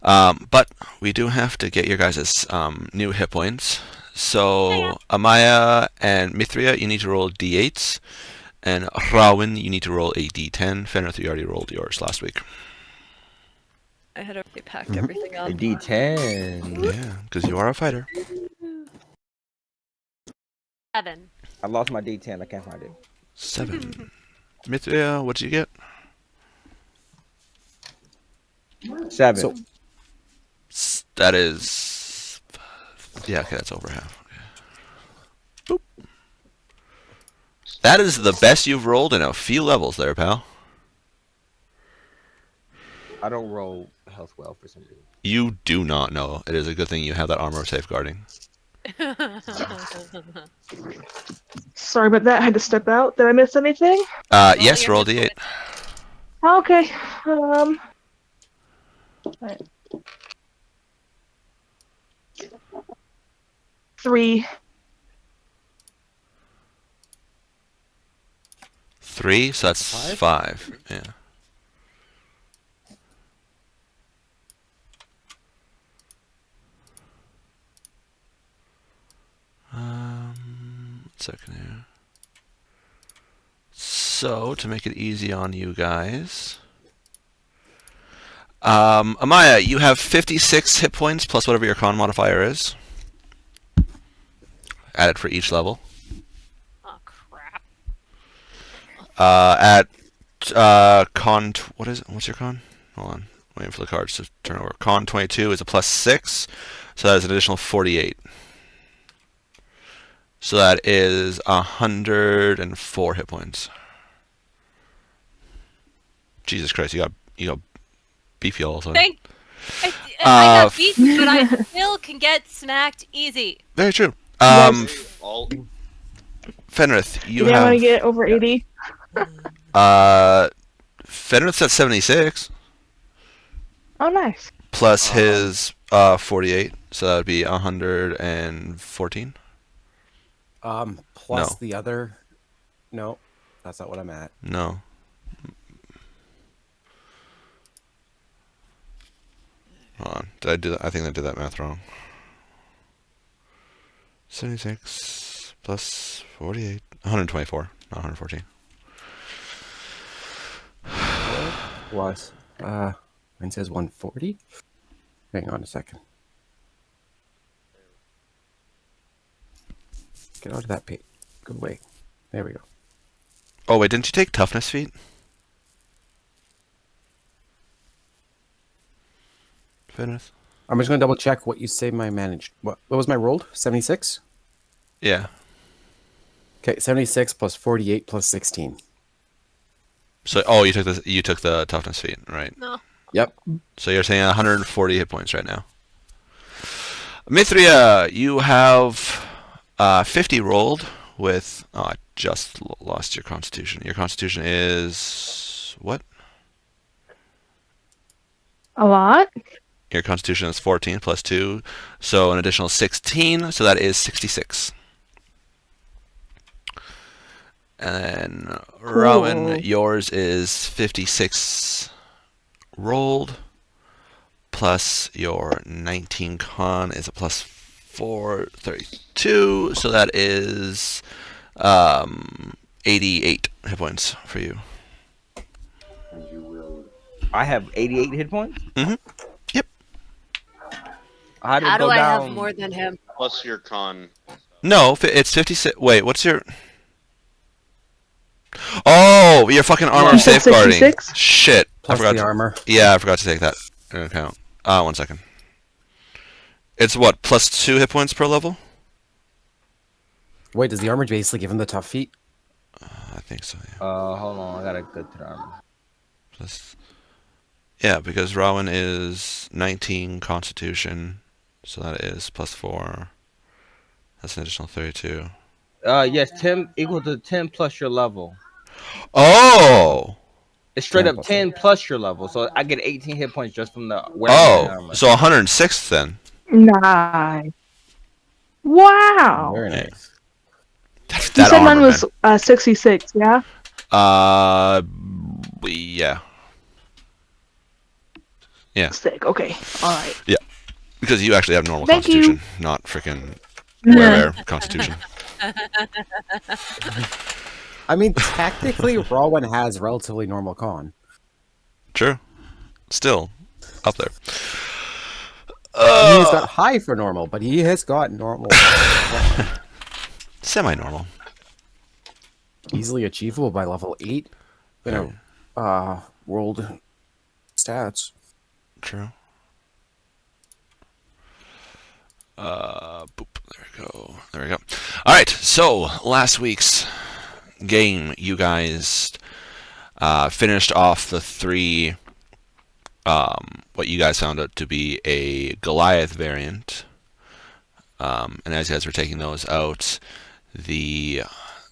But we do have to get your guys' new hit points. So Amaya and Mithria, you need to roll d8s, and Rawin, you need to roll a d10. Fenrith, you already rolled yours last week. I had already packed everything up. A D10. Yeah, because you are a fighter. 7. I lost my D10. I can't find it. 7. Mithria, what did you get? 7. That is... Yeah, okay, that's over half. Okay. Boop. That is the best you've rolled in a few levels there, pal. I don't roll health well for some reason. You do not know. It is a good thing you have that armor safeguarding. Sorry about that. I had to step out. Did I miss anything? Yes, roll d8. Okay. Right. 3. 3, so that's 5. Yeah. One second here. So, to make it easy on you guys, Amaya, you have 56 hit points plus whatever your con modifier is. Add it for each level. Oh crap! At con, what is it? What's your con? Hold on, waiting for the cards to turn over. Con 22 is a plus 6, so that is an additional 48. So that is 104 hit points. Jesus Christ, you got beefy all of a sudden. I got beaten, but I still can get smacked easy. Very true. Fenrith, you Yeah, have. I'm gonna get over 80. Fenrith's at 76. Oh, nice. Plus his 48, so that would be 114. Plus No. the other. No, that's not what I'm at. No. Hold on. Did I do that? I think I did that math wrong. 76 plus 48. 124, not 114. Plus, mine says 140. Hang on a second. Get out of that page. Go away. There we go. Oh, wait, didn't you take toughness feat? Fenrith? I'm just going to double check what you say my managed. What was my rolled? 76? Yeah. Okay, 76 plus 48 plus 16. So, you took the toughness feat, right? No. Yep. So you're saying 140 hit points right now. Mithria, you have 50 rolled with. Oh, I just lost your constitution. Your constitution is what? A lot? Your constitution is 14 plus 2, so an additional 16, so that is 66. And then, Rowan, yours is 56 rolled, plus your 19 con is a plus 4, 32, so that is 88 hit points for you. I have 88 hit points? Mm-hmm. Yep. How do I have more than him? Plus your con. No, it's 56. Wait, what's your... Oh, your fucking armor safeguarding. 66? Shit. Plus I forgot the armor. Yeah, I forgot to take that into account. 1 second. It's what, plus 2 hit points per level? Wait, does the armor basically give him the tough feat? I think so, yeah. Hold on. I gotta go to the armor. Plus... Yeah, because Rowan is 19 constitution, so that is plus 4. That's an additional 32. Yes, 10 equal to 10 plus your level. Oh! It's straight up 10 plus your level, so I get 18 hit points just from the wearing the armor. So 106 then. Nice. Wow. Very nice. You said mine was 66, yeah? Yeah. Yeah. Sick. Okay. All right. Because you actually have normal Thank you. constitution, not freaking Yeah. constitution. I mean, technically, Rowan has relatively normal con. True. Still up there. He has got high for normal, but he has got normal. Semi-normal. Easily achievable by level 8. You know, world stats. True. Boop. There we go. There we go. All right. So last week's game, you guys finished off the 3. What you guys found out to be a Goliath variant, and as you guys were taking those out, the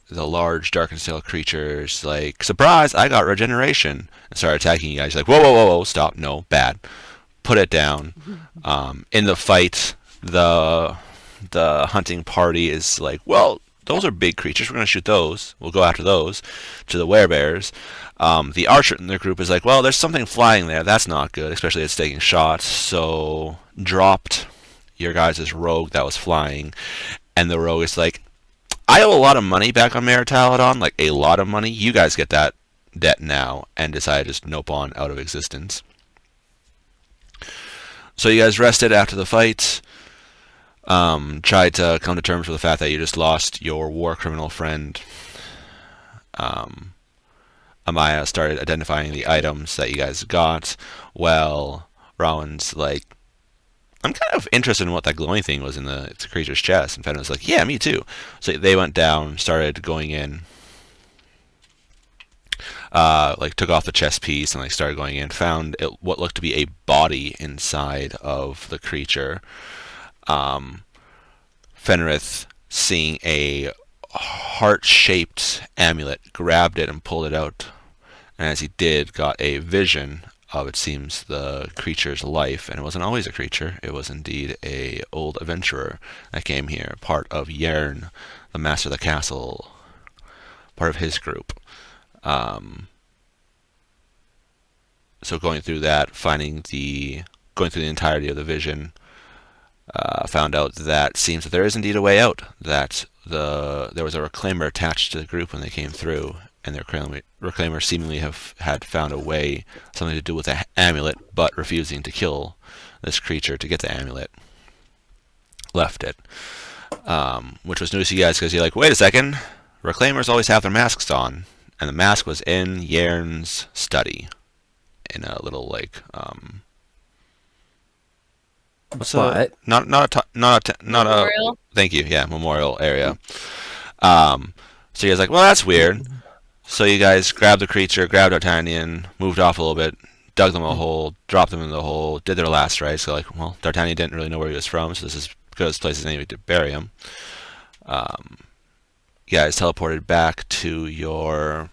large dark and stale creatures like, surprise, I got regeneration, and started attacking you guys. You're like, whoa, whoa, whoa, whoa, stop, no, bad, put it down. In the fight, the hunting party is like, well, those are big creatures, we're going to shoot those, we'll go after those, to the werebears. The archer in their group is like, well, there's something flying there, that's not good, especially it's taking shots, so dropped your guys' rogue that was flying, and the rogue is like, I owe a lot of money back on Maritalodon, like a lot of money, you guys get that debt now, and decided to just nope on out of existence. So you guys rested after the fight, tried to come to terms with the fact that you just lost your war criminal friend. Amaya started identifying the items that you guys got. Well, Rowan's like, I'm kind of interested in what that glowing thing was in the creature's chest. And Fenn was like, yeah, me too. So they went down, started going in, like took off the chest piece and like started going in, found what looked to be a body inside of the creature. Fenrith, seeing a heart-shaped amulet, grabbed it and pulled it out, and as he did, got a vision of, it seems, the creature's life. And it wasn't always a creature, it was indeed a old adventurer that came here, part of Yern, the master of the castle, part of his group. So going through that, going through the entirety of the vision, found out that seems that there is indeed a way out, that there was a reclaimer attached to the group when they came through, and the reclaimer seemingly had found a way, something to do with the amulet, but refusing to kill this creature to get the amulet. Left it. Which was news to you guys, because you're like, wait a second, reclaimers always have their masks on, and the mask was in Yern's study, in a little like Memorial? Thank you, yeah, memorial area. So you guys like, well, that's weird. So you guys grabbed the creature, grabbed D'Artagnan, moved off a little bit, dug them a hole, dropped them in the hole, did their last rites. So like, well, D'Artagnan didn't really know where he was from, so this is good as places anyway to bury him. You guys teleported back to your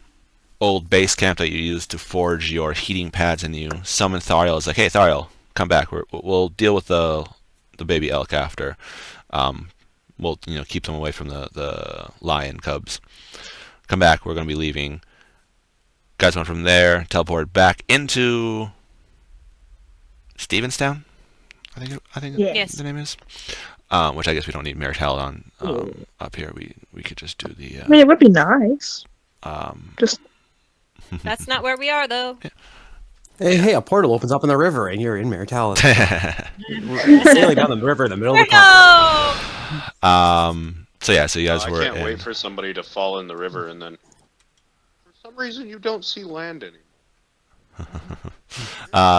old base camp that you used to forge your heating pads, and you summoned Thariel. It's like, hey, Thariel, come back. We'll deal with the baby elk after. We'll keep them away from the lion cubs. Come back. We're going to be leaving. Guys went from there, teleported back into Stevenstown. I think Yes. the name is. Which I guess we don't need Maritalodon up here. We could just do the. I mean, it would be nice. Just That's not where we are, though. Hey, a portal opens up in the river, and you're in Maritalodon. Sailing down the river in the middle of the continent. So yeah, so you guys I were. can't wait for somebody to fall in the river and then, for some reason, you don't see land anymore.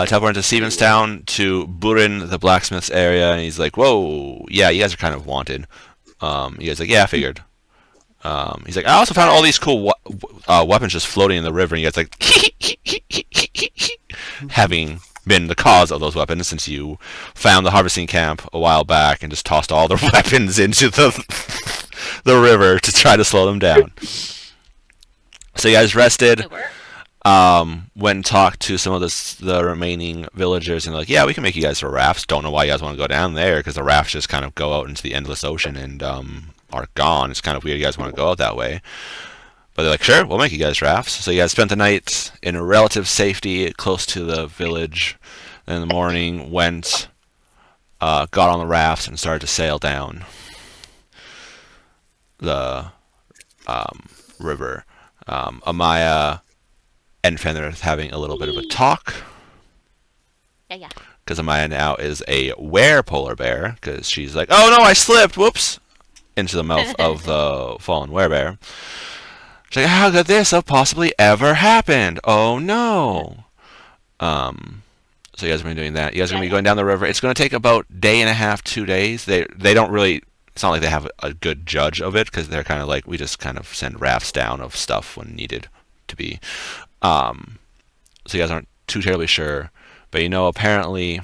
Teleporting to Stevenstown to Burin, the blacksmith's area, and he's like, "Whoa, yeah, you guys are kind of wanted." You guys like, "Yeah, I figured." He's like, "I also found all these cool weapons just floating in the river," and you guys like, having been the cause of those weapons since you found the harvesting camp a while back and just tossed all the weapons into the river to try to slow them down. So you guys rested. Went and talked to some of the remaining villagers, and they're like, yeah, we can make you guys rafts. Don't know why you guys want to go down there, because the rafts just kind of go out into the endless ocean and are gone. It's kind of weird you guys want to go out that way. But they're like, sure, we'll make you guys rafts. So you guys spent the night in relative safety close to the village And in the morning, went, got on the rafts and started to sail down the river. Amaya and Fenrir having a little bit of a talk. Yeah. Because Amaya now is a were-polar bear, because she's like, oh no, I slipped, whoops, into the mouth of the fallen werebear. She's like, how could this have possibly ever happened? Oh no. So you guys are going to be doing that. You guys are going to be going down the river. It's going to take about day and a half, 2 days. They don't really, it's not like they have a good judge of it, because they're kind of like, we just kind of send rafts down of stuff when needed to be. So you guys aren't too terribly sure. But apparently,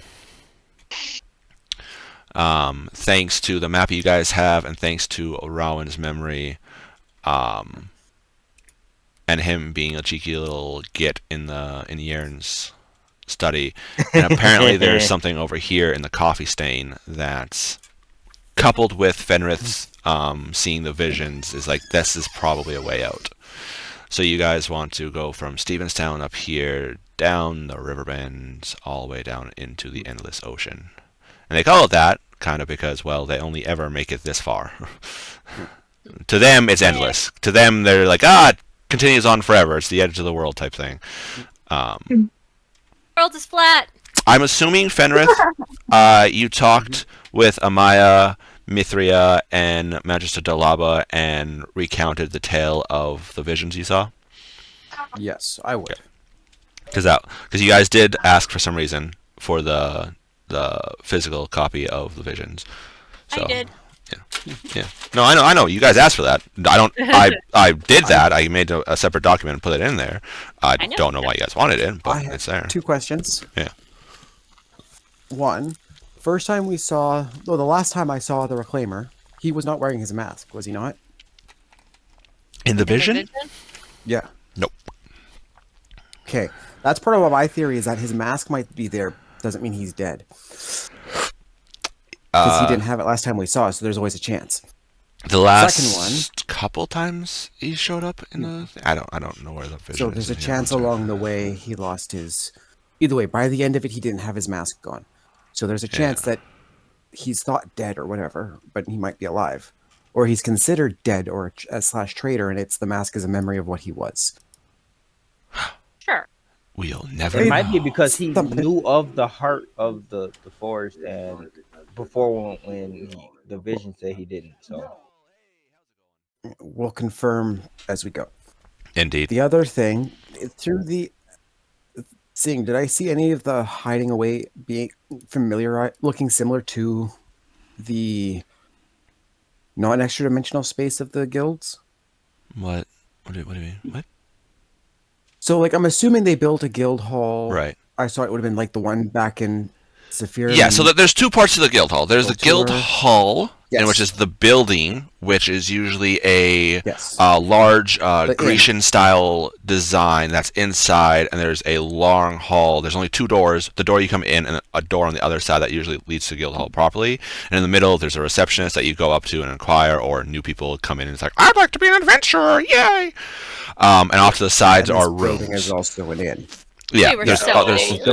thanks to the map you guys have, and thanks to Rowan's memory, and him being a cheeky little git in Yern's study, and apparently there's something over here in the coffee stain that's coupled with Fenrith's seeing the visions is like, this is probably a way out. So you guys want to go from Stevenstown up here, down the river bends, all the way down into the endless ocean. And they call it that, kind of because, well, they only ever make it this far. To them, it's endless. To them, they're like, it continues on forever. It's the edge of the world type thing. World is flat. I'm assuming, Fenrith, you talked with Amaya, Mithria, and Magister Dalaba and recounted the tale of the visions you saw? Yes, I would. Because you guys did ask for some reason for the physical copy of the visions. So, I did. Yeah. No, I know. You guys asked for that. I did that. I made a separate document and put it in there. I don't know why you guys wanted it, but it's there. 2 questions. Yeah. One, the last time I saw the Reclaimer, he was not wearing his mask, was he not? In the vision? Yeah. Nope. Okay. That's part of my theory, is that his mask might be there. Doesn't mean he's dead. Because he didn't have it last time we saw it, so there's always a chance. The last Second couple times he showed up in the... I don't know where the vision is. So there's a chance along the way he lost his... Either way, by the end of it, he didn't have his mask on. So there's a chance that he's thought dead or whatever, but he might be alive. Or he's considered dead or / traitor, and the mask is a memory of what he was. Sure. We'll never It know. might be because he knew of the heart of the forest, and before when the vision said he didn't. So We'll confirm as we go. Indeed. The other thing, through the seeing, did I see any of the hiding away being familiar, looking similar to the non-extra dimensional space of the guilds? What do you mean? What? So, like, I'm assuming they built a guild hall. Right. I saw it would have been like the one back in Saphira. Yeah, so there's 2 parts to the guild hall. There's the guild hall, Yes. which is the building, which is usually a Yes. large inn. Grecian-style design that's inside, and there's a long hall. There's only 2 doors. The door you come in, and a door on the other side that usually leads to guild hall properly. And in the middle, there's a receptionist that you go up to and inquire, or new people come in and it's like, I'd like to be an adventurer, yay! And off to the sides And are this building rooms. is also an inn. Yeah, We were there's so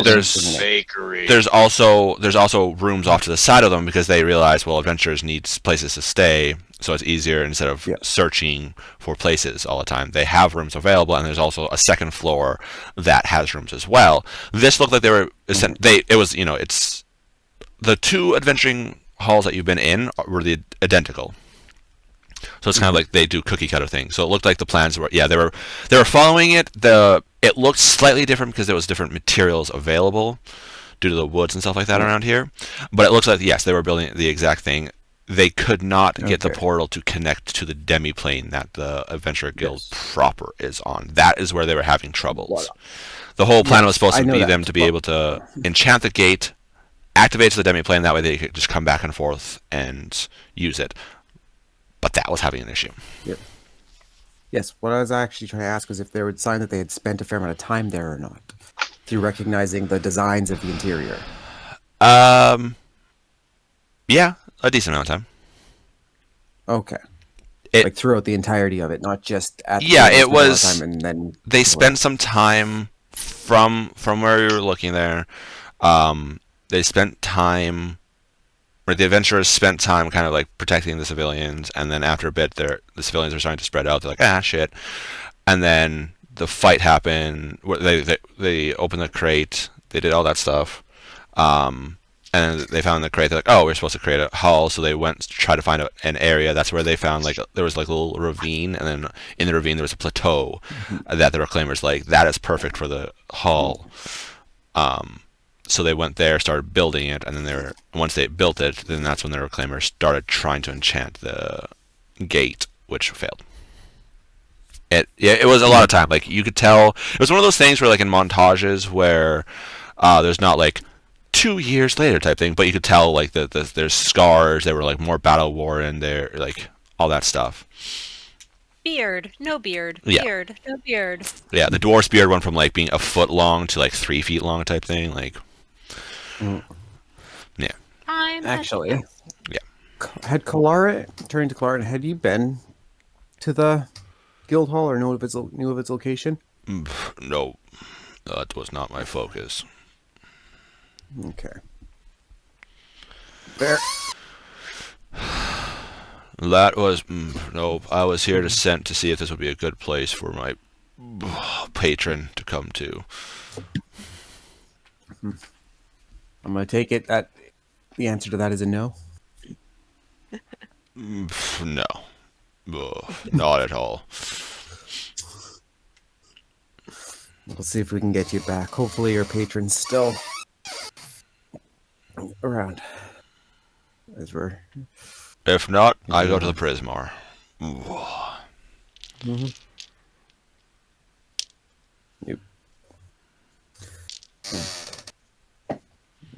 there's bakery. there's also rooms off to the side of them, because they realize, well, adventurers need places to stay, so it's easier instead of searching for places all the time. They have rooms available, and there's also a second floor that has rooms as well. This looked like they were it's the 2 adventuring halls that you've been in were the identical. So it's kind of like they do cookie cutter things. So it looked like the plans were, they were following it. It looked slightly different because there was different materials available due to the woods and stuff like that around here. But it looks like, yes, they were building the exact thing. They could not get the portal to connect to the demiplane that the Adventurer Guild proper is on. That is where they were having troubles. The whole plan was supposed to be them to be able to enchant the gate, activate to the demiplane, that way they could just come back and forth and use it. But that was having an issue. Yep. Yes, what I was actually trying to ask was if there would sign that they had spent a fair amount of time there or not, through recognizing the designs of the interior. Yeah, a decent amount of time. Okay. It, like throughout the entirety of it, not just at it was. time and then they spent some time from where you were looking there. They spent time, or the adventurers spent time kind of like protecting the civilians, and then after a bit, the civilians are starting to spread out. They're like, ah, shit. And then the fight happened. They opened the crate. They did all that stuff. And they found the crate. They're like, oh, we're supposed to create a hull. So they went to try to find an area. That's where they found like there was like a little ravine, and then in the ravine there was a plateau that the reclaimers like that is perfect for the hull. So they went there, started building it, and then once they built it, then that's when the reclaimers started trying to enchant the gate, which failed. It was a lot of time. Like you could tell, it was one of those things where like in montages where there's not like 2 years later type thing, but you could tell like there's scars. They were like more battle worn. They're like all that stuff. Beard, no beard. Yeah. Beard, no beard. Yeah, the dwarf's beard went from like being a foot long to like 3 feet long type thing. Like, yeah. I'm Actually, Yeah. had turning to Kalara, had you been to the guild hall or knew of its location? No, that was not my focus. Okay. Fair. That was no. I was here to see if this would be a good place for my patron to come to. I'm gonna take it that the answer to that is a no. No, not at all. We'll see if we can get you back. Hopefully, your patron's still around. As we're. If not, I go to the Prismar. Yep.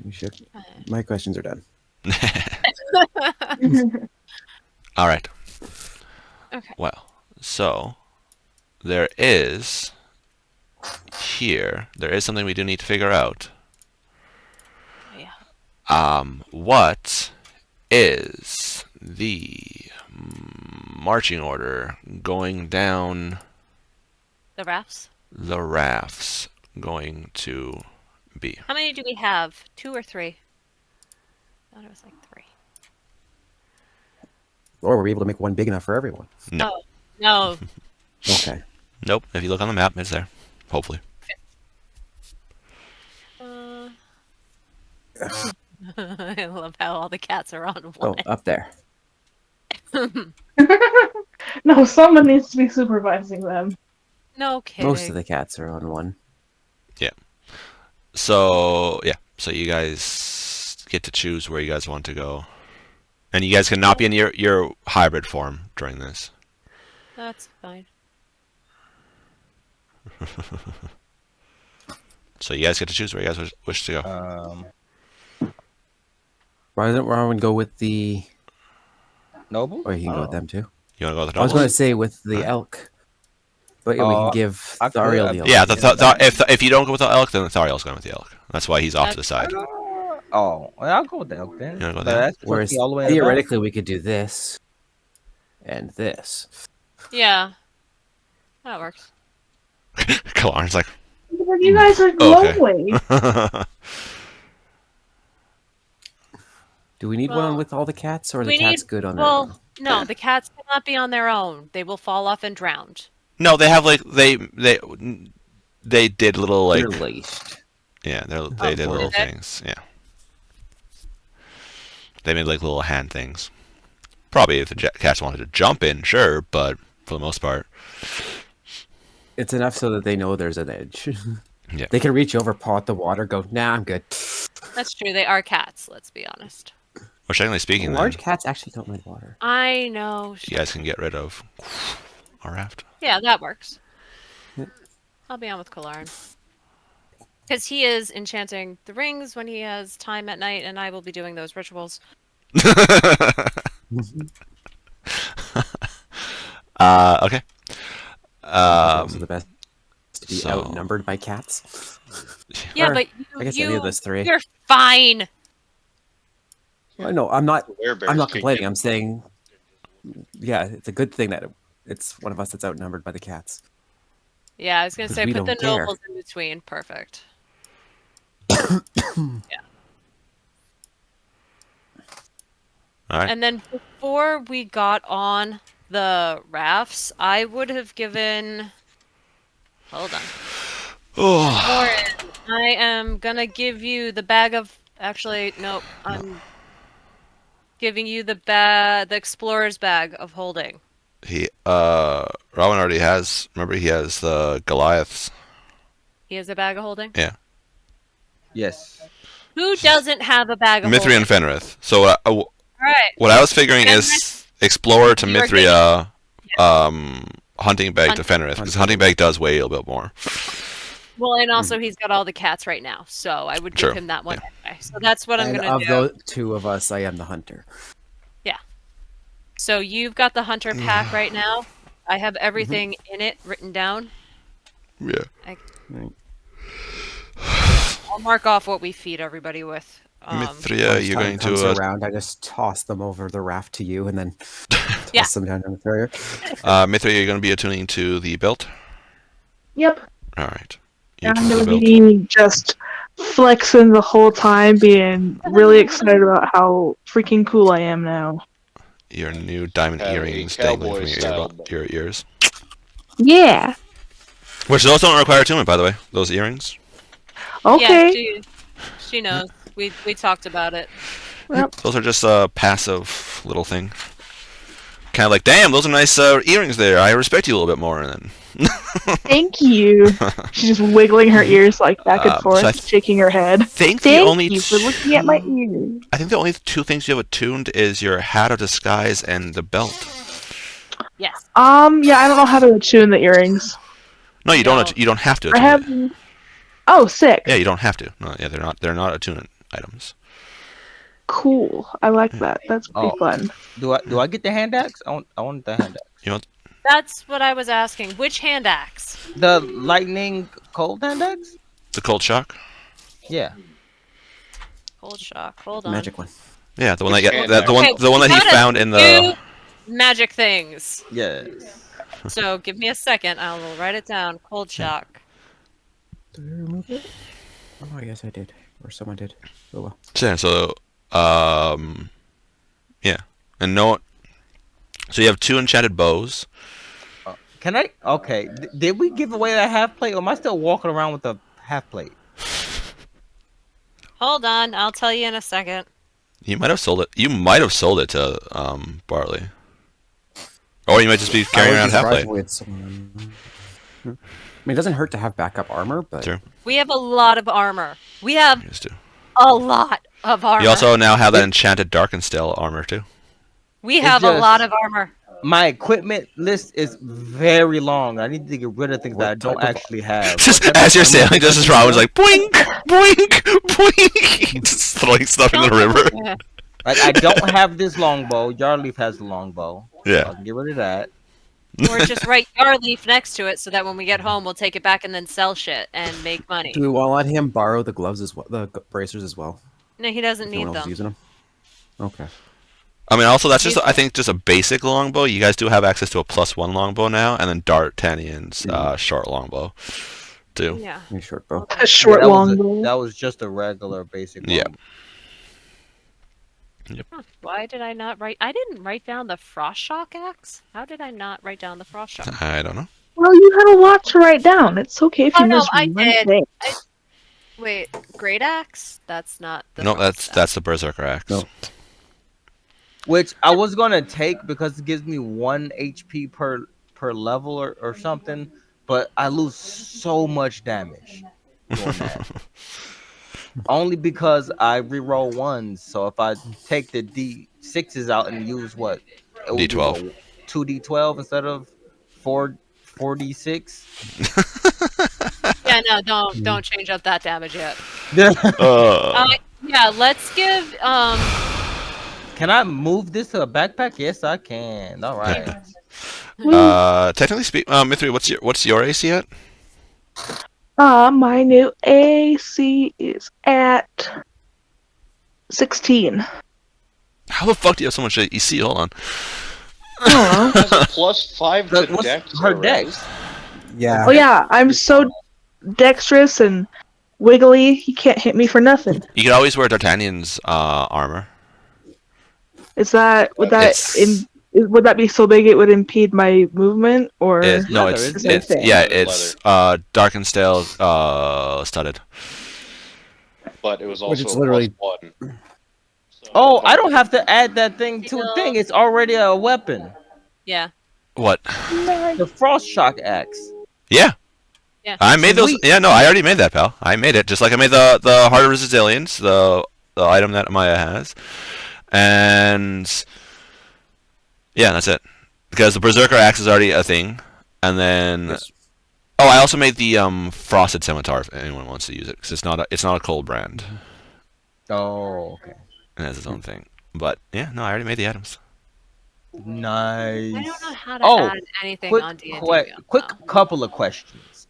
You should. My questions are done. All right. Okay. Well, so there is something we do need to figure out. Yeah. What is the marching order going down The rafts. the rafts going to be? How many do we have? 2 or 3? I thought it was like 3. Or were we able to make one big enough for everyone? No. Oh, no. Okay. Nope. If you look on the map, it's there. Hopefully. I love how all the cats are on Oh, one. up there. No, someone needs to be supervising them. No kidding. Most of the cats are on one. So yeah. So you guys get to choose where you guys want to go, and you guys cannot be in your hybrid form during this. That's fine. So you guys get to choose where you guys wish to go. Why doesn't Rowan go with the? Noble? Or you can go with them too. You want to go with the I was going to nobles? say with the elk, but yeah, we can give Thariel the elk. Yeah, if you don't go with the elk, then Thariel's going with the elk. That's why he's off to the side. Oh, well, I'll go with the elk then. You wanna go with But the elk? that's supposed Whereas to be all the way in the back. theoretically, we could do this and this. Yeah. That works. Kalarn's like, But you guys are okay. lonely. Do we need Well, one with all the cats, or are the we cats need- good on their own? Well, no, the cats cannot be on their own. They will fall off and drown. No, they have like they did little like They're laced. yeah they did little did they? things, yeah. They made like little hand things. Probably if the cats wanted to jump in, sure, but for the most part, It's enough so that they know there's an edge. Yeah. They can reach over, paw at the water, go, nah, I'm good. That's true. They are cats. Let's be honest. well, technically speaking, Large then cats actually don't like water. I know. you guys can get rid of our raft. Yeah, that works. Yeah. I'll be on with Kalarn. Because he is enchanting the rings when he has time at night, and I will be doing those rituals. Okay. Those are the best to be so- outnumbered by cats. Yeah, Or, but I guess any of those three. You're fine. No, I'm not. Werebears I'm not can complaining. get- I'm saying, yeah, it's a good thing that it's one of us that's outnumbered by the cats. Yeah, I was gonna say We put the don't care. nobles in between. Perfect. All right. And then before we got on the rafts, I would have given. Hold on. Oh, Lauren, I am gonna give you the bag of. Actually, no, I'm giving you the explorer's bag of holding. Rowan already has. Remember, he has the Goliaths. He has a bag of holding. Yeah. Yes. Who doesn't have a bag of Mithria holding? and Fenrith. So All right. what I was figuring is Fenrith, Explorer to you are Mithria, Hunting Bag to Fenrith, because Hunting Bag does weigh a little bit more. Well, and also he's got all the cats right now, so I would give True, him that one anyway. So that's what I'm And gonna of do. those two of us, I am the hunter. So you've got the hunter pack right now. I have everything in it written down. Yeah. Right. I'll mark off what we feed everybody with. Mithria, Once you're time going comes to. around, I just toss them over the raft to you, and then toss Yeah. them down on the carrier. Mithria, you're going to be attuning to the belt. Yep. All right. You I'm attune to gonna the belt. be just flexing the whole time, being really excited about how freaking cool I am now. Your new diamond Have a earrings dangling cowboy from style your ears. Yeah. Which those don't require attunement, by the way. Those earrings. Okay. Yeah, she knows. We talked about it. Well, Those are just a passive little thing. Kind of like, damn, those are nice earrings there. I respect you a little bit more. And then thank you. She's just wiggling her ears like back and So forth, I shaking her head. think the Thank only you for looking at my ears. I think the only two things you have attuned is your hat of disguise and the belt. Yes. Yeah, I don't know how to attune the earrings. No, you No. don't. You don't have to. I Attune have. it. Oh, sick. Yeah, you don't have to. No, yeah, they're not attunement items. Cool. I like that. That's pretty Oh. fun. Do I get the hand axe? I want the hand axe. You know, That's what I was asking. Which hand axe? The lightning cold hand axe? the cold shock. Yeah. Cold shock. Hold on. Magic one. Yeah, the one Which that hand the one Okay, the one that he we gotta found in the. do magic things. Yes. So give me a second. I will write it down. Cold shock. Did I remove it? Oh, yes, I did. Or someone did. Oh, well. Yeah. So, yeah, and no. So you have 2 enchanted bows. Can I? Okay. Did we give away that half plate, or am I still walking around with a half plate? Hold on. I'll tell you in a second. You might have sold it. You might have sold it to Barley, or you might just be carrying I around would be half surprised plate. with someone. I mean, it doesn't hurt to have backup armor, but True. We have a lot of armor. We have You just do. a lot of armor. You also now have that enchanted dark and still armor too. We have a just- lot of armor. My equipment list is very long. I need to get rid of things that I What don't type of- actually have. Just What type as of you're armor? sailing, just as Robin's like boink, boink, boink, just throwing stuff into the river. Yeah. Like, I don't have this longbow. Yarleaf has the longbow. Yeah. I can get rid of that. Or just write our leaf next to it so that when we get home, we'll take it back and then sell shit and make money. do we want to let him borrow the gloves as well, the bracers as well? No, he doesn't If need no one else is them. using them. Okay. I mean, also that's just I think just a basic longbow. You guys do have access to a +1 longbow now, and then Dart Tanyan's short longbow, too. Yeah. A short bow. A short that was longbow. that was just a regular basic Yeah. longbow. Why did I not write? I didn't write down the frost shock axe. How did I not write down the frost shock? I don't know. Well, you had a lot to write down. It's okay if Oh, you no, miss I one did. thing. Wait, great axe? That's not the. No, frost that's the Berserker axe. No. Which I was gonna take because it gives me 1 HP per level or something, but I lose so much damage doing that. Only because I reroll ones. So if I take the D6s out and use what? It would be D12. what, 2D12 instead of 4D6. Yeah, no, don't change up that damage yet. Uh, Yeah, let's give Can I move this to a backpack? Yes, I can. All right. technically speaking, Mithri, what's your AC at? My new AC is at 16. How the fuck do you have so much AC? Hold on. I don't know. Has a +5 to What's dex. her though, dex? right? Yeah. Oh yeah, I'm so dexterous and wiggly. He can't hit me for nothing. You could always wear D'Artagnan's armor. Is that would It's would that be so big it would impede my movement, or no, leather, it's isn't it? thin? yeah, Leather, it's dark and stale studded. But it was Which also is a literally- +1. So Oh, if I don't have to add that thing to a thing. It's already a weapon. Yeah. What? The frost shock axe. Yeah. Yeah. I made those. Sweet. Yeah, no, I already made that, pal. I made it just like I made the Heart of Resilience, the item that Maya has, and yeah, that's it. Because the Berserker axe is already a thing, and then Yes. oh, I also made the Frosted Scimitar if anyone wants to use it, because it's not a cold brand. Oh, okay. It has its own thing. But yeah, no, I already made the items. Nice. I don't know how to Oh, add anything quick, on D&D. quick couple of questions.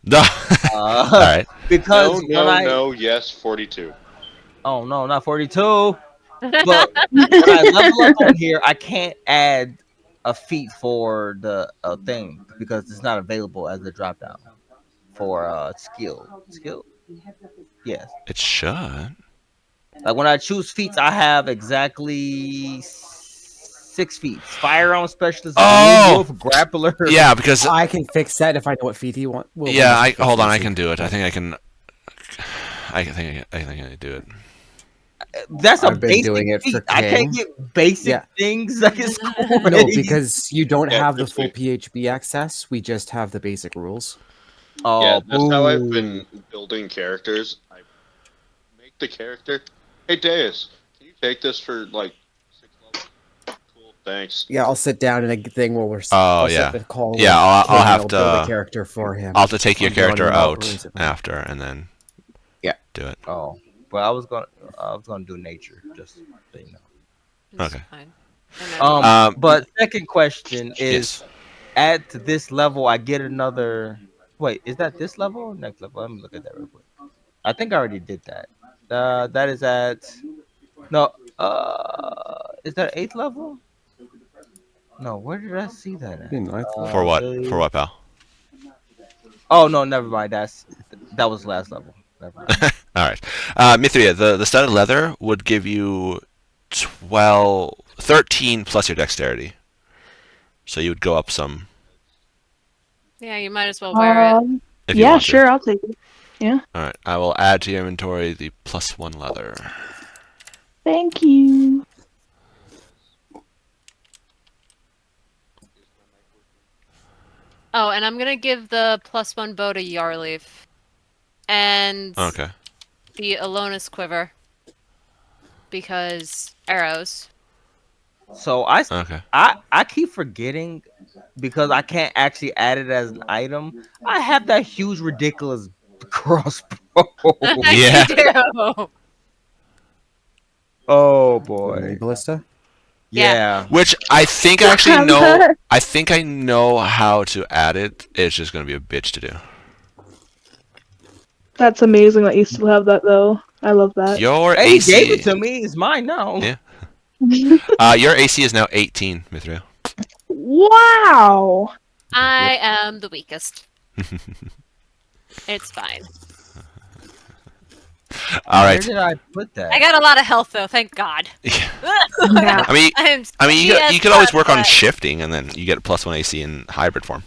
All right. Because no, when no, yes, 42. oh no, not 42. But when I level up on here, I can't add a feat for the thing because it's not available as a drop down for skill. Skill? Yes. It should. Like when I choose feats, I have exactly 6 feats: firearm specialist, Oh! wolf, grappler. Yeah, because I can fix that if I know what feat he wants. yeah, hold on, I can do it. I think I can. I think I can do it. That's a I've been basic doing it feat. for I can't King. get basic Yeah. things. Like it's No, crazy. because you don't Yeah, have the that's full me. PHB access. We just have the basic rules. Oh, Yeah, that's how I've boo. been building characters. I make the character. Hey, Deus, can you take this for like 6 levels? Cool, thanks. Yeah, I'll sit down in a thing where we're. Oh, I'll yeah. set the call. Yeah, with I'll King and have build to- a character for him. I'll have to take your I'll be on character your out outwards if I- after, and then Yeah. do it. Oh, but I was gonna do nature, just so you know. It's Okay. fine. I know. But second question is, Yes. at this level, I get another. Wait, is that this level or next level? Let me look at that real quick. I think I already did that. That is at no. Is that 8th level? No, where did I see that at? In ninth level. For what? Okay. For what, pal? Oh no, never mind. That was last level. Never mind. All right. Mithria, the studded leather would give you 13 plus your dexterity. So you would go up some Yeah, you might as well wear it. if you Yeah, want to. sure, I'll take it. All right. I will add to your inventory the +1 leather. Thank you. Oh, and I'm gonna give the +1 bow to Yarleaf. And Okay. the Alonis quiver. Because arrows. So I Okay. I keep forgetting because I can't actually add it as an item. I have that huge ridiculous crossbow. Yeah. You do. Oh Mini boy. ballista. Yeah. Which I think I actually know. I think I know how to add it. It's just going to be a bitch to do. That's amazing that you still have that, though. I love that. Your Hey, he AC. gave it to me. It's mine now. Yeah. Your AC is now 18, Mithria. Wow. I am the weakest. It's fine. All Where right. did I put that? I got a lot of health though, thank God. Yeah. I mean, Yes, you could always work on but- shifting, and then you get a +1 AC in hybrid form.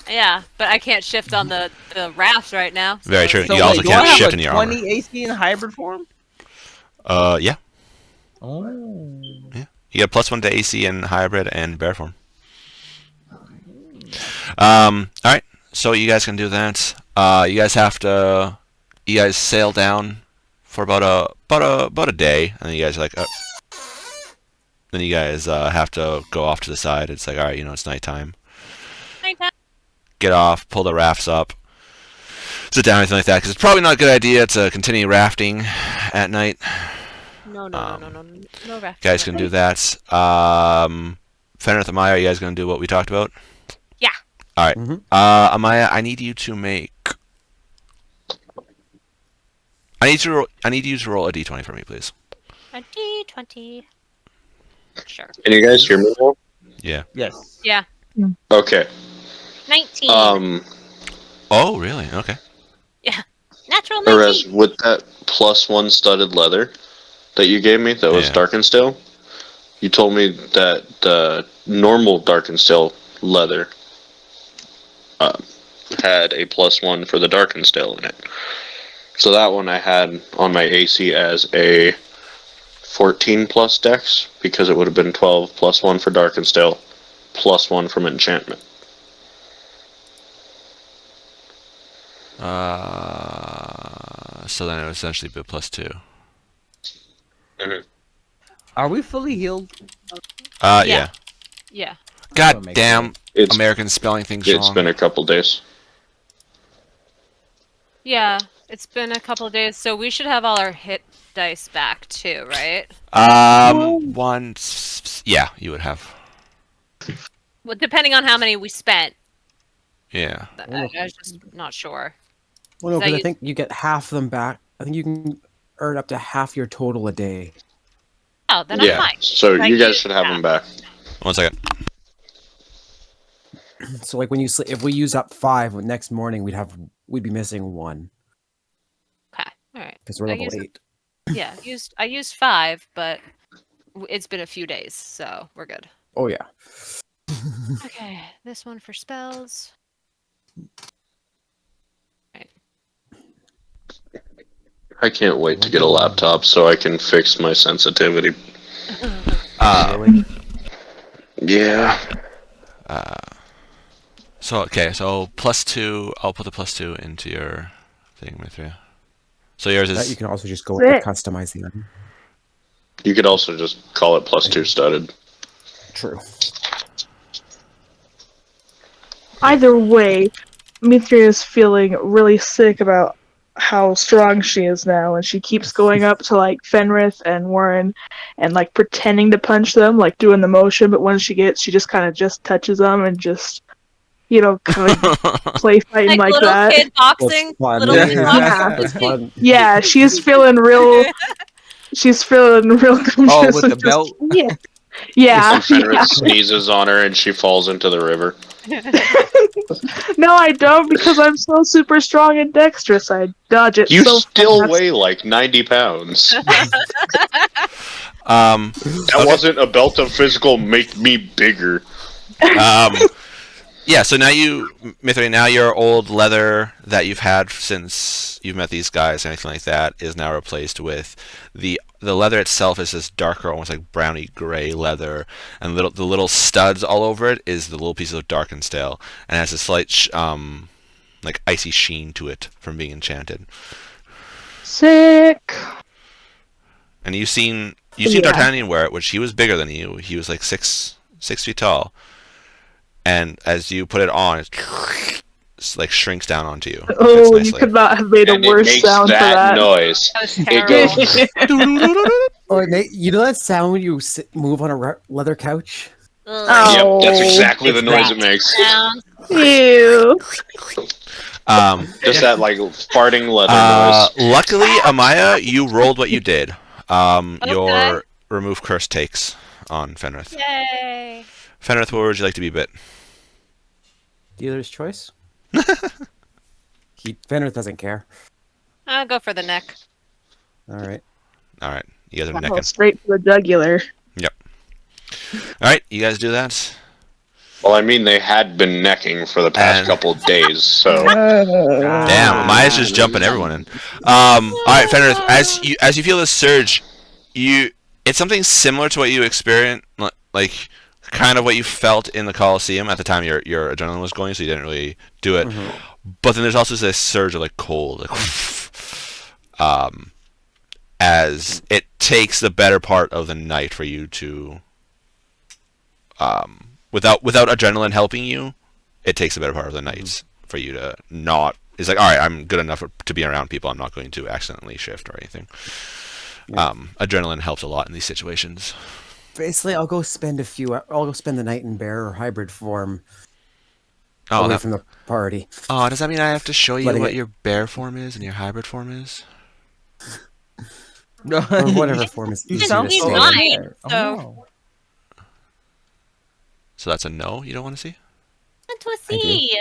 Yeah, but I can't shift on the raft right now. Very true. So You wait, also do I can't have shift a in your armor. 20 AC in hybrid form? Yeah. Oh. You get +1 to AC in hybrid and bear form. All right. So you guys can do that. You guys have to. You guys sail down for about a day, and then you guys are like. Then you guys have to go off to the side. It's like, all right, it's nighttime. Nighttime. Get off, pull the rafts up, sit down, anything like that. Because it's probably not a good idea to continue rafting at night. No raft. Guys can do that. Fenrith, Amaya, are you guys going to do what we talked about? Yeah. All right. Mhm. Amaya, I need you to make. I need you to roll a d20 for me, please. A D20. Sure. Can you guys hear me now? Yeah. Yes. Yeah. Okay. 19. Oh, really? Okay. Natural Natural Whereas 19. with that +1 studded leather that you gave me, that was Yeah. dark and steel, you told me that the normal dark and steel leather had a +1 for the dark and steel in it. So that one I had on my AC as a 14 plus dex, because it would have been 12 +1 for dark and steel, +1 from enchantment. So then it would essentially be +2. Are we fully healed? Yeah. Yeah. God Make damn It's Americans spelling things it's wrong. been a couple days. Yeah. It's been a couple of days, so we should have all our hit dice back too, right? Yeah, you would have. Well, depending on how many we spent. Yeah. I was just not sure. Well, no, Is that because I you- think you get half them back. I think you can earn up to half your total a day. Oh, then I'm Yeah, fine. so I you guys used should have half. them back. 1 second. So like when you if we use up 5, next morning we'd be missing 1 Okay. All right. because we're I level used- 8. Yeah, I used 5, but it's been a few days, so we're good. Oh yeah. Okay, this one for spells. I can't wait to get a laptop so I can fix my sensitivity. Really? Yeah. So +2. I'll put the +2 into your thing with you. So yours That is you can also just go and Sick. customize the item. You could also just call it +2 studded. True. Either way, Mithria's feeling really sick about how strong she is now, and she keeps going up to like Fenrith and Warren and like pretending to punch them, like doing the motion, but when she just kind of just touches them and just, kind of play fighting like little that. kid boxing. fun. Little kid Yeah. boxing. It's fun. Yeah, she's feeling real conscious with of the belt? Yeah. Yeah. And Fenris sneezes on her and she falls into the river. No, I don't, because I'm so super strong and dexterous. I dodge it You so still fast. weigh like 90 pounds. um That wasn't a belt of physical make me bigger. yeah, so now Mithri, now your old leather that you've had since you've met these guys and anything like that is now replaced with the leather itself is this darker, almost like browny gray leather, and the little studs all over it is the little pieces of dark and stale, and has a slight like icy sheen to it from being enchanted. Sick. And you've seen Yeah. D'Artagnan wear it, which he was bigger than you. He was like 6 feet tall. And as you put it on, it's like shrinks down onto you. It fits Oh, you nicely. could not have made a And it worse makes sound for that that. noise. That was It terrible. goes. Oh, you know that sound when you move on a leather couch? Yep, that's exactly the It's noise that. it makes. Ew. Just that like farting leather noise. Luckily, Amaya, you rolled what you did. Your Okay. remove curse takes on Fenrith. Yay. Fenrith, what would you like to be bit? Dealer's choice. Fenrith doesn't care. I'll go for the neck. All right. All right, you guys are Oh, necking. straight to the jugular. All right, you guys do that. Well, I mean, they had been necking for the past And- couple of days, so. Damn, Amaya's just jumping everyone in. All right, Fenrith, as you feel this surge, it's something similar to what you experienced, like kind of what you felt in the Coliseum at the time your adrenaline was going, so you didn't really do it. But then there's also this surge of like cold, like, as it takes the better part of the night for you to, without adrenaline helping you, it takes the better part of the night for you to not. It's like, all right, I'm good enough to be around people. I'm not going to accidentally shift or anything. Yeah. Adrenaline helps a lot in these situations. Basically, I'll go spend the night in bear or hybrid form Oh, away from the party. does that mean I have to show you Letting what it- your bear form is and your hybrid form is? No, Or whatever form is You easier sound to so stay in. mine. scared. Oh, so- no. So that's a no. You don't want to see? To see.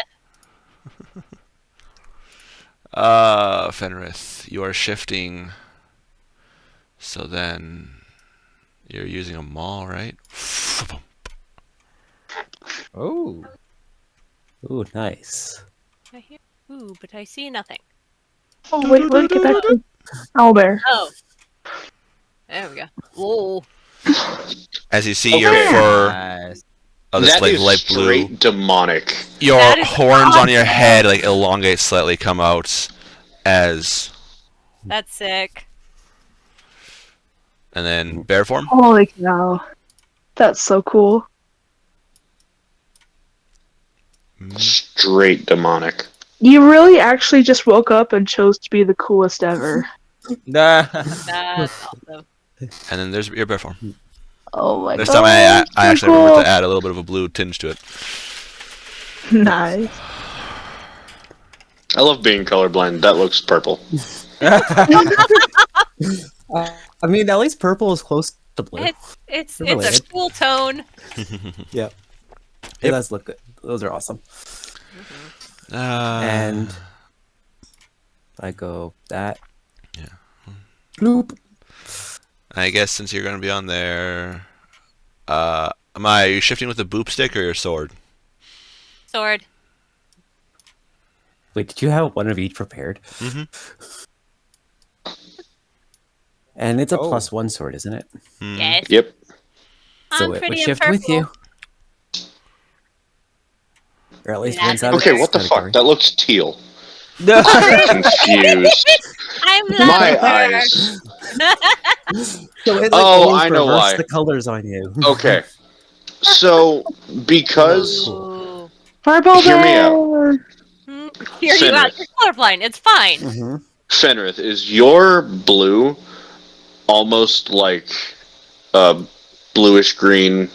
Fenrith, you are shifting. So then you're using a maul, right? Oh. Ooh, nice. I hear ooh, but I see nothing. Oh wait, let me get back to owlbear. Oh. There we go. Whoa. As you see Okay. your fur Nice. of this That like is light blue, straight demonic. your That is horns on your awesome. head like elongate slightly, come out as, That's sick. and then bear form. Holy cow. That's so cool. Straight demonic. You really actually just woke up and chose to be the coolest ever. That's awesome. And then there's your bear form. Oh my This god. time I so actually cool. remember to add a little bit of a blue tinge to it. Nice. I love being colorblind. That looks purple. I mean, at least purple is close to blue. It's They're a related. cool tone. It does look good. Those are awesome. And I go that. Yeah. Bloop. I guess since you're going to be on there, are you shifting with the boop stick or your sword? Sword. Wait, did you have one of each prepared? Mm-hmm. And it's a Oh. +1 sword, isn't it? Yes. Yep. So I'm it would pretty in shift with purple. you. Or at least Yeah. runs out of Okay, this what the category. fuck? That looks teal. I'm confused. I'm My lavender. eyes. So it, Oh, almost I know reversed why. the colors on you. Okay. So, because Ooh. Purple Hear me out. bear! Hear you out. Fenrith. You're colorblind. It's fine. Mm-hmm. Fenrith, is your blue almost like bluish green,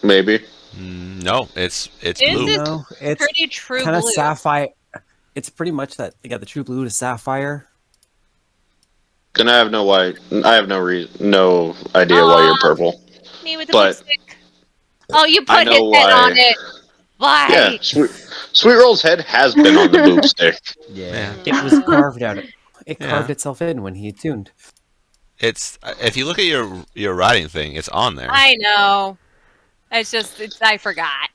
maybe? No, it's Is blue. it No, it's pretty true kind of blue? sapphire. It's pretty much that. You got the true blue to sapphire. Then I have no no idea why you're purple. Me with the But- lipstick. Oh, you I put his know head why. on it. Why? Yeah, Sweet Roll's head has been on the boob stick. Yeah. It was carved out. It Yeah. carved itself in when he tuned. It's if you look at your writing thing, it's on there. I know. It's just I forgot.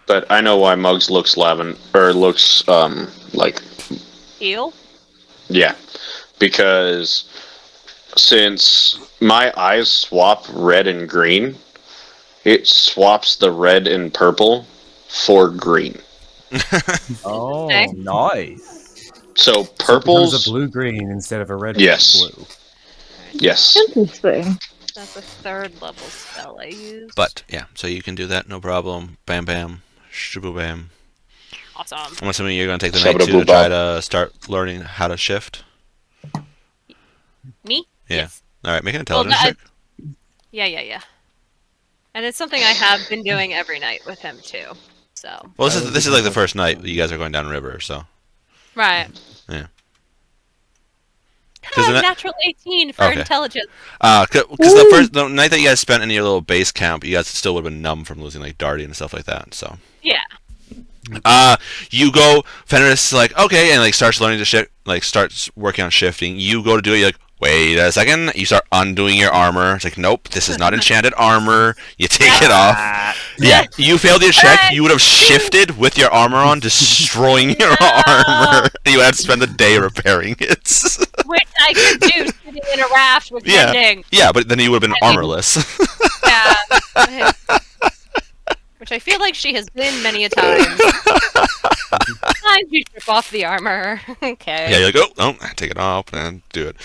But I know why Muggs looks like Eel? yeah, because since my eyes swap red and green, it swaps the red and purple for green. Oh, Okay. nice. So So it becomes purple's a blue green instead of a red Yes. blue. yes. Interesting. That's a 3rd level spell I use. But yeah, so you can do that, no problem. Bam, bam, shaboo, bam. Awesome. I'm assuming you're going to take the night too to Shabba-daboo-bop. try to start learning how to shift. Me? Yeah. Yes. All right, make an intelligence no, check. Yeah. And it's something I have been doing every night with him too. So. Well, this is like the first night you guys are going down river, so Right. yeah. 'Cause the ni- Natural 18 for Okay. intelligence. Because the night that you guys spent in your little base camp, you guys still would have been numb from losing like Darty and stuff like that. So Yeah. you go. Fenris is like okay, and like starts learning to shift, like starts working on shifting. You go to do it. You're like, wait a second. You start undoing your armor. It's like, nope, this is not enchanted armor. You take it off. Yeah, you failed your check. You would have shifted with your armor on, destroying your armor. You had to spend the day repairing it. Which I could do sitting in a raft with Yeah. mending. Yeah, but then you would have been armorless. Yeah. Which I feel like she has been many a time. Sometimes you strip off the armor. Okay. Yeah, you're like, oh, take it off and do it.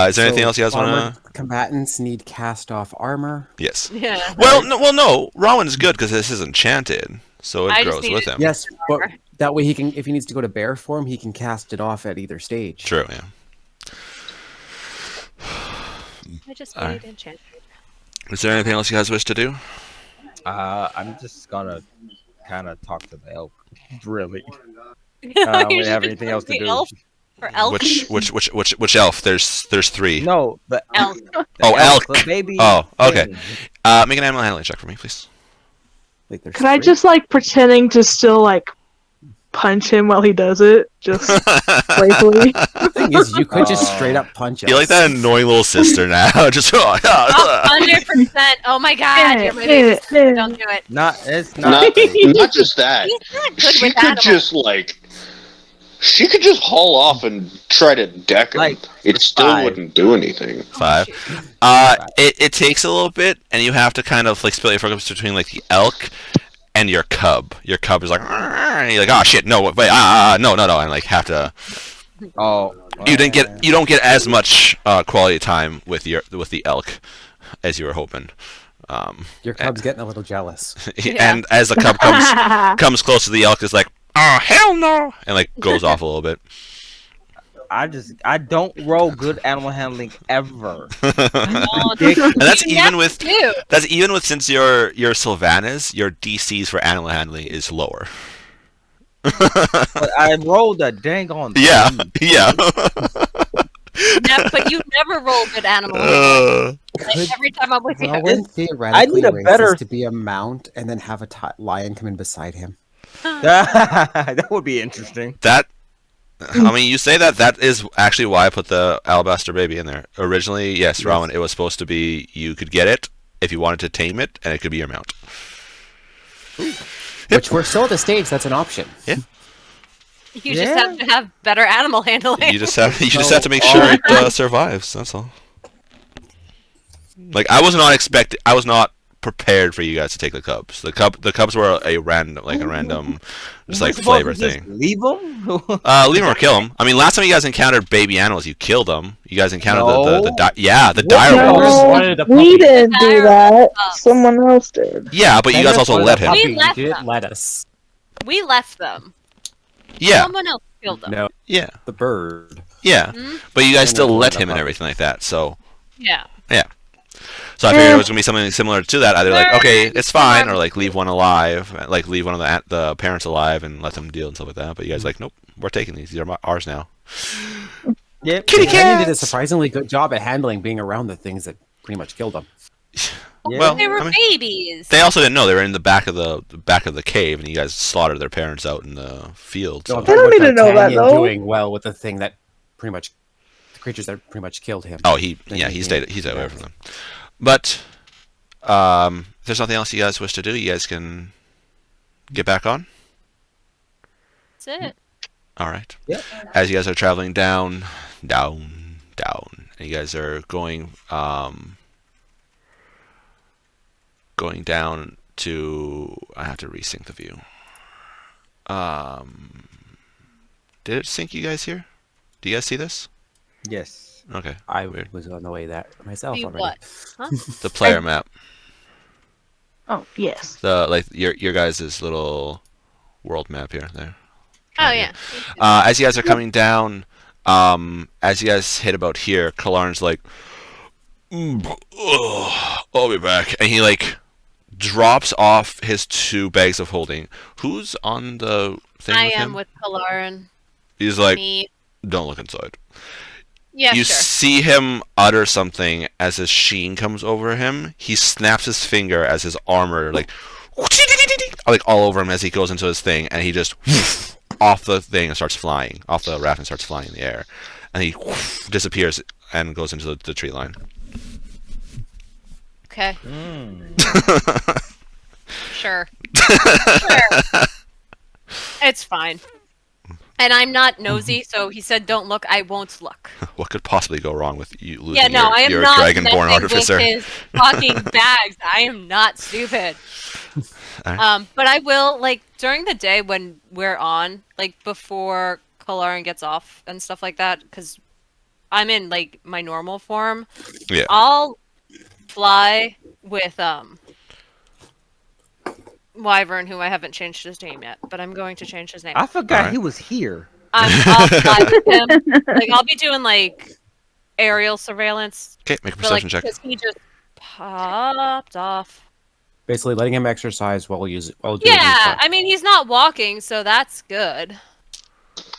Is there anything else you guys want armored to? combatants need cast off armor. Yes. Yeah. Well, no. Rowan's good because this is enchanted, so it I just grows with needed- him. Yes, but Armor. that way he can, if he needs to go to bear form, he can cast it off at either stage. True. Yeah. I just All need enchanted. Is there anything else you guys wish to do? I'm just gonna kind of talk to the elk. Really. You I don't really should have just anything go else to the do. Elf or elk. Which elf? There's three. No, the Elk. the Oh, elk. the baby. Oh, okay. thing. Make an animal handling check for me, please. Like there's Could I three. just like pretending to still like punch him while he does it, just playfully. The thing is, you could just straight up punch us. You're like that annoying little sister now. Just 100%. Oh my god, you're my baby sister. Don't do it. It's Not, not. not just that. He's not good She with could animals. just she could just haul off and try to deck him. Like, It still 5. wouldn't do anything. 5. Shoot. It takes a little bit, and you have to kind of like split your focus between like the elk and your cub. Your cub is like, and you're like, oh shit, no, wait, no, and like have to. Oh. You don't get as much quality time with the elk as you were hoping. Your cub's getting a little jealous. And as the cub comes close to the elk, is like, oh hell no, and like goes off a little bit. I don't roll good animal handling ever. Oh, Ridiculous. And that's you even never with do. since you're Sylvanas, your DCs for animal handling is lower. But I rolled a dang on. Yeah, yeah. But you never roll good animal handling. Like, every time I'm with you. Well, wouldn't theoretically I need a race better- this to be a mount and then have a lion come in beside him? That would be interesting. That, I mean, you say that is actually why I put the alabaster baby in there. Originally, yes, Rowan, it was supposed to be you could get it if you wanted to tame it, and it could be your mount. Which we're still at the stage that's an option. Yeah. You just have to have better animal handling. You just have to make sure it survives. That's all. Like I was not prepared for you guys to take the cubs. The cubs were a random, just like flavor thing. Leave them. Leave them or kill them. I mean, last time you guys encountered baby animals, you killed them. You guys encountered the dire No, wolves. wanted a we puppy. didn't do Dire that. pups. Someone else did. Yeah, but you guys also let him. We You left did them. let us. We left them. Yeah, Someone else killed them. No, yeah, the bird. yeah. Hmm? But you guys And still then let let him and them. everything like that. So Yeah. So I figured it was gonna be something similar to that. Either like, okay, it's fine, Sure. or like leave one alive, like leave one of the parents alive and let them deal and stuff like that. But you guys like, nope, we're taking these. These are ours now. Yep. Kitty Canyon did a cats. surprisingly good job at handling being around the things that pretty much killed them. Well, They were I mean, babies. they also didn't know they were in the back of the cave, and you guys slaughtered their parents out in the field. So So. I'm I talking don't about need to know that, Canyon though. doing well with the thing that pretty much the creatures that pretty much killed him. Oh, he stayed away from them. But if there's nothing else you guys wish to do, you guys can get back on. That's it. All right. Yep. As you guys are traveling down, and you guys are going down to. I have to resync the view. Did it sync you guys here? Do you guys see this? Yes. Okay. I Weird. was on the way that myself See already. what? Huh? The player map. Oh, yes. The like your guys' little world map here. There. Oh yeah. As you guys are coming down, as you guys hit about here, Kalarn's like, I'll be back, and he like drops off his 2 bags of holding. Who's on the thing I with am him? with Kalaran. He's like, Me. don't look inside. Yeah, You sure. see him utter something as his sheen comes over him. He snaps his finger as his armor like all over him as he goes into his thing, and he just off the thing and starts flying off the raft and starts flying in the air, and he disappears and goes into the tree line. Okay. Sure. It's fine. And I'm not nosy, so he said don't look, I won't look. What could possibly go wrong with you losing Yeah, no, I am your not dragonborn messing artificer? with his fucking bags. I am not stupid. Alright. But I will, like, during the day when we're on, like, before Kalaran gets off and stuff like that, because I'm in, like, my normal form, Yeah. I'll fly with, Wyvern, who I haven't changed his name yet, but I'm going to change his name. I forgot Alright. he was here. I'll fly with him. Like, I'll be doing, like, aerial surveillance, Okay, make a but, like, perception check. because he just popped off. Basically, letting him exercise while doing his Yeah, stuff. I mean, he's not walking, so that's good.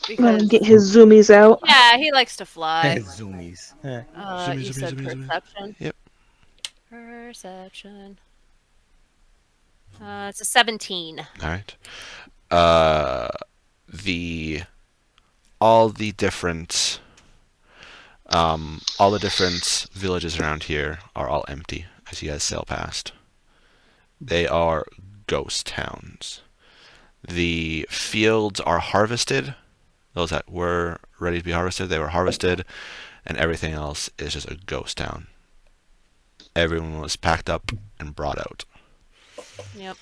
I'm gonna Because, get his zoomies out. yeah, he likes to fly. Zoomies. Zoomie, You zoomie, said zoomie, zoomie. perception. Yep. Perception. It's a 17. All right. the all the different villages around here are all empty as you guys sail past. They are ghost towns. The fields are harvested. Those that were ready to be harvested, they were harvested, and everything else is just a ghost town. Everyone was packed up and brought out. Yep.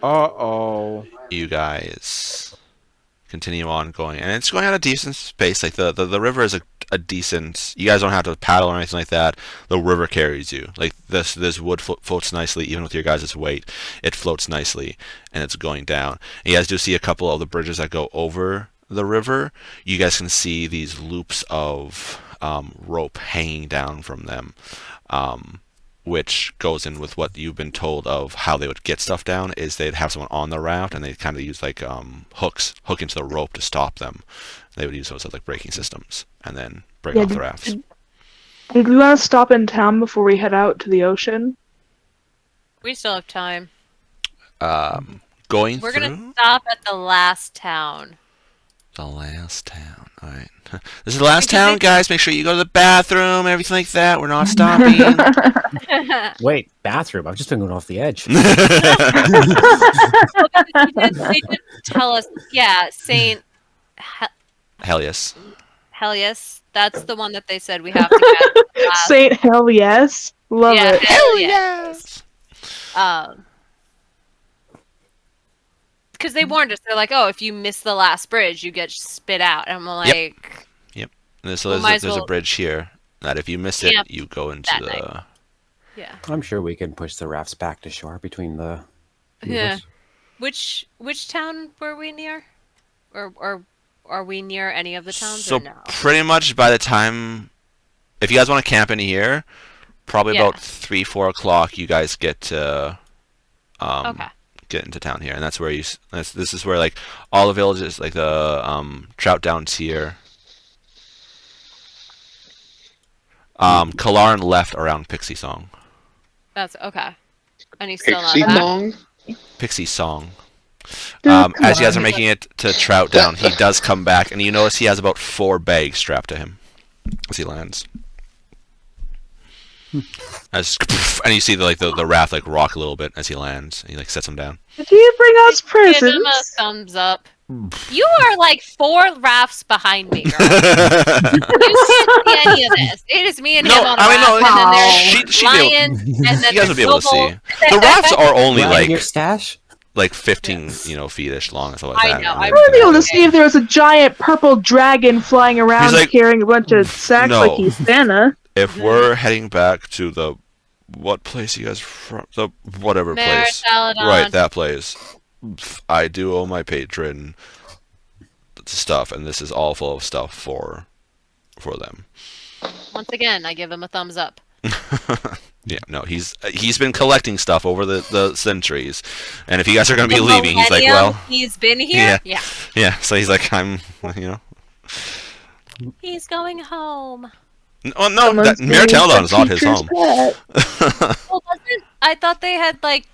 Uh-oh. You guys continue on going, and it's going at a decent pace. Like the river is a decent. You guys don't have to paddle or anything like that. The river carries you. Like this wood floats nicely, even with your guys' weight. It floats nicely, and it's going down. And you guys do see a couple of the bridges that go over the river. You guys can see these loops of rope hanging down from them. Which goes in with what you've been told of how they would get stuff down, is they'd have someone on the raft and they'd kind of use like hook into the rope to stop them. They would use those as like braking systems and then break off the rafts. Did we want to stop in town before we head out to the ocean? We still have time. Going We're through gonna stop at the last town. the last town. All right, this is the last town, guys. Make sure you go to the bathroom, everything like that. We're not stopping. Wait, bathroom. I've just been going off the edge. They did tell us, yeah, Saint Hell yes. Helios. That's the one that they said we have to get. Saint Hell yes. Love Yeah, it. hell yes. Because they warned us. They're like, oh, if you miss the last bridge, you get spit out. And I'm like, Yep. And so We might as there's a well bridge here that if you miss it, camp you go into that the. night. yeah. I'm sure we can push the rafts back to shore between the. Yeah. Which town were we near? Or are we near any of the towns So or no? pretty much by the time, if you guys want to camp in here, probably Yeah. about 3-4 o'clock, you guys get to Okay. get into town here, and that's where this is where like all the villages, like the Trout Downs here. Kalarn left around Pixie Song. That's okay. And he's still not Pixie back. Thong? Pixie Song. Dude, As you guys come are making it to Trout Down, he does come back, and you notice he has about 4 bags strapped to him as he lands. And you see the raft like rock a little bit as he lands, and he like sets him down. Did you bring us Give him a presents? thumbs up. You are like 4 rafts behind me, girl. You can't see any of this. It is me and him on the raft, and then there's she'd be able- lions, and then you guys will there's be able to Noble. see. The rafts are only Right, your like stash. 15 feet-ish long and stuff like I that. know, And I I would be able to Okay. see if there was a giant purple dragon flying around like, carrying a bunch of sacks no. like he's Santa. If we're heading back to the what place you guys from? The whatever place. Saladon. Right, that place. I do owe my patron stuff, and this is all full of stuff for them. Once again, I give him a thumbs up. Yeah, no, he's been collecting stuff over the centuries, and if you guys are gonna be The leaving, he's like, millennium well, he's been here. Yeah. yeah. So he's like, I'm, He's going home. Oh no, Someone's Mirateldon is not his teacher's home. pet. Well, I thought they had like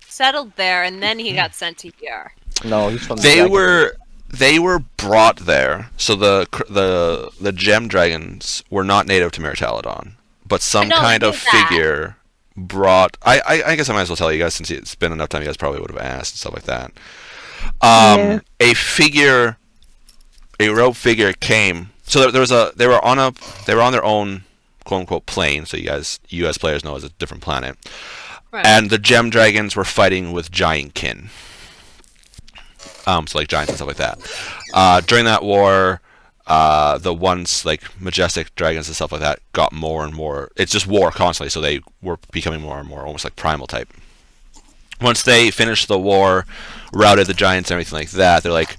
settled there, and then he got sent to here. No, he's from the They dragon. were brought there. So the gem dragons were not native to Mirateldon, but some No, I kind knew of that. figure brought. I guess I might as well tell you guys, since it's been enough time. You guys probably would have asked and stuff like that. Yeah. A rope figure came. So they were on their own quote unquote plane. So you guys players know it's a different planet. Right. And the gem dragons were fighting with giant kin. So like giants and stuff like that. During that war, the once like majestic dragons and stuff like that got more and more. It's just war constantly, so they were becoming more and more almost like primal type. Once they finished the war, routed the giants and everything like that, they're like,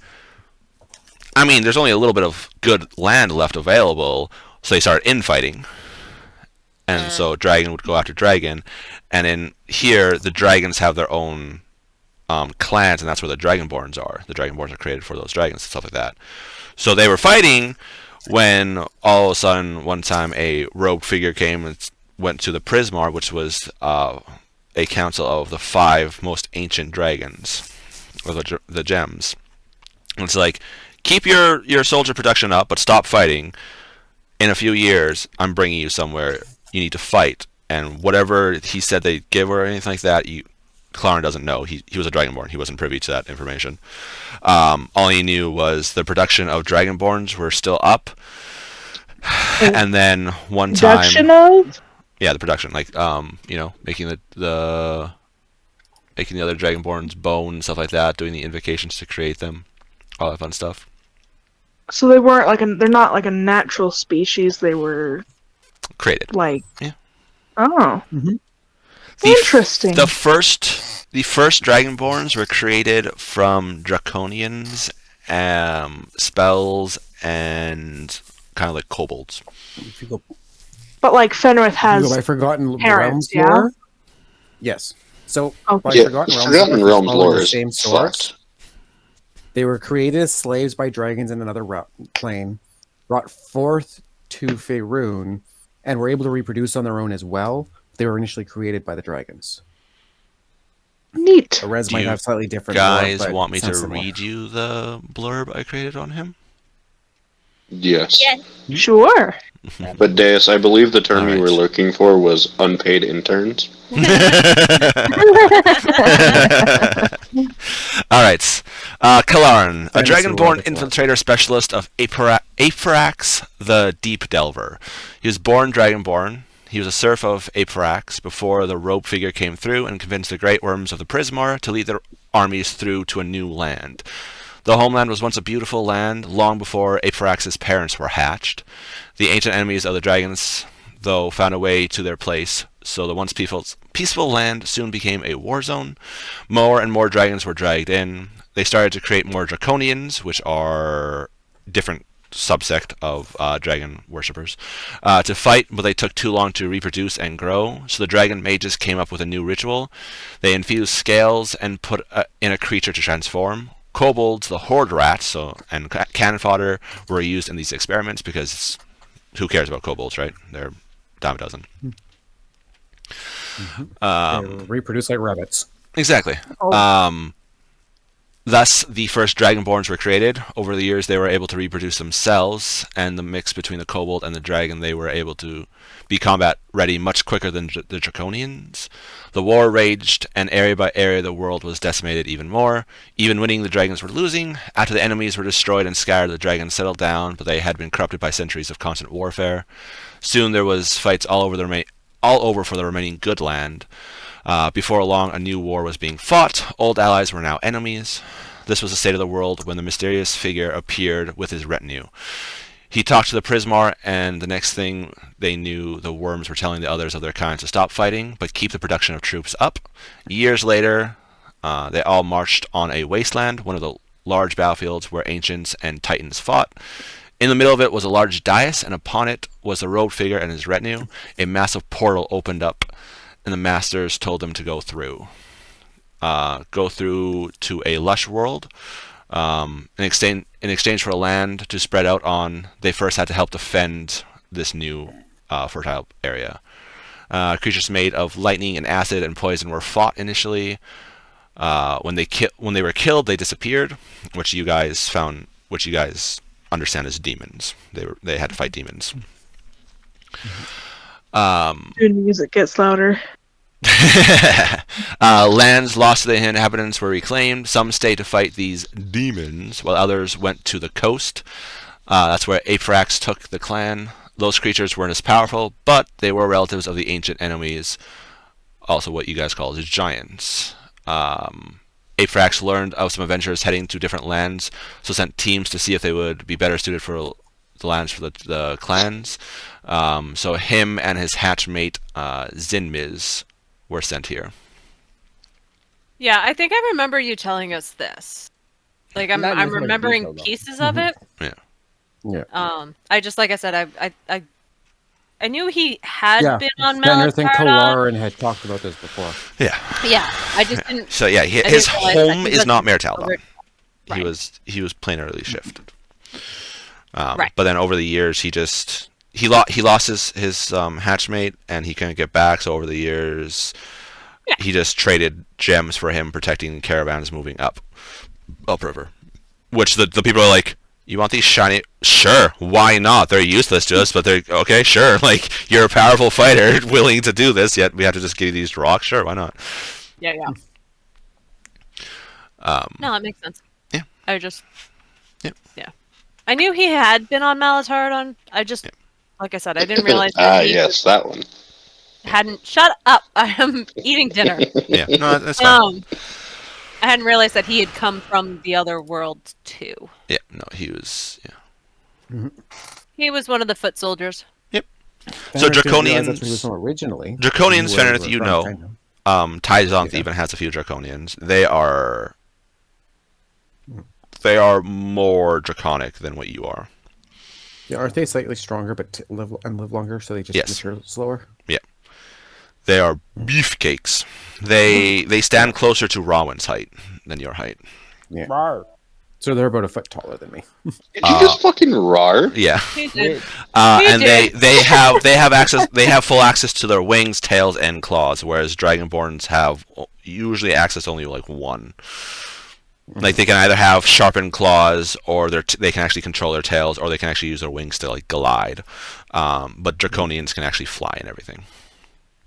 I mean, there's only a little bit of good land left available, so they started infighting. And so dragon would go after dragon, and in here the dragons have their own clans, and that's where the Dragonborns are. The Dragonborns are created for those dragons and stuff like that. So they were fighting when all of a sudden one time a rogue figure came and went to the Prismar, which was a council of the 5 most ancient dragons. or the gems. And it's like, keep your soldier production up, but stop fighting. In a few years, I'm bringing you somewhere you need to fight, and whatever he said they give or anything like that, Clarin doesn't know. He was a Dragonborn. He wasn't privy to that information. All he knew was the production of Dragonborns were still up, and then one time, Production of? yeah, the production, like making the making the other Dragonborns bone and stuff like that, doing the invocations to create them, all that fun stuff. So they weren't they're not like a natural species. They were Created. like. Yeah. Oh. Mhm. Interesting. The first Dragonborns were created from draconians, spells, and kind of like kobolds. If you go, But like Fenrith if you has. go by Forgotten parents, Realms yeah? lore, yes. So Okay. by Yeah, Forgotten Realms, Forgotten lore, Realms following lore the is same source. fucked. They were created as slaves by dragons in another plane, brought forth to Faerun, and were able to reproduce on their own as well. They were initially created by the dragons. Neat. The Res Do might you have slightly different Guys lore, but want me to sounds similar. read you the blurb I created on him? Yes. Yes. Sure. But Deus, I believe the term you Alright. were looking for was unpaid interns. Alright. Kalaran, a Fantasy dragonborn world, it's infiltrator specialist of Apharax the Deep Delver. He was born dragonborn. He was a serf of Apharax before the robe figure came through and convinced the great worms of the Prismar to lead their armies through to a new land. The homeland was once a beautiful land, long before Apharax's parents were hatched. The ancient enemies of the dragons, though, found a way to their place, so the once peaceful land soon became a war zone. More and more dragons were dragged in. They started to create more draconians, which are different subsect of dragon worshippers, to fight, but they took too long to reproduce and grow, so the dragon mages came up with a new ritual. They infused scales and put in a creature to transform. Kobolds, the horde rats, and cannon fodder were used in these experiments because who cares about kobolds, right? They're a dime a dozen. They reproduce like rabbits. Exactly. Oh. Thus, the first Dragonborns were created. Over the years, they were able to reproduce themselves, and the mix between the kobold and the dragon, they were able to be combat ready much quicker than the Draconians. The war raged, and area by area, the world was decimated even more. Even winning, the dragons were losing. After the enemies were destroyed and scattered, the dragons settled down, but they had been corrupted by centuries of constant warfare. Soon, there was fights all over for the remaining good land. Before long, a new war was being fought. Old allies were now enemies. This was the state of the world when the mysterious figure appeared with his retinue. He talked to the Prismar, and the next thing they knew, the worms were telling the others of their kind to stop fighting, but keep the production of troops up. Years later, they all marched on a wasteland, one of the large battlefields where ancients and titans fought. In the middle of it was a large dais, and upon it was the robed figure and his retinue. A massive portal opened up, and the masters told them to go through. Go through to a lush world. In exchange for a land to spread out on, they first had to help defend this new fertile area. Creatures made of lightning and acid and poison were fought initially. When they were killed, they disappeared, which you guys understand as demons. They had to fight demons. The music gets louder. Lands lost to the inhabitants were reclaimed. Some stayed to fight these demons, while others went to the coast. That's where Aphrax took the clan. Those creatures weren't as powerful, but they were relatives of the ancient enemies, also what you guys call as giants. Aphrax learned of some adventurers heading to different lands, so sent teams to see if they would be better suited for the lands for the clans. So him and his hatchmate Zinmiz were sent here. Yeah, I think I remember you telling us this. Like I'm Not in as much remembering detail, though. pieces of it. Yeah. I just like I said, I knew he had Yeah. been on Fenrith and Melantarda. Kalaran had talked about this before. Yeah. Yeah, I just didn't. So yeah, his didn't realize that home he is was not Mertalda. over- Right. He was planarly shifted. Right. But then over the years, he lost his hatchmate, and he couldn't get back. So over the years, he just traded gems for him protecting caravans moving upriver. Which the people are like, you want these shiny? Sure, why not? They're useless to us, but they're okay. Sure, like you're a powerful fighter, willing to do this. Yet we have to just give you these rocks. Sure, why not? Yeah. No, that makes sense. Yeah. I just. Yep. Yeah. I knew he had been on Malatarodon. I just, like I said, I didn't realize that he yes, that one. hadn't. Shut up! I am eating dinner. Yeah, no, that's fine. I hadn't realized that he had come from the other world too. Yeah, no, he was. Yeah. He was one of the foot soldiers. Yep. So Fenrir didn't realize Draconians. that's where he was from originally. Draconians, You were- Fenrir, you know. kind of. Tyzonth Yeah. even has a few Draconians. They are more draconic than what you are. Yeah, aren't they slightly stronger but live longer, so they just Yes. mature slower? They are beefcakes. They stand closer to Rowan's height than your height. Rawr. So they're about a foot taller than me. Did you just fucking roar? Yeah. He did. And did. they have access. They have full access to their wings, tails, and claws, whereas Dragonborns have usually access to only like one. Like they can either have sharpened claws, or they can actually control their tails, or they can actually use their wings to like glide. But Draconians can actually fly and everything.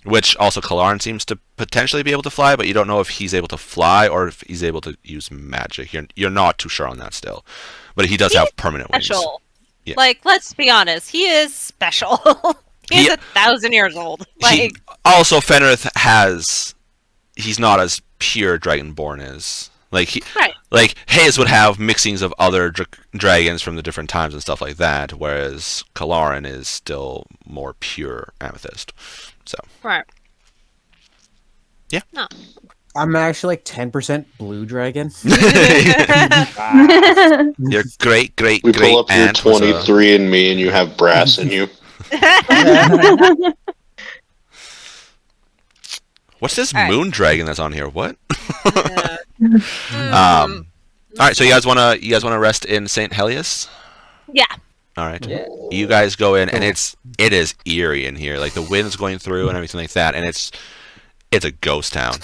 Which also Kalaran seems to potentially be able to fly, but you don't know if he's able to fly or if he's able to use magic. You're not too sure on that still, but he does have permanent wings. Special. Yeah. Like, let's be honest, he is special. He's He- 1,000 years old. He, also, Fenrith he's not as pure Dragonborn as Right. like Hayes would have mixings of other dragons from the different times and stuff like that, whereas Kalaran is still more pure Amethyst. So Right. Yeah. No. I'm actually like 10% blue dragon. your great We pull great up your aunt was a- 23 and me, and you have brass in you. What's this All right. moon dragon that's on here? What? Mm, All right, so you guys wanna rest in Saint Helios? yeah. All right. Yeah. You guys go in, and it is eerie in here. Like the wind's going through and everything like that, and it's a ghost town.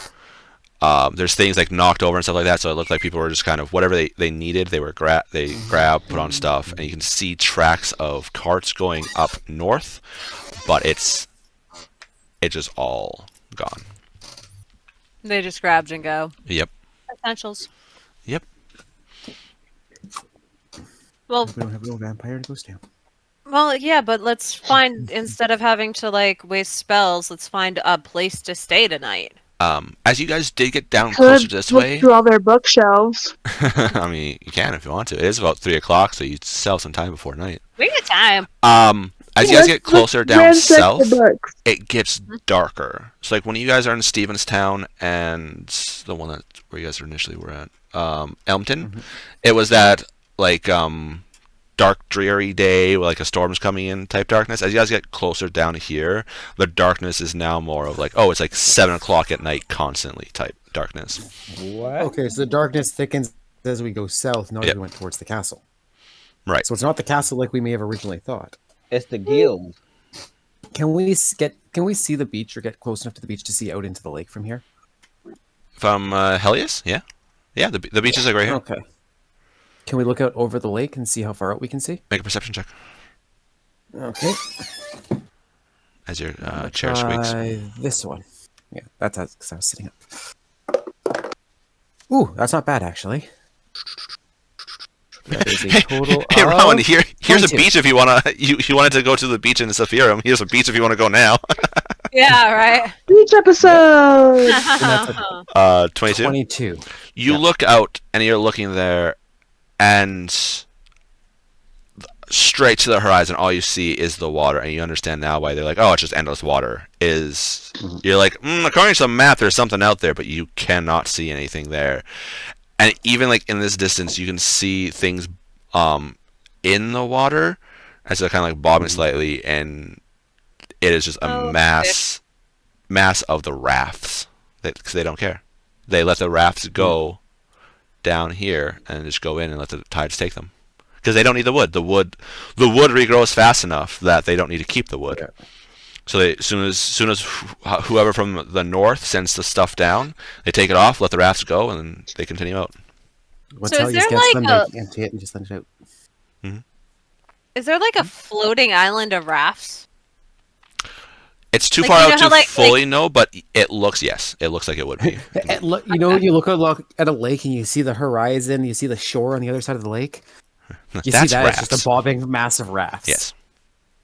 There's things like knocked over and stuff like that, so it looked like people were just kind of whatever they needed. They grabbed, put on stuff, and you can see tracks of carts going up north, but it's just all gone. They just grabbed and go. Yep. Essentials. Yep. Well, We don't have no vampire to ghost town. yeah, but let's find, instead of having to like waste spells, let's find a place to stay tonight. As you guys did get down closer Could to this look way, through all their bookshelves. I mean, you can if you want to. It is about 3 o'clock, so you still have some time before night. We got time. As you guys get closer down Ransack south, the books. it gets darker. So like when you guys are in Stevenstown and the one where you guys initially were at, Elmton, it was that like dark, dreary day, where, like a storm's coming in type darkness. As you guys get closer down here, the darkness is now more of like, oh, it's like 7 o'clock at night constantly type darkness. What? Okay, so the darkness thickens as we go south, not as Yep. we went towards the castle. Right. So it's not the castle like we may have originally thought. It's the guild. Can we see the beach or get close enough to the beach to see out into the lake from here? From Helios? Yeah. Yeah, the beaches are right here. Okay. Can we look out over the lake and see how far out we can see? Make a perception check Okay. as your chair squeaks. Try this one. Yeah, that's because I was sitting up. Ooh, that's not bad actually. That is a total Hey, of Rowan, here's a 22. beach if you wanted to go to the beach in Sephirum. Here's a beach if you want to go now. Yeah, right. Each episode. 22. 22. You look out and you're looking there, and straight to the horizon, all you see is the water, and you understand now why they're like, oh, it's just endless water. You're like, according to the map, there's something out there, but you cannot see anything there. And even like in this distance, you can see things in the water as they're kind of like bobbing slightly, and it is just a mass of the rafts. Because they don't care. They let the rafts go down here and just go in and let the tides take them. Because they don't need the wood. The wood regrows fast enough that they don't need to keep the wood. Yeah. So they soon as whoever from the north sends the stuff down, they take it off, let the rafts go, and then they continue out. Once So is Helios there gets like them, a they empty it and just send it out. is there like a floating island of rafts? It's too Like, far you out know to how, like- fully know, but it looks like it would be. Look, you know, when you look at a lake and you see the horizon, you see the shore on the other side of the lake. You That's see that it's just rafts. a bobbing mass of rafts. Yes.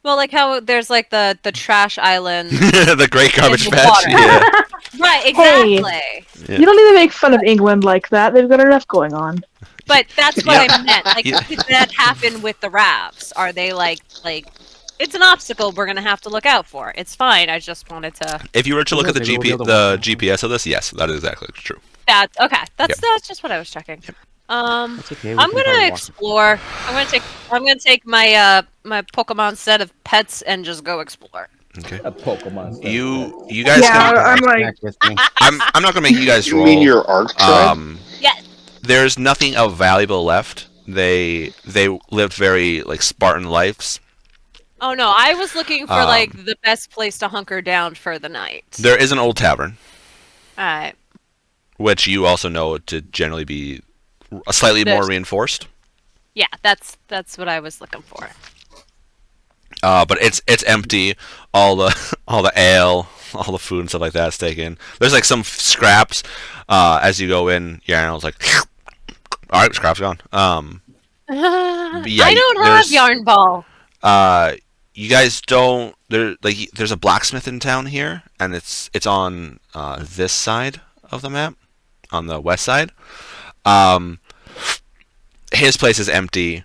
Well, like how there's like the trash island. The great garbage In the patch. water. Yeah. Right, Hey. exactly. Yeah. You don't need to make fun of England like that. They've got enough going on. But that's what Yeah. I meant. Like, Yeah. did that happen with the rafts? Are they like it's an obstacle we're gonna have to look out for? It's fine. I just wanted to. If you were to look at the Maybe we'll be able to walk GPS of this, yes, that is exactly true. That's okay. That's Yep. just what I was checking. That's okay. we I'm can gonna probably walk. explore. I'm gonna take my my Pokemon set of pets and just go explore. Okay. A Pokemon. set. You guys Yeah, can. I'm like, Back with me. I'm not gonna make you guys You roll. mean your arc tribe? Yes. There's nothing of valuable left. They lived very like Spartan lives. Oh no, I was looking for Um, like the best place to hunker down for the night. There is an old tavern, Alright. which you also know to generally be slightly more There's- reinforced. Yeah, that's what I was looking for. But it's empty. All the ale, all the food and stuff like that is taken. There's like some scraps. As you go in, your animal's like, all right, scraps gone. Yeah, I don't have there's- yarn ball. You guys don't. There's a blacksmith in town here, and it's on this side of the map, on the west side. His place is empty.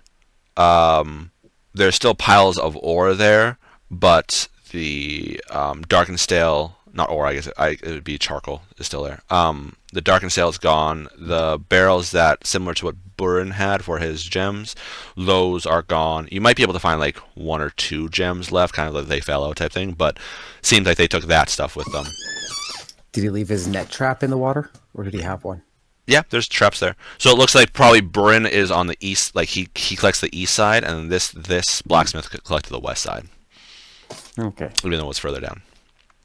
There's still piles of ore there, but the dark and stale, not ore, I guess it would be charcoal, is still there. The dark and stale is gone. The barrels that, similar to what Burin had for his gems, those are gone. You might be able to find like one or two gems left, kind of like they fell out type thing, but seems like they took that stuff with them. Did he leave his net trap in the water, or did he have one? Yeah, there's traps there. So it looks like probably Burin is on the east, like he collects the east side, and this blacksmith collected the west side, Okay. even though it's further down.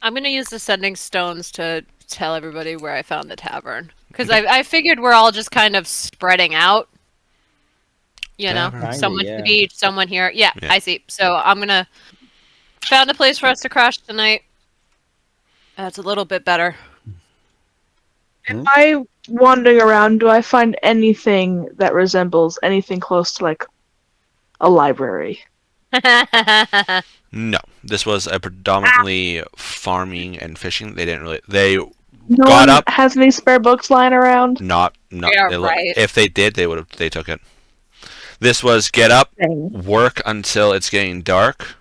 I'm gonna use the sending stones to tell everybody where I found the tavern. Because I figured we're all just kind of spreading out. You know? Tavern. Kinda, Someone yeah. to the beach, someone here. Yeah, Yeah. I see. So I'm gonna found a place for us to crash tonight. That's a little bit better. am I wandering around? Do I find anything that resembles anything close to like a library? No, this was a predominantly farming and fishing. They didn't really. They No got one up. has any spare books lying around. Not. Yeah, they right. If they did, they would have. They took it. This was get up, Dang. work until it's getting dark,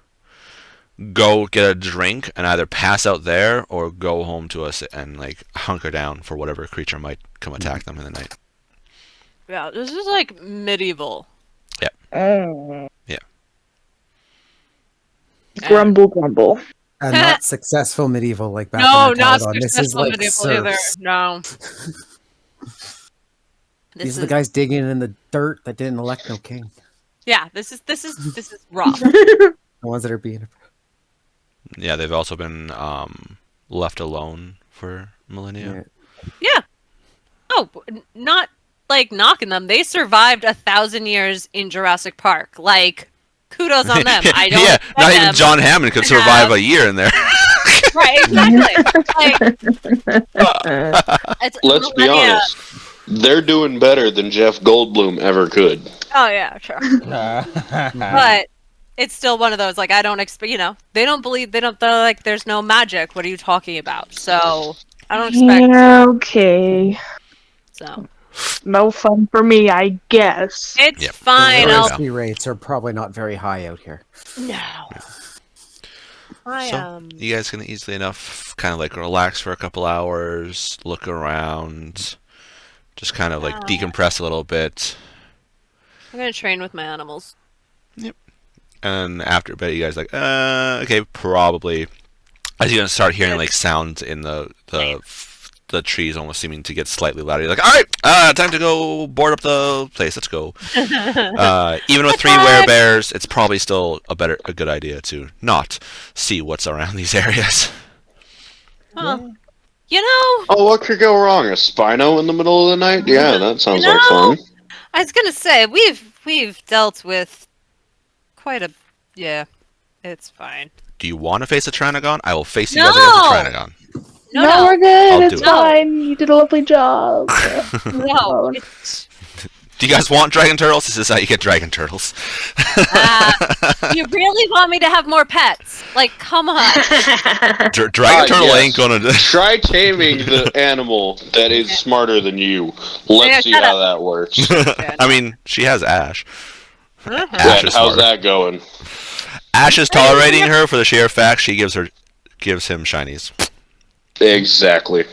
go get a drink, and either pass out there or go home to us and like hunker down for whatever creature might come attack them in the night. Yeah, this is like medieval. Mm. Yeah. Grumble, grumble. And not successful medieval like back No, in not This is successful like medieval either. serfs. No. These are the guys digging in the dirt that didn't elect no king. Yeah, this is rough. The ones that are being. Yeah, they've also been left alone for millennia. Yeah. Oh, not like knocking them. They survived 1,000 years in Jurassic Park. Like, kudos on them. I don't. Yeah, expect not even them John Hammond could to survive have- a year in there. Right, exactly. Like, it's Let's be millennia. honest. They're doing better than Jeff Goldblum ever could. Oh yeah, sure. But it's still one of those. Like, I don't expect. You know, they don't believe. They're like, there's no magic. What are you talking about? So I don't expect. Yeah, okay. So No fun for me, I guess. it's Yep. fine. There we I'll go. Literacy rates are probably not very high out here. no. I So you guys can easily enough kind of like relax for a couple hours, look around, just kind of like decompress a little bit, I'm gonna train with my animals. and after a bit, you guys like, okay, probably. As you're gonna start hearing like sounds in the the trees almost seeming to get slightly louder. You're like, all right, time to go board up the place. Let's go. Even with 3 werebears, it's probably still a good idea to not see what's around these areas. Huh. You know, Oh, what could go wrong? A Spino in the middle of the night? Yeah, that sounds like fun. I was gonna say we've dealt with quite a it's fine. Do you want to face a Tranagon? I will face you guys against a Tranagon. No, we're good. I'll It's do it. fine. You did a lovely job. no. Do you guys want dragon turtles? This is how you get dragon turtles. You really want me to have more pets? Like, come on. Dragon turtle yes. ain't gonna. Try taming the animal that is smarter than you. Let's see how that works. I mean, she has Ash. Uh-huh. Ash is How's smart. that going? Ash is tolerating her for the sheer fact she gives him shinies. Exactly.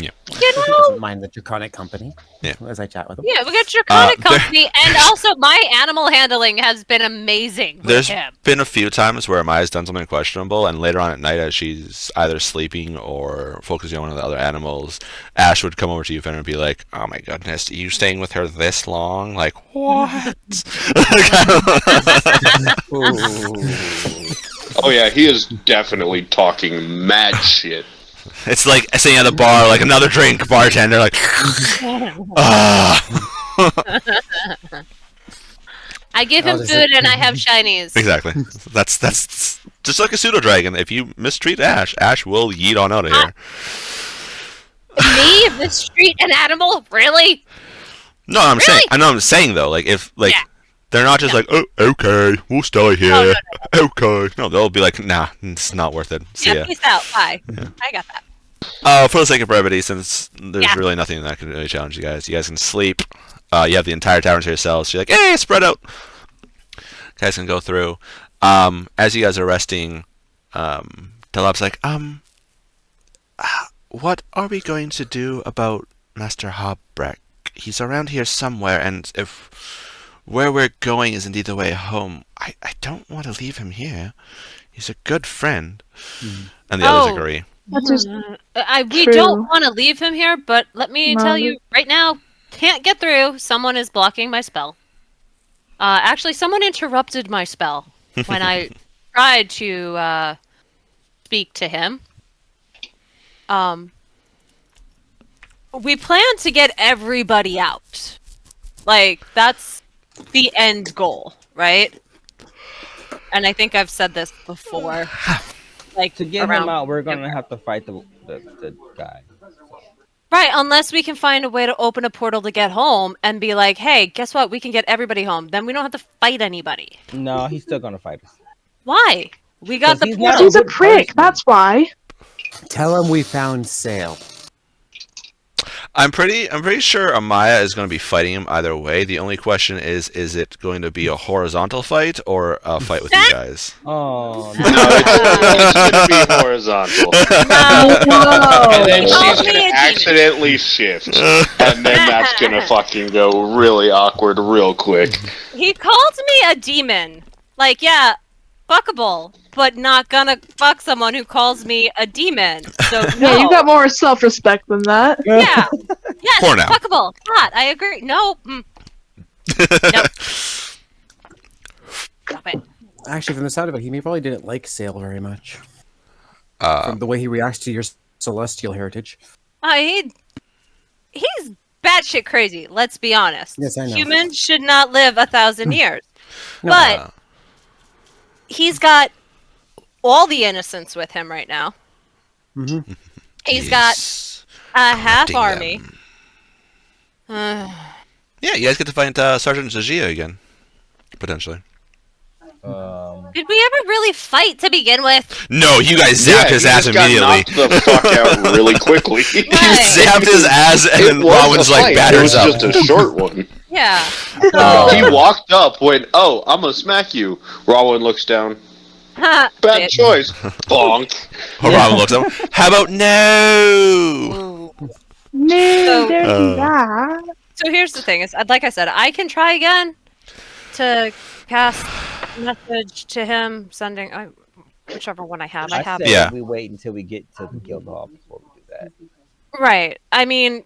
Yeah. You know, Doesn't mind the draconic company. Yeah. As I chat with him. yeah, we got Draconic Company, and also my animal handling has been amazing with There's him. been a few times where Maya's done something questionable, and later on at night, as she's either sleeping or focusing on one of the other animals, Ash would come over to you, Fenrir, and be like, "Oh my goodness, are you staying with her this long? Like what?" Oh yeah, he is definitely talking mad shit. It's like sitting at the bar, like another drink, bartender, like, I give him food and I have shinies. Exactly. That's just like a pseudo dragon. If you mistreat Ash, Ash will yeet on out of here. Me mistreat an animal? Really? No, I'm Really? saying. I know. I'm saying though, like if like Yeah. they're not just like, oh, okay, we'll stay here. No. Okay. No, they'll be like, nah, it's not worth it. See ya. Peace out. Bye. I got that. For the sake of brevity, since there's really nothing that can really challenge you guys can sleep. You have the entire tavern to yourselves. So you're like, hey, spread out. You guys can go through. As you guys are resting, Delab's like, what are we going to do about Master Hobreck? He's around here somewhere, and if where we're going is indeed the way home, I don't want to leave him here. He's a good friend. And the others agree. That's just We True. don't want to leave him here, but let me tell Mother. you right now, can't get through. Someone is blocking my spell. Actually, someone interrupted my spell when I tried to speak to him. We plan to get everybody out. Like, that's the end goal, right? And I think I've said this before. Like, To get around him out, we're gonna have to fight the guy. Right, unless we can find a way to open a portal to get home and be like, hey, guess what? We can get everybody home. Then we don't have to fight anybody. No, he's still gonna fight us. Why? We got 'Cause the he's portal. not he's a good prick. person. That's why. Tell him we found Sail. I'm pretty sure Amaya is going to be fighting him either way. The only question is it going to be a horizontal fight or a fight with you guys? Oh, No, it's gonna be horizontal. And then He called she's me a gonna demon. accidentally shift. And then that's gonna fucking go really awkward real quick. He called me a demon. Like, yeah, fuckable, but not gonna fuck someone who calls me a demon. So, no. Yeah, you got more self-respect than that. Yeah. Yes, For now. fuckable. Hot. I agree. No. Nope. Stop it. Actually, from the sound of it, he probably didn't like Sail very much. Uh, From the way he reacts to your celestial heritage. He's batshit crazy. Let's be honest. Yes, I know. Humans should not live 1,000 years, No, but he's got all the innocence with him right now. Mhm. He's got a half hunting army. them. Yeah, you guys get to find Sergeant Zagia again, potentially. Did we ever really fight to begin with? No, you guys zapped his he ass just got immediately. knocked the fuck out really quickly. You zapped his ass, and then It was Robin's a like fight. It batters was up. just a short one. Yeah. He walked up, went, "Oh, I'm gonna smack you." Rowan looks down. Bad Bitch. choice. Bonk. Robin looks up. How about no? No, So- don't do that. So here's the thing: is like I said, I can try again to cast message to him, sending whichever one I have. I have. say Yeah. we wait until we get to the guild hall before we do that. Right. I mean,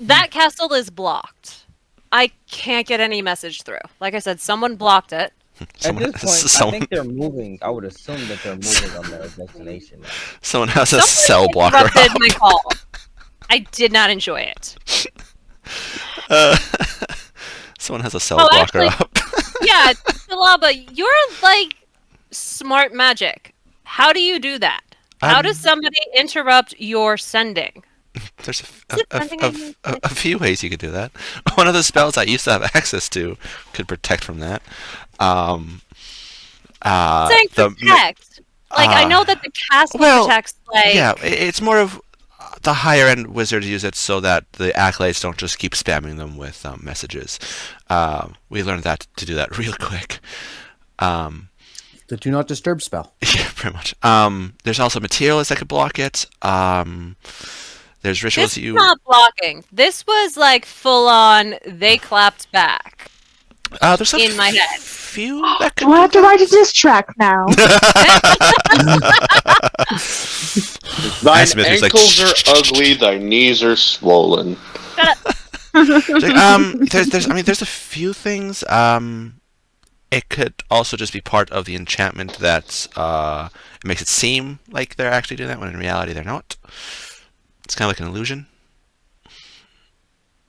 that castle is blocked. I can't get any message through. Like I said, someone blocked it. At Someone, this point, I someone, think they're moving. I would assume that they're moving on their destination now. someone has a Someone cell blocker interrupted up. my call. I did not enjoy it. Uh, someone has a cell Oh, blocker actually- up. Yeah, Lava, you're like smart magic. How do you do that? How does somebody interrupt your sending? There's Is it something I need a few ways you could do that. One of the spells I used to have access to could protect from that. Saying the protect. Like I know that the castle well, protects. Like yeah, it's more of the higher end wizards use it so that the acolytes don't just keep spamming them with messages. We learned that to do that real quick. The do not disturb spell. Yeah, pretty much. There's also materials that could block it. There's rituals this is you. not blocking. This was like full on. They clapped back. There's in my head. few that could. We'll have to write a diss track now. Thine Smith is like, ankles are ugly, thy knees are swollen. There's a few things. It could also just be part of the enchantment that it makes it seem like they're actually doing that when in reality they're not. It's kind of like an illusion.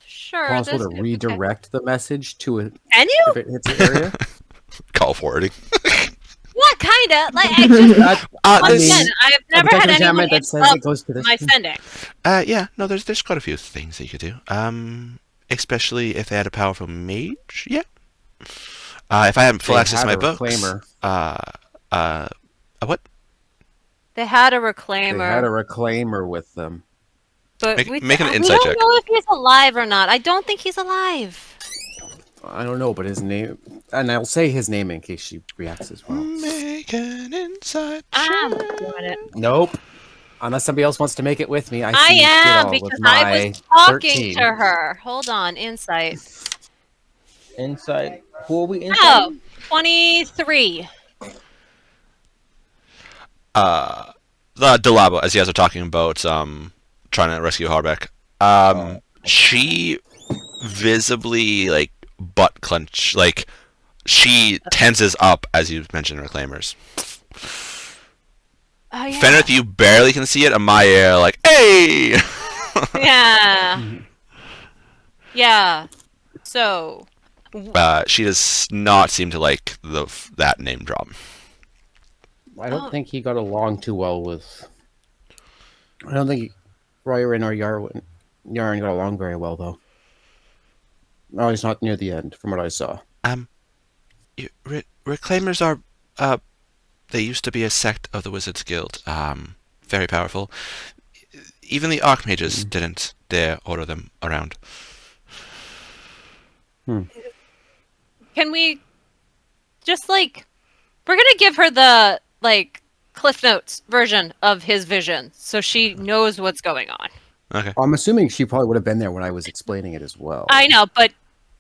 Sure. Possible to this- redirect the message to a, Can you? if it hits an area. Call forwarding. What kind of? Like I just once again, I've never had anyone that says interrupt it goes to this. my sending. Yeah, no, there's quite a few things that you could do. Especially if they had a powerful mage. Yeah. If I had full They access to had my a books. reclaimer. A what? They had a They reclaimer, had a reclaimer with them. but Make- we, make an we insight don't check. know if he's alive or not. I don't think he's alive. I don't know, but his name, and I'll say his name in case she reacts as well. Make an insight I'm check. doing it. Nope. Unless somebody else wants to make it with me, I see am Fiddle with because I my was talking 13. to her. Hold on, insight. Inside. Who are we inside? Oh, 23. The Delabo, as you guys are talking about trying to rescue Harbeck, she visibly like butt clench, like she tenses up as you mentioned reclaimers. Oh yeah. Fenrith, you barely can see it. Amaya, like, hey. Yeah. Yeah. So. She does not seem to like that name drop. I don't think he got along too well with. I don't think Royarin or Yarn got along very well, though. No, he's not near the end, from what I saw. Reclaimers are, they used to be a sect of the Wizards Guild. Very powerful. Even the Archmages didn't dare order them around. Can we just like we're gonna give her the like Cliff Notes version of his vision so she knows what's going on. Okay. I'm assuming she probably would have been there when I was explaining it as well. I know, but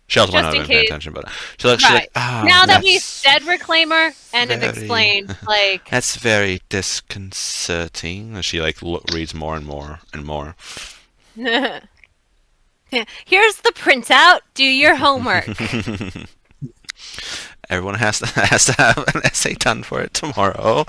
She also might Just not in have been paying case. attention, but she's like, right. Now that we've that's said Reclaimer and have very- explained, like That's very disconcerting. And she like reads more and more and more. here's the printout, do your homework. Everyone has to have an essay done for it tomorrow.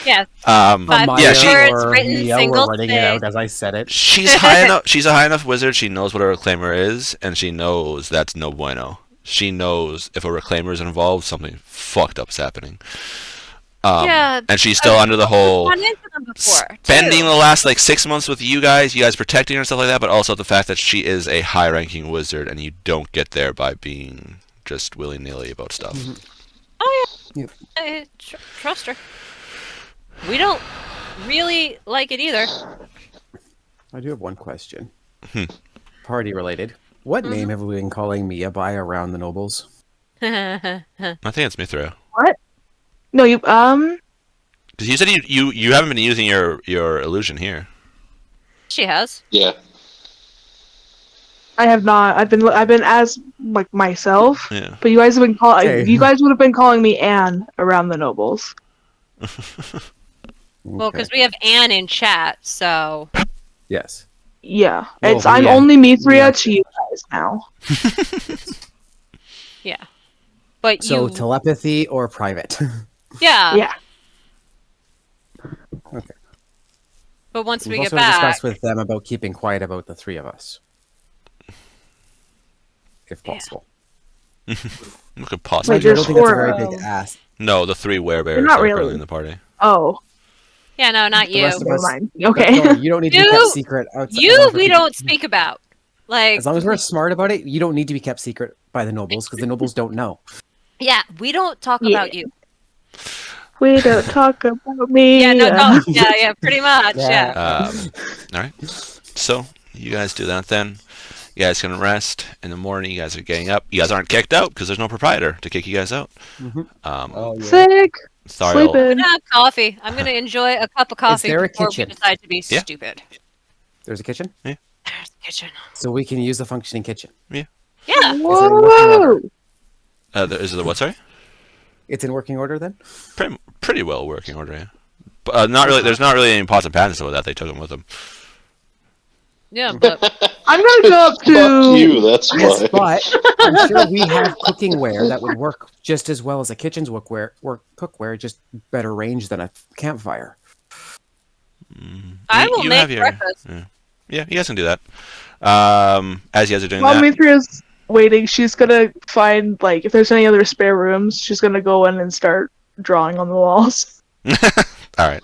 Yes. Um, Five yeah, she- words or written Mia single were writing it space. out as I said it. she's high enough. She's a high enough wizard. She knows what a reclaimer is, and she knows that's no bueno. She knows if a reclaimer is involved, something fucked up is happening. Yeah, and she's still under the whole run into them before, spending too. the last like 6 months with you guys protecting her and stuff like that, but also the fact that she is a high-ranking wizard, and you don't get there by being just willy-nilly about stuff. Oh yeah. Yep. I trust her. We don't really like it either. I do have one question. Party related. What name have we been calling Mia by around the nobles? I think it's Mithra. What? No, you Because you said you haven't been using your illusion here. She has. Yeah. I have not. I've been as like myself, Yeah. but you guys have been Hey. you guys would have been calling me Anne around the nobles. Well, Okay. because we have Anne in chat, so Yes. Yeah, Well, I'm we, only Mithria yeah. to you guys now. Yeah. But So you. telepathy or private? Yeah. Yeah. Okay. But once We've we get also back. discussed with them about keeping quiet about the three of us, if Yeah. possible. We could Wait, possibly. Mind you, I there's don't think it's a 4 very of big them. ask. No, the 3 They're werebears not that are really. currently in the party. Oh, Yeah, no, not The you. rest of never us, mind. don't Okay. worry, you don't need to be kept secret. As long You as we're we keep- don't speak about. Like, As long as we're smart about it, you don't need to be kept secret by the nobles because the nobles don't know. yeah, we don't talk Yeah. about you. We don't talk about me. Yeah, no, don't. Yeah, pretty much. Yeah. All right. So you guys do that then. You guys can rest. In the morning, you guys are getting up. You guys aren't kicked out because there's no proprietor to kick you guys out. Mhm. Oh yeah. Sick. Thariel, Sleeping. Have coffee. I'm gonna enjoy a cup of coffee there a before kitchen? we decide to be Yeah. stupid. There's a kitchen, There's the kitchen. so we can use a functioning kitchen. Yeah. Is it in working order? Whoa. is it the what? Sorry, It's in working order then. pretty well working order. Yeah. But not really. There's not really any pots and pans and stuff like that. They took them with them. Yeah, but I'm gonna go up Fuck to. you, that's Yes, why. but I'm sure we have cookingware that would work just as well as a kitchen's cookware, just better range than a campfire. I You- will you make have your- breakfast. Yeah, you guys can do that. As you guys are doing While that, Mithria's waiting, she's gonna find like if there's any other spare rooms. She's gonna go in and start drawing on the walls. all right.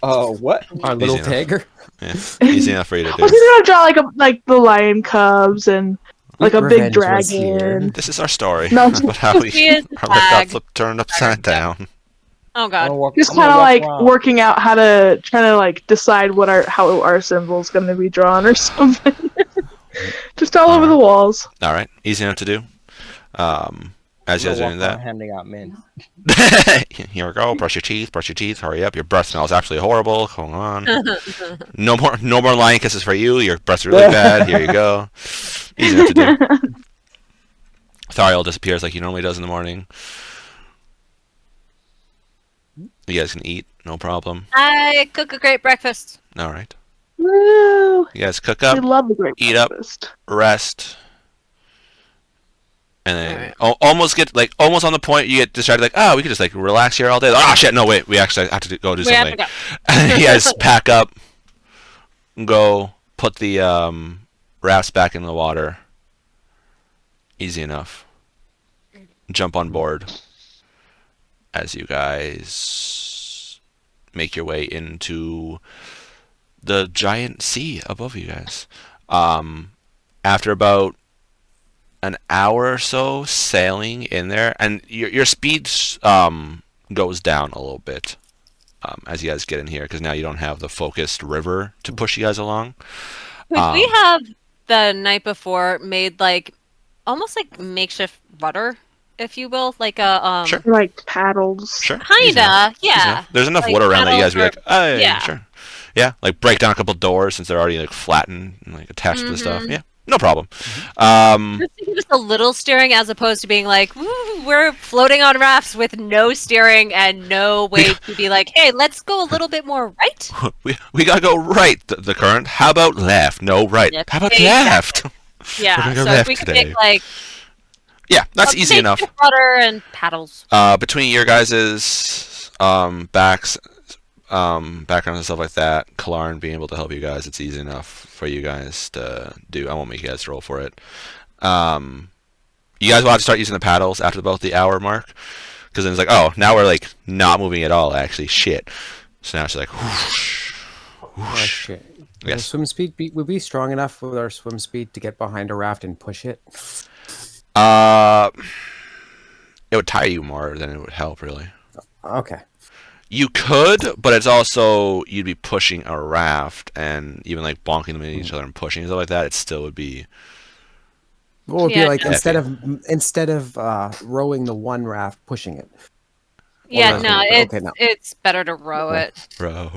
Oh, what? Our little Easy enough. tagger. Yeah. Easy enough for you to Oh, she's do. gonna draw like the lion cubs and like a big Revenge was here. dragon. This is our story No, about how She is our life got tag. turned upside down. Oh god. Just kind of like working out how to trying to like decide how our symbol's gonna be drawn or something. Just all over the walls. All right, easy enough to do. As you guys are doing that, handing out mints. here we go. Brush your teeth. Hurry up. Your breath smells absolutely horrible. Hold on. No more lion kisses for you. Your breath's really bad. Here you go. Easy enough to do. Thariel disappears like he normally does in the morning. You guys can eat, no problem. I cook a great breakfast. All right. Woo! You guys cook We up, love the great eat up. breakfast. rest, and then almost on the point you get distracted. Like, oh, we could just like relax here all day. Like, oh shit, no wait, we actually have to go do We have something. to go. And you guys pack up, go put the rafts back in the water. Easy enough. Jump on board as you guys make your way into the giant sea above you guys. After about an hour or so sailing in there, and your speed goes down a little bit as you guys get in here, because now you don't have the focused river to push you guys along. Could we have the night before made like almost like makeshift rudder, if you will, like a Sure. Like paddles. Sure. Easy enough. kinda, Easy yeah. enough. There's enough Like water around that you guys paddles be like, hey, yeah. sure. Yeah, like break down a couple doors since they're already like flattened and like attached to the stuff. Yeah, no problem. Just a little steering as opposed to being like, "Woo, we're floating on rafts with no steering and no way to be like, hey, let's go a little bit more right. we gotta go right, the current. How about left? No, right. Yep, How about exactly. left? Yeah, We're gonna go so if left we could today. make like Yeah, that's a easy enough. makeshift rudder and paddles. Between your guys' backgrounds and stuff like that, Kalarn being able to help you guys, it's easy enough for you guys to do. I won't make you guys roll for it. You guys will have to start using the paddles after about the hour mark, because then it's like, oh, now we're like not moving at all. Actually, shit. So now it's like, whoosh, Oh, whoosh. shit. Would our Yes. swim speed would we be strong enough with our swim speed to get behind a raft and push it? It would tire you more than it would help, really. Okay. You could, but it's also you'd be pushing a raft, and even like bonking them into each other and pushing and stuff like that. It still would be. What would Yeah, be like no. instead of rowing the one raft, pushing it? Yeah, that's no, good. it's Okay, no. it's better to row it. Row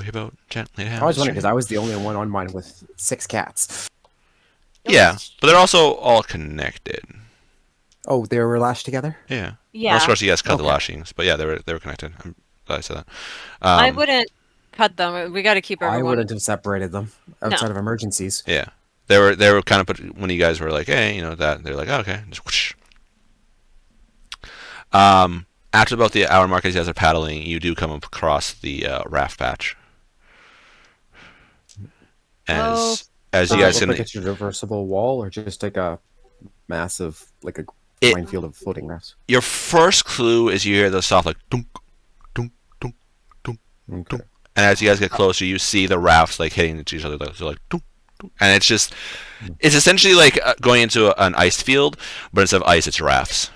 your boat gently down. I was the wondering because stream. I was the only one on mine with 6 cats. Yeah, but they're also all connected. Oh, they were lashed together? Yeah. Yeah. Well, of course, you guys cut the Okay. lashings, but yeah, they were connected. I'm glad I said that. I wouldn't cut them. We got to keep I everyone. wouldn't have separated them outside of emergencies. Yeah, they were kind of put when you guys were like, hey, that they're like, oh, okay, just whoosh. After about the hour mark as you guys are paddling, you do come across the raft patch. As you guys Look can, like it's a reversible wall, or just like a massive, like a minefield of floating rafts. your first clue is you hear the soft like dunk, dunk, dunk, dunk, Okay. dunk. And as you guys get closer, you see the rafts like hitting each other, so like dunk, dunk. And it's essentially like going into an ice field, but instead of ice, it's rafts.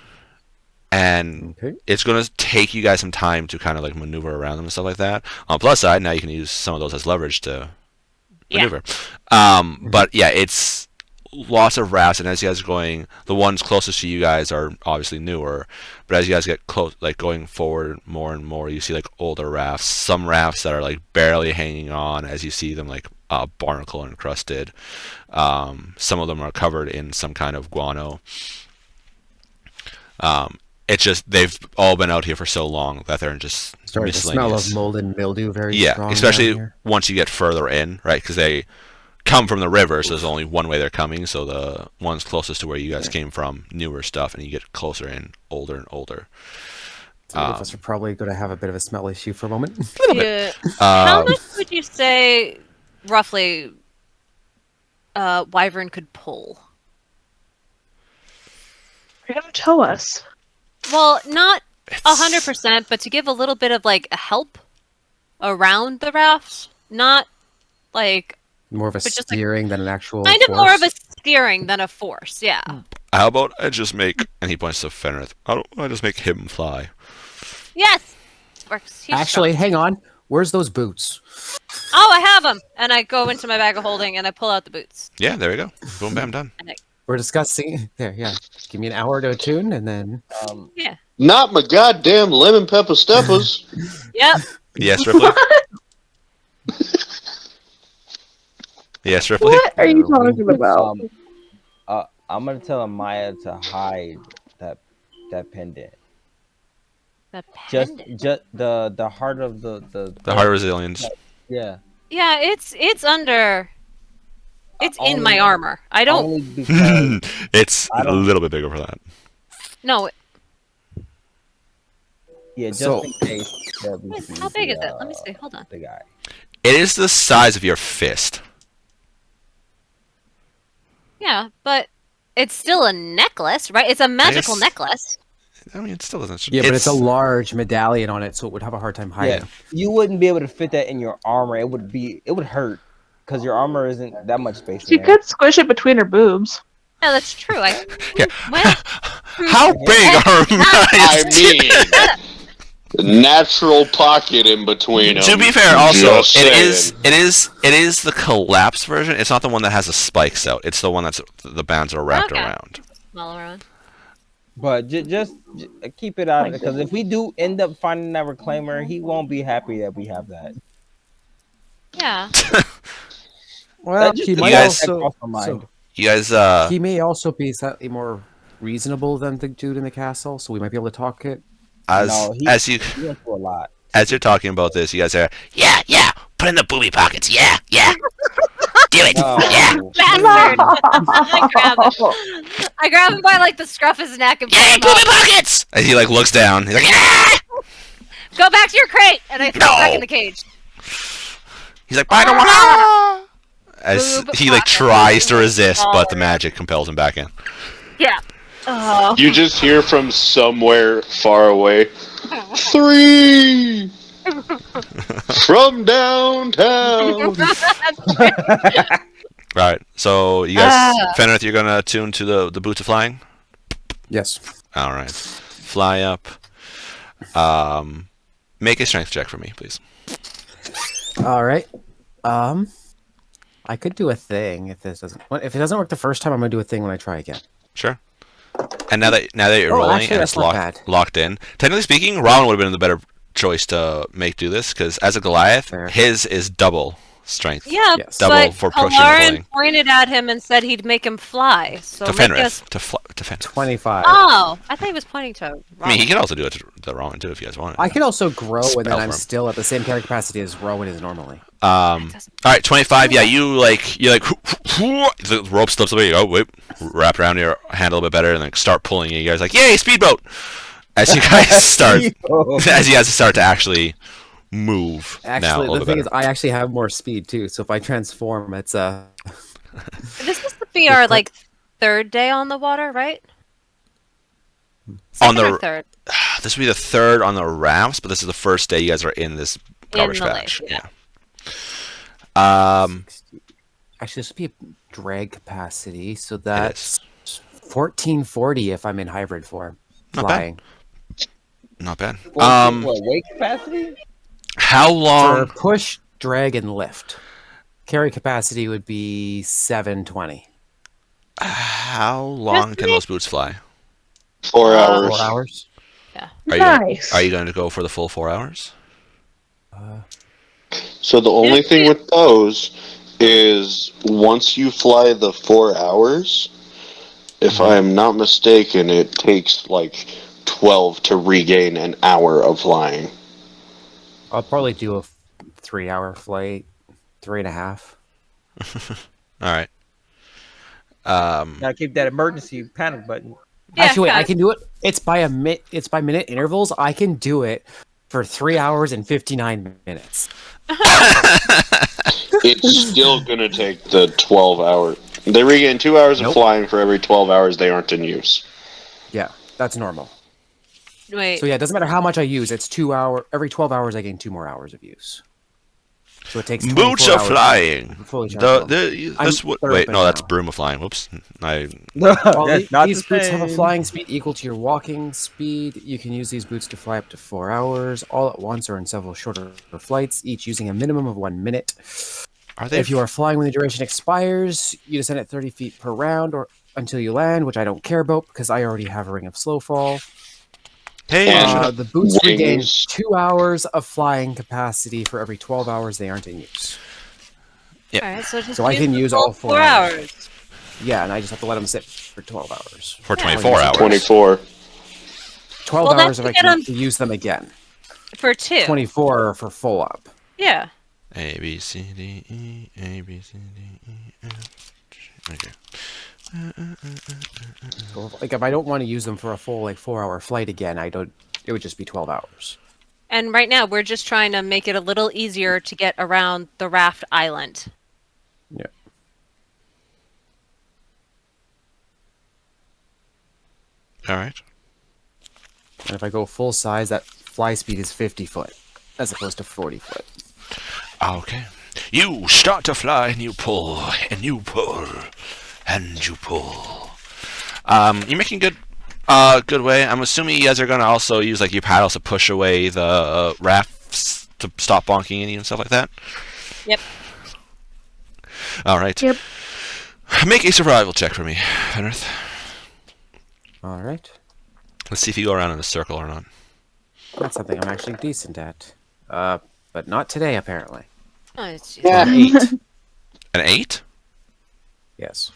And it's going to take you guys some time to kind of like maneuver around them and stuff like that. On the plus side, now you can use some of those as leverage to maneuver. But yeah, it's lots of rafts, and as you guys are going, the ones closest to you guys are obviously newer. But as you guys get close, like going forward more and more, you see like older rafts. Some rafts that are like barely hanging on, as you see them like barnacle encrusted. Some of them are covered in some kind of guano. It's just they've all been out here for so long that they're just Sorry, the smell of mold and mildew very strong. Especially once you get further in, right? Because they come from the river, so there's only one way they're coming. So the ones closest to where you guys came from, newer stuff, and you get closer in, older and older. Some of us are probably going to have a bit of a smell issue for a moment. A little bit. How much would you say, roughly, Wyvern could pull? You're gonna tell us. Well, not 100%, but to give a little bit of like a help around the raft, not like more of a steering than an actual kind of force. more of a steering than a force. Yeah. How about I just make, and he points to Fenrith, I just make him fly. Yes, works. He's Actually, strong. hang on. Where's those boots? Oh, I have them, and I go into my bag of holding and I pull out the boots. Yeah, there we go. Boom, bam, done. We're discussing there. Yeah, give me an hour to attune, and then Yeah. Not my goddamn lemon pepper steppers. Yep. Yes, Ripley. Yes, Ripley. What are you talking about? I'm gonna tell Amaya to hide that pendant. The Just pendant. the heart of the heart of resilience. Yeah. Yeah, it's under. It's in my Only- armor. I don't. Only because It's a little bit bigger for that. No. yeah, just So- in case. How big is it? Let me see. Hold on. The guy. It is the size of your fist. Yeah, but it's still a necklace, right? It's a magical guess- necklace. I mean, it still doesn't. yeah, but it's a large medallion on it, so it would have a hard time hiding. Yeah, you wouldn't be able to fit that in your armor. It would hurt because your armor isn't that much space. She in there. could squish it between her boobs. Yeah, that's true. Yeah. Well, How big are I Maya's? mean, natural pocket in between them. To be fair, also Just it saying. is the collapsed version. It's not the one that has the spikes out. It's the one that's the bands are wrapped Okay. around. all around. But just keep it out of it because if we do end up finding that reclaimer, he won't be happy that we have that. Yeah. Well, That just he the might guys- thought that also. crossed my mind. You guys, He may also be slightly more reasonable than the dude in the castle, so we might be able to talk it. No, he as you went through a lot. as you're talking about this, you guys are yeah, put in the booby pockets, yeah, do it, No. yeah, Bastard! I grab him by like the scruff of his neck and pull yay, him booby up. pockets. And he like looks down. He's like, yeah. Go back to your crate, and I throw it back No. in the cage. He's like, I don't want to. As Boob he like pockets. tries to resist, but the magic compels him back in. Yeah. Oh. You just hear from somewhere far away. 3 from downtown. Right. So you guys, Fenrith, you're gonna tune to the boots of flying. Yes. All right. Fly up. Make a strength check for me, please. All right. I could do a thing if this doesn't. If it doesn't work the first time, I'm gonna do a thing when I try again. Sure. And now that you're Oh, rolling actually, and that's it's not bad. locked in, technically speaking, Ron would have been the better choice to make do this because as a Goliath, Fair. his is double strength. Yeah, Yes. Double but for pushing and Kalarin pulling. pointed at him and said he'd make him fly. So To make Fenrith. us. To Fenrith. 25. Oh, I thought he was pointing to. I mean, he Rowan. could also do it to the Rowan too if you guys want. I can also grow, and then Spell I'm form. still at the same carry capacity as Rowan is normally. All right, 25. Yeah, you're like the rope slips away. You go, wait, wrap around your hand a little bit better, and then start pulling. You guys like, yay, speedboat! As you guys start, to actually move. now a Actually, little the bit thing is, better. I actually have more speed too. So if I transform, it's This is to be our like third day on the water, right? On Second the- or third This will be the third on the rafts, but this is the first day you guys are in this garbage the patch. lake. Yeah. actually this would be a drag capacity. So It that's is 1440 if I'm in hybrid form, Not bad. flying. not bad. What weight capacity? How For long? push, drag, and lift, carry capacity would be 720. How long can those boots fly? 4 hours. 4 hours. Nice. Are you going to go for the full 4 hours? So the only thing with those is once you fly the 4 hours, if I am not mistaken, it takes like 12 to regain an hour of flying. I'll probably do a 3-hour flight, 3.5. All right. Gotta keep that emergency panic button. Yeah, Actually, wait, I guys. can do it. It's by minute intervals. I can do it for 3 hours and 59 minutes. It's still gonna take the 12 hour. They regain 2 hours of Nope. flying for every 12 hours they aren't in use. Yeah, that's normal. Wait. So yeah, it doesn't matter how much I use. It's 2 hour. Every 12 hours, I gain 2 more hours of use. So it takes 24 Boots are hours flying. fully The, transformed. this I'm would third wait. up No, and that's now. broom of flying. Whoops. I Well, That's not these the boots have a same. flying speed equal to your walking speed. You can use these boots to fly up to 4 hours, all at once or in several shorter flights, each using a minimum of 1 minute. are they? If you are flying when the duration expires, you descend at 30 feet per round or until you land, which I don't care about because I already have a ring of slow fall. Hey, I should have. The boots regain Wings. 2 hours of flying capacity for every 12 hours they aren't in use. All right, so just So I can the use full all 4 4 hours. hours. Yeah, and I just have to let them sit for 12 hours. For Yeah. 24 hours. 24. 12 Well, hours that's if I to get can use them again. For 2. 24 for full up. Yeah. A B C D E A B C D E F. Okay. So if I don't want to use them for a full 4-hour flight again, I don't. It would just be 12 hours. And right now, we're just trying to make it a little easier to get around the raft island. Yeah. All right. And if I go full size, that fly speed is 50 foot as opposed to 40 foot. Okay. You start to fly and you pull and you pull and you pull. You're making good way. I'm assuming you guys are gonna also use your paddles to push away the rafts to stop bonking in you and stuff like that. Yep. All right. Yep. Make a survival check for me, Fenrith. All right. Let's see if you go around in a circle or not. That's something I'm actually decent at. But not today, apparently. Oh, it's So an 8. An 8? Yes.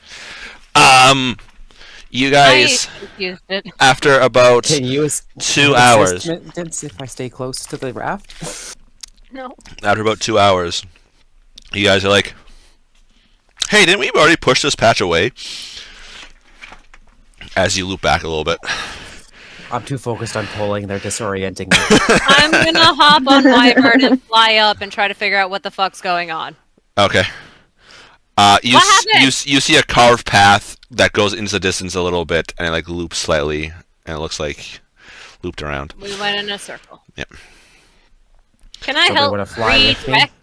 You guys, used it. after about Can you 2 hours, assistance if I stay close to the raft? No. after about 2 hours, you guys are like, hey, didn't we already push this patch away? As you loop back a little bit. I'm too focused on pulling. They're disorienting me. I'm gonna hop on my bird and fly up and try to figure out what the fuck's going on. Okay. You What happened? you see a carved path that goes into the distance a little bit, and it loops slightly, and it looks like looped around. We went in a circle. Yep. Can I Somebody help wanna fly with me? redirect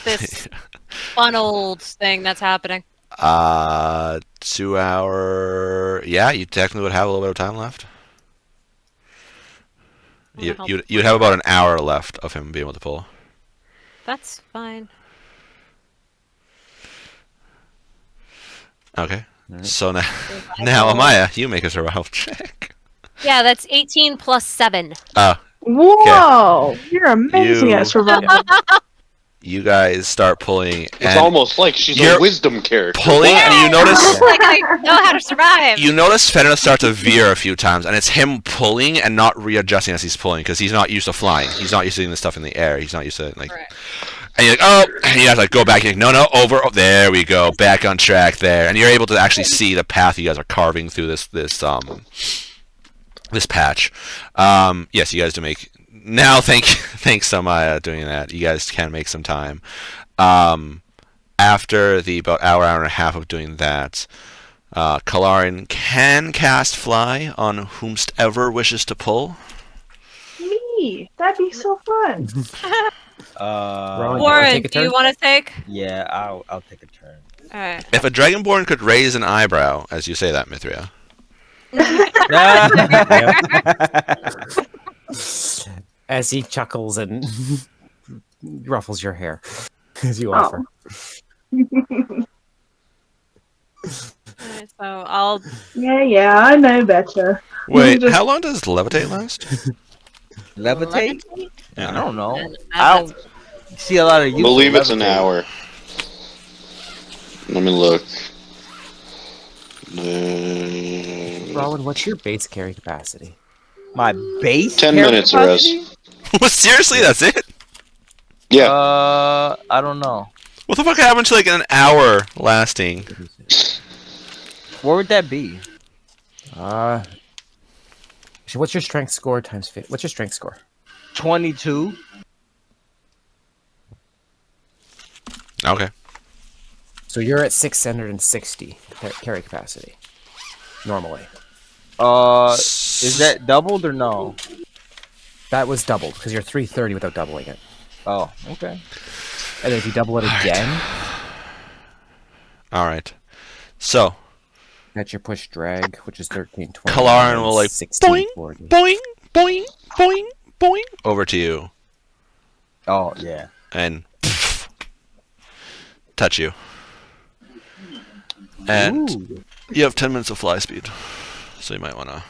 this funneled thing that's happening? 2 hour. Yeah, you technically would have a little bit of time left. Wanna help? You'd have about an hour left of him being able to pull. That's fine. Okay. Alright. So now Amaya, you make a survival check. Yeah, that's 18 plus 7. Whoa! You're amazing You- at survival. you guys start pulling. It's and almost like she's you're a wisdom character. pulling, Wow. and you notice like I know how to survive. you notice Fenrir start to veer a few times, and it's him pulling and not readjusting as he's pulling because he's not used to flying. He's not used to doing this stuff in the air. He's not used to like. Right. And you're like, oh, and you have to like go back. You're like, no, over. Oh, there we go, back on track there, and you're able to actually see the path you guys are carving through this patch. Yes, you guys do make. Now, thanks, Samaya, doing that. You guys can make some time. After the about hour and a half of doing that, Kalarin can cast Fly on whomstever wishes to pull. Me. That'd be so fun. Rowan, Warren, take a do you turn? want to take? Yeah, I'll take a turn. All right. If a Dragonborn could raise an eyebrow, as you say that, Mithria. As he chuckles and ruffles your hair as you offer. Alright, so I'll. Yeah, I know better. Wait, Just- how long does levitate last? Levitate? Yeah. I don't know. And I don't see a lot of use. I believe for it's an levitate. hour. Let me look. Rowan, what's your base carry capacity? My base. 10 carry minutes or less. capacity? Seriously, that's it? Yeah. I don't know. What the fuck happened to like an hour lasting? Where would that be? So what's your strength score times 50? What's your strength score? 22. Okay. So you're at 660 carry capacity. Normally. Is that doubled or no? That was doubled because you're 330 without doubling it. Oh, okay. And then if you double it again, Alright. So, that's your push drag, which is 1320. Kalarin will like boing, 1640. boing, boing, boing, boing, over to you Oh, yeah. and touch you. And Ooh. you have 10 minutes of fly speed. So you might want to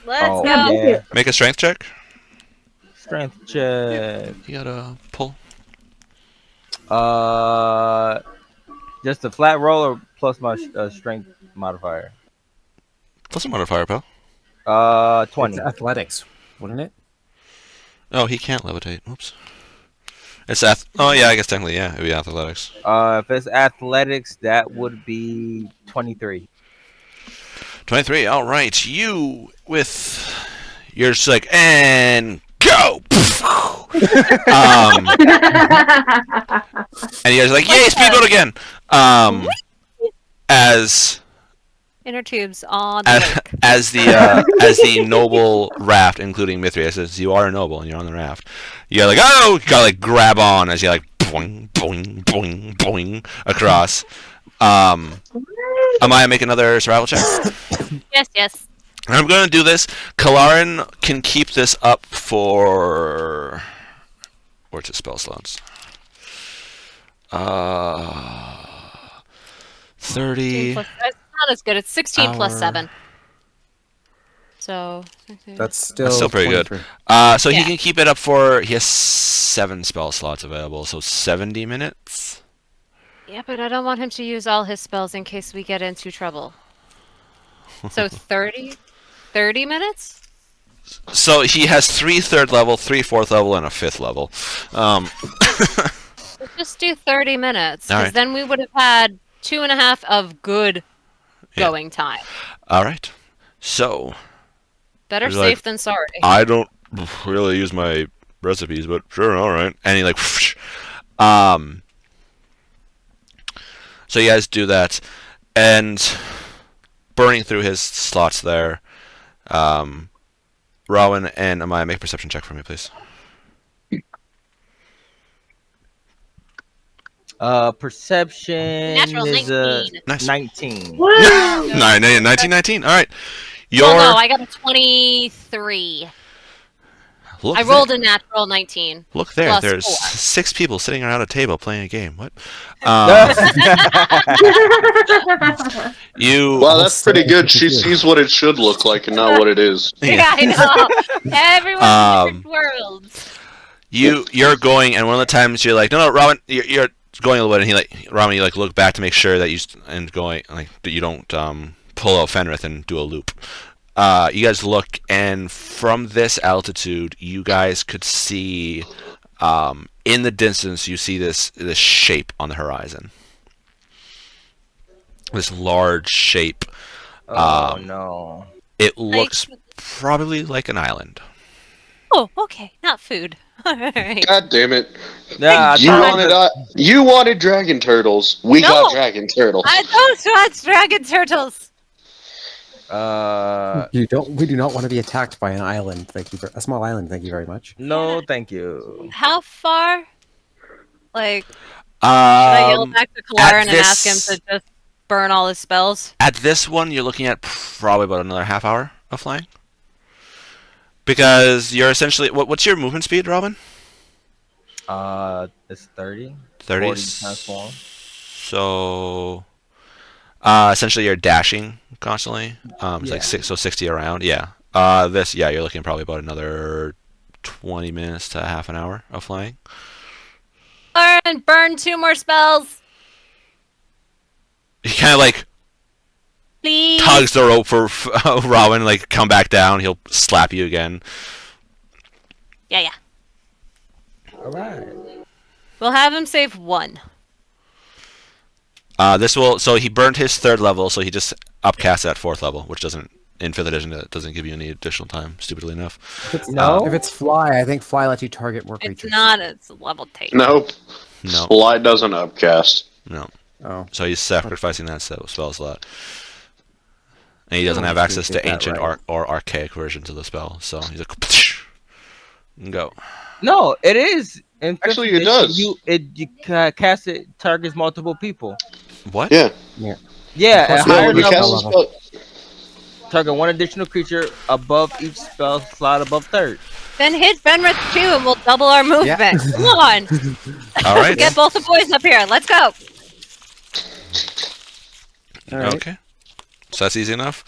Let's Oh, go. yeah. make a strength check. Strength check. You gotta pull. Just a flat roll or plus my strength modifier? Plus a modifier, pal. 20. It's athletics, wouldn't it? Oh, he can't levitate. Oops. It's oh yeah, I guess technically yeah, it'd be athletics. If it's athletics, that would be 23. 23. All right, you with you're just like and go. And you guys are like, yay, speedboat again. As Inner tubes on the lake. as the noble raft, including Mithria, says you are a noble and you're on the raft. You're like, oh, you gotta like grab on as you like boing, boing, boing, boing across. Amaya, make another survival check. Yes. And I'm gonna do this. Kalarin can keep this up for. Where's his spell slots? 30. It's not as good. It's 16 plus Hour. 7. So. That's still pretty good. 23. So he Yeah. can keep it up for. He has 7 spell slots available, so 70 minutes. Yeah, but I don't want him to use all his spells in case we get into trouble. So 30 minutes? So he has 3 third level, 3 fourth level, and a 5th level. Let's just do 30 minutes, All because right. then we would have had 2.5 of good Yeah. going time. All right. So Better He's safe like, than sorry. I don't really use my recipes, but sure, all right. And he like, so you guys do that, and burning through his slots there. Rowan and Amaya, make a perception check for me, please. Perception Natural is 19. Nice. 19. Woo! 1919. All right. Your Oh no, I got a 23. look I there. rolled a natural 19. Look there. plus There's 4. 6 people sitting around a table playing a game. What? You Wow, that's pretty good. She sees what it should look like and not what it is. Yeah, I know. Everyone's in different worlds. you're going, and one of the times you're like, no, Robin, you're going a little bit, and Robin, you like look back to make sure that and going like that you don't pull out Fenrith and do a loop. You guys look, and from this altitude, you guys could see, in the distance, you see this shape on the horizon. This large shape. Oh no. It looks probably like an island. Oh, okay. Not food. Alright. God damn it! Yeah, You wanted dragon turtles. We No. got dragon turtles. I don't want dragon turtles. We do not want to be attacked by an island. Thank you. A small island. Thank you very much. no, thank you. How far? Like, should I yell back to Kalaran and ask him to just burn all his spells? At this one, you're looking at probably about another half hour of flying. Because you're essentially... What's your movement speed, Robin? It's 30. 30. 40 times 4. So... essentially you're dashing constantly. It's like 60 around. Yeah. You're looking probably about another 20 minutes to half an hour of flying. Burn 2 more spells. He kind of like Please. tugs the rope for Robin, like come back down. He'll slap you again. Yeah. All right. We'll have him save 1. So he burned his 3rd level, so he just upcasts at 4th level, which doesn't, in 5th edition, it doesn't give you any additional time, stupidly enough. If it's fly, I think fly lets you target more creatures. It's not. It's level 10. Nope. No. Fly doesn't upcast. No. Oh. So he's sacrificing that spell slot. And he doesn't have just access get to that ancient right. or archaic versions of the spell, so he's like, and go. No, it is. In Actually, fifth it does. edition, you cast it targets multiple people. What? Yeah. Yeah, Plus at you higher only you cast levels, level. target 1 additional creature above each spell slot above 3rd. Then hit Fenrith 2 and we'll double our movement. Come on. All right. Get both the boys up here. Let's go. All right. Okay. So that's easy enough.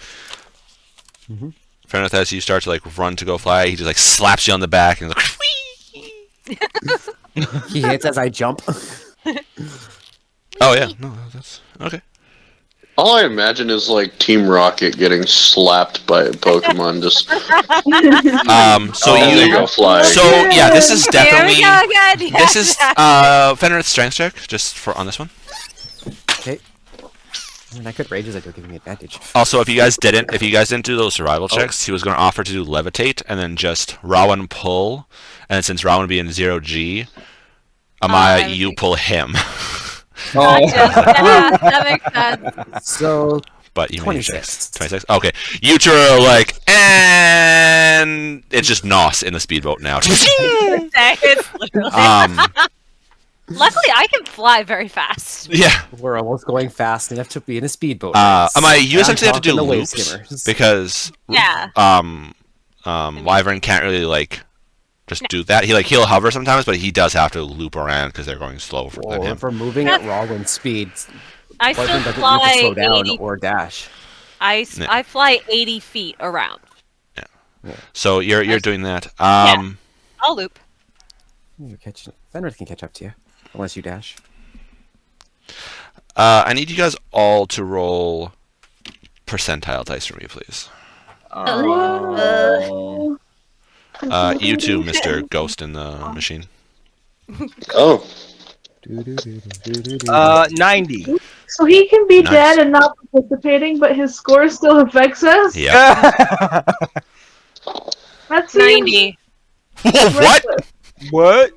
Mm-hmm. Fenrith, as you start to like run to go fly, he just like slaps you on the back and he's like, whee! He hits as I jump. Oh yeah, no, that's okay. All I imagine is like Team Rocket getting slapped by a Pokemon. Just So there you you go, fly. So yeah, this is definitely Here we go again. this is Fenrith's strength check just for on this one. Okay. I mean, I could rage as I go, giving me advantage. Also, if you guys didn't do those survival checks, he was going to offer to do levitate and then just Rowan pull, and then since Rowan would be in 0G, Amaya, you pull him. Gotcha. Yeah, that makes sense. So But you 26. 26. Okay, you two are like, and it's just Nos in the speedboat now. It's literally- Luckily, I can fly very fast. Yeah. we're almost going fast enough to be in a speedboat. Amaya, you And essentially have to do I'm talking the wave loops skimmers. because Yeah. Wyvern can't really like just do that. He'll hover sometimes, but he does have to loop around because they're going slow for Well, him. if we're moving at Rawlin speed, I still Wyvern doesn't need to fly slow down 80. or dash. I fly 80 feet around. So you're doing that. I'll loop. You're catching. Fenrith can catch up to you, unless you dash. I need you guys all to roll percentile dice for me, please. You too, Mr. Ghost in the Machine. Oh, 90. So he can be Nice. dead and not participating, but his score still affects us? Yeah. That's 90. What? What?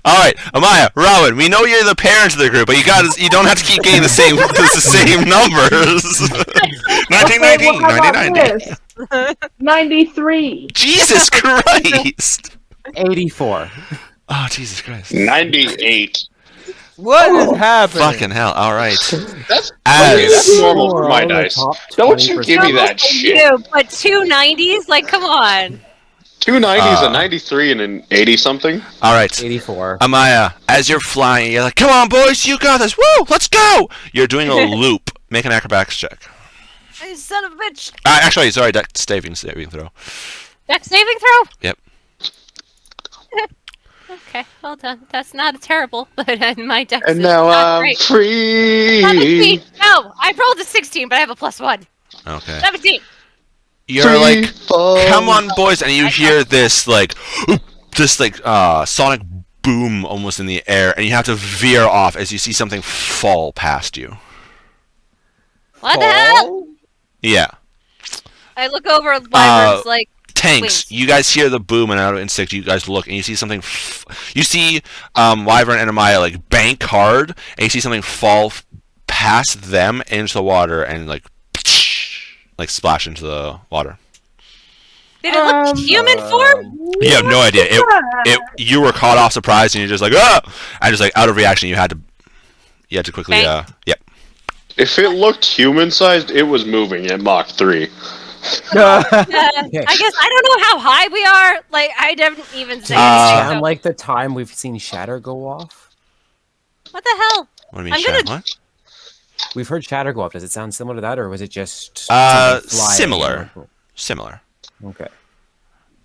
All right, Amaya, Rowan, we know you're the parents of the group, but you don't have to keep getting the same numbers. 1990, 1990. 93. Jesus Christ! 84. Oh, Jesus Christ. 98. What is happening? Fucking hell. All right. That's As normal for my on the dice. top Don't you 20%. give me that shit. You, but 2 90s? Like, come on. 2 90s, a 93, and an 80 something. all right. 84. Amaya, as you're flying, you're like, come on, boys, you got this. Woo, let's go. You're doing a loop. Make an acrobatics check. You son of a bitch. Actually, sorry, dex saving throw. Dex saving throw? Yep. Okay, well done. That's not terrible, but my dex And is now not I'm great. free. 17! No! I rolled a 16, but I have a +1. Okay. 17! You're Free like, come fall. on, boys, and you I hear got this like, sonic boom almost in the air, and you have to veer off as you see something fall past you. What the hell? Oh, Yeah. I look over at Wyvern's like, Tanks. wings. You guys hear the boom, and out of instinct, you guys look, and you see something. You see Wyvern and Amaya like bank hard, and you see something fall past them into the water, and like splash into the water. Did it look human form? You have no idea. You were caught off surprise, and you're just like, ah! And just like out of reaction, you had to quickly Bank. yep. If it looked human-sized, it was moving at Mach 3. I guess I don't know how high we are. Like, I didn't even say Does it anything. sound So. like the time we've seen Shatter go off? What the hell? What do you mean, I'm Shadow? gonna- What? We've heard Shatter go off. Does it sound similar to that, or was it just something flying? Similar. Similar. Okay.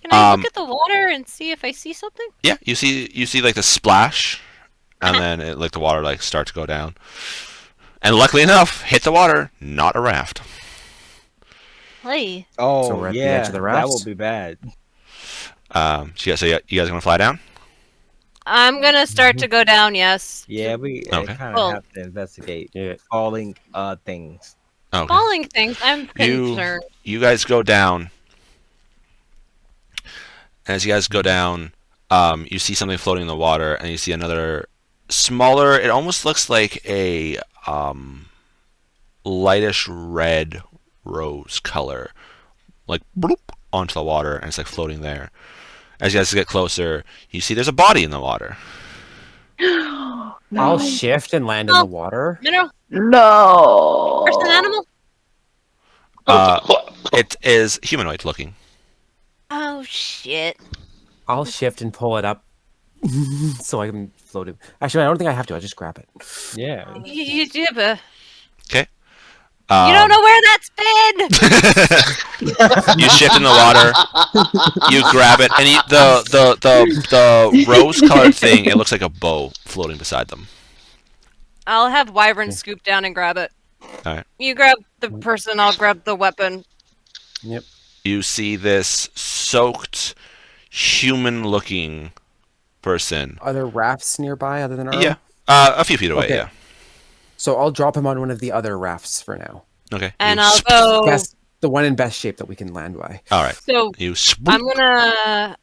Can I look at the water and see if I see something? Yeah, you see like the splash, and then it, like the water like start to go down. And luckily enough, hit the water, not a raft. Hey. oh, So we're at the yeah, edge of the that raft? will be bad. So you guys gonna fly down? I'm gonna start to go down, yes. Yeah, we Okay. kind of Cool. have to investigate Yeah. falling things. Okay. Falling things, I'm concerned. You guys go down. As you guys go down, you see something floating in the water, and you see another smaller. It almost looks like a lightish red rose color, like bloop, onto the water, and it's like floating there. As you guys get closer, you see there's a body in the water. No. I'll shift and land in Oh. the water. Mineral? No. Person animal? It is humanoid looking. Oh, shit. I'll shift and pull it up so I can float it. Actually, I don't think I have to. I'll just grab it. Yeah. You do, but Okay. you don't know where that's been! You shift in the water. You grab it, and the rose-colored thing. It looks like a bow floating beside them. I'll have Wyvern scoop down and grab it. Alright. You grab the person, I'll grab the weapon. Yep. You see this soaked, human-looking person. Are there rafts nearby other than our Yeah, own? a few feet away. Okay. Yeah. So I'll drop him on one of the other rafts for now. Okay. And You I'll sp- go. The one in best shape that we can land by. All right. So You. I'm gonna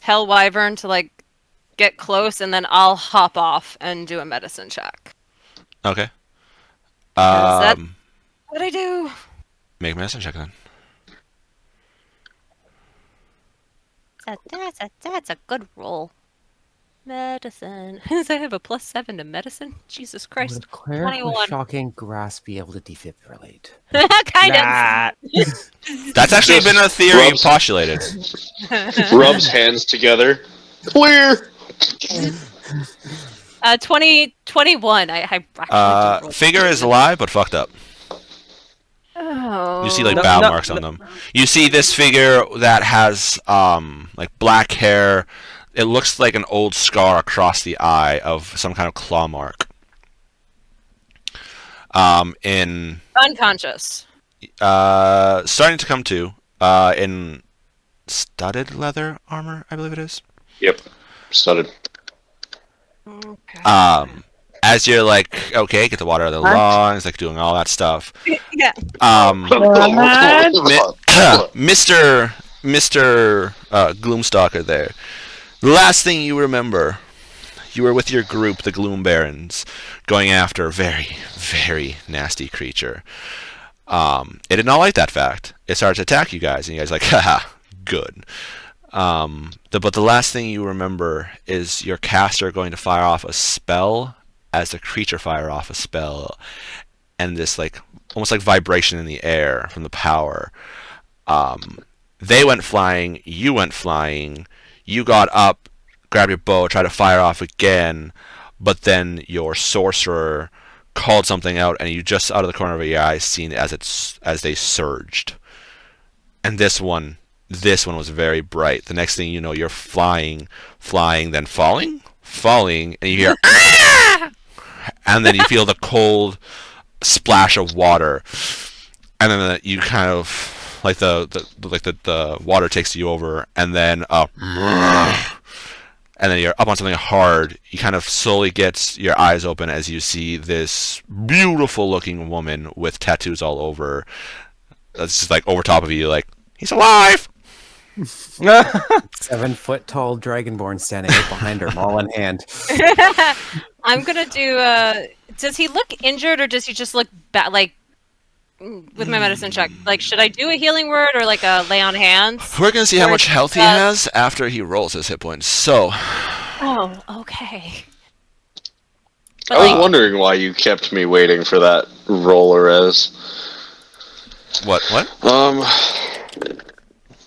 tell Wyvern to like get close, and then I'll hop off and do a medicine check. Okay. Is that- Um, What I do? make a medicine check then. That's a good roll. Medicine. Does I have a +7 to medicine? Jesus Christ. Would cleric with 21. shocking grasp be able to defibrillate? kind Nah. That's actually Just been a theory rubs- postulated. of. Rubs hands together. Clear. 21. I actually Figure is alive but fucked up. Oh. You see like No, bow no, marks on them. You see this figure that has like black hair. It looks like an old scar across the eye of some kind of claw mark. In unconscious. starting to come to in studded leather armor, I believe it is. Yep. Studded. Okay. As you're like, okay, get the water out of the lungs, like doing all that stuff. Yeah. Mr. Gloomstalker there. The last thing you remember, you were with your group, the Gloom Barons, going after a very, very nasty creature. It did not like that fact. It started to attack you guys, and you guys like, haha, good. But the last thing you remember is your caster going to fire off a spell as the creature fire off a spell, and this like almost like vibration in the air from the power. They went flying, you went flying, you got up, grabbed your bow, tried to fire off again, but then your sorcerer called something out, and you just out of the corner of your eye seen it as they surged. And this one this one was very bright. The next thing you know, you're flying, then falling, and you hear, "Ah!" And then you feel the cold splash of water, and then you kind of like the water takes you over, and then and then you're up on something hard. You kind of slowly get your eyes open as you see this beautiful looking woman with tattoos all over. That's just like over top of you, like, he's alive. 7-foot tall dragonborn standing right behind her, maul in hand. I'm gonna do. Does he look injured, or does he just look bad? Like with my medicine check, like should I do a healing word or like a lay on hands? We're gonna see how Or much health he has after he rolls his hit points. So, Oh, okay. I was wondering why you kept me waiting for that roller as. what?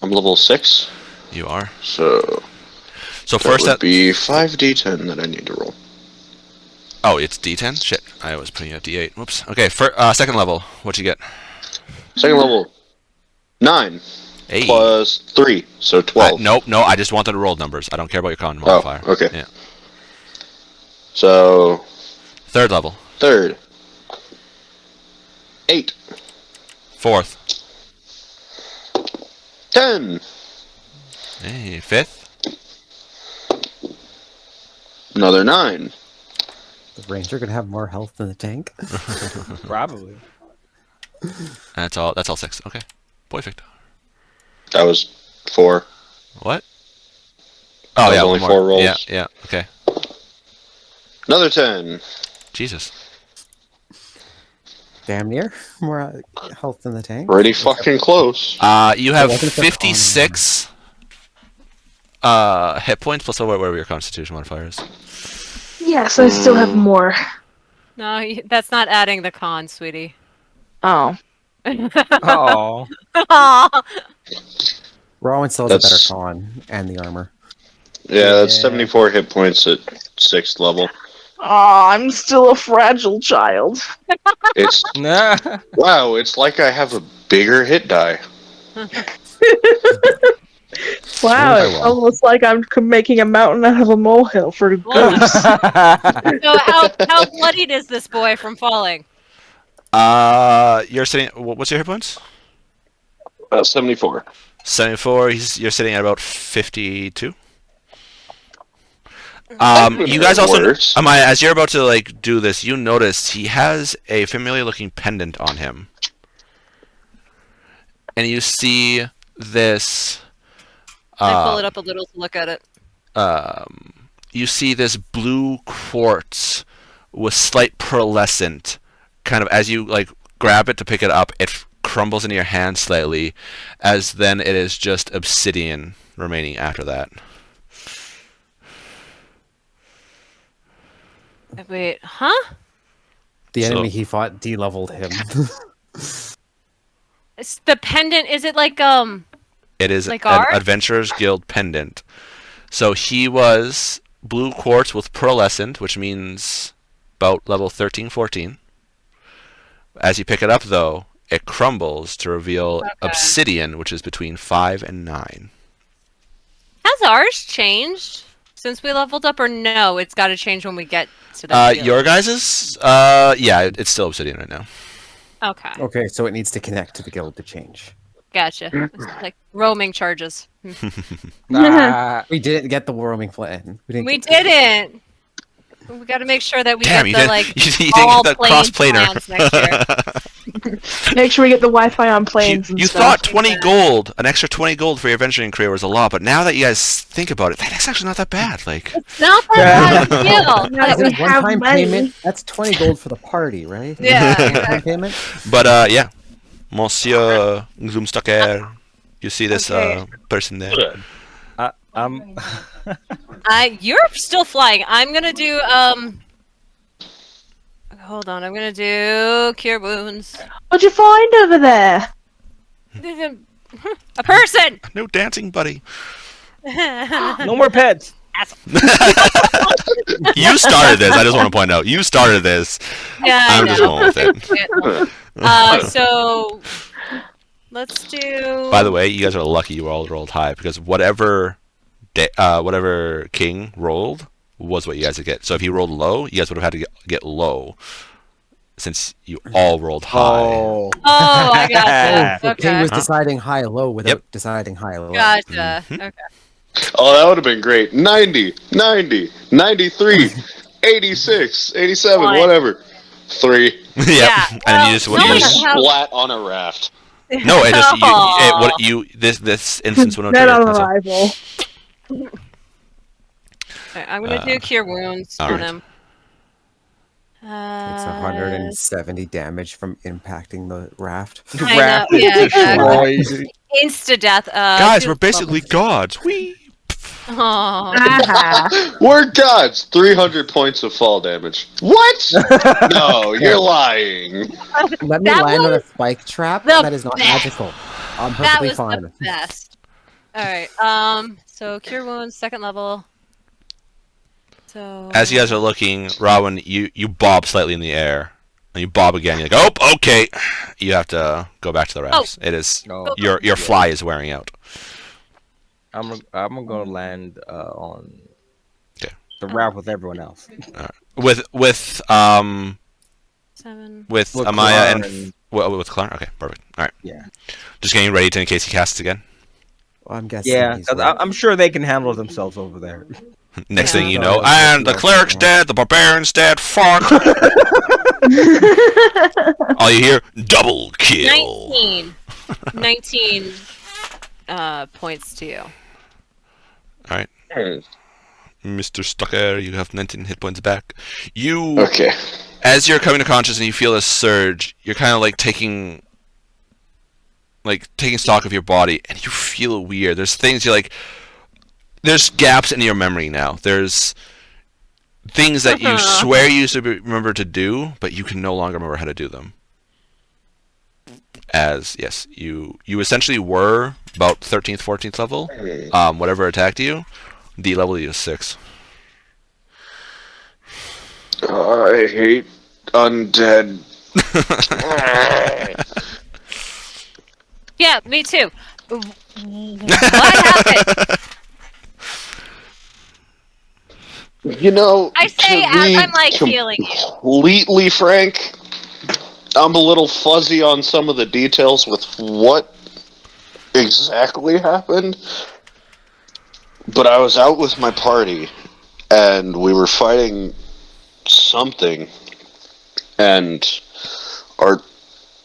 I'm level 6, You are. so So that first would that. be 5d10 that I need to roll. Oh, it's D10. Shit, I was putting a D8. Whoops. Okay, for second level, what'd you get? Second level, 9 Hey. plus 3, so 12. Nope, no. I just wanted to roll numbers. I don't care about your con modifier. okay. Yeah. So Third level. third, 8, Fourth. 10, Hey, fifth. another 9. The ranger could have more health than the tank. Probably. That's all 6. Okay. Perfect. That was 4. What? That Oh was yeah, only one more. 4 rolls. Yeah. Okay. Another 10. Jesus. Damn near more health than the tank. Pretty fucking close. You have wasn't the con 56 hit points plus whatever your Constitution modifier is. Yes, I still have more. No, that's not adding the con, sweetie. Oh. Oh. Aw. Rowan still has a better That's- con and the armor. Yeah, that's Yeah. 74 hit points at 6th level. Oh, I'm still a fragile child. It's Nah. wow, it's like I have a bigger hit die. Wow, Very it's well. almost like I'm making a mountain out of a molehill for Well, ghosts. So how bloodied is this boy from falling? You're sitting. What's your hit points? 74. 74. You're sitting at about 52. Could've You guys been also, worse. Amaya, as you're about to like do this, you notice he has a familiar-looking pendant on him, and you see this. I pull it up a little to look at it. You see this blue quartz with slight pearlescent, kind of as you like grab it to pick it up, it crumbles into your hand slightly, as then it is just obsidian remaining after that. Wait, huh? The So- enemy he fought de-leveled him. It's the pendant. Is it like It is Like an ours? Adventurers Guild pendant. So he was blue quartz with pearlescent, which means about level 13, 14. As you pick it up, though, it crumbles to reveal obsidian, which is between 5 and 9. Has ours changed since we leveled up, or no? It's got to change when we get to that. field? Your guys's? Yeah, it's still obsidian right now. Okay, Okay, so it needs to connect to the guild to change. gotcha. It's like roaming charges. Nah. We didn't get the roaming plan. We didn't. We got to make sure that we Damn, you get the didn't, like you didn't all get the plane cross-planer. plans next year. Make sure we get the Wi-Fi on You, planes and you stuff. thought 20 gold, an extra 20 gold for your adventuring career was a lot, but now that you guys think about it, that's actually not that bad. Like, Not that bad a deal. Now that we Is it have one-time money. payment? That's 20 gold for the party, right? Yeah, One-time exactly. payment? but yeah, Monsieur Zoomstucker, you see this Okay. person there. I'm. You're still flying. I'm gonna do Hold on. I'm gonna do cure wounds. What'd you find over there? A person. No dancing, buddy. No more pets. You started this. I just want to point out, you started this. Yeah, I'm I just know. going with it. So Let's do. By the way, you guys are lucky you all rolled high because whatever king rolled was what you guys would get. So if you rolled low, you guys would have had to get low since you all rolled high. Oh. Oh, I gotcha. The king Okay. was deciding high-low without Yep. deciding high-low. Gotcha. Mhm. Okay. Oh, that would have been great. 90, 90, 93, 86, 87, One. whatever. 3. Yep. Yeah, And well, you just no what You one you has- splat on a raft. no, it just this instance would Dead have on triggered. arrival. Alright, I'm gonna do cure wounds on alright. him. Takes 170 damage from impacting the raft. I know, Raft is yeah, exactly. destroyed. Insta death. Guys, we're basically gods. We. Oh. Ah. We're gods. 300 points of fall damage. What? No, you're lying. Let me That land on a was spike trap. the That is not best. magical. I'm That perfectly was fine. the best. Alright, so cure wounds, second level. So As you guys are looking, Rowan, you bob slightly in the air, and you bob again. You're like, oh, okay. You have to go back to the rafts. It is No, your fly is wearing out. I'm gonna go land on Okay. the raft with everyone else. With 7. With Amaya Clark and with Clark. Okay, perfect. All right. Yeah. Just getting ready to in case he casts again. Well, I'm guessing. Yeah, he's because right. I'm sure they can handle themselves over there. Next Yeah. thing you know, Oh, and the yeah. cleric's dead, the barbarian's dead. Fuck. All you hear, double kill. 19. 19 points to you. All right, Mr. Stucker, you have 19 hit points back. You. Okay. As you're coming to consciousness and you feel a surge, you're kind of like taking stock of your body, and you feel weird. There's things you're like, there's gaps in your memory now. There's things that you swear you used to remember to do, but you can no longer remember how to do them. As yes, you essentially were about 13th, 14th level. Whatever attacked you, the level is 6. I hate undead. Yeah, me too. What happened? You know, I say to as be I'm like healing you. completely frank, I'm a little fuzzy on some of the details with what exactly happened. But I was out with my party, and we were fighting something, and our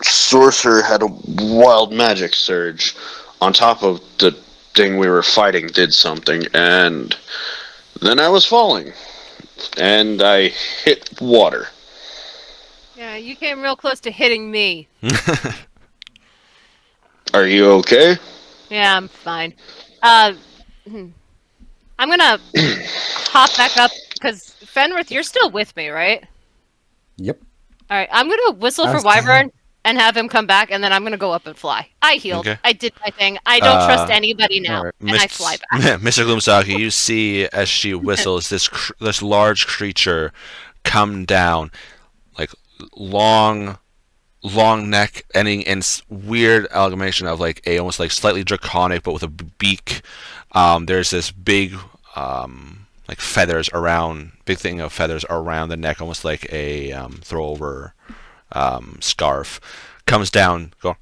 sorcerer had a wild magic surge on top of the thing we were fighting did something, and then I was falling, and I hit water. Yeah, you came real close to hitting me. Are you okay? Yeah, I'm fine. I'm gonna hop back up because Fenrith, you're still with me, right? Yep. All right, I'm gonna whistle for That's Wyvern and have him come back, and then I'm gonna go up and fly. I healed. Okay. I did my thing. I don't trust anybody now, alright. and I fly back. Mr. Gloomstalker, you see as she whistles this large creature come down, like long neck, ending in weird amalgamation of like a almost like slightly draconic, but with a beak. There's this big like feathers around, big thing of feathers around the neck, almost like a throwover scarf. Comes down, go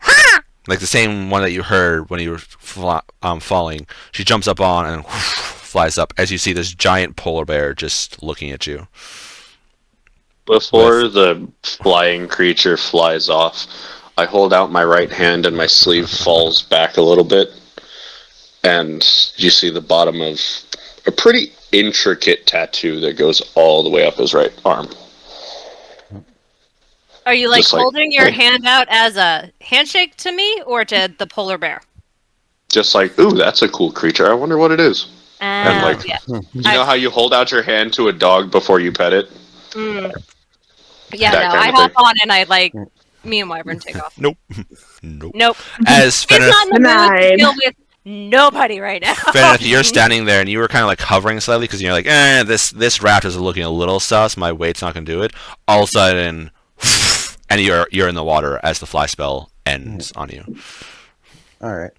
like the same one that you heard when you were falling. She jumps up on and flies up as you see this giant polar bear just looking at you. Before the flying creature flies off, I hold out my right hand and my sleeve falls back a little bit. And you see the bottom of a pretty intricate tattoo that goes all the way up his right arm. Are you like Just like, holding your hey. hand out as a handshake to me or to the polar bear? Just like, ooh, that's a cool creature. I wonder what it is. And like, Yeah. you know how you hold out your hand to a dog before you pet it? Mm. Yeah, That no, kind I of hop thing. on and I like me and Wyvern take off. Nope. Nope. Nope. As He's not in the mood to Denied. deal with nobody right now. Fenrith, you're standing there and you were kind of like hovering slightly because you're like, this raft is looking a little sus. My weight's not gonna do it. All of a sudden, and you're in the water as the fly spell ends on you. All right.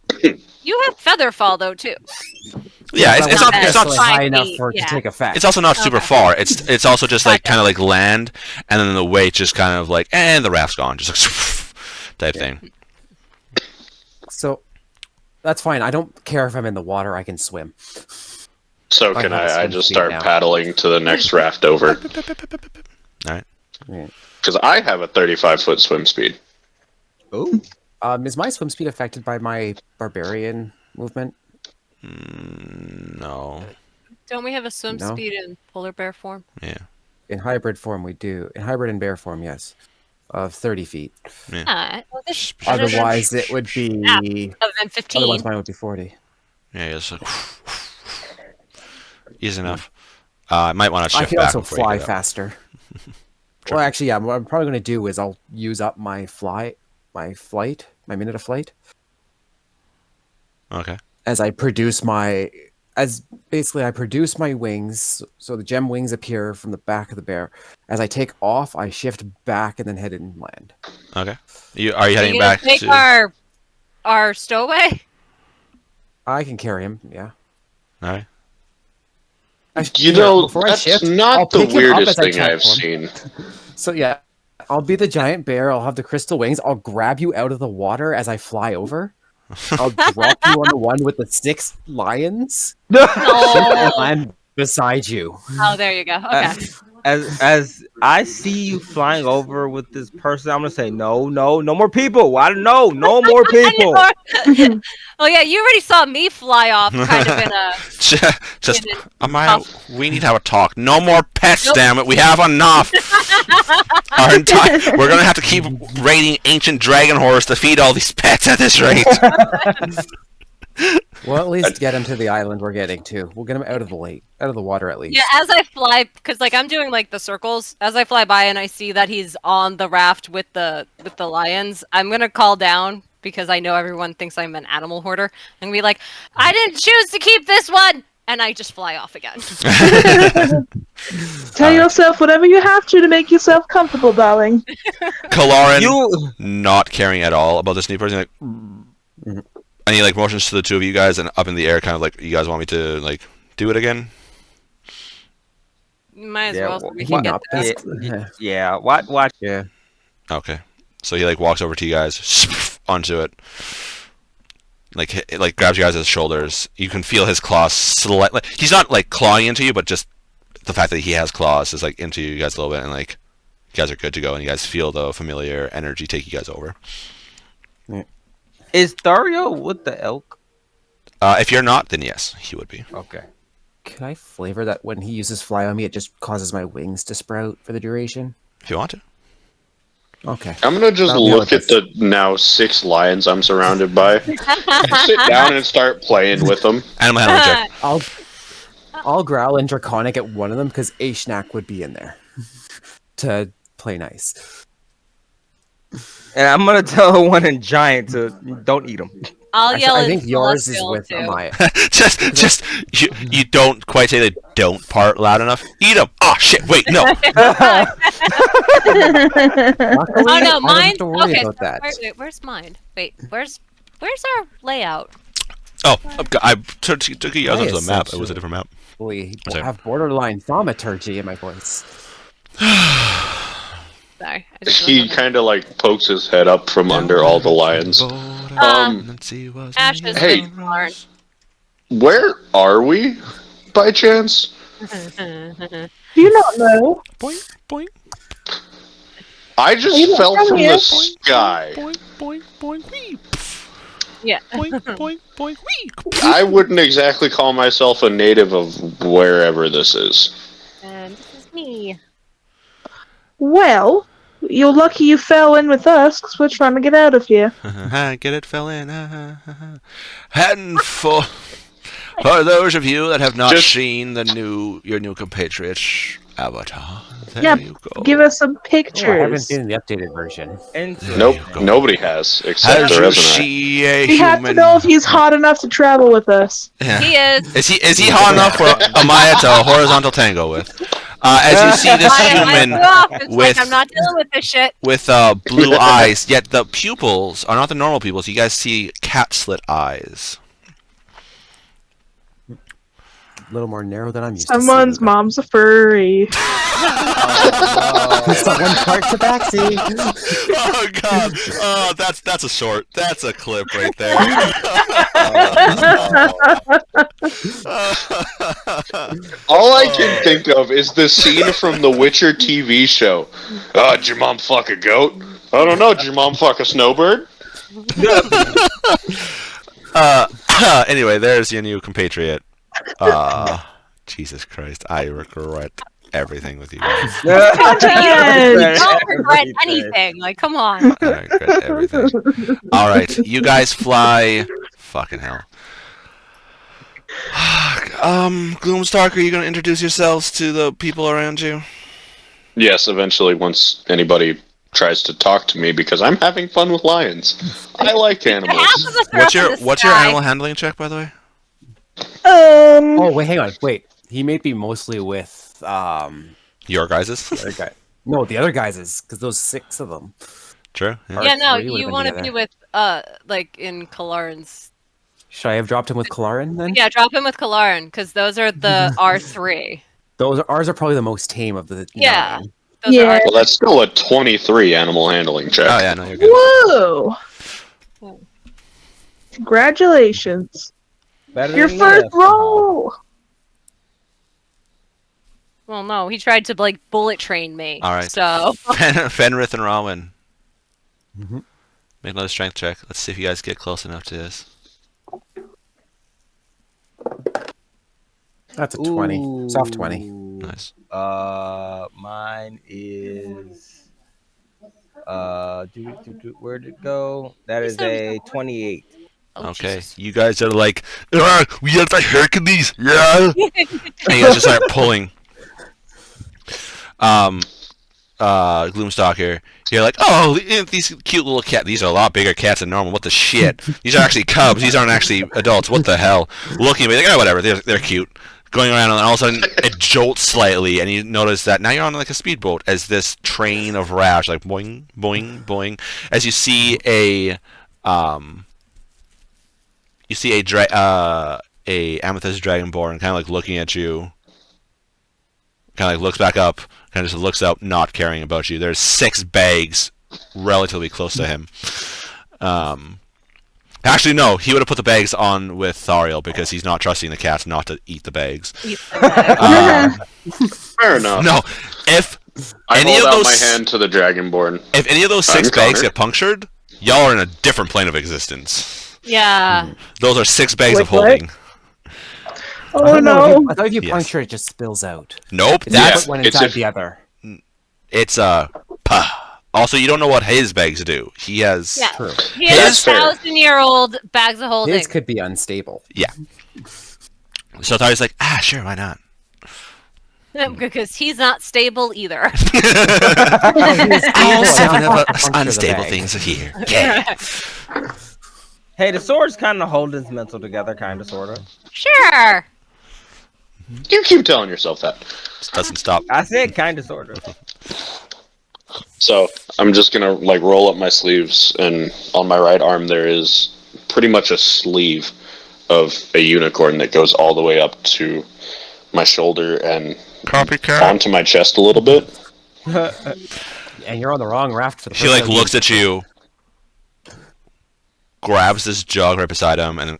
You have feather fall though too. Yeah, it's not necessarily high 5 enough feet, for it yeah. to take effect. it's also not super Okay. far. It's also just like Gotcha. kind of like land, and then the weight just kind of like, and the raft's gone, just like type thing. So that's fine. I don't care if I'm in the water. I can swim. So I can have a I swim just speed start now. paddling to the next raft over? All right. Yeah. Because I have a 35-foot swim speed. Ooh. Is my swim speed affected by my barbarian movement? No. Don't we have a swim No. speed in polar bear form? Yeah. In hybrid form, we do. In hybrid and bear form, yes, of 30 feet. Ah, well, this is better than- Otherwise, it would be. other than 15. Otherwise, mine would be 40. Yeah, it's like easy enough. I might want to I shift can back also before you fly get up. faster. Well, actually, yeah. What I'm probably going to do is I'll use up my minute of flight, Okay. as I produce my. As basically, I produce my wings, so the gem wings appear from the back of the bear. As I take off, I shift back and then head inland. Okay. Are you Are heading you gonna back take to? our stowaway? I can carry him. Yeah. All right. You know, before I that's shift, I'll not the pick him up weirdest as I thing I've transform. seen. So yeah, I'll be the giant bear. I'll have the crystal wings. I'll grab you out of the water as I fly over. I'll drop you on the one with the 6 lions and Oh, land beside you. oh, there you go. Okay. As I see you flying over with this person, I'm gonna say no more people. I don't know, no more people. Well, yeah, you already saw me fly off, kind of in a. Just in an Amaya, we need to have a talk. No more pets, Nope. damn it. We have enough. We're gonna have to keep raiding ancient dragon horrors to feed all these pets at this rate. We'll at least get him to the island we're getting to. We'll get him out of the lake, out of the water at least. Yeah, as I fly, because like I'm doing like the circles. As I fly by and I see that he's on the raft with the lions, I'm gonna call down because I know everyone thinks I'm an animal hoarder, and be like, "I didn't choose to keep this one," and I just fly off again. Tell yourself whatever you have to make yourself comfortable, darling. Kalarin, You not caring at all about this new person, like, and he like motions to the two of you guys and up in the air, kind of like, you guys want me to like do it again? Might as Yeah, well. So we why can get not? this. yeah. Watch. Yeah. Okay. So he like walks over to you guys, onto it, like grabs you guys' his shoulders. You can feel his claws slightly. He's not like clawing into you, but just the fact that he has claws is like into you guys a little bit, and like you guys are good to go, and you guys feel the familiar energy take you guys over. Is Dario with the elk? If you're not, then yes, he would be. Okay. Can I flavor that when he uses fly on me, it just causes my wings to sprout for the duration? If you want to. Okay. I'm gonna just That'll be look how at the now 6 lions I'm surrounded by, sit down and start playing with them. Animal handling check. I'll growl in Draconic at one of them because Ashnak would be in there to play nice. And I'm gonna tell the one in giant to don't eat them. I'll Actually, yell. I in think yours is Celestial, with too. Amaya. just you don't quite say the don't part loud enough. Eat them. Oh shit! Wait, no. Luckily, Oh I no, don't mine. have to worry Okay, about so that. wait, where's mine? Wait, where's our layout? Oh, I took you guys I onto the map. It was a different map. We Sorry. have borderline thaumaturgy in my voice. Sorry. I just He remembered. kind of like pokes his head up from under all the lions. Ashes. Hey. Lauren. Where are we, by chance? Do you not know? Boink boink I just You fell come from here. the sky. boink boink boink wee. Yeah. Boink boink boink wee. I wouldn't exactly call myself a native of wherever this is. And this is me. Well, you're lucky you fell in with us because we're trying to get out of here. Get it, fell in. And for those of you that have not Just- seen your new compatriot avatar, there Yeah, you go. Give us some Oh, I haven't pictures. seen the updated version. And Nope, you go. nobody has, except As the you resume. see a We have to human. know if he's hot enough to travel with us. Yeah. He is. Is he hot enough for Amaya to horizontal tango with? As you see this I human it's with like I'm not dealing with this shit. with blue eyes, yet the pupils are not the normal pupils. You guys see cat slit eyes. A little more narrow than I'm used Someone's to. mom's a furry. Someone parked a taxi. Oh god! Oh, that's a short. That's a clip right there. All I can think of is the scene from the Witcher TV show. Did your mom fuck a goat? I don't know. Did your mom fuck a snowbird? Anyway, there's your new compatriot. Jesus Christ, I regret everything with you guys. You don't regret anything. Like, come on. I regret everything. All right, you guys fly. Fucking hell. Gloomstalker, are you gonna introduce yourselves to the people around you? Yes, eventually, once anybody tries to talk to me, because I'm having fun with lions. I like Half of animals. us are up in the What's your sky. animal handling check, by the way? Oh wait, hang on. Wait, he may be mostly with Your guys's? the other guy. No, the other guys is because those 6 of them. True. Yeah. Yeah, no, Three would've you been want to together. be with, like, in Kalarin's. Should I have dropped him with Kalarin then? Yeah, drop him with Kalarin, because those are the R3. Ours are probably the most tame of the. Yeah. 9. Those Yeah. are Well, that's still a 23 animal handling check. Oh yeah, no, you're good. Whoa! Congratulations. Better Your than first this. roll! Well, no, he tried to, like, bullet train me. All right. So, Fenrith and Rawin. Mhm. Make another strength check. Let's see if you guys get close enough to this. That's a 20. Soft 20. Nice. Mine is where'd it go? That is a 28. oh, Okay, Jesus. you guys are like, we have to Hercules, yeah. And you guys just start pulling. Gloomstalker, you're like, oh, these cute little cats. These are a lot bigger cats than normal. What the shit? These are actually cubs. These aren't actually adults. What the hell? Looking at me, like, oh, whatever. They're cute. Going around, and all of a sudden it jolts slightly, and you notice that now you're on like a speedboat as this train of rash, like boing, boing, boing, as you see a amethyst dragonborn kind of like looking at you, kind of like looks back up, kind of just looks up, not caring about you. There's 6 bags relatively close to him. Actually, no, he would have put the bags on with Thariel because he's not trusting the cats not to eat the bags. Fair enough. No, if I any hold of out those, my hand to the dragonborn. if any of those 6 I'm bags Connor. get punctured, y'all are in a different plane of existence. Yeah. Those are 6 bags Wait, of holding. Oh no. I thought if you Yes. puncture it, just spills out. Nope, It's that's just one it's inside if- the other. it's Also, you don't know what his bags do. He has Yeah. True. He has That's fair. 1,000-year-old bags of holding. His could be unstable. So Thariel's like, sure, why not? Because he's not stable either. All 7 of Puncture us the unstable bag. things are here. Yeah. Hey, the swords kind of hold his mental together, kind of, sort of. Sure. You keep telling yourself that. Doesn't stop. I said kind of, sort of. So I'm just gonna like roll up my sleeves, and on my right arm there is pretty much a sleeve of a unicorn that goes all the way up to my shoulder and Copycat. onto my chest a little bit. And you're on the wrong raft for the He first like time. looks at you, grabs this jug right beside him, and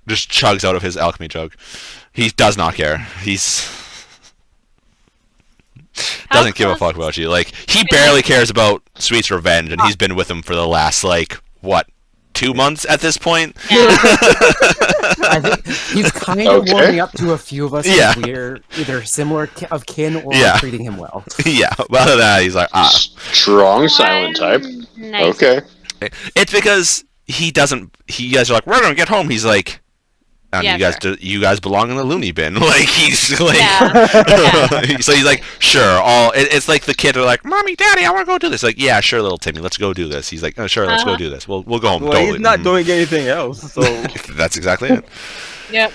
just chugs out of his alchemy jug. He does not care. He's doesn't give a fuck about you. Like, he barely cares about Sweet's revenge, and he's been with him for the last, like, what, 2 months at this point? I think he's kind of Okay. warming up to a few of us. Yeah. We're either similar of kin or Yeah. treating him well. Yeah, but other than that, he's like, Strong silent type. Nice. Okay. It's because he doesn't, you guys are like, we're gonna get home. He's like, Yeah, you guys belong in the loony bin. Like, he's like, Yeah. so he's like, sure. It's like the kid are like, mommy, daddy, I want to go do this. Like, yeah, sure, little Timmy, let's go do this. He's like, oh, sure, let's go do this. We'll go home. Well, totally. he's not Mhm. doing anything else, so That's exactly it. Yep.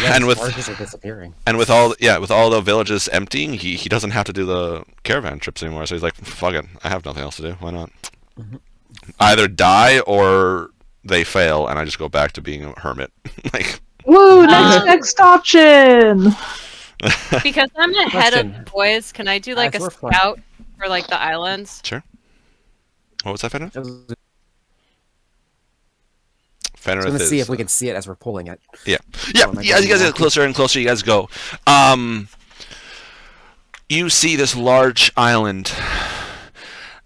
Yeah, And his with barges are disappearing. with all the villages emptying, he doesn't have to do the caravan trips anymore. So he's like, fuck it, I have nothing else to do. Why not? Mhm. Either die or they fail, and I just go back to being a hermit. Like, Woo! Um, Next option. because I'm ahead of Question. the boys, can I do like As a we're flying, scout for like the islands? sure. What was that, Fenrith? I was Fenrith going to see is if we can see it as we're pulling it. yeah. Oh, am I As you guys going get closer and closer, you guys go. You see this large island.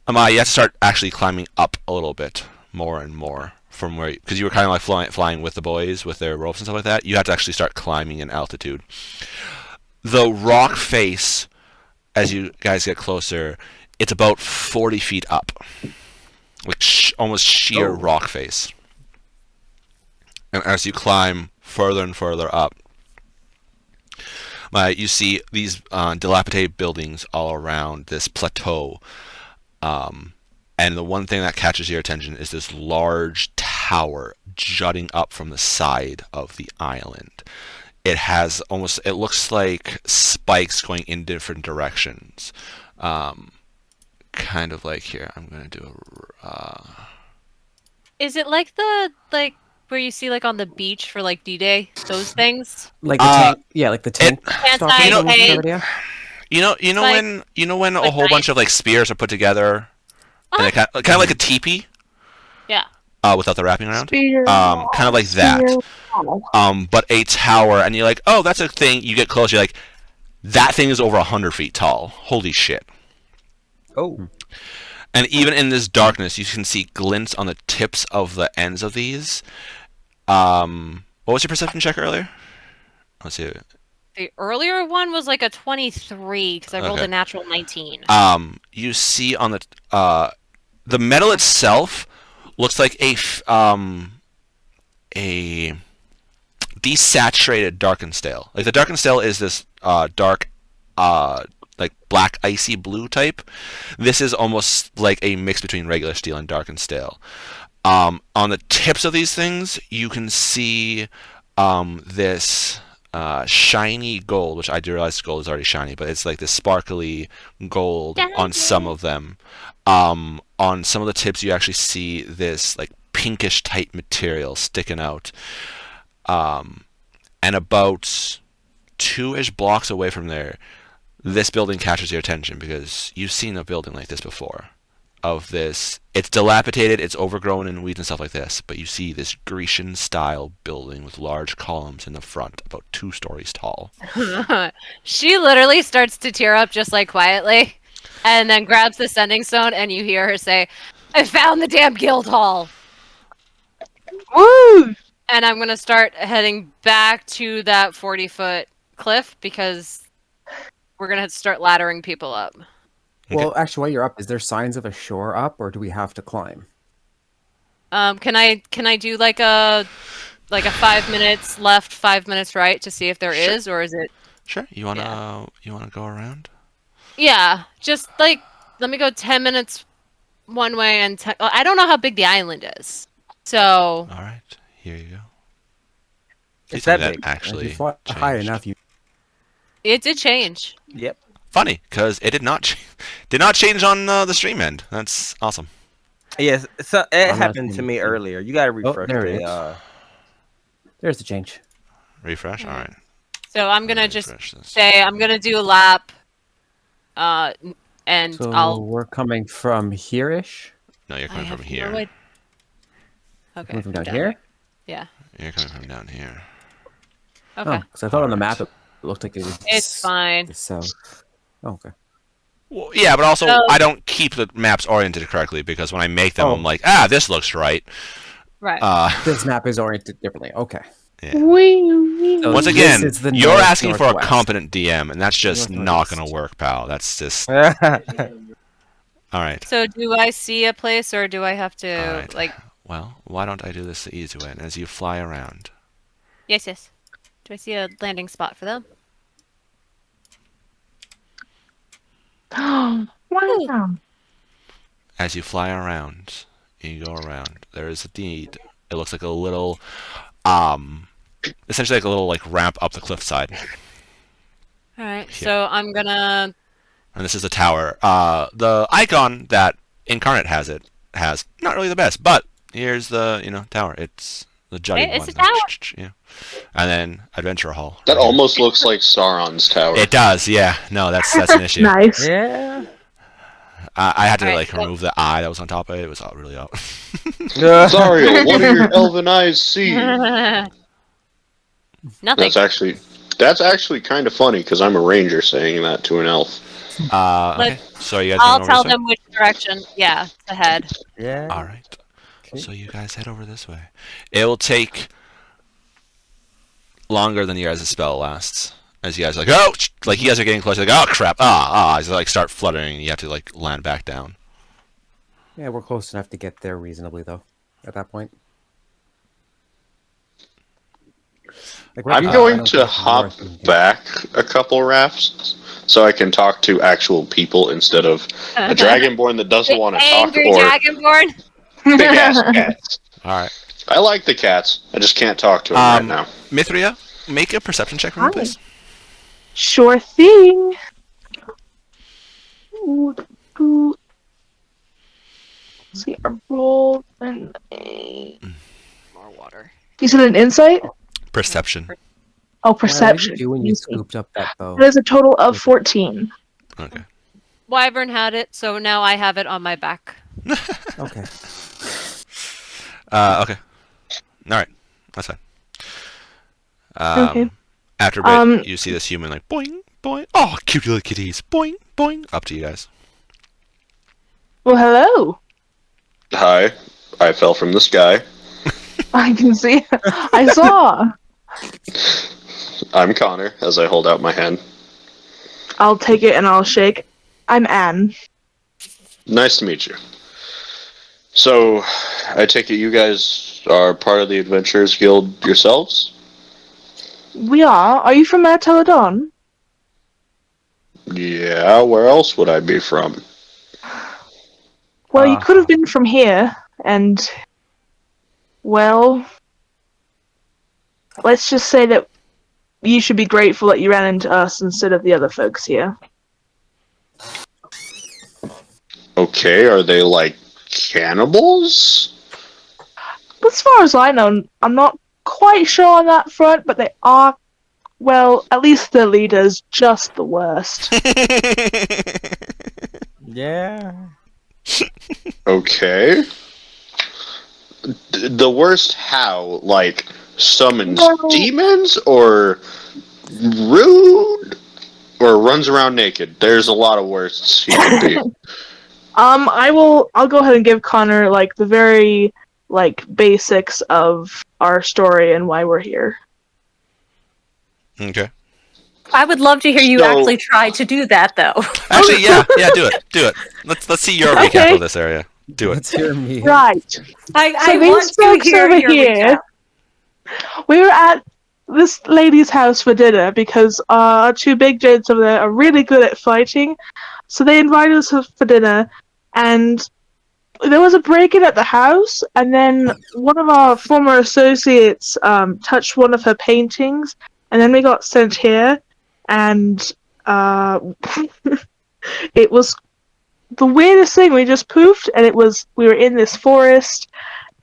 You have to start actually climbing up a little bit more and more from where, because you were kind of like flying with the boys with their ropes and stuff like that. You have to actually start climbing in altitude. The rock face, as you guys get closer, it's about 40 feet up, like almost sheer Oh. rock face. And as you climb further and further up, you see these dilapidated buildings all around this plateau. And the one thing that catches your attention is this large tower jutting up from the side of the island. It has it looks like spikes going in different directions. Kind of like here, I'm going to do Is it like the where you see like on the beach for like D-Day, those things? Like the tank, yeah, like the tank. Anti- You know- thing, tank. idea? you know when a like whole bunch of like spears are put together, and they kind of like a teepee, Yeah. without the wrapping around. Spear. Kind of like that. Spear. But a tower, and you're like, oh, that's a thing. You get close, you're like, that thing is over 100 feet tall. Holy shit! Oh. And even in this darkness, you can see glints on the tips of the ends of these. What was your perception check earlier? Let's see. The earlier one was like a 23 because I rolled Okay. a natural 19. You see on the metal itself looks like a desaturated darkened stale. Like the darkened stale is this dark, like black icy blue type. This is almost like a mix between regular steel and darkened stale. On the tips of these things, you can see this shiny gold, which I do realize gold is already shiny, but it's like this sparkly gold on some of them. On some of the tips, you actually see this like pinkish type material sticking out. And about 2-ish blocks away from there, this building catches your attention because you've seen a building like this before. It's dilapidated, it's overgrown in weeds and stuff like this, but you see this Grecian-style building with large columns in the front, about 2 stories tall. She literally starts to tear up just like quietly, and then grabs the sending stone, and you hear her say, "I found the damn guild hall." Woo! And I'm gonna start heading back to that 40-foot cliff because we're gonna start laddering people up. Well, actually, while you're up, is there signs of a shore up, or do we have to climb? Can I do like a 5 minutes left, 5 minutes right to see if there Sure. is, or is it? Sure, you wanna go around? Yeah, just like let me go 10 minutes one way and I don't know how big the island is, so All right, here you go. It's You that think big. actually If you fly high changed. enough, you it did change. Yep. Funny, because it did not change on the stream end. That's awesome. Yes, so it I'm not happened to seeing me it. earlier. You gotta refresh there it the is. There's the change. Refresh. All right. So I'm gonna just Refresh this. say I'm gonna do a lap, and So I'll. we're coming from here-ish. No, you're I coming have from no here. idea. Okay, Coming from I'm down here? Yeah. You're coming from down here. Okay. Because I thought on the map it looked like it was. It's fine. the south. Oh, okay. Well, yeah, but also So- I don't keep the maps oriented correctly because when I make them, Oh. I'm like, this looks right. Right. This map is oriented differently. Okay. Wee. So Once this again, is the you're north, asking for a northwest. competent DM, and that's just North, not northeast. going to work, pal. That's just time. all right. So do I see a place, or do I have to All right. like? Well, why don't I do this the easy way? And as you fly around, Yes. Do I see a landing spot for them? Wow. as you fly around, and you go around, there is indeed. It looks like a little essentially like a little like ramp up the cliffside. All right, Here. so I'm gonna. And this is the tower. The icon that Incarnate has not really the best, but here's the tower. It's the jutting It's one. a tower. Yeah. And then Adventure Hall. That right here. almost looks like Sauron's tower. It does, yeah. No, that's an issue. Nice. Yeah. I had to Alright, like so- remove the eye that was on top of it. It was all really out. Zariel, what do your elven eyes see? Nothing. That's actually kind of funny because I'm a ranger saying that to an elf. Okay. So you guys I'll going over tell this way? them which direction. Yeah, it's ahead. Yeah. All right. So you guys head over this way. It will take longer than you guys' spell lasts. As you guys are like, oh, like you guys are getting closer. Like, oh crap, as you like start fluttering, you have to like land back down. Yeah, we're close enough to get there reasonably, though, at that point. Like, I'm going to hop back a couple rafts so I can talk to actual people instead of a dragonborn that doesn't want to talk Angry or Dragonborn. big ass cats. All right. I like the cats. I just can't talk to them right now. Mithria, make a perception check for me, Hi. please. Sure thing. Ooh, ooh. See, I rolled an. More water. You said an insight? Perception. Oh, perception. What did you do when you scooped up that bow? That is a total of 14. Okay. Wyvern had it, so now I have it on my back. Okay. Okay. All right. That's fine. Okay. After a bit, you see this human like boing, boing. Oh, cute little kitties. Boing, boing. Up to you guys. Well, hello. Hi. I fell from the sky. I can see. I saw. I'm Connor as I hold out my hand. I'll take it and I'll shake. I'm Anne. Nice to meet you. So, I take it you guys are part of the Adventurers Guild yourselves? We are. Are you from Teledon? Yeah, where else would I be from? Well, you could have been from here, and well, let's just say that you should be grateful that you ran into us instead of the other folks here. Okay, are they like cannibals? As far as I know, I'm not quite sure on that front, but they are, well, at least the leader's just the worst. Yeah. Okay. The worst how? Like, summons No. demons? Or rude? Or runs around naked? There's a lot of worsts he could be. I'll go ahead and give Connor, like, the very, like, basics of our story and why we're here. Okay. I would love to hear you So- actually try to do that, though. Actually, yeah, do it. Let's see your recap Okay. of this area. Do it. Let's hear me. Right. I these want to folks hear over your here- recap. We were at this lady's house for dinner because our two big gents over there are really good at fighting. So they invited us for dinner, and there was a break-in at the house, and then one of our former associates touched one of her paintings, and then we got sent here, and it was the weirdest thing. We just poofed, and we were in this forest,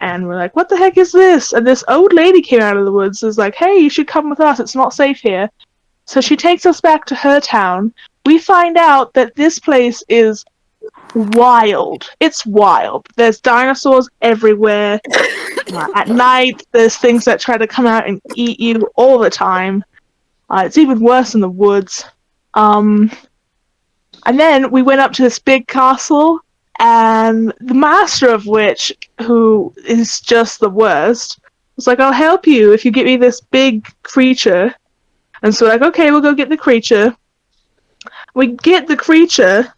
and we're like, what the heck is this? And this old lady came out of the woods and was like, hey, you should come with us. It's not safe here. So she takes us back to her town. We find out that this place is wild. It's wild. There's dinosaurs everywhere. At night, there's things that try to come out and eat you all the time. It's even worse in the woods. And then we went up to this big castle, and the master of which, who is just the worst, was like, I'll help you if you get me this big creature. And so we're like, okay, we'll go get the creature. We get the creature,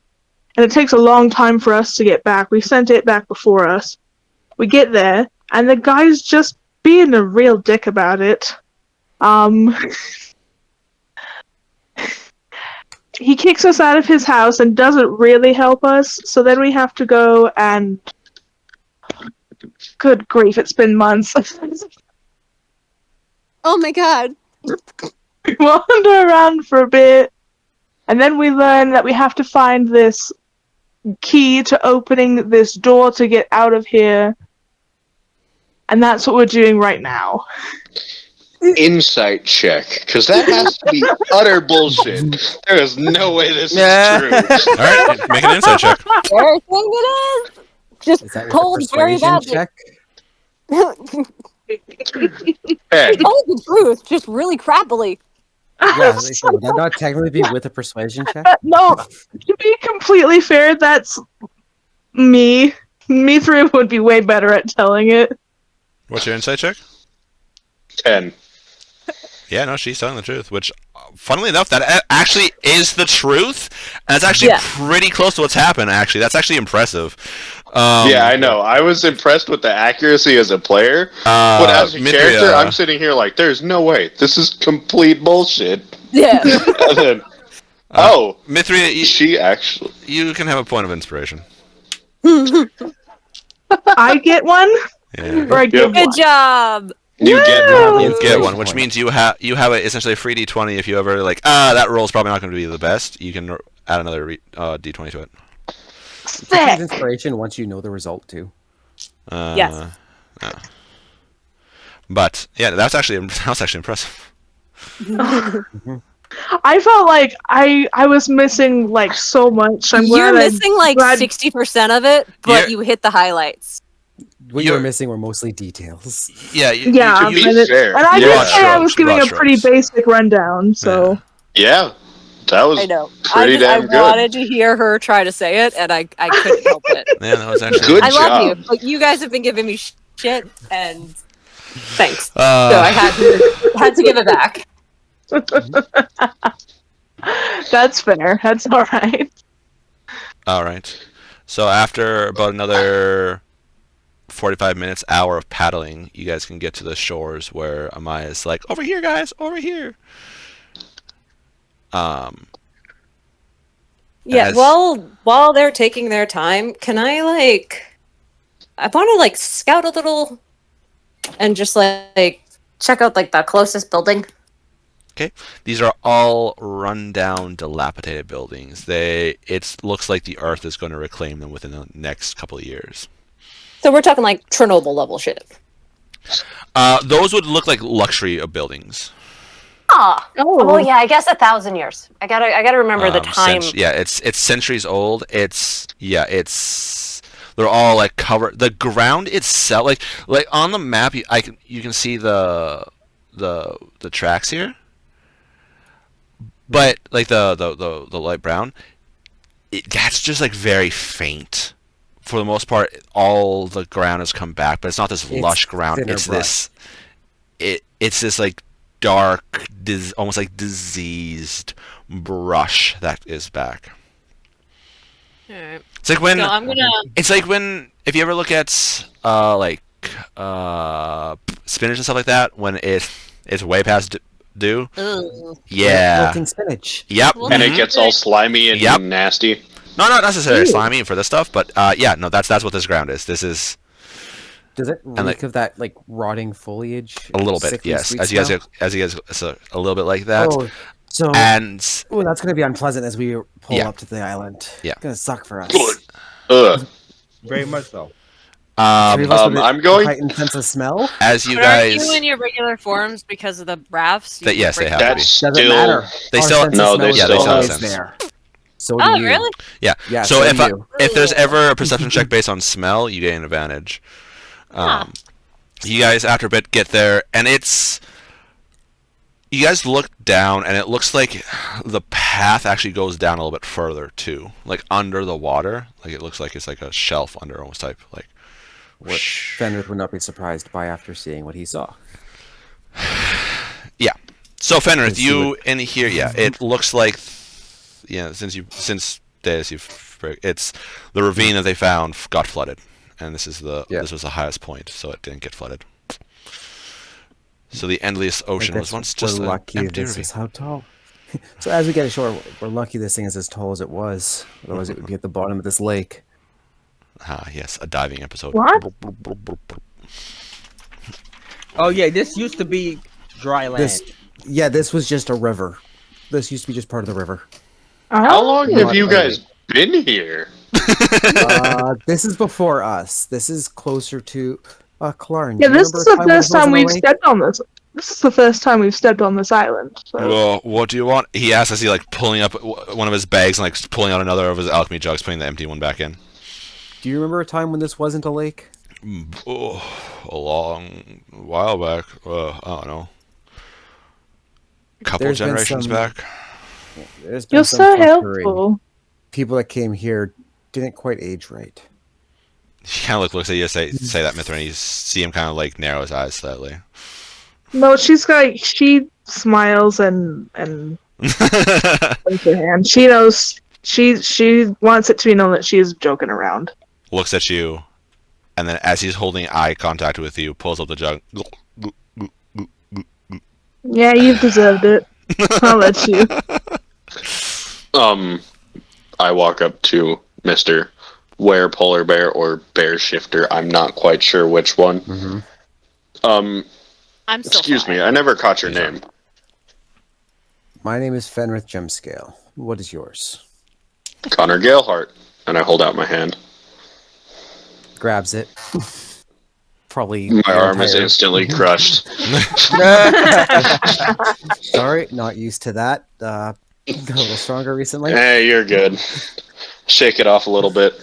and it takes a long time for us to get back. We sent it back before us. We get there, and the guy's just being a real dick about it. He kicks us out of his house and doesn't really help us, so then we have to go and... Good grief, it's been months. Oh my god. We wander around for a bit, and then we learn that we have to find this key to opening this door to get out of here. And that's what we're doing right now. Insight check, because that has to be utter bullshit. There is no way this Yeah. is true. All right, make an insight check. Everything it is. Just Is that with a told very persuasion badly. check? Hey, Told the truth, just really crappily. Yeah, would that not technically be with a persuasion check? No, to be completely fair, that's me. Me three would be way better at telling it. What's your insight check? 10. Yeah, no, she's telling the truth, which, funnily enough, that actually is the truth, and it's actually Yeah. pretty close to what's happened, actually. That's actually impressive. Yeah, I know. I was impressed with the accuracy as a player, but as a Mithria, character, I'm sitting here like, there's no way. This is complete bullshit. Yeah. And then, Mithria, she actually... you can have a point of inspiration. I get one, Yeah. or I give Good one. job. You get Woo! one. You get one, which means you have essentially a free d20. If you ever like, that roll's probably not going to be the best, you can add another d20 to it. You can Sick. use inspiration once you know the result too. Yes. But yeah, that's actually impressive. I felt like I was missing like so much. I'm You're glad missing like glad- 60% of it, but you hit the highlights. What you were You're- missing were mostly details. Yeah, Yeah, To be and, it- fair, and I yeah. did Broad say I strokes, was giving broad a pretty strokes. basic rundown, so Yeah, that was I know. pretty I damn good. wanted to hear her try to say it, and I couldn't help it. Yeah, that was actually Good I love job. you, but you guys have been giving me shit, and thanks. So Uh, I had to give it back. that's fair. That's all right. all right. So after about another 45 minutes, hour of paddling, you guys can get to the shores where Amaya's like, "Over here, guys, over here." Yeah. As- While they're taking their time, can I want to scout a little, and just check out the closest building. These are all run-down, dilapidated buildings. It looks like the Earth is going to reclaim them within the next couple of years. So we're talking Chernobyl level shit. Those would look like luxury of buildings. Ah. Oh, Well, yeah, I guess 1,000 years. I gotta remember the time. It's centuries old. They're all covered. The ground itself, like on the map, you can see the tracks here. But the light brown, that's just very faint. For the most part, all the ground has come back, but it's not this It's lush ground. thinner It's brush. this dark, almost diseased brush that is back. Alright. It's like when So I'm gonna. it's like when if you ever look at spinach and stuff like that when it's way past due. Ugh. Yeah. Wilting spinach. Yep. Well, And it mhm. gets all slimy and Yep. nasty. No, not necessarily Ew. slimy for this stuff, but yeah, no, that's what this ground is. This is Does it reek of that rotting foliage? a little bit, Sickly yes. sweet As you guys, smell? it's a little bit like that. Oh, so And that's gonna be unpleasant as we pull Yeah. up to the island. Yeah. Gonna suck for us. Good. Ugh. Very much so. Three of us with a I'm going- heightened sense of smell. as you But aren't guys, you in your regular forms because of the rafts? You That- can yes, they break have them. to be. That's Doesn't still... matter. They Our still- sense of No, smell they is still have always sense. there. So do Oh, you. really? yeah. Yeah. So if do you. if there's ever a perception check based on smell, you gain an advantage. You guys after a bit get there, and you guys look down, and it looks like the path actually goes down a little bit further too, under the water. It looks like it's a shelf under almost type What Fenrith would not be surprised by after seeing what he saw. Yeah. So Fenrith, Let's see you in here, yeah. It looks like, since days it's the ravine that they found got flooded, and this was the highest point, so it didn't get flooded. So the endless ocean was once just we're an lucky empty this ravine. is how tall. So as we get ashore, we're lucky this thing is as tall as it was. Otherwise, it would be at the bottom of this lake. Ah, yes, a diving episode. What? Oh yeah, this used to be dry land. This was just a river. This used to be just part of the river. How long have Not you a guys been here? This is before us. This is closer to Clarn. Yeah, do you this remember is a the time when first this wasn't time a we've lake? stepped on this. This is the first time we've stepped on this island. So. Well, what do you want? He asks as he like pulling up one of his bags and like pulling out another of his alchemy jugs, putting the empty one back in. Do you remember a time when this wasn't a lake? Oh, a long while back. I don't know. Couple There's been generations some- back. There's been You're some so fluctuating. helpful. People that came here didn't quite age right. He kind of looks at you, say that, Mithra, and you see him kind of like narrow his eyes slightly. No, she smiles and waves her hand. She knows she wants it to be known that she is joking around. Looks at you, and then as he's holding eye contact with you, pulls up the jug. Yeah, you've deserved it. I'll let you. I walk up to Mr. Were Polar Bear or Bear Shifter. I'm not quite sure which one. Mm-hmm. I'm still Excuse fine. me, I never caught your name. My name is Fenrith Gemscale. What is yours? Connor Galehart. And I hold out my hand. Grabs it. Probably. My your arm is entire- instantly crushed. Sorry, not used to that. Got a little stronger recently. Hey, you're good. Shake it off a little bit.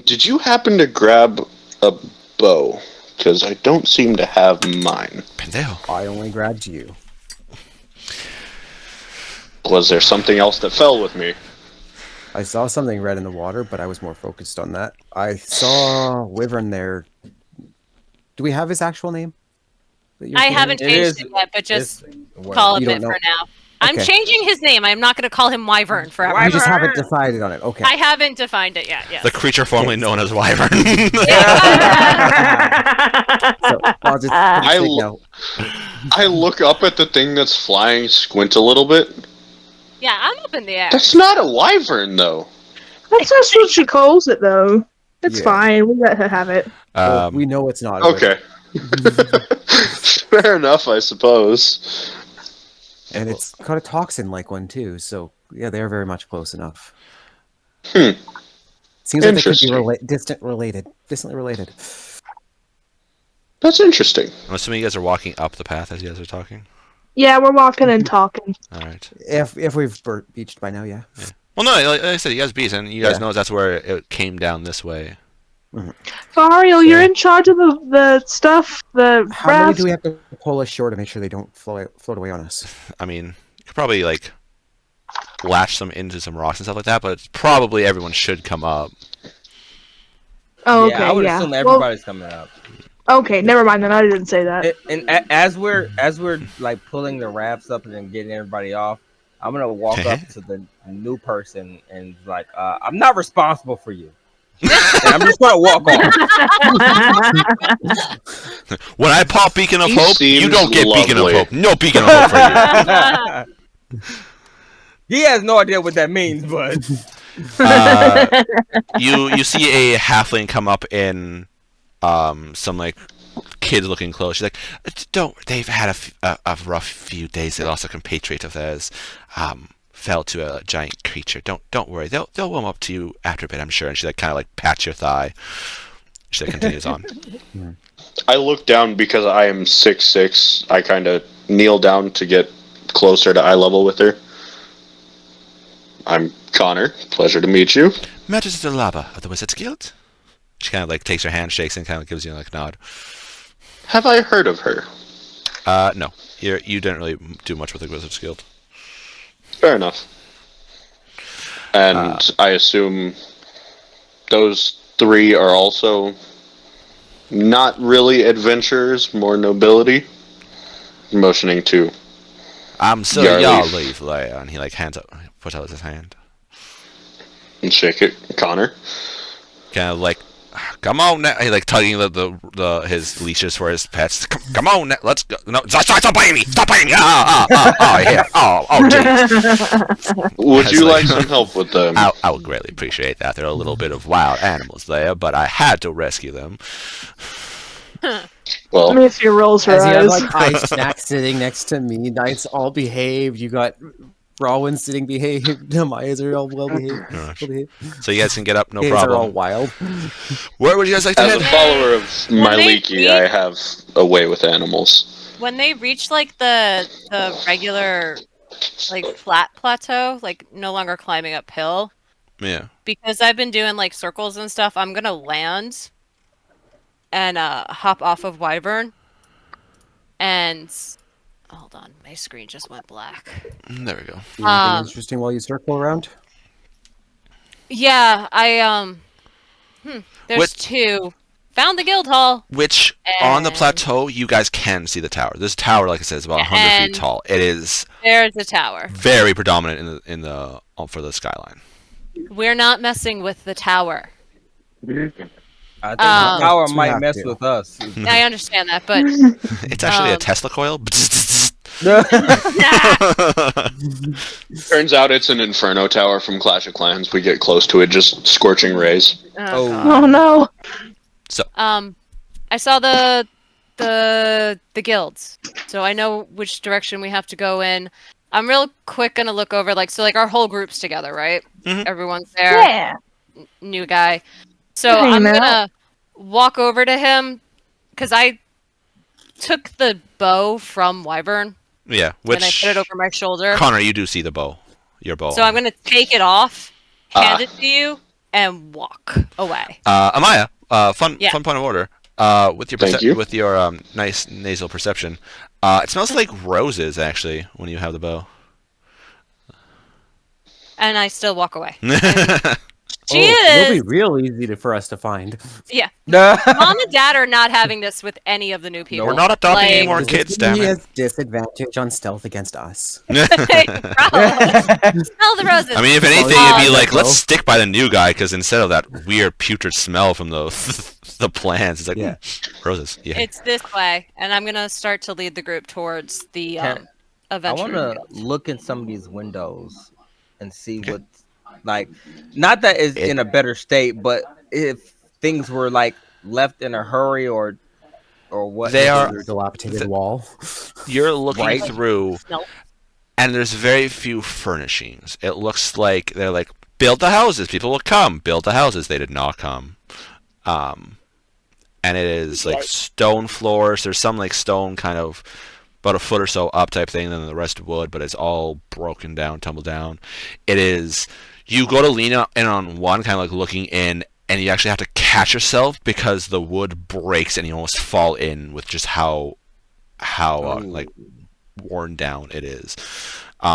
Did you happen to grab a bow? Because I don't seem to have mine. Pendejo. I only grabbed you. Was there something else that fell with me? I saw something red in the water, but I was more focused on that. I saw Wyvern there. Do we have his actual name? that you're I putting haven't It changed is- it yet, but just It's- call him You don't it know. for now. I'm Okay. changing his name. I'm not going to call him Wyvern forever. You just haven't decided on it. Okay. I haven't defined it yet. Yes. The creature formerly known as Wyvern. So I'll just I say l- no. I look up at the thing that's flying, squint a little bit. Yeah, I'm up in the air. That's not a wyvern, though. That's just what she calls it, though. It's Yeah. fine. We let her have it. Well, we know it's not. but- Okay. Fair enough, I suppose. And it's got a toxin like one too, so yeah, they're very much close enough. Hmm. Seems like they could be Interesting. distantly related. That's interesting. I'm assuming you guys are walking up the path as you guys are talking. Yeah, we're walking and talking. All right. If we've beached by now, yeah. Well, no, like I said, you guys beat, and you guys Yeah. know that's where it came down this way. Ariel, you're in charge of the stuff, the How many raft. do we have to pull ashore to make sure they don't float away on us? I mean, you could probably like latch them into some rocks and stuff like that, but probably everyone should come up. Oh, okay, Yeah, I would yeah. assume Well, everybody's coming up. okay, never mind then. I didn't say that. As we're like pulling the rafts up and then getting everybody off, I'm gonna walk up to the new person and like, I'm not responsible for you. And I'm just gonna walk off. When I pop Beacon of He Hope, you seems don't get Beacon of lovely. Hope. No Beacon of Hope for you. He has no idea what that means, but You see a halfling come up in some like kid-looking clothes. She's like, "Don't. They've had a rough few days. They lost a compatriot of theirs. Fell to a giant creature. Don't worry. They'll warm up to you after a bit, I'm sure." And she like kind of like pats your thigh. She like, continues on. I look down because I am 6'6". I kind of kneel down to get closer to eye level with her. I'm Connor. Pleasure to meet you. Matters of the Lava of the Wizards Guild. She kind of like takes her hand, shakes, and kind of gives you like a nod. Have I heard of her? No, you didn't really do much with the Wizards Guild. Fair enough. And I assume those three are also not really adventurers, more nobility. Motioning to So Yarleaf. y'all leave there, and he like puts out his hand. and shake it, Connor. Kind of like, come on now. He like tugging the his leashes for his pets. Come on now, let's go. No, stop biting me! Stop biting me! Yeah. Oh, jeez. Would you like It's like- some help with them? I would greatly appreciate that. There are a little bit of wild animals there, but I had to rescue them. Well, Mithria rolls her As you have eyes. like ice snacks sitting next to me, Knights all behaved. You got Rawin sitting behaved. Amaya's are all well behaved. So you guys can get up, no Gays are all problem. wild. Where would you guys like to as a head? follower of my they leaky, reach- I have a way with animals. When they reach like the regular like flat plateau, like no longer climbing uphill, Yeah. because I've been doing like circles and stuff, I'm gonna land and hop off of Wyvern. And hold on, my screen just went black. There we go. See anything interesting while you circle around? Yeah, there's What- 2. Found the guild hall. Which on the And- plateau you guys can see the tower. This tower, like I said, is about 100 feet And- tall. It is There's a tower. very predominant for the skyline. We're not messing with the tower. I think the tower We might have mess to. with us. I understand that, but It's actually a Um, Tesla coil. Turns out it's an Inferno Tower from Clash of Clans. We get close to it, just scorching rays. Oh. God. Oh no. I saw the guilds, so I know which direction we have to go in. I'm real quick gonna look over like our whole group's together, right? Mhm. Everyone's there. Yeah. New guy. So Hey, I'm Mel. gonna walk over to him because I took the bow from Wyvern Yeah, and I which put it over my shoulder. Connor, you do see the bow, your bow. So I'm gonna take it off, hand it to you, and walk away. Amaya, fun Yeah. point of order. With your Thank you. with your nice nasal perception, it smells like roses actually when you have the bow. And I still walk away. She It'll be is. real easy for us to find. Yeah. No. Mom and Dad are not having this with any of the new people. We're not adopting any Like- more Does this kids, mean damn he it. has disadvantage on stealth against us. Probably. Smell the roses. I mean, if anything, Oh, it'd be yeah, like, bro. let's stick by the new guy, because instead of that weird putrid smell from the the plants, it's like Yeah. roses. Yeah. It's this way, and I'm gonna start to lead the group towards the Can- I adventure. want to look in some of these windows and see what, like, not that it's in a better state, but if things were like left in a hurry or what. They are- Your dilapidated wall. You're looking Right. through, Nope. and there's very few furnishings. It looks like they're like, build the houses, people will come. Build the houses. They did not come. And it is like stone floors. There's some like stone kind of about a foot or so up type thing, and then the rest wood, but it's all broken down, tumbled down. It is, you go to lean in on one, kind of like looking in, and you actually have to catch yourself because the wood breaks and you almost fall in with just how like worn down it is.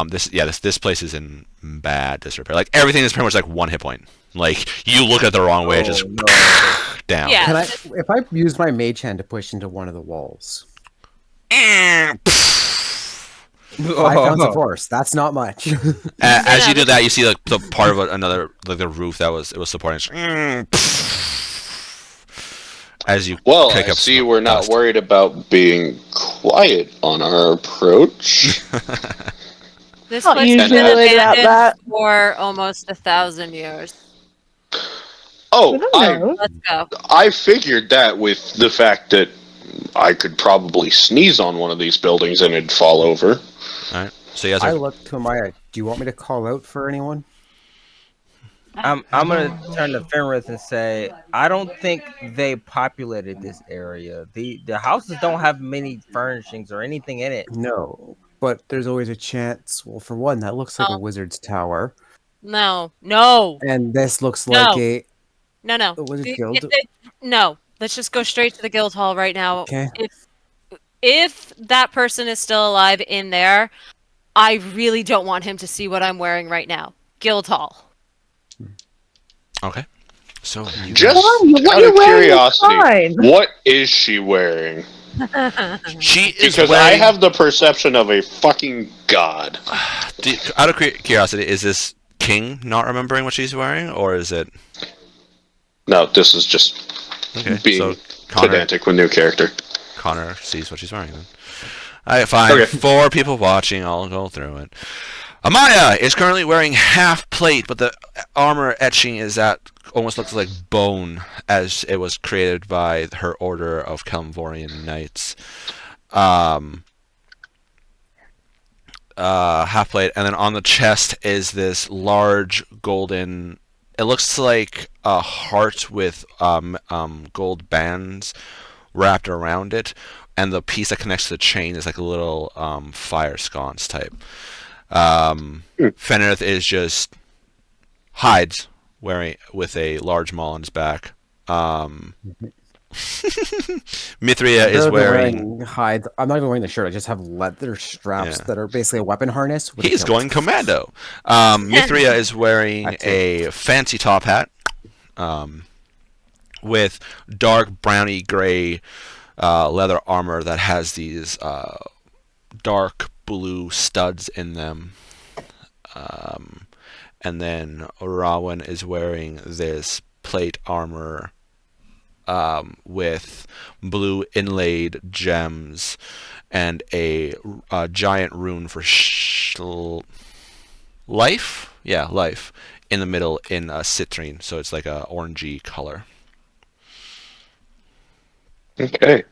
This place is in bad disrepair. Like everything is pretty much like 1 hit point. Like you look at it the wrong way, it just no. down. Yeah. Can I, if I use my mage hand to push into one of the walls? 5 pounds of force. That's not much. As you do that, you see like the part of another, like the roof that was supporting. As you Well, pick I up see some we're not dust. worried about being quiet on our approach. This Not place has usually been worried about abandoned that. for almost 1,000 years. Oh, I don't know. Let's go. I figured that with the fact that I could probably sneeze on one of these buildings and it'd fall over. All right. So you guys I are. look to Maya. Do you want me to call out for anyone? I'm gonna turn to Fenris and say I don't think they populated this area. The houses don't have many furnishings or anything in it. No. But there's always a chance. Well, for one, that looks like a Oh. wizard's tower. No. And this looks No. like a... No. The Wizard The- Guild? no. Let's just go straight to the guild hall right now. Okay. If that person is still alive in there, I really don't want him to see what I'm wearing right now. Guild hall. Okay. So you Just What out you're of wearing is curiosity, fine. what is she wearing? she is Because I wearing. have the perception of a fucking god. Out of curiosity, is this King not remembering what she's wearing, or is it? No, this is just Okay. being So Connor pedantic with new character. sees what she's wearing then. Alright, fine. Okay. 4 people watching. I'll go through it. Amaya is currently wearing half plate, but the armor etching is at almost looks like bone, as it was created by her order of Kalmvorian knights. Um, Half plate, and then on the chest is this large golden. It looks like a heart with gold bands wrapped around it, and the piece that connects to the chain is like a little fire sconce type. Fenrith is just hides wearing with a large maul on his back. Mithria is They're wearing. hide. I'm not even wearing the shirt. I just have leather straps Yeah. that are basically a weapon harness. With a He's kilt. going commando. Mithria is wearing a fancy top hat with dark browny gray leather armor that has these dark blue studs in them. And then Rowan is wearing this plate armor with blue inlaid gems and a giant rune for life. Yeah, life in the middle in citrine, so it's like a orangey color. Okay.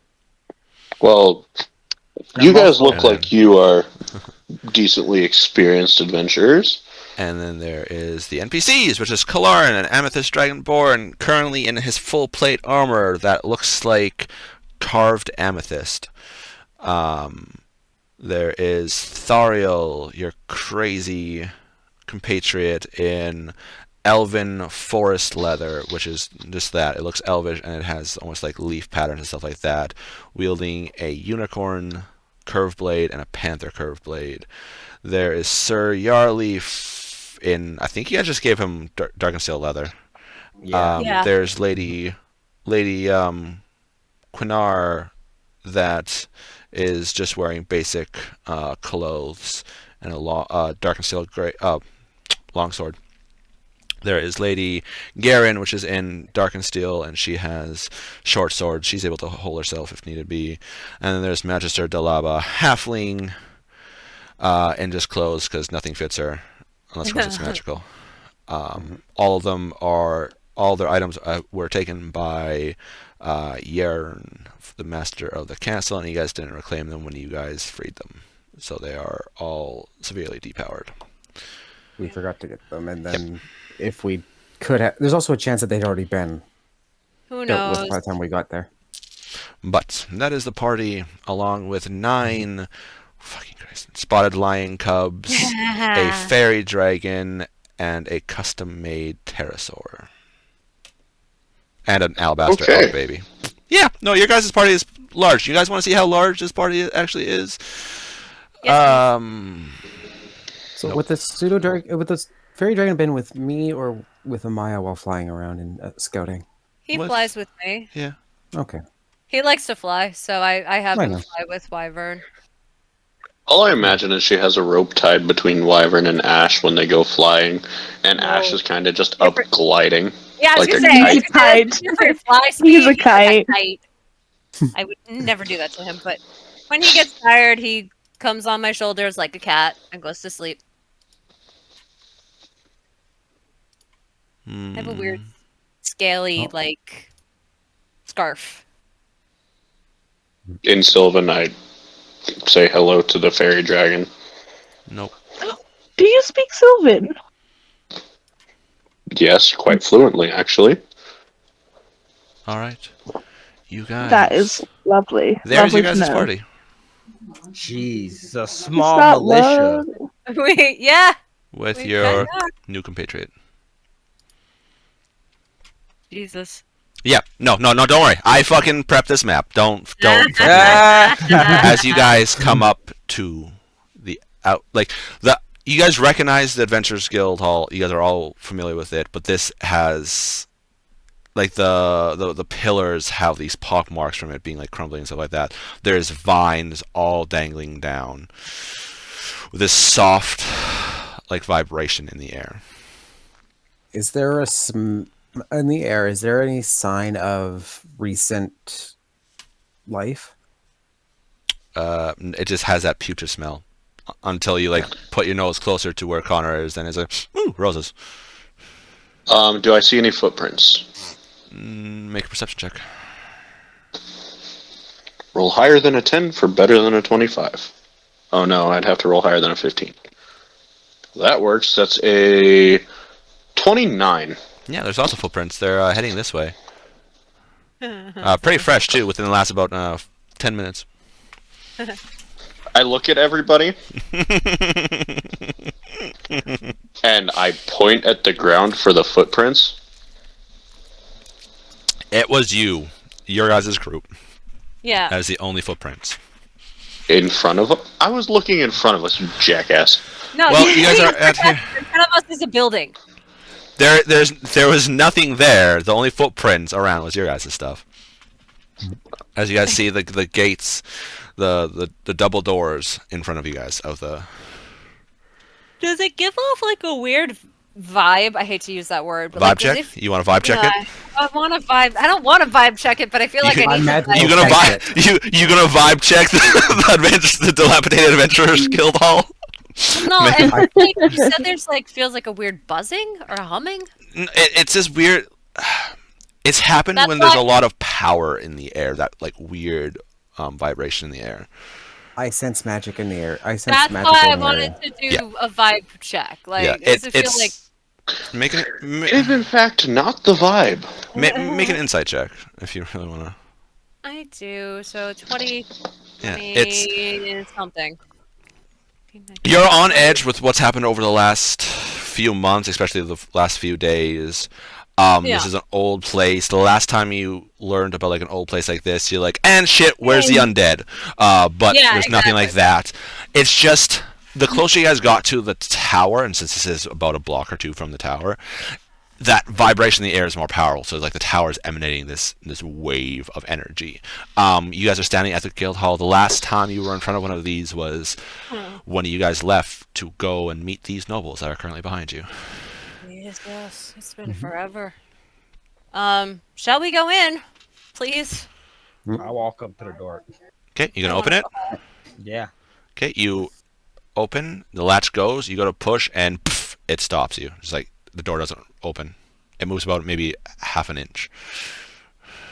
Well, you I'm guys also- look like you are decently experienced adventurers. And then there is the NPCs, which is Kalarin, an Amethyst Dragonborn, currently in his full plate armor that looks like carved amethyst. There is Thariel, your crazy compatriot, in elven forest leather, which is just that. It looks elvish, and it has almost like leaf patterns and stuff like that, wielding a unicorn curved blade and a panther curved blade. There is Sir Yarley in, I think you guys just gave him dark and steel leather. Yeah. Yeah. There's Lady Quinar that is just wearing basic clothes and a dark and steel gray longsword. There is Lady Garen, which is in dark and steel, and she has short sword. She's able to hold herself if needed be. And then there's Magister Dalaba, halfling, in just clothes because nothing fits her unless of course it's magical. All their items were taken by Yern, the master of the castle, and you guys didn't reclaim them when you guys freed them. So they are all severely depowered. We forgot to get them, and then if we could have, there's also a chance that they'd already been Who dealt knows? with by the time we got there. But that is the party, along with 9 fucking Christ, spotted lion cubs, a fairy dragon, and a custom-made pterosaur. And an alabaster Okay. elk baby. Yeah, no, your guys' party is large. You guys want to see how large this party actually is? Yes, So Nope. with this fairy dragon been with me or with Amaya while flying around and scouting? he What? flies with me. Yeah. Okay. He likes to fly, so I have I him know. fly with Wyvern. All I imagine is she has a rope tied between Wyvern and Ash when they go flying, and No. Ash is kind of just up Different- gliding. Yeah, I was Like gonna a say, I was kite. gonna say, that's a different fly speed. He's a like kite. I would never do that to him, but when he gets tired, he comes on my shoulders like a cat and goes to sleep. I have a weird, scaly, like, scarf. In Sylvan, I say hello to the fairy dragon. Nope. Do you speak Sylvan? Yes, quite fluently, actually. All right. You guys. That is lovely. There's lovely your to guys' know. party. Jeez, it's a Is small that militia. love? Wait, yeah. With we your kinda- new compatriot. Jesus. Yeah, no, don't worry. I fucking prepped this map. Don't. Ah! As you guys come up to the you guys recognize the Adventurers Guild Hall. You guys are all familiar with it, but this has like the pillars have these pock marks from it being like crumbling and stuff like that. There's vines all dangling down with this soft like vibration in the air. Is there in the air? Is there any sign of recent life? It just has that putrid smell. until you like put your nose closer to where Connor is, and it's like, ooh, roses. Do I see any footprints? Make a perception check. Roll higher than a 10 for better than a 25. Oh no, I'd have to roll higher than a 15. That works. That's a 29. Yeah, there's also footprints. They're heading this way. Pretty fresh too, within the last about 10 minutes. I look at everybody and I point at the ground for the footprints. It was your guys' group, Yeah. as the only footprints. In front of us? I was looking in front of us, you jackass. No, Well, you guys are at here. in front of us is a building. There was nothing there. The only footprints around was your guys' stuff. As you guys see the gates, the double doors in front of you guys of the. Does it give off like a weird vibe? I hate to use that word, but Vibe like, check? You want to vibe check it? I want to vibe. I don't want to vibe check it, but I feel like I need to. You gonna you gonna vibe check the dilapidated adventurers guild hall? No, and like, you said there's like feels like a weird buzzing or a humming. It's this weird. It's happened That's when there's why- a lot of power in the air. That like weird vibration in the air. I sense magic in the air. I sense That's magic why I in the wanted air. to do Yeah. a vibe check. Like, Yeah, does it feel it's like make it It is in fact not the vibe. make an insight check if you really wanna. I do? So 20, Yeah, 20 it's something. you're on edge with what's happened over the last few months, especially the last few days. Yeah. This is an old place. The last time you learned about like an old place like this, you're like, and shit, where's the undead? But Yeah, there's nothing like exactly. that. It's just the closer you guys got to the tower, and since this is about a block or two from the tower, that vibration in the air is more powerful. So like the tower is emanating this wave of energy. You guys are standing at the guild hall. The last time you were in front of one of these was one of you guys left to go and meet these nobles that are currently behind you. Yes, it's been forever. Shall we go in, please? I walk up to the door. Okay, you gonna open it? Yeah. Okay, you open, the latch goes, you go to push, and pff, it stops you. It's like the door doesn't open. It moves about maybe half an inch.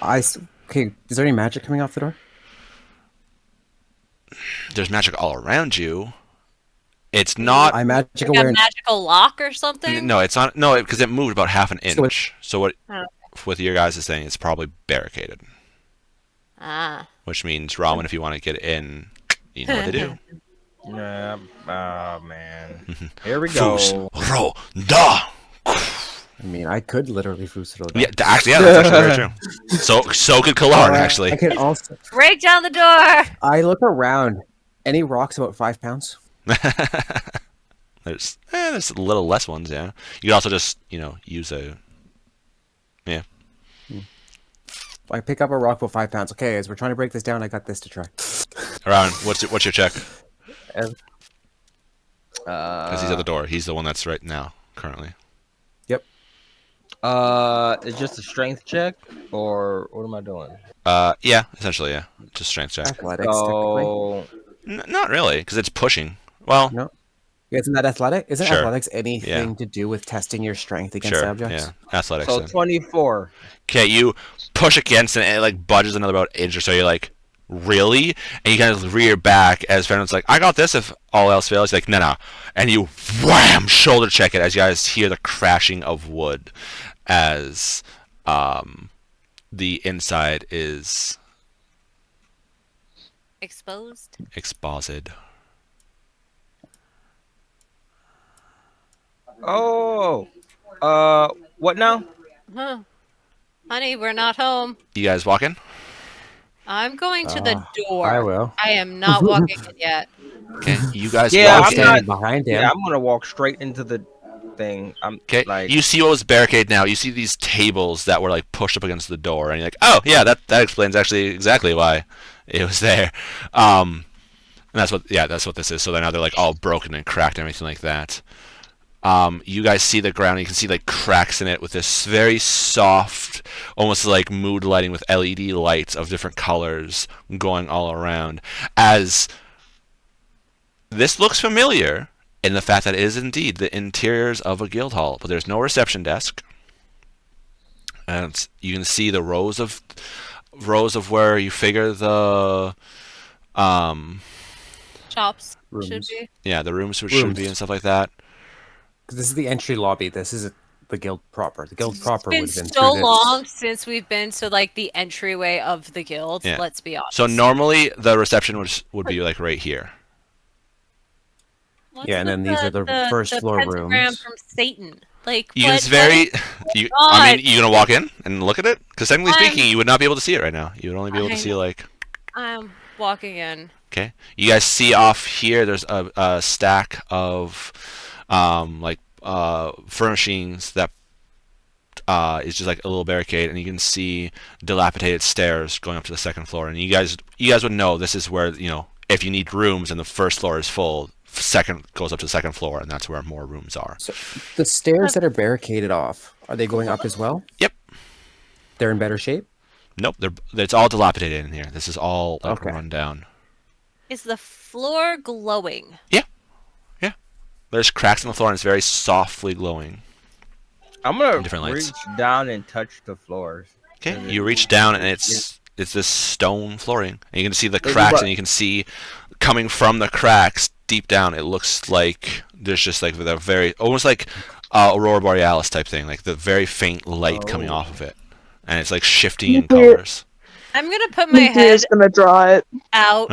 Okay, is there any magic coming off the door? There's magic all around you. It's not. I'm magic Like a aware. magical lock or something? No, it's not. No, because it moved about half an So inch. So what? Oh. With your guys is saying, it's probably barricaded, Ah. which means Ramen, if you want to get in, you know what to do. Yeah. Oh man. Here we go. Fus ro da. I mean, I could literally foost it. Yeah, actually, yeah, that's actually very true. So could Kalar, actually. I can also. Break down the door! I look around. Any rocks about 5 pounds? There's little less ones, yeah. You could also just, use a. Yeah. I pick up a rock about 5 pounds. Okay, as we're trying to break this down, I got this to try. Around, what's your check? Because he's at the door. He's the one that's right now, currently. Yep. It's just a strength check, or what am I doing? Yeah, essentially, yeah. Just strength check. Athletics, technically. So Not really, because it's pushing. Well, No. Isn't that athletic? Isn't Sure. athletics anything Yeah. to do with testing your strength against sure, objects? yeah. Athletics. so then. 24. Okay, you push against it, and it like budges another about an inch or so. You're like, really? And you kind of rear back as Fernand's like, I got this if all else fails. You're like, no. And you wham, shoulder check it as you guys hear the crashing of wood as the inside is Exposed? exposed. Oh. What now? Huh. Honey, we're not home. You guys walking? I'm going to the door. I will. I am not walking in yet. Okay, you guys Yeah, walk I'm in. not- Standing behind him. Yeah, I'm gonna walk straight into the thing. I'm Okay, like, you see what was barricaded now. You see these tables that were like pushed up against the door, and you're like, oh yeah, that explains actually exactly why it was there. And that's what this is. So now they're like all broken and cracked and everything like that. You guys see the ground. You can see like cracks in it with this very soft, almost like mood lighting with LED lights of different colors going all around. As this looks familiar in the fact that it is indeed the interiors of a guild hall, but there's no reception desk. And you can see the rows of where you figure the Shops should Rooms. be. the rooms should be and stuff like that. 'Cause this is the entry lobby. This isn't the guild proper. The guild proper It's would have been been so through this. long since we've been to like the entryway of the guild. Yeah. Let's be honest. So normally the reception would be like right here. What's Yeah, and with then these are the first floor pentagram rooms. from Satan. Like You what? it's very. You, I mean, God. you gonna walk in and look at it? Because technically I'm- speaking, you would not be able to see it right now. You would only be able to I see know. like. I'm walking in. Okay. You guys see off here. There's a stack of, furnishings that is just like a little barricade, and you can see dilapidated stairs going up to the second floor. And you guys would know this is where if you need rooms and the first floor is full, second goes up to the second floor, and that's where more rooms are. So the stairs that are barricaded off, are they going up as well? Yep. They're in better shape? Nope. It's all dilapidated in here. This is all like Okay. run down. Is the floor glowing? There's cracks in the floor, and it's very softly glowing. I'm gonna Different lights. reach down and touch the floors. Okay. You reach down, and it's this stone flooring, and you can see the Maybe cracks, what- and you can see coming from the cracks deep down. It looks like there's just like a very almost like aurora borealis type thing, like the very faint light coming off of it, and it's like shifting in Weird. colors. I'm gonna put my head Mitria's gonna draw it. out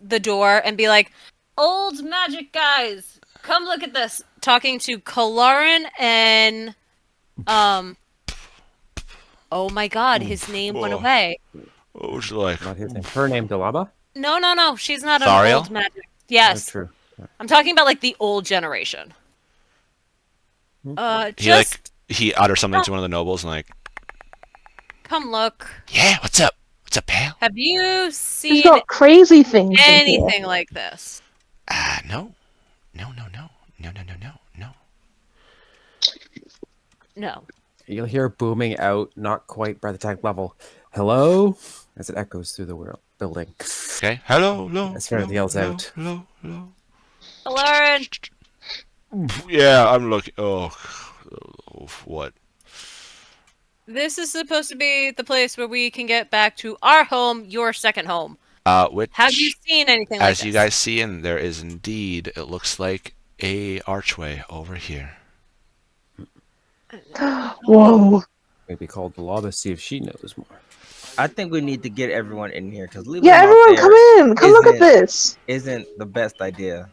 the door and be like, "Old magic guys, come look at this." Talking to Kalarin and oh my god, his name went Oh. away. What would you like? Not his name. Her name, Delaba? No, she's not an Thariel? old magic. That's Yes, true. I'm talking about like the old generation. He he utters something to one of the nobles, and like, Come look. yeah, what's up? What's up, pal? Have you There's seen not crazy things in here. anything like this? No. No. You'll hear booming out, not quite by the tag level. Hello? As it echoes through the building. Okay. Hello. As Fenrith yells out. Hello. Kalarin, Yeah, I'm looking. Oh, what? this is supposed to be the place where we can get back to our home, your second home. Which, Have you seen anything like as this? you guys see, and there is indeed, it looks like a archway over here. Whoa. Maybe call Delaba, see if she knows more. I think we need to get everyone in here because Yeah, everyone come in. Come look at this. Isn't the best idea.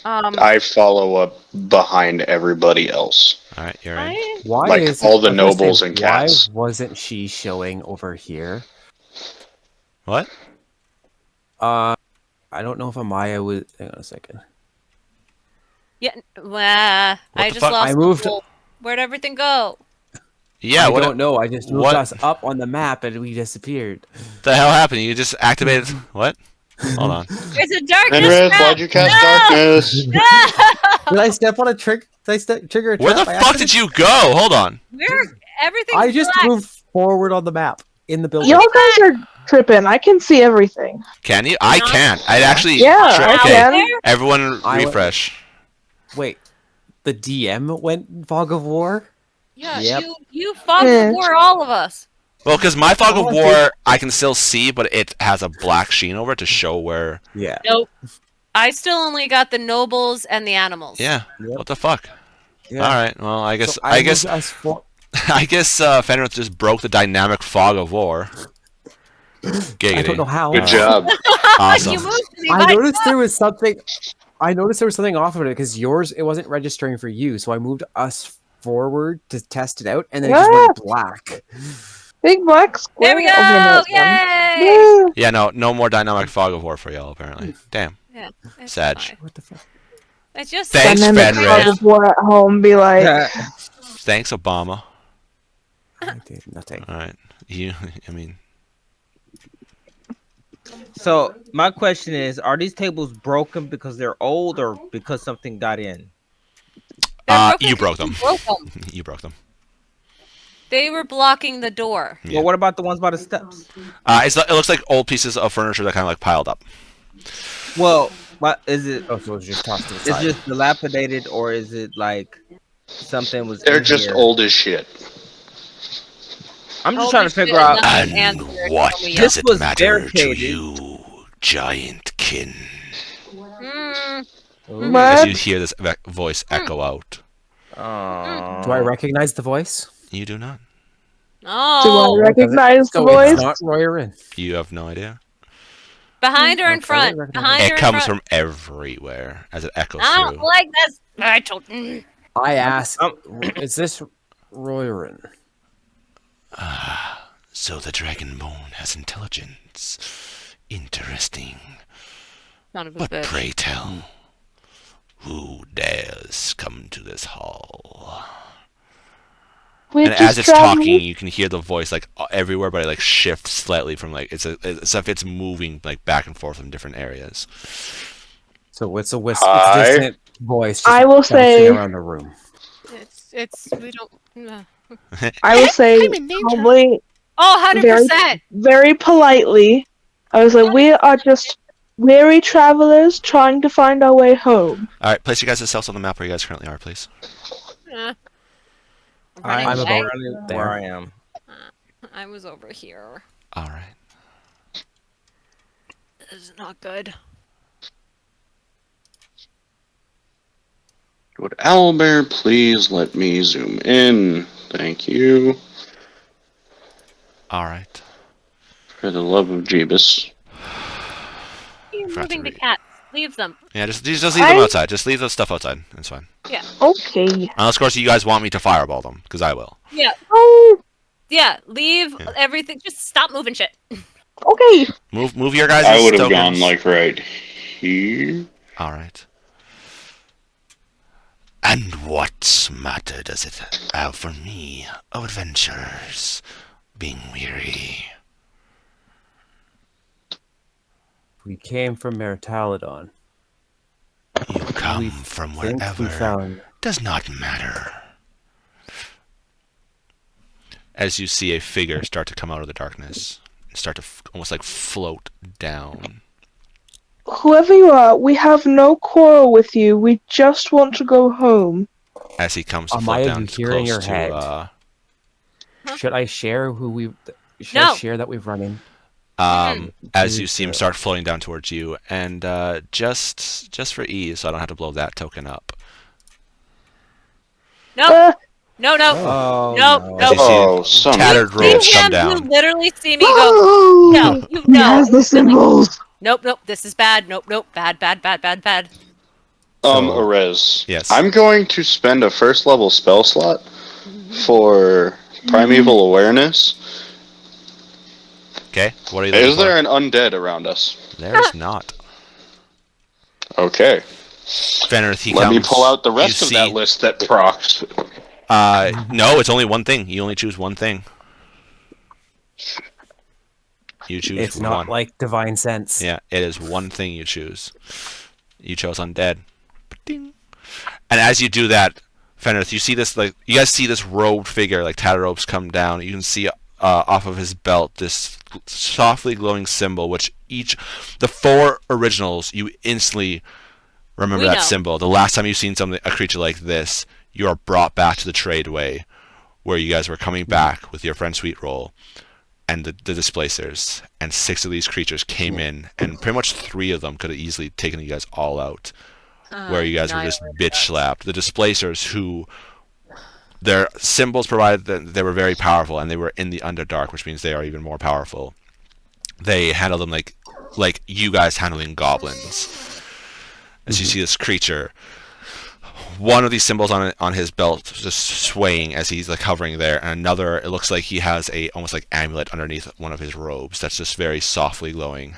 I follow up behind everybody else. All right, you're in. Why Like is all the I was gonna nobles say, and cats. Why wasn't she showing over here? What? I don't know if Amaya was. Hang on a second. Yeah, I the just fuck? lost. I moved- the whole- Where'd everything go? Yeah. I What don't know. I just moved what- us up on the map and we disappeared. the hell happened? You just activated. What? Hold on. There's a darkness Fenrith, trap! why'd you cast No! darkness? Did I step on a trick? Did I trigger a Where the trap? fuck did you go? Hold on. Everything's I just black. moved forward on the map in the building. Y'all guys are tripping. I can see everything. Can you? I can't. I actually. Yeah, Sure, I okay. can. Everyone I went- refresh. Wait, the DM went Fog of War? Yeah, Yep. you fog Yeah. before all of us. Well, because my fog of Oh, I war, I can still see, but it has a black sheen over it to show where. Yeah. Nope. I still only got the nobles and the animals. Yeah. Yep. What the fuck? Yeah. All right. Well, I guess So I guess moved us I guess Fenrith just broke the dynamic fog of war. Giggity. I don't know how. Good job. Awesome. You moved to me I by noticed there was something. I noticed there was something off of it because yours it wasn't registering for you, so I moved us forward to test it out, and then it just went black. Big black square. There we go! over this one. Yay! Woo. Yeah, no more dynamic fog of war for y'all apparently. Damn. Yeah, it's Sag. fine. What the fuck? It's just Thanks, Dynamic Fenrir. fog of war at home. Be like, Thanks, Obama. I did nothing. All right. I mean, So my question is: are these tables broken because they're old, or because something got in? They're you broke them. broke them. You broke them. They were blocking the door. Yeah. Well, what about the ones by the steps? It looks like old pieces of furniture that kind of like piled up. Well, What is it? Oh, so it was just tossed to the It's side. just dilapidated, or is it like something was They're in just here? old as shit. I'm just Holy trying to shit, figure out. nothing And answered what when we does This it was matter to barricaded. you, giant kin? Mm, Ooh. As What? you hear this voice echo out. Do I recognize the voice? You do not. Do I oh, recognize the So it's voice? not Royarin. You have no idea. behind or in Okay, front? recognize Behind It or in comes front? from everywhere as it echoes I don't through. like this. I told. I ask, Um, is this Royarin? So the Dragonbone has intelligence. Interesting. Son of a But bitch. pray tell, who dares come to this hall? We And just as it's traveled. talking, you can hear the voice like everywhere, but it like shifts slightly from like it's as if it's moving like back and forth in different areas. So it's a whisper. Hi. It's a distant voice. Just I will bouncing say- around the room. It's we don't. I will say probably Oh, 100%. very politely. I was like, we are just weary travelers trying to find our way home. All right, place your guys' selves on the map where you guys currently are, please. Running I'm away? about where there. I am. I was over here. All right. This is not good. Would Owlbear please let me zoom in? Thank you. All right. For the love of Jeebus. You're Forgot to moving the read. cats. Leave them. Yeah, just leave them outside. Just leave the stuff outside. It's fine. Okay. Unless, of course, you guys want me to fireball them, because I will. Yeah. Oh, Yeah. Leave Yeah. everything. Just stop moving shit. okay. Move your guys' I would have tokens. gone like right here. All right. And what matter does it have for me of adventures, being weary? We came from Meritaladon. You come We from think we wherever found. does not matter. As you see a figure start to come out of the darkness and start to almost like float down. Whoever you are, we have no quarrel with you. We just want to go home. As he comes to Amaya, float down you hear in close your to head. Huh? Should I share who we? Should No. I share that we've run in? as you see him start floating down towards you, and just for ease, so I don't have to blow that token up. No. Uh, No. No. Oh, Nope, no. As you Oh, see son of tattered a robes See come him? You down. literally see me go. No. You he know. has the symbols. Nope. This is bad. Nope. Bad. So- Arez. Yes. I'm going to spend a first level spell slot for Primeval Awareness. Okay, what are you looking Is for? there an undead around us? There's not. Okay. Fenrith, he Let comes. me pull out the you rest of see, that list that procs. No, it's only one thing. You only choose one thing. You choose It's one. not like divine sense. Yeah, it is one thing you choose. You chose undead. Ding. And as you do that, Fenrith, you see this like you guys see this robed figure, like tattered robes come down. You can see off of his belt this softly glowing symbol, which the four originals you instantly remember We that know. symbol. The last time you've seen a creature like this, you are brought back to the tradeway, where you guys were coming back with your friend Sweet Roll and the displacers, and 6 of these creatures came in, and pretty much 3 of them could have easily taken you guys all out. Where you guys were just bitch slapped. The displacers, who their symbols provided that they were very powerful, and they were in the Underdark, which means they are even more powerful. They handled them like you guys handling goblins. As you see this creature, one of these symbols on his belt just swaying as he's like hovering there, and another, it looks like he has a almost like amulet underneath one of his robes that's just very softly glowing.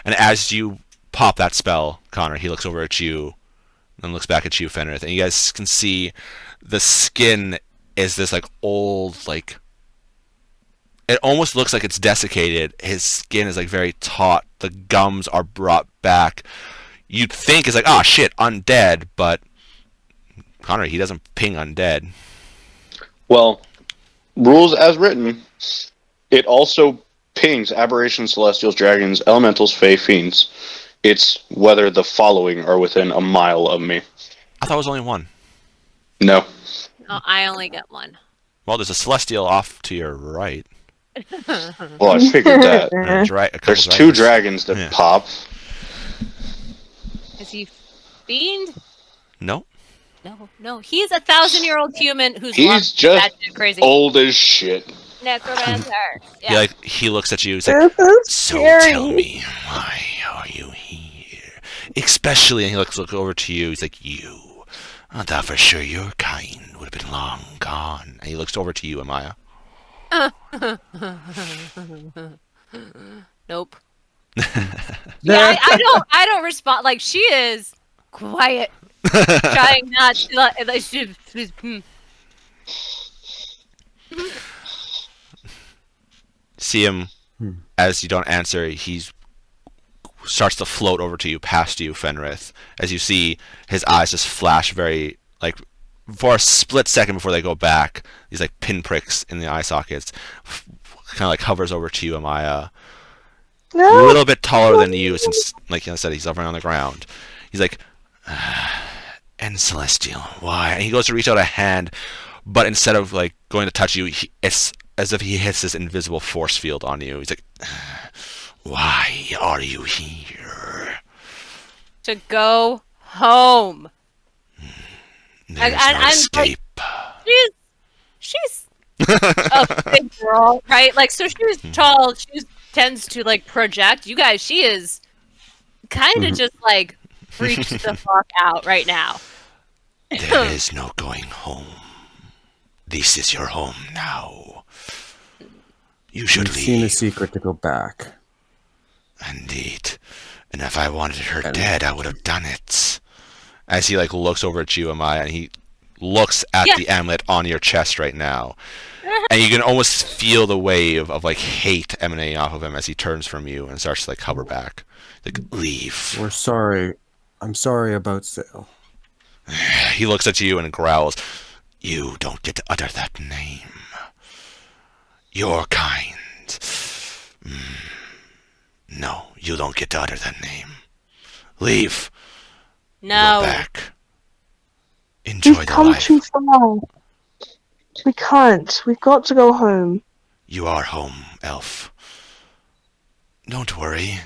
And as you pop that spell, Connor, he looks over at you, and looks back at you, Fenrith, and you guys can see the skin is this like old, like it almost looks like it's desiccated. His skin is like very taut. The gums are brought back. You'd think it's like, oh shit, undead, but Connor, he doesn't ping undead. Well, rules as written, it also pings aberrations, celestials, dragons, elementals, fae, fiends. It's whether the following are within a mile of me. I thought it was only one. No. Oh, I only get one. Well, there's a celestial off to your right. Well, I figured that. And a couple There's two dragons that Yeah. pop. Is he fiend? No. No. He's a 1,000-year-old human who's He's just batshit crazy. old as shit. Necromancer. Yeah. He looks at you. He's like, That's so scary. tell me, why are you here? Especially, and he looks over to you. He's like, you. I thought for sure your kind would have been long gone. And he looks over to you, Amaya. Nope. Yeah, I don't respond. Like, she is quiet. Trying not to like See him as you don't answer. He starts to float over to you, past you, Fenrith. As you see his eyes just flash very, like, for a split second before they go back. These like pinpricks in the eye sockets. Kind of like hovers over to you, Amaya. A No. little bit taller than you, since, like I said, he's hovering on the ground. He's like, and Celestial, why? And he goes to reach out a hand, but instead of like going to touch you, it's as if he hits this invisible force field on you. He's like, why are you here? to go home. There's no I'm escape. Like, she's a big girl, right? Like, so she's tall. She tends to like project. You guys, she is kind of just like freaked the fuck out right now. There is no going home. This is your home now. You should You've seen the leave. secret to go back. Indeed. And if I wanted her dead, I would have done it. As he like looks over at you, Amaya, and he looks at the amulet on your chest right now. And you can almost feel the wave of like hate emanating off of him as he turns from you and starts to like hover back. Like, leave. We're sorry. I'm sorry about Sale. He looks at you and growls. You don't get to utter that name. Your kind. No, you don't get to utter that name. Leave. No. Go back. Enjoy We've the come life. too far. We can't. We've got to go home. You are home, elf. Don't worry.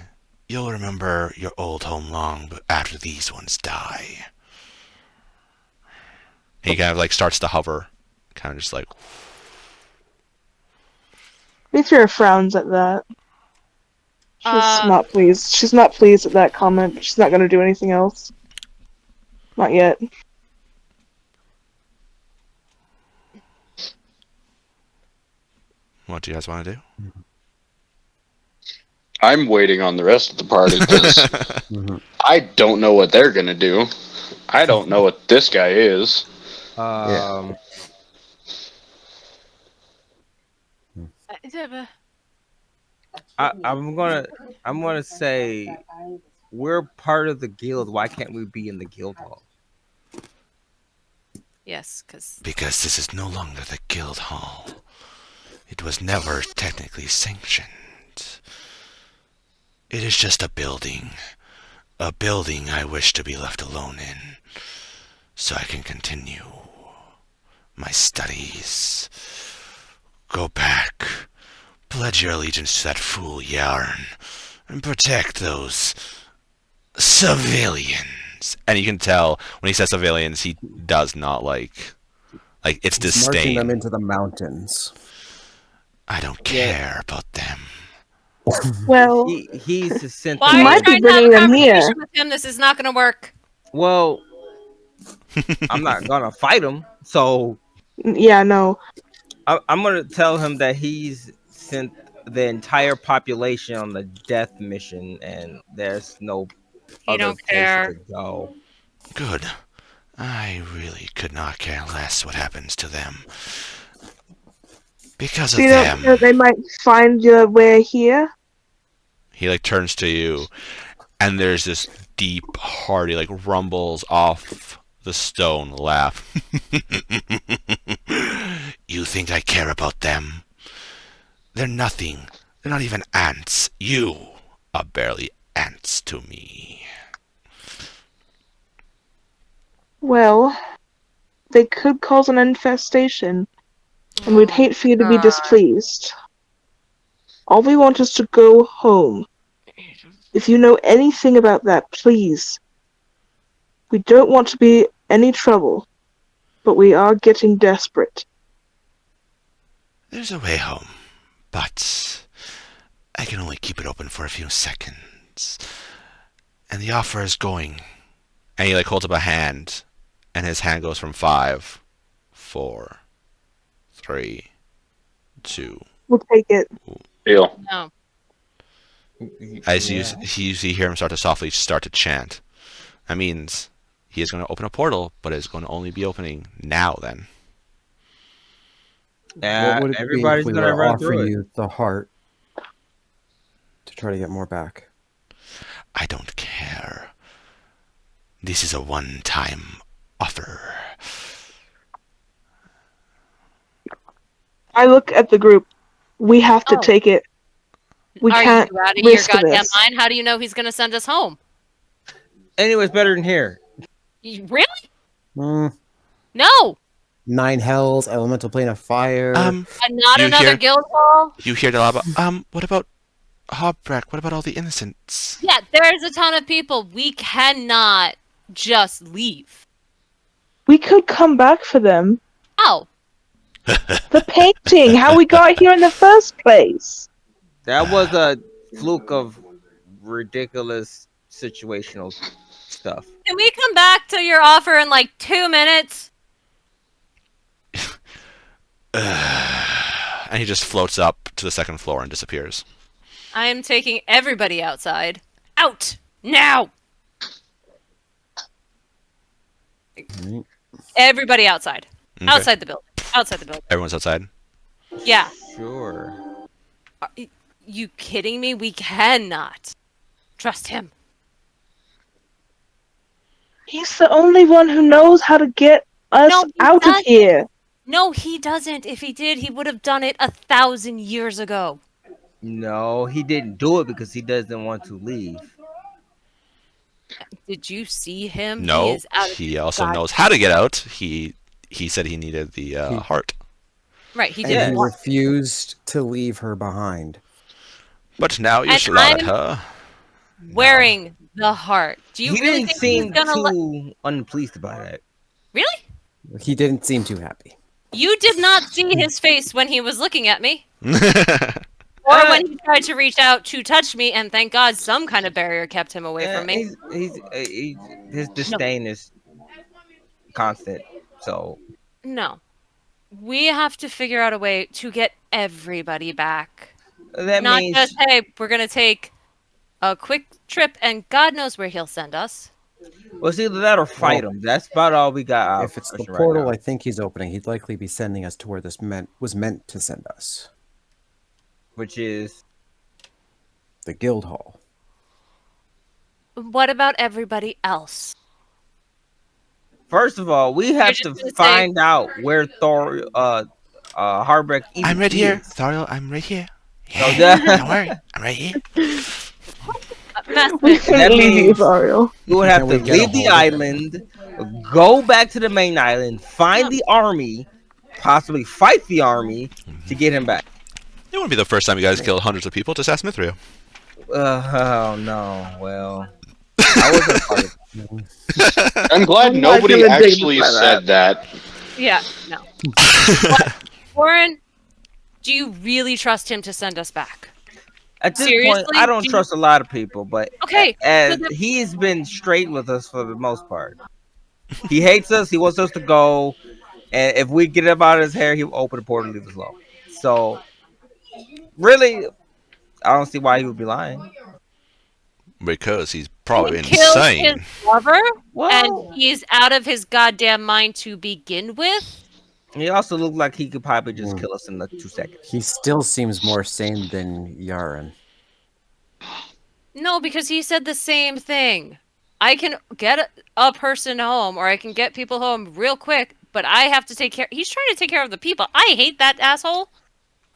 You'll remember your old home long after these ones die. He kind of like starts to hover. Kind of just like... Mithra frowns at that. She's not pleased. She's not pleased at that comment, but she's not going to do anything else. Not yet. What do you guys want to do? I'm waiting on the rest of the party because I don't know what they're gonna do. I don't know what this guy is. I'm gonna say we're part of the guild. Why can't we be in the guild hall? Yes, because Because this is no longer the guild hall. It was never technically sanctioned. It is just a building. A building I wish to be left alone in, so I can continue my studies. Go back, pledge your allegiance to that fool Yarn, and protect those civilians. And you can tell when he says civilians, he does not like it's He's marching disdain. them into the mountains. I don't care about them. Well, He's sent. why are you might be trying to have a bringing them here. conversation with him? This is not going to work. Well, I'm not gonna fight him, so yeah, no. I'm gonna tell him that he's sent the entire population on the death mission, and there's no You other don't place care. to go. Good. I really could not care less what happens to them. Because of So you don't them. think they might find your way here? He like turns to you, and there's this deep, hearty like rumbles off the stone laugh. You think I care about them? They're nothing. They're not even ants. You are barely ants to me. Well, they could cause an infestation, and we'd hate for you to be displeased. All we want is to go home. If you know anything about that, please. We don't want to be any trouble, but we are getting desperate. There's a way home, but I can only keep it open for a few seconds. And the offer is going. And he holds up a hand, and his hand goes from 5, 4, 3, 2. We'll take it. Deal. No. As you hear him start to chant. That means he is going to open a portal, but it's going to only be opening now. Then What would it be everybody's if we gonna were run offering through it. you the heart to try to get more back? I don't care. This is a one-time offer. I look at the group. We have to take it. We Are can't you out of your risk goddamn this. mind? How do you know he's going to send us home? Anyways, better than here. Really? Mm, No. 9 hells, elemental plane of fire. And not You another hear- guild hall? You hear the lava. What about Hobreck? What about all the innocents? Yeah, there's a ton of people. We cannot just leave. We could come back for them. Oh. The painting, how we got here in the first place. That was a fluke of ridiculous situational stuff. Can we come back to your offer in like 2 minutes? And he just floats up to the second floor and disappears. I am taking everybody outside. Out! Now! Right. Everybody outside. Okay. Outside the building. Outside the building. Everyone's outside. Yeah. Sure. Are you kidding me? We cannot trust him. He's the only one who knows how to get us No, he out of doesn't. here. No, he doesn't. If he did, he would have done it 1,000 years ago. No, he didn't do it because he doesn't want to leave. Did you see him? He No, is out of he his also god- knows how to get out. He said he needed the heart. Right, he And didn't he want. refused to leave her behind. But now you And slaughtered I'm- her. Wearing the heart. Do you He really didn't think seem he's gonna too unpleased about it. Really? He didn't seem too happy. You did not see his face when he was looking at me, or when he tried to reach out to touch me. And thank God, some kind of barrier kept him away from me. His disdain is constant. So No, we have to figure out a way to get everybody back. that Not means just hey, we're gonna take a quick trip, and God knows where he'll send us. well, it's either that or fight him. That's about all we got. If it's the right portal now. I think he's opening, he'd likely be sending us to where this was meant to send us. Which is The guild hall. What about everybody else? first of all, we have just to gonna say- find out where Thor Harbreck even I'm right here, is. Thariel. I'm right here. No, Yeah, that- don't worry, I'm right here. We Message. couldn't That leave you, means- Ariel. You would have Can to we get a leave the hold of it? island, go back to the main island, find the army, possibly fight the army to get him back. It wouldn't be the first time you guys killed hundreds of people. Just ask Mithria. Oh no, well, I wasn't a part of it. I'm glad I'm not nobody gonna actually dignify said that. Yeah, no. Warren, do you really trust him to send us back? At this point, Seriously? I don't Do you- trust a lot of people, but Okay, as so the- he's been straight with us for the most part. He hates us. He wants us to go, and if we get up out of his hair, he'll open the portal and leave us alone. So, really, I don't see why he would be lying. Because he's probably he killed insane. his lover, Well, and he's out of his goddamn mind to begin with. he also looked like he could probably just Hmm. kill us in like 2 seconds. He still seems more sane than Yaren. No, because he said the same thing. I can get a person home, or I can get people home real quick, but I have to take care. He's trying to take care of the people. I hate that asshole.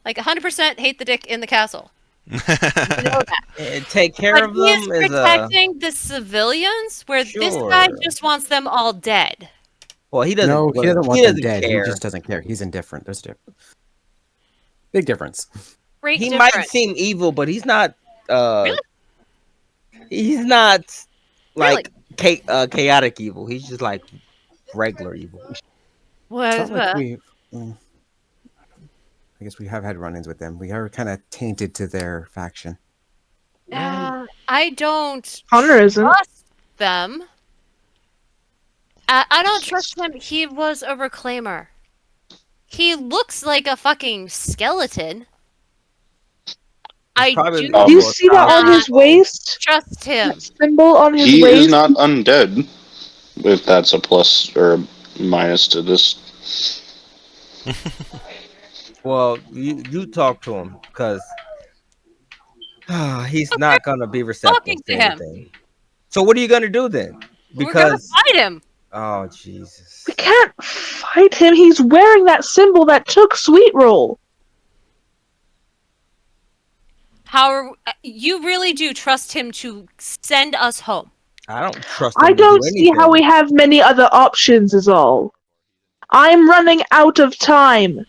Like 100% hate the dick in the castle. You know that. And take care But of he is them is protecting the civilians, where this guy sure. just wants them all dead. Well, he doesn't. No, he Well, doesn't he want them doesn't dead. He care. just doesn't care. He's indifferent. There's a big difference. Great He difference. might seem evil, but he's not. Really? He's not Really? like chaotic evil. He's just like regular evil. It's Was not like we. I guess we have had run-ins with them. We are kind of tainted to their faction. I don't Connor isn't. trust them. I don't trust him. He was a reclaimer. He looks like a fucking skeleton. I probably do a Do you more see that on his powerful- waist? trust him. That symbol on his He waist? is not undead. If that's a plus or a minus to this. Well, you talk to him because he's not gonna be receptive talking to to him. anything. So what are you gonna do then? We're gonna Because fight him. oh Jesus, We can't fight him. He's wearing that symbol that took Sweet Roll. You really do trust him to send us home? I don't trust him I to do don't see how anything. we have many other options, is all. I'm running out of time.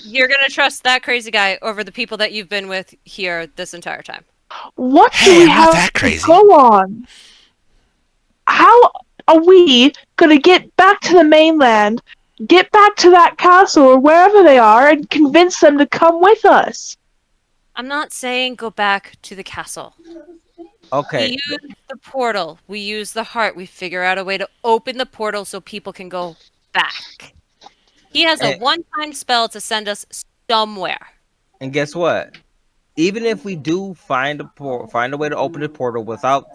You're gonna trust that crazy guy over the people that you've been with here this entire time? What do Hey, we I'm not have that to crazy. go on? How are we gonna get back to the mainland, get back to that castle or wherever they are, and convince them to come with us? I'm not saying go back to the castle. Okay, We use the portal. We use the heart. We figure out a way to open the portal so people can go back. He has a And- one-time spell to send us somewhere. and guess what? Even if we do find a way to open the portal without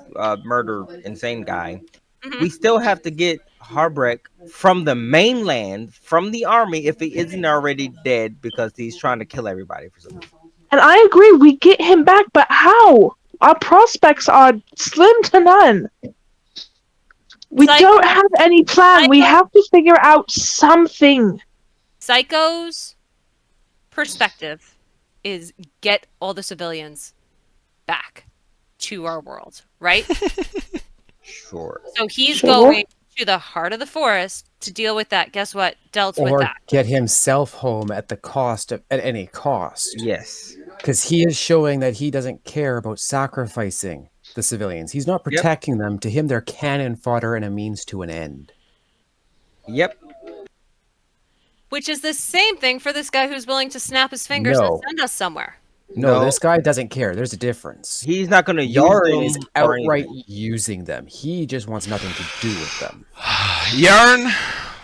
murder insane guy, Mhm. we still have to get Harbrek from the mainland, from the army, if he isn't already dead because he's trying to kill everybody for some reason. And I agree, we get him back, but how? Our prospects are slim to none. We Psycho- don't have any plan. We Psycho- have to figure out something. Psycho's perspective is get all the civilians back to our world, right? Sure. So he's Sure. going to the heart of the forest to deal with that. Guess what? Dealt with Or that. get himself home at any cost. Yes. Because he is showing that he doesn't care about sacrificing the civilians. He's not protecting them. To him, they're cannon fodder and a means to an end. Yep. Which is the same thing for this guy who's willing to snap his fingers No. and send us somewhere. No, No. this guy doesn't care. There's a difference. He's not gonna use Yarn them is or outright anything. using them. He just wants nothing to do with them. Yarn,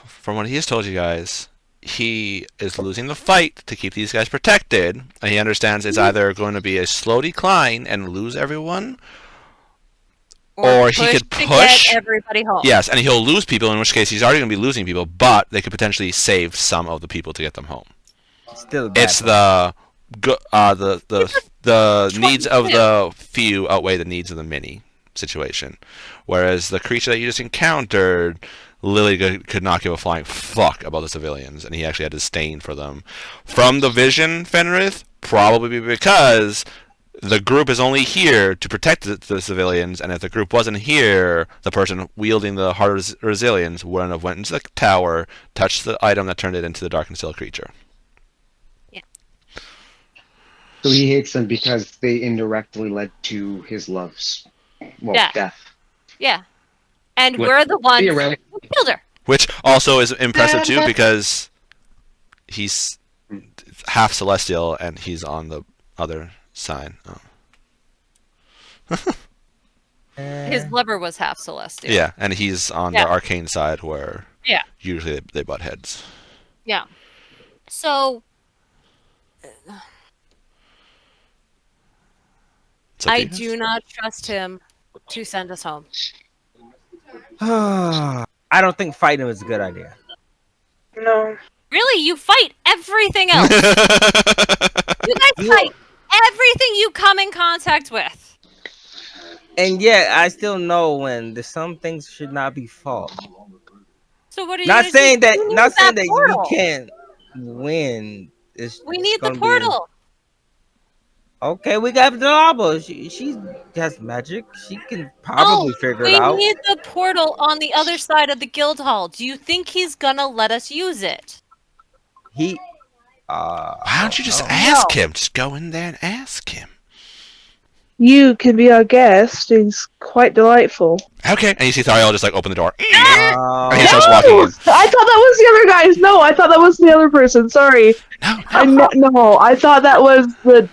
from what he has told you guys, he is losing the fight to keep these guys protected, and he understands it's either going to be a slow decline and lose everyone, or he could to push. get everybody home. Yes, and he'll lose people, in which case he's already going to be losing people, but they could potentially save some of the people to get them home. Still a bad It's plan. the needs of the few outweigh the needs of the many situation. Whereas the creature that you just encountered, Lily could not give a flying fuck about the civilians, and he actually had disdain for them. From the vision, Fenrith, probably because the group is only here to protect the civilians, and if the group wasn't here, the person wielding the Heart of Resilience wouldn't have went into the tower, touched the item that turned it into the Dark and Still creature. So he hates them because they indirectly led to his love's Yeah. death. Yeah. And What- we're the ones who Theoretically, killed her. Which also is impressive too, because he's half celestial and he's on the other side. Oh. His liver was half celestial. Yeah, and he's on Yeah. the arcane side where Yeah. usually they butt heads. Yeah. So It's okay, I guys. do not trust him to send us home. I don't think fighting him is a good idea. No. Really, you fight everything else. You guys fight everything you come in contact with. And yet, I still know when some things should not be fought. So what are you Not gonna saying do? that. We need Not saying that that portal. you can't win. We need the portal. Okay, we got Delabo. She has magic. She can Oh, probably figure it we out. need the portal on the other side of the guild hall. Do you think he's gonna let us use it? He I Why don't don't you just know. ask No. him? Just go in there and ask him. You can be our guest. He's quite delightful. Okay. And you see Thariel just like open the door. And he No. starts walking No! in. I thought that was the other guys. No, I thought that was the other person. Sorry. No, No, I thought that was the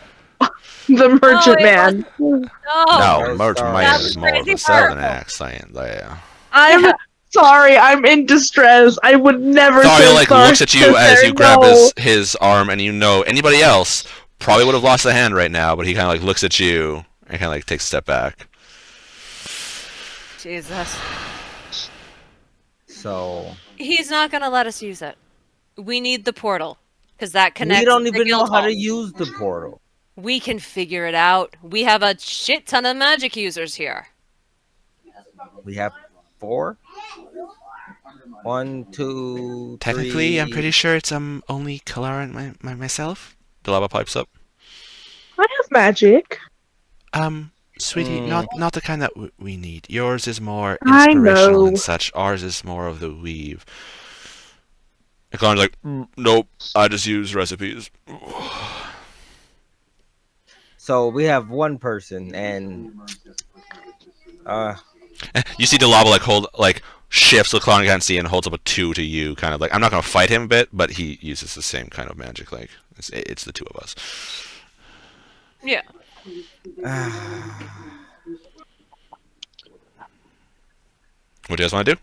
merchant it was man. no. no. So Merchant sorry. Man That is was more of crazy a southern purple. accent there. I'm Yeah. sorry. I'm in distress. I would never Thariel say like sorry looks at to you as there. you grab No. his arm, and you know anybody else probably would have lost a hand right now, but he kind of like looks at you and kind of like takes a step back. Jesus. So He's not gonna let us use it. We need the portal because that connects. we don't the even know guild how hall. to use the portal. We can figure it out. We have a shit ton of magic users here. We have 4. 1, 2, Technically, I'm 3. pretty sure it's only Kalara and myself. Delaba pipes up. I have magic. Sweetie, Mm. not the kind that we need. Yours is more I inspirational and know. such. Ours is more of the weave. And Kalara's like, nope, I just use recipes. So we have one person, and You see Delaba like shifts, so Kalara can't see, and holds up a 2 to you, kind of like, I'm not gonna fight him a bit, but he uses the same kind of magic. Like it's the two of us. Yeah. What do you guys want to do?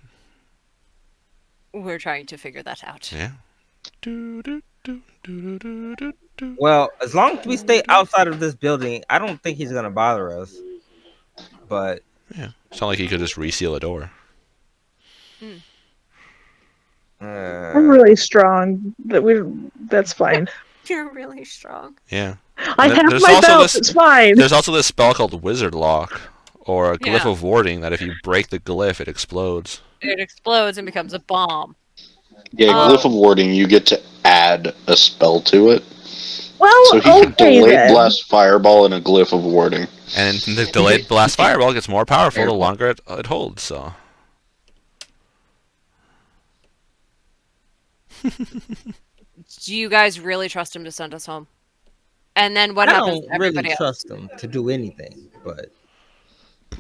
We're trying to figure that out. Yeah. well, as long as we stay outside of this building, I don't think he's gonna bother us. But Yeah. It's not like he could just reseal a door. I'm really strong. That's fine. You're really strong. Yeah. I And have there's my also belt. this- It's fine. There's also this spell called Wizard Lock, or a glyph Yeah. of warding that if you break the glyph, it explodes. It explodes and becomes a bomb. Yeah, Glyph of Warding, you get to add a spell to it. Well, So he could okay delay then. blast Fireball in a Glyph of Warding. And the delayed blast fireball gets more powerful the longer it holds. So. Do you guys really trust him to send us home? And then what I happens don't to everybody really else? trust him to do anything. But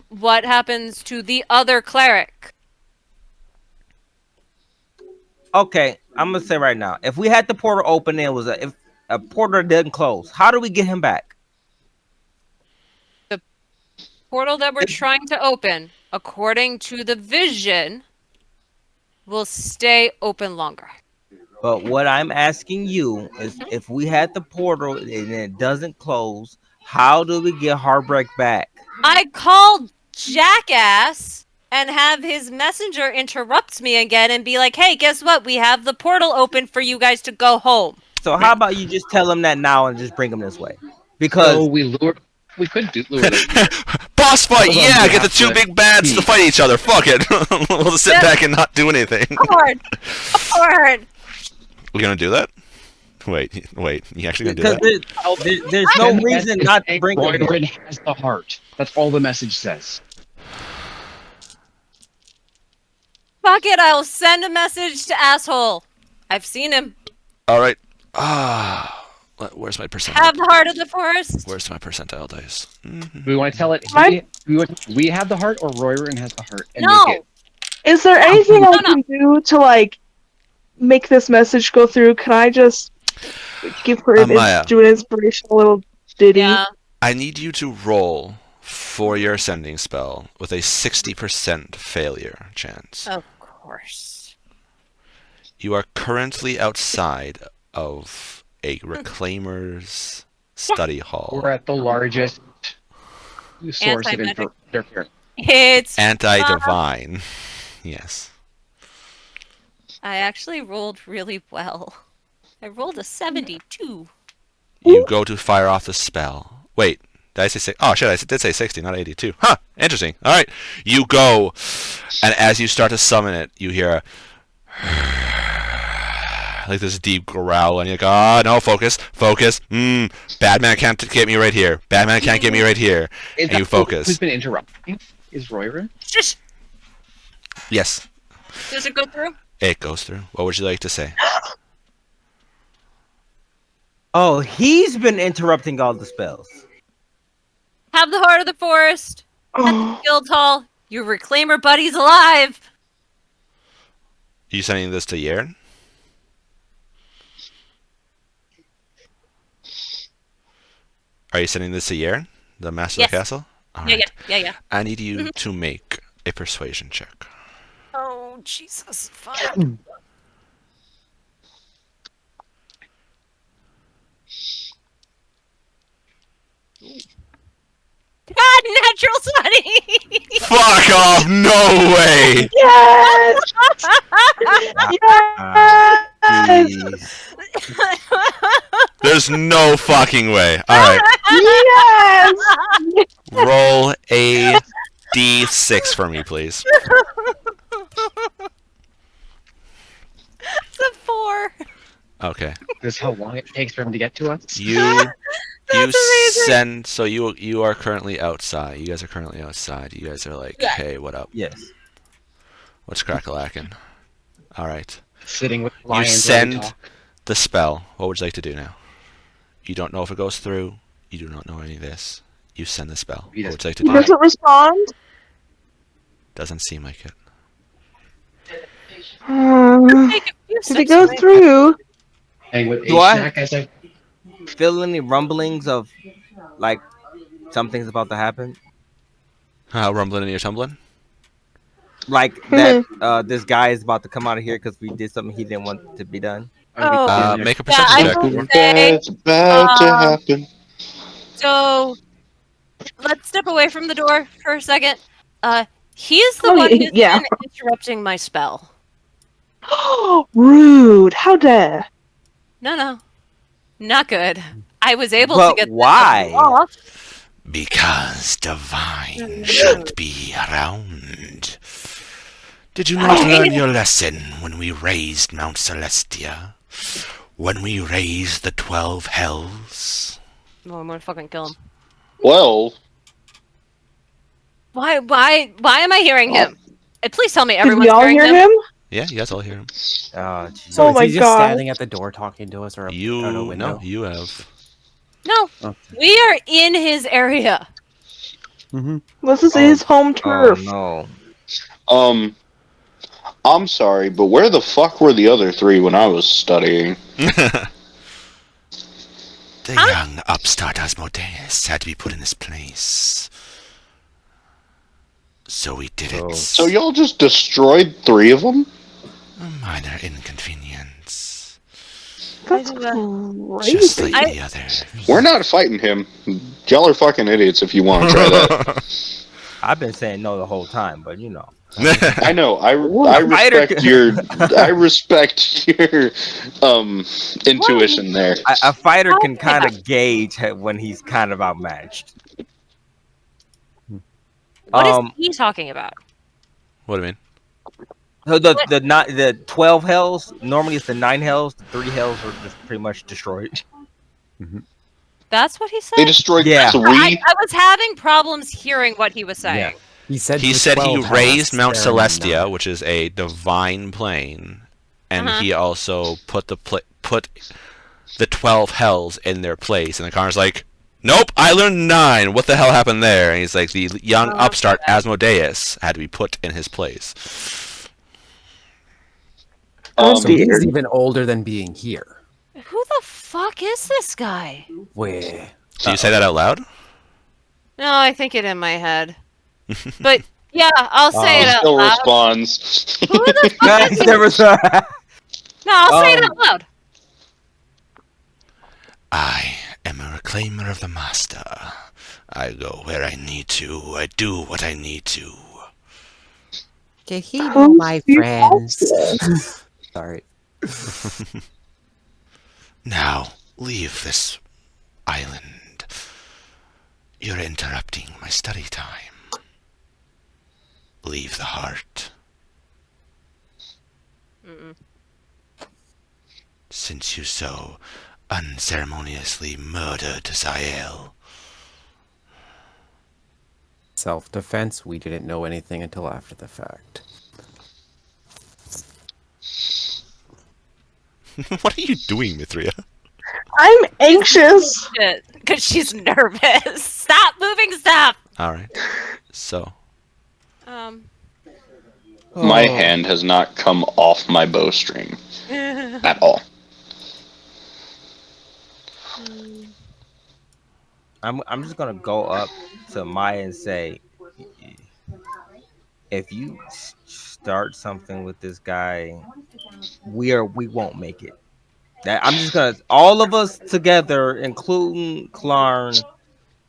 What happens to the other cleric? okay, I'm gonna say right now, if we had the portal open, and it was if a portal didn't close, how do we get him back? Portal that we're trying to open, according to the vision, will stay open longer. But what I'm asking you is, if we had the portal and it doesn't close, how do we get Heartbreak back? I called Jackass and have his messenger interrupt me again and be like, hey, guess what? We have the portal open for you guys to go home. So how about you just tell him that now and just bring him this way? Because So we could lure them. Boss fight! Hold on, Yeah, we get the have two to big bads to pee. fight each other. Fuck it. We'll just sit Yeah. back and not do anything. Forward! Forward! We're gonna do that? Wait, you actually gonna do because that? there's no reason not to bring him here. Roirin has the heart. That's all the message says. Fuck it, I'll send a message to asshole. I've seen him. Alright. Where's my percentile? Have the heart of the forest. Where's my percentile dice? Mhm. Do we want to tell it? I- We have the heart, or Roirin has the heart, and No. make it. Is there anything I no. can do to like make this message go through? Can I just give her Maya. do an inspirational little ditty? Yeah. I need you to roll for your sending spell with a 60% failure chance. Of course. You are currently outside of a reclaimer's study hall. We're at the largest source of Anti-magic. interference. It's Anti-divine. Yes. I actually rolled really well. I rolled a 72. You go to fire off the spell. Wait, did I say 6? Oh shit, I did say 60, not 82. Huh, interesting. Alright. You go, and as you start to summon it, you hear a like this deep growl, and you're like, ah, no, focus. Bad man can't get me right here. Bad man can't get me right here. Is And you that focus. who's been interrupting? Is Royra? Just Yes, does it go through? it goes through. What would you like to say? Oh, he's been interrupting all the spells. Have the heart of the forest. At the Oh, guild hall. Your reclaimer buddy's alive. You sending this to Yern? Are you sending this to Yern, the master of the Yes. castle? All Yeah, right. yeah. I need you to make a persuasion check. Oh, Jesus. Fine. God, natural 20! Fuck off! No way! yes! Yes! Jeez. There's no fucking way. All right, Yes! roll a d6 for me, please. It's a 4. Okay. This is how long it takes for him to get to us. You That's amazing. send. So you are currently outside. You guys are currently outside. You guys are like, Yeah. hey, what up? Yes. What's crack-a-lackin'? All right. Sitting with You lions. send the spell. What would you like to do now? You don't know if it goes through. You do not know any of this. You send the spell. What He would you like to He do? doesn't respond. Doesn't seem like it. Take a few Did it steps go away. through? And with Do I- snack, I said, Feel any rumblings of like something's about to happen? Rumbling in your tumbling? Like that this guy is about to come out of here because we did something he didn't want to be done. Oh. Make a Yeah, perception I check. will Something say, bad's about to happen. so let's step away from the door for a second. He's the Oh, one who's yeah. been interrupting my spell. Rude. How dare. No. Not good. I was able But to get why? this off. Because divine should be around. Did you not learn your lesson when we raised Mount Celestia? When we raised the 12 hells? Oh, I'm gonna fucking kill him. Well, Why am I hearing him? Please tell me Did everyone's we all hearing hear him. him? Yeah, you guys all hear him. Oh, jeez. So Oh is my he just God. standing at the door talking to us, or out a You window? no, you have. No, Okay. we are in his area. This is Oh. his home Oh turf. no. I'm sorry, but where the fuck were the other three when I was studying? The young upstart Asmodeus had to be put in his place. So we did it. So y'all just destroyed 3 of them? A minor inconvenience. That's Just crazy. like the others. We're not fighting him. Y'all are fucking idiots if you want to try that. I've been saying no the whole time, but you know. I know. I Fighter- respect your I respect your intuition there. A fighter can kind of gauge when he's kind of outmatched. What is he talking about? What do you mean? So the 12 hells, normally it's the 9 hells, the 3 hells are just pretty much destroyed. That's what he said. They destroyed Yeah. 3. I was having problems hearing what he was saying. Yeah. He said He the said he 12 raised hells, Mount there are Celestia, none. which is a divine plane, and Uh-huh. he also put the 12 hells in their place. And the Connor's like, nope, I learned 9. What the hell happened there? And he's like, the young upstart Asmodeus had to be put in his place. So he's even older than being here. Who the fuck is this guy? Where? So you say that out loud? No, I think it in my head. But yeah, I'll say He it out still loud. responds. Who the fuck is he? There was a- No, I'll say it out loud. I am a reclaimer of the master. I go where I need to. I do what I need to. Kahino, my friends. Sorry. Now, leave this island. You're interrupting my study time. Leave the heart. since you so unceremoniously murdered Zael? Self-defense. We didn't know anything until after the fact. What are you doing, Mithria? I'm anxious. Because she's nervous. Stop moving stuff. All right. So, Um. My hand has not come off my bowstring at all. I'm just gonna go up to Maya and say, if you start something with this guy, we won't make it. That I'm just gonna all of us together, including Clarn,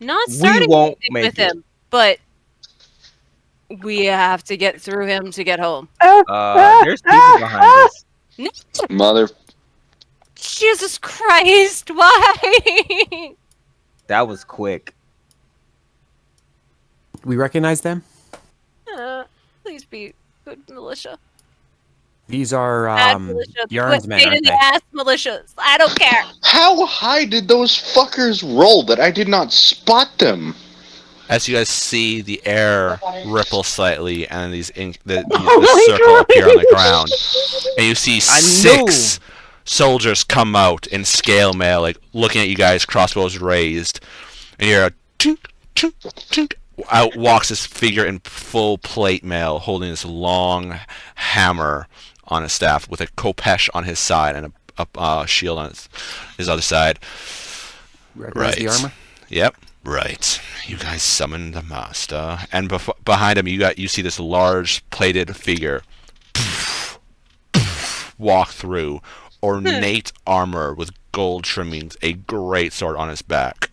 Not we starting won't anything make with it. him, but we have to get through him to get home. There's people behind us. Mother. Jesus Christ! Why? That was quick. We recognize them. Please be good militia. These are Bad militia. Yarn's men, Pain aren't in the they? ass militias. I don't care. How high did those fuckers roll that I did not spot them? as you guys see the air ripple slightly, and the Oh my circle appear on the gosh. ground, and you see I 6 soldiers come out in scale mail, like looking at you guys, crossbows raised, and you hear a tink, tink, tink. Out walks this figure in full plate mail, holding this long hammer on his staff, with a khopesh on his side and a shield on his other side. Recognize the armor? Yep. Right. You guys summoned the master, and behind him you see this large plated figure walk through, ornate armor with gold trimmings, a great sword on his back.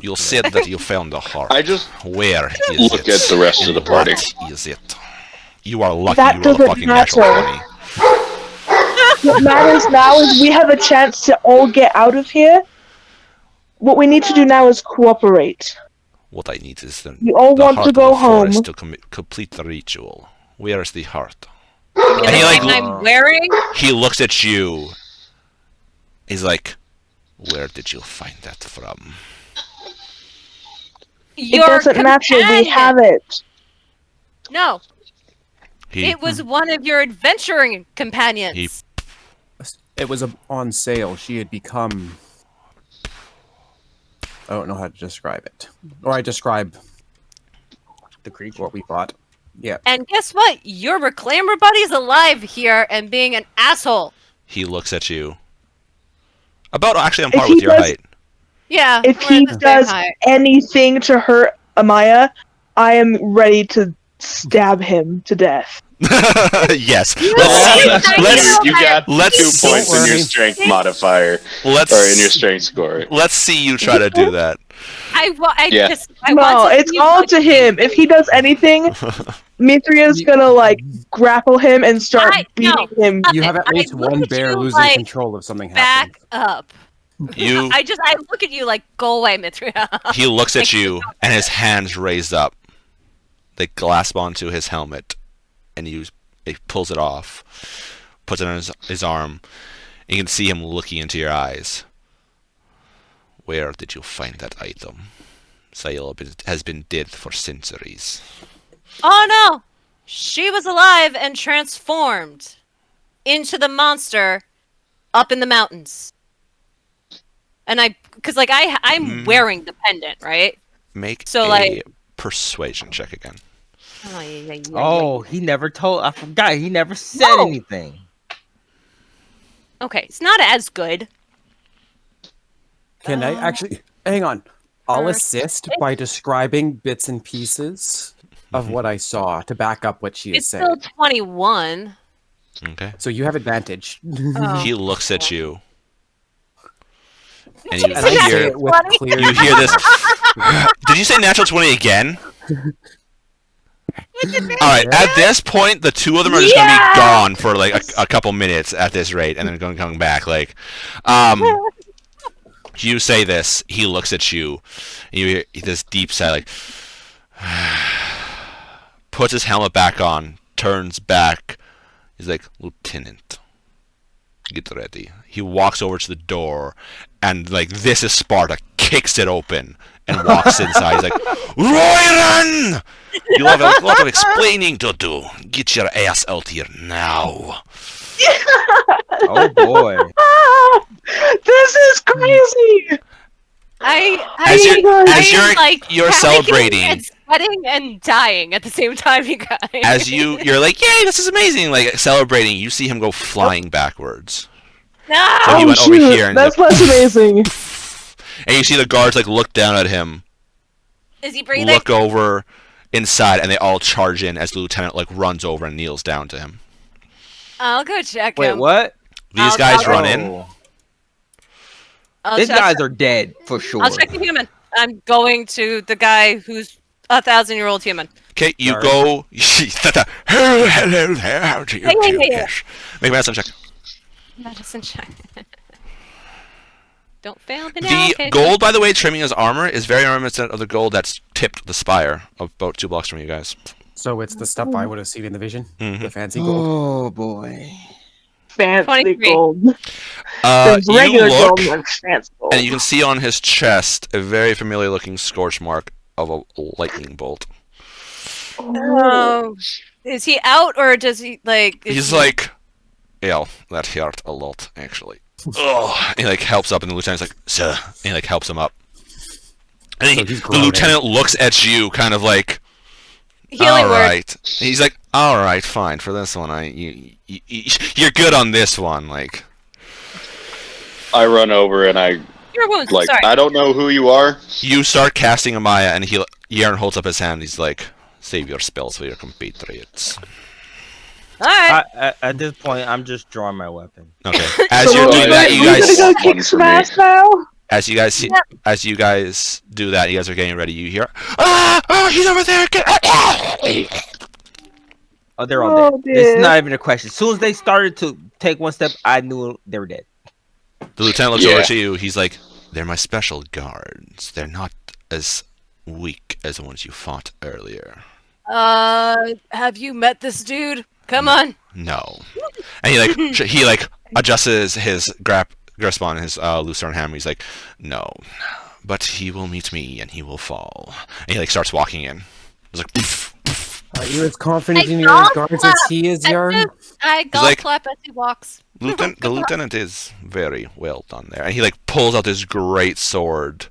You'll say that you found the heart. I just Where is look it? at the rest of the party. What is it? You are lucky That you rolled a doesn't fucking natural matter. 20. What matters now is we have a chance to all get out of here. What we need to do now is cooperate. What I need is the all the want heart to of go the forest home. to complete the ritual. Where is the heart? And he, the like, thing I'm wearing? He looks at you. He's like, where did you find that from? It doesn't matter. We have it. No, He, it was one of your adventuring companions. It was on sale. She had become... I don't know how to describe it. Or I describe The creature. what we thought. Yeah. And guess what? Your reclaimer buddy's alive here and being an asshole. he looks at you. About actually on If par he with your does- height. Yeah. If we're he at the same does height. anything to hurt Amaya, I am ready to stab him to death. Yes. You got let's- 2 points in your worry. strength modifier, let's or in your strength score. let's see you try to do that. I Yeah. No, want to it's see you all look- to him. If he does anything, Mithria's gonna like grapple him and start beating him. You have at I least look one at bear you losing like, control if something Back happens. up. You I look at you like, go away, Mithria. He looks at you, and his hands raised up. They clasp onto his helmet, and he pulls it off, puts it on his arm. You can see him looking into your eyes. Where did you find that item? Zael has been dead for centuries. Oh no! She was alive and transformed into the monster up in the mountains. And I'm wearing the pendant, right? Make So, a like- persuasion check again. Oh, he never told. I forgot. He never said No. anything. Okay, it's not as good. Can I actually... Hang on. I'll First- assist by describing bits and pieces of what I saw to back up what she is It's saying. still 21. Okay. So you have advantage. Oh. He looks at you, and Did you you And I say say hear it with 20? clear... you hear this. Did you say natural 20 again? All right. At this point, the two of them are just gonna be gone for like a couple minutes at this rate, and then going to come back. Like, you say this. He looks at you. And you hear this deep sigh, like, puts his helmet back on, turns back. He's like, Lieutenant, get ready. He walks over to the door, and like this is Sparta, kicks it open and walks inside. He's like, Royran! You'll have a lot of explaining to do. Get your ass out here now. Oh boy. This is crazy. As you're panicking celebrating, and sweating and dying at the same time, you guys. as you're like, yay, this is amazing, like celebrating, you see him go flying backwards. No! So he went over shoot, here and that's less amazing. and you see the guards like look down at him, Is he breathing? look over inside, and they all charge in as the lieutenant like runs over and kneels down to him. I'll go check Wait, him. what? These I'll guys go- run in. Oh. I'll These check, guys are dead for sure. I'll check the human. I'm going to the guy who's 1,000-year-old human. Okay, you Sorry. go. Hello there. How do you Hey, hey, do? hey, hey. Yes. Make a medicine check. Medicine check. Don't fail the The gold, by the way, trimming his armor is very reminiscent of the gold that's tipped the spire about 2 blocks from you guys. So it's the stuff I would have seen in the vision, Mhm. the fancy gold. Oh boy. Fancy 23. gold. You Regular look, gold looks fancy gold. and you can see on his chest a very familiar-looking scorch mark of a lightning bolt. Oh, is he out or does he like? is He's he- like, yeah, that hurt a lot, actually. Oh, he like helps up, and the lieutenant's like, sir, and he like helps him up. And So he's the groaning. lieutenant looks at you, kind of like, healing all word. right. He's like, all right, fine. For this one, you're good on this one. Like, I run over and I Your wounds. like Sorry. I don't know who you are. you start casting Amaya, and Jaren holds up his hand. He's like, save your spells for your compatriots. All right. At this point, I'm just drawing my weapon. Okay. As So you're we're doing gonna- that, you we're guys, gonna go One kick for some me. ass now. as you guys see, as you guys do that, you guys are getting ready. You hear, oh, he's over there. Oh, they're all Oh, dead. This is dear. not even a question. As soon as they started to take one step, I knew they were dead. The lieutenant looks Yeah. over to you. He's like, they're my special guards. They're not as weak as the ones you fought earlier. Have you met this dude? Come on. No. And he like adjusts his grasp on his lucerne hammer. He's like, no, but he will meet me and he will fall. And he like starts walking in. He's like, poof, poof. Are you as confident I in your got guards that. as he is, Yarn? I golf like- clap as he walks. The lieutenant is very well done there. And he like pulls out this great sword.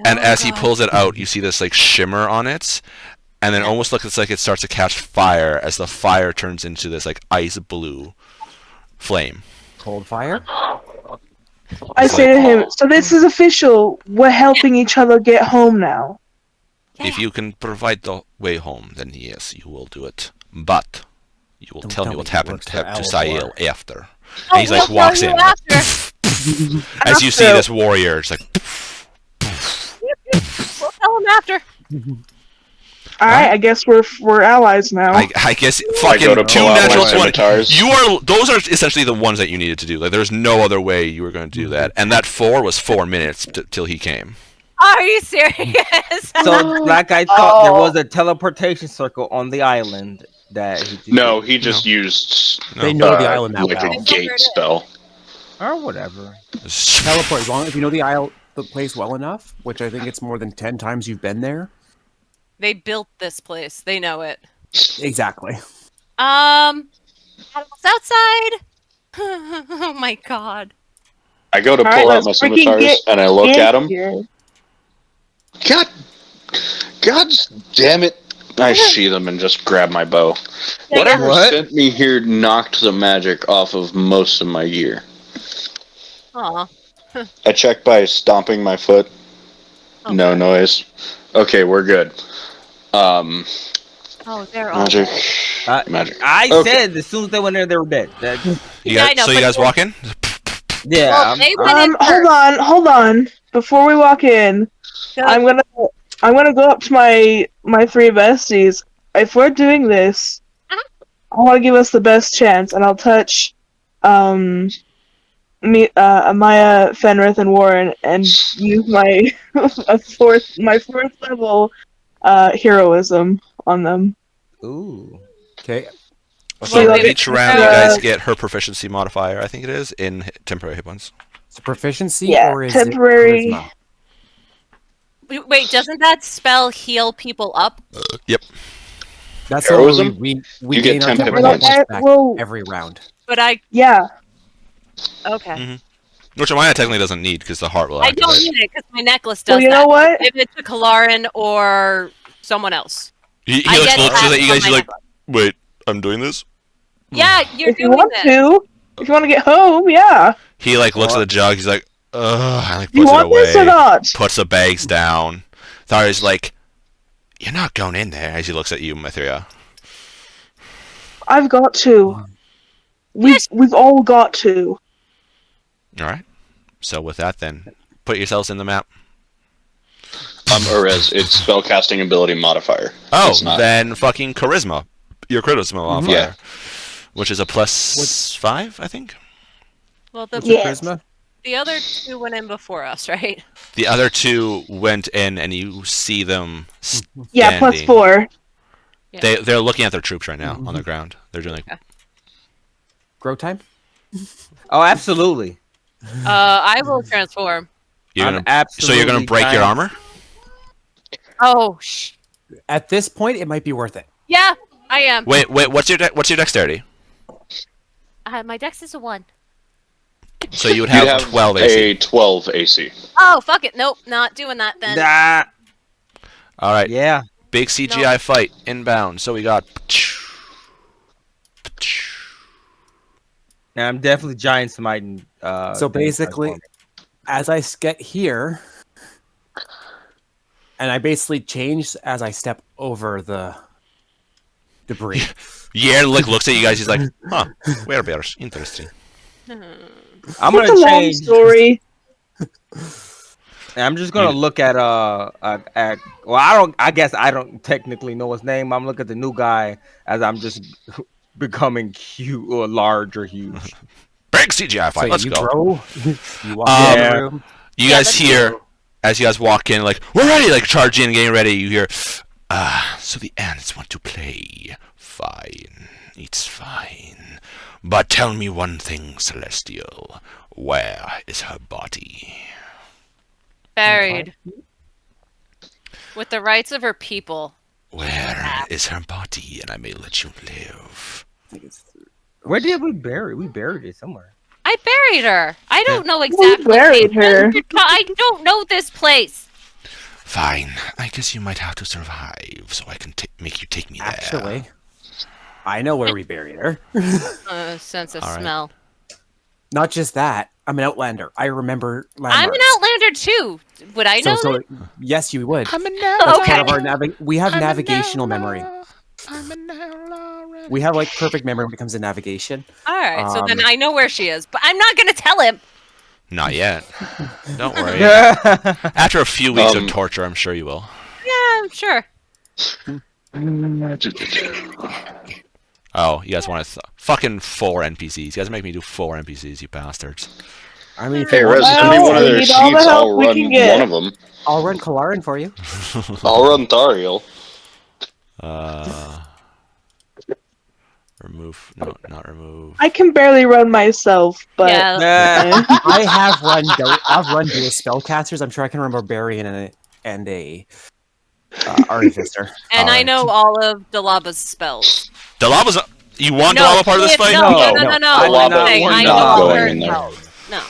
And Oh, as he God. pulls it out, you see this like shimmer on it, and then almost looks like it starts to catch fire as the fire turns into this like ice blue flame. Cold fire? I say to him, so this is official. We're helping each other get home now. If you can provide the way home, then yes, you will do it. But you will Don't tell me tell what me he happened works for to Alvor. Sael after. Oh, And he's like we'll walks tell in. you after. As you see this warrior, it's like We'll tell him after. All right, I guess we're allies now. I guess I fucking go to 2 pull out my natural 20. scimitars. Those are essentially the ones that you needed to do. Like there's no other way you were going to do that. And that 4 was 4 minutes till he came. Are you serious? So, like I thought, there was a teleportation circle on the island that he No, he just used They know the uh, island that like well. a gate spell. or whatever. Teleport, as long as you know the place well enough, which I think it's more than 10 times you've been there. They built this place. They know it. Exactly. Animals outside. Oh my god. I go to All right, pull out let's my freaking scimitars get and I look in at him. here. God damn it! I sheath them and just grab my bow. Yeah, Whatever What? sent me here knocked the magic off of most of my gear. Aw. I checked by stomping my foot. No noise. Okay, we're good. Oh, they're all Magic. dead. Magic. I Okay. said as soon as they went there, they were dead. Yeah, I know, So you but- guys walk in? Yeah. Well, they went in Hold on. Before we walk in, Good. I'm gonna go up to my 3 besties. If we're doing this, I want to give us the best chance, and I'll touch Amaya, Fenrith, and Warren, and use my fourth level heroism on them. Ooh. Okay. So Well, each round, you uh, guys get her proficiency modifier. I think it is in temporary hit points. So proficiency Yeah, or is temporary. it charisma? Wait, doesn't that spell heal people up? Yep. That's the one where Heroism? we You get gain our 10 hit temporary hit points. points back Well, every round. But I yeah. okay. Which Amaya technically doesn't need because the heart will I activate. don't need it because my necklace Well, does you that. know what? If it's a Kalaran or someone else. He I looks get at that you from guys. my He's like, necklace. "Wait, I'm doing this." Yeah, you're If you doing want this. to, if you want to get home, yeah. He like looks at the jug. He's like, "Ugh," and like Do you puts it want this or away. not? Puts the bags down. Thari's like, "You're not going in there." As he looks at you, Mithria. I've got to. We've all got to. All right. So with that, then put yourselves in the map. Or as its spellcasting ability modifier. Oh, It's not. then fucking charisma. Your charisma modifier, Yeah. which is a +5, I think. Well, What's the your Yes. charisma? the other two went in before us, right? The other two went in, and you see them Yeah, standing. +4. They're looking at their troops right now on the ground. They're doing like, Grow time? Oh, absolutely. I will transform. you're I'm gonna, absolutely so you're gonna break your trying- armor. Oh, At this point, it might be worth it. yeah, I am. Wait, what's your dexterity? My dex is a 1. So you would You have, have 12 AC. a 12 AC. Oh, fuck it. Nope, not doing that then. Nah. All right, Yeah. big CGI fight inbound. So we got. Now I'm definitely giant smiting. So things basically, transforming. as I get here, and I basically change as I step over the debris. Yeah, looks at you guys. He's like, huh, bears. Interesting. I'm It's gonna a long change. story. I'm just gonna look at well, I guess I don't technically know his name. I'm looking at the new guy as I'm just becoming cute or large or huge. Big CGI fight. So Let's you go. grow, you walk Um, in Yeah. the room. You Yeah, guys let's hear go. as you guys walk in, like, we're ready, like charge in, getting ready. You hear, so the ants want to play. Fine, it's fine. But tell me one thing, Celestial. Where is her body? Buried. With the rights of her people. Where is her body? And I may let you live. Where did we bury it? We buried it somewhere. I buried her. I don't know exactly. buried her. I don't know this place. Fine. I guess you might have to survive, so I can make you take me there. Actually, I know where we buried her. Sense of All right. smell. Not just that, I'm an outlander. I remember landmarks. I'm an outlander too. Would I know that? Yes, you would. I'm a That's Okay. part of our we have navigational memory. We have like perfect memory when it comes to navigation. All right, so then Um, I know where she is, but I'm not gonna tell him. Not yet. Don't worry. Yeah. After a few weeks of Um, torture, I'm sure you will. Yeah, I'm sure. Oh, you guys want to fucking 4 NPCs. You guys make me do 4 NPCs, you bastards. I mean, if Hey, you want, Rez, send me one of we their need all the sheets. help I'll we run can get. one of them. I'll run Kalarin for you. I'll run Thariel. Remove. No, not remove. I can barely run myself, but Yeah. I've run dual spellcasters. I'm sure I can run Barbarian and a Artificer. And I Alright. know all of Dalaba's spells. Dalaba's. You want Dalaba part of this fight? No, no, No. no, no. I Dalaba not Hey, want I that. know all going her in there. spells. No.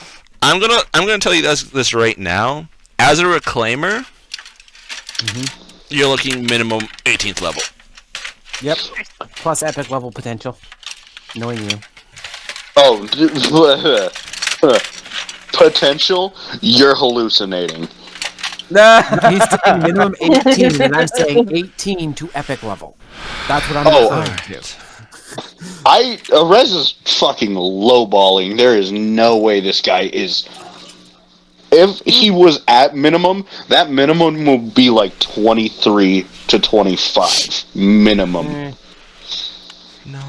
I'm gonna tell you this right now. As a reclaimer, you're looking minimum 18th level. Yep. Plus epic level potential. Knowing you. Oh, potential? You're hallucinating. He's saying minimum 18, and I'm saying 18 to epic level. That's what I'm Oh. referring to. Rez is fucking lowballing. There is no way this guy is. If he was at minimum, that minimum will be like 23 to 25 minimum. No,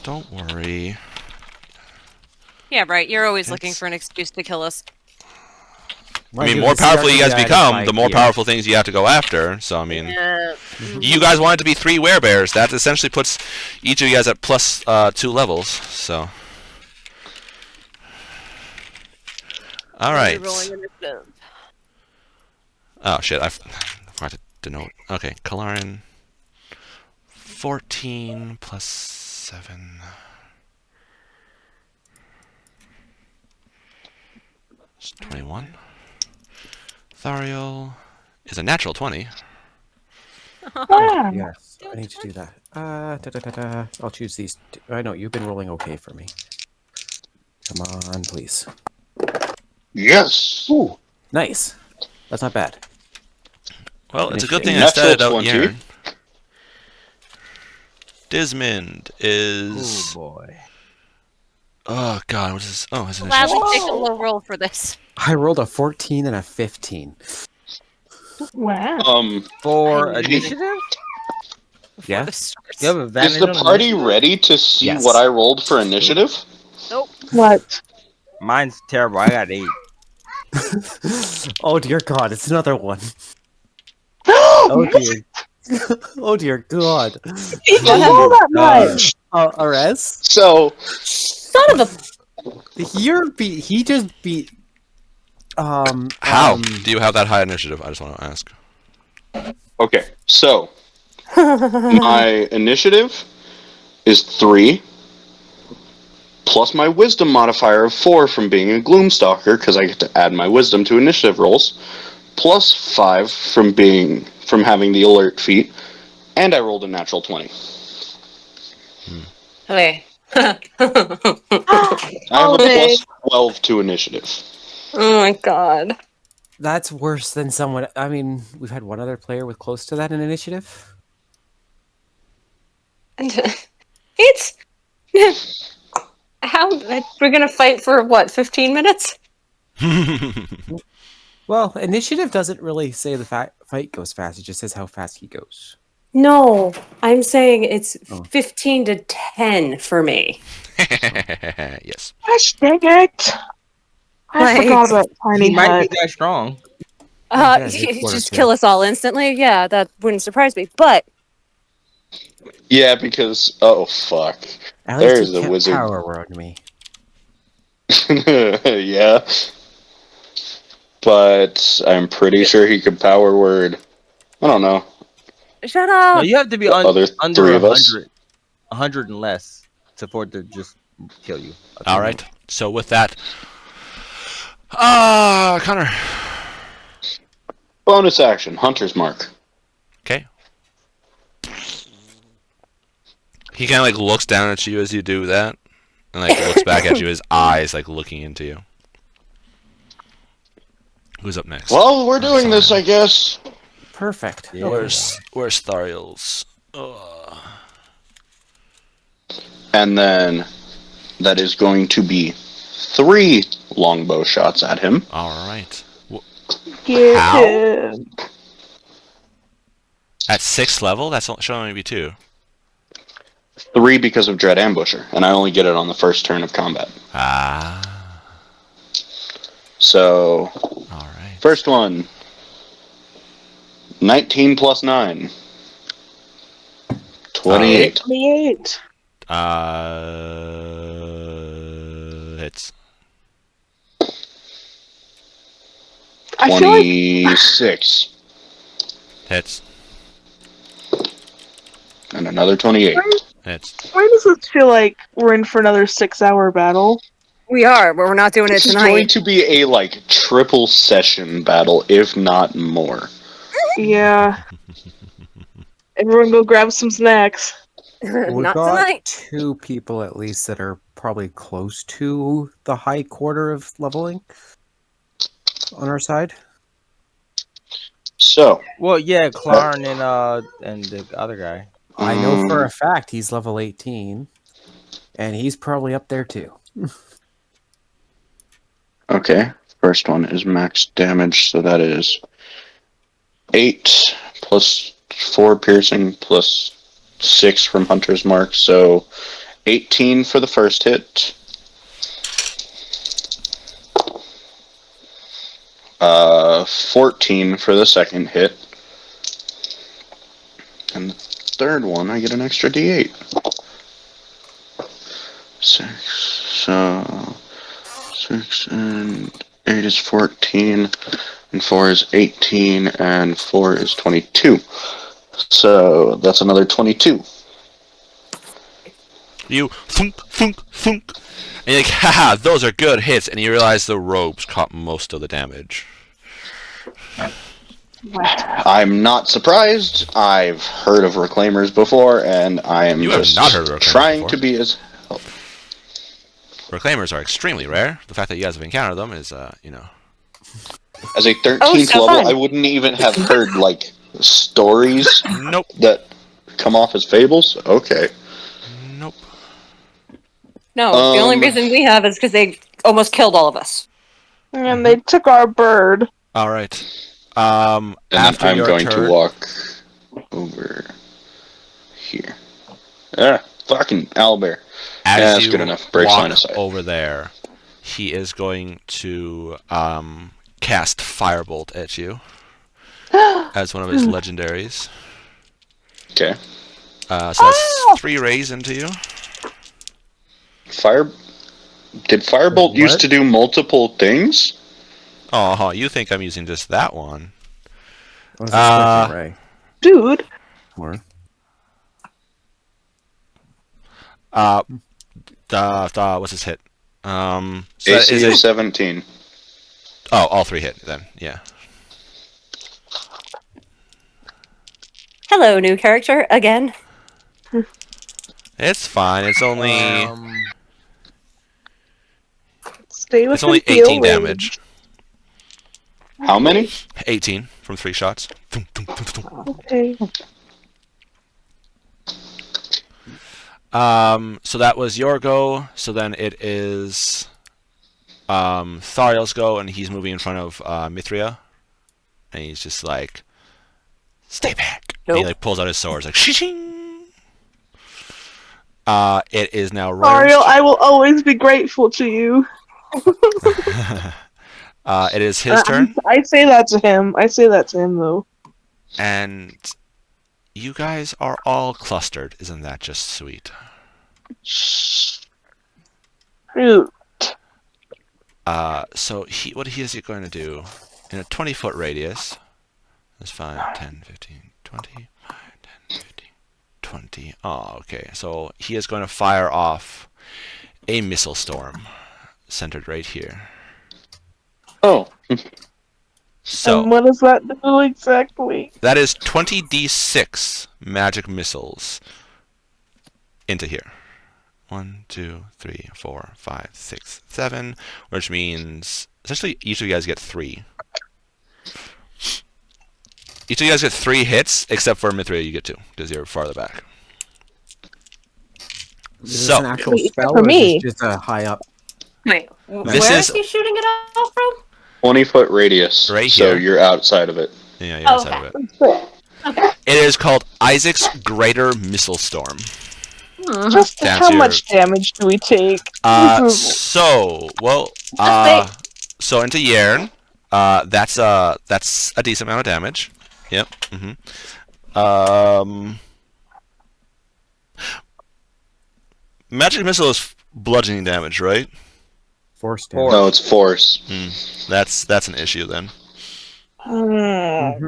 don't worry. Yeah, right. You're always looking for an excuse to kill us. I mean, more powerful you guys become, the more powerful things you have to go after. So, I mean, you guys want it to be 3 werebears. That essentially puts each of you guys at plus 2 levels. So, all right. Oh shit! I forgot to denote. Okay, Kalarin. 14 plus 7. It's 21. Thariel is a natural 20. Wow. Yes, I need to do that. I'll choose these. I know you've been rolling okay for me. Come on, please. Yes. Ooh, nice. That's not bad. Well, it's a good thing I Natural started out 20. Yern. Dismond is. Oh boy. Oh god, what is this? Oh, it's an Gladly initiative. take a low roll for this. I rolled a 14 and a 15. Wow. For I- initiative? Yeah. You have Is advantage the on party initiative? ready to see Yes. what I rolled for initiative? Nope. What? Mine's terrible. I got 8. Oh dear God, it's another one. Oh, Oh dear. Oh dear God. he can roll that much. Ares? So, Son of a. He just beat. How do you have that high initiative? I just want to ask. okay. So, my initiative is 3, plus my wisdom modifier of 4 from being a Gloomstalker, because I get to add my wisdom to initiative rolls, plus 5 from having the alert feat, and I rolled a natural 20. Okay. I have Oh, a Dave. plus 12 to initiative. Oh my god. That's worse than someone. I mean, we've had one other player with close to that in initiative. It's how we're gonna fight for what, 15 minutes? Well, initiative doesn't really say the fight goes fast. It just says how fast he goes. No, I'm saying it's Oh. 15 to 10 for me. Yes. Gosh dang it. I Like- forgot about Tiny He might Hut. be that strong. Yeah, it's quarter Just two. kill us all instantly. Yeah, that wouldn't surprise me. But Yeah, because fuck, At least there's he the can't wizard. power word me. Yeah, but I'm pretty sure he could power word. I don't know. Shut No, up. you have to be The other under 3 of us. 100 and less for it to just kill you. All right. So with that, Connor. Bonus action, Hunter's Mark. Okay. He kind of like looks down at you as you do that, and like looks back at you. His eyes like looking into you. Who's up next? Well, we're doing this, I guess. Perfect. Yeah. Where's Thariel's? And then that is going to be 3 longbow shots at him. All right. Get How? him. At 6th level, that's showing me 2. 3 because of Dread Ambusher, and I only get it on the first turn of combat. Ah. So, All right. first one, 19 plus 9. 28. 28. Hits. I feel like 26. Hits. And another 28. Hits. why does it feel like we're in for another 6-hour battle? we are, but we're not doing it This is going tonight. to be a, triple session battle, if not more. Yeah. Everyone go grab some snacks. We've Not got tonight. 2 people at least that are probably close to the high quarter of leveling on our side. So, Well, yeah, Clarn and the other guy. I know for a fact he's level 18, and he's probably up there too. okay, first one is max damage, so that is 8 plus 4 piercing plus 6 from Hunter's Mark, so 18 for the first hit. 14 for the second hit. And the third one, I get an extra d8. 6. So 6 and 8 is 14, and 4 is 18, and 4 is 22. So that's another 22. You thunk, thunk, thunk. And you're like, haha, those are good hits. And you realize the robes caught most of the damage. I'm not surprised. I've heard of reclaimers before, and I am You have just not heard of Reclaimers trying before. to be as... Reclaimers are extremely rare. The fact that you guys have encountered them is, you know. As a 13th Oh, so level, fun. I wouldn't even have heard, like, stories Nope. that come off as fables. Okay. Nope. No, the only reason we have is because they almost killed all of us. And they took our bird. All right. And After I'm your going turn, to walk over here. Ah, fucking owlbear. as Yeah, that's you good enough. Breaks line walk of sight. over there, he is going to cast Firebolt at you as one of his legendaries. Okay. So that's 3 rays into you. Did Firebolt What? used to do multiple things? Oh, you think I'm using just that one? What was the scorching ray? Dude, Or What's his hit? So that AC is is it. 17. Oh, all 3 hit then. Yeah. Hello, new character again. It's fine. It's only stay with it's only him, feel 18 damage. rage. How many? 18 from 3 shots. Thunk, thunk, thunk, thunk. Okay. So that was your go. So then it is Thariel's go, and he's moving in front of Mithria, and he's just like, "Stay back." And he Nope. like pulls out his sword, like, "Shing." It is now Ariel, Royer's. I will always be grateful to you. It is his turn, I say that to him. I say that to him, though. and you guys are all clustered. Isn't that just sweet? Shoot. So what he is going to do in a 20-foot radius? That's 5, 10, 15, 20, 5, 10, 15, 20. Oh, okay. So he is going to fire off a missile storm centered right here. Oh. So And what does that do exactly? that is 20d6 magic missiles into here. 1, 2, 3, 4, 5, 6, 7, which means essentially each of you guys get 3. Each of you guys get 3 hits, except for Mithria, you get 2 because you're farther back. is this So an actual Wait, spell for or me. is this just a high up? Wait, This where is- is he shooting it off from? 20-foot radius. Right So here. you're outside of it. yeah, you're Oh, outside okay. of it. It is called Isaac's Greater Missile Storm. Just That's how your- much damage do we take? So into Yarn, that's a decent amount of damage. Yep. Magic missile is bludgeoning damage, right? Force Force. damage. No, it's force. That's an issue then. Hmm.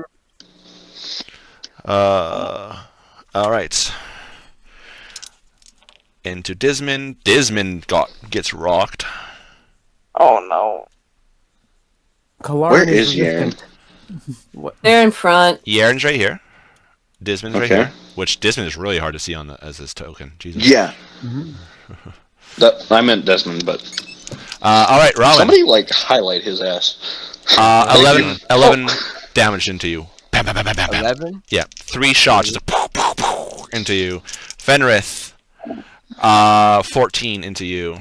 All right. Into Dismon. Dismon gets rocked. Oh no. Kalarin Where is resistant. What? They're in front. Yarn's right here. Dismon's right Okay. here. Which Dismon is really hard to see on as this token. Jesus. Yeah. Mhm. I meant Desmond, but All right, Rowan. somebody like highlight his ass. 11 damage into you. Bam, bam, bam, bam, bam, bam. 11? Yeah, 3 shots just into you. Fenrith, 14 into you.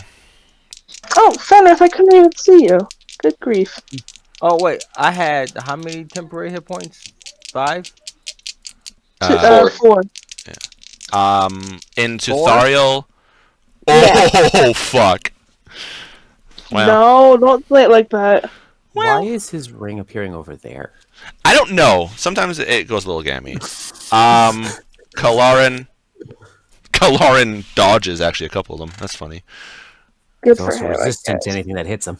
Oh, Fenrith, I couldn't even see you. Good grief. Oh, wait. I had how many temporary hit points? 5? Four. 4. Into 4? Thariel. Oh, fuck. Well, No, don't say it like that. Why is his ring appearing over there? I don't know. Sometimes it goes a little gammy. Kalarin dodges actually a couple of them. That's funny. Good He's for also him. I resistant to guess. anything that hits him.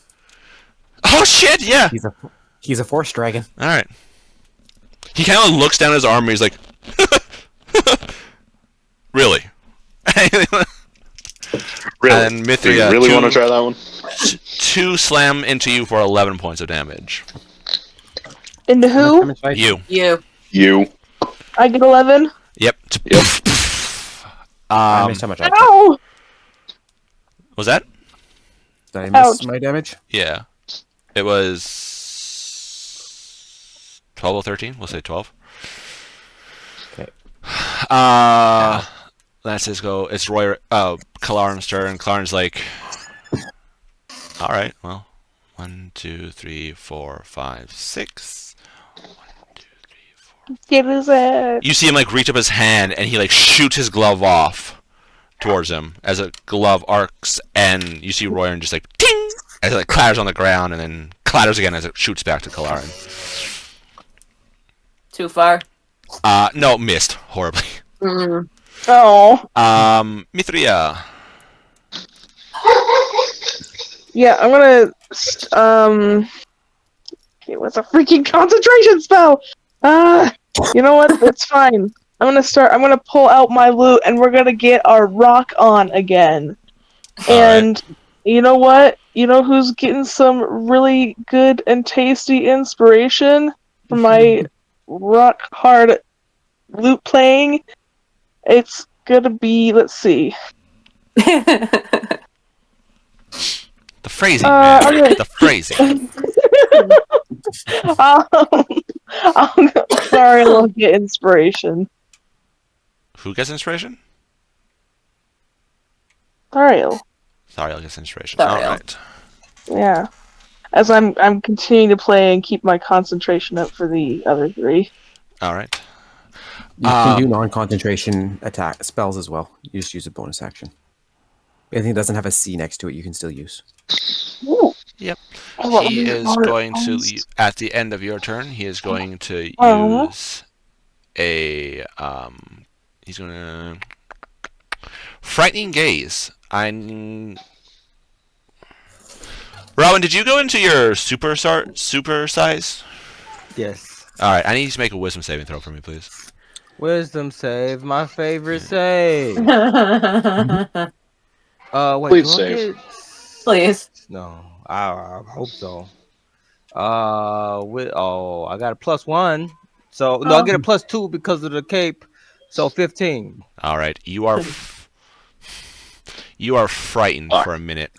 Oh shit! Yeah. He's a force dragon. All right. He kind of looks down at his armor. He's like, really? Really? And Do you Mithria, really want to try that one? 2 slam into you for 11 points of damage. Into who? You. You. I get 11. Yep. Yep. I missed how much I took. Ow! Was that? Did I miss Ouch. my damage? Yeah. It was 12 or 13. We'll say 12. Okay. That's his go. It's Roy. Kalarin's turn. Kalarin's like, all right. Well, 1, 2, 3, 4, 5, 6. 1, 2, 3, 4. Get his ass. You see him like reach up his hand and he like shoots his glove off towards him as a glove arcs, and you see Roy just like ting as it like clatters on the ground and then clatters again as it shoots back to Kalarin. Too far. No, missed horribly. Mm. Oh. Mithria. Yeah, I'm gonna. Okay, what's a freaking concentration spell? You know what? It's fine. I'm gonna pull out my loot and we're gonna get our rock on again. And you know what? You know who's getting some really good and tasty inspiration from my rock hard loot playing? It's gonna be, let's see. The phrasing, man. Okay. The phrasing. Sorry, I love get inspiration. Who gets inspiration? Thariel. Thariel gets inspiration. Thariel. All right. Yeah. As I'm continuing to play and keep my concentration up for the other 3. All right. You can do non-concentration attack spells as well. You just use a bonus action. Anything that doesn't have a C next to it, you can still use. Ooh. Yep. Oh, He these is are going to, honest. at the end of your turn, he is going to use a, he's going to, frightening gaze. Rowan, did you go into your super size? Yes. All right, I need you to make a wisdom saving throw for me, please. Wisdom save, my favorite save. Wait, Please do I save. get- Please. No, I hope so. I got a +1. So no, I get a +2 because of the cape. So 15. All right, you are frightened for a minute.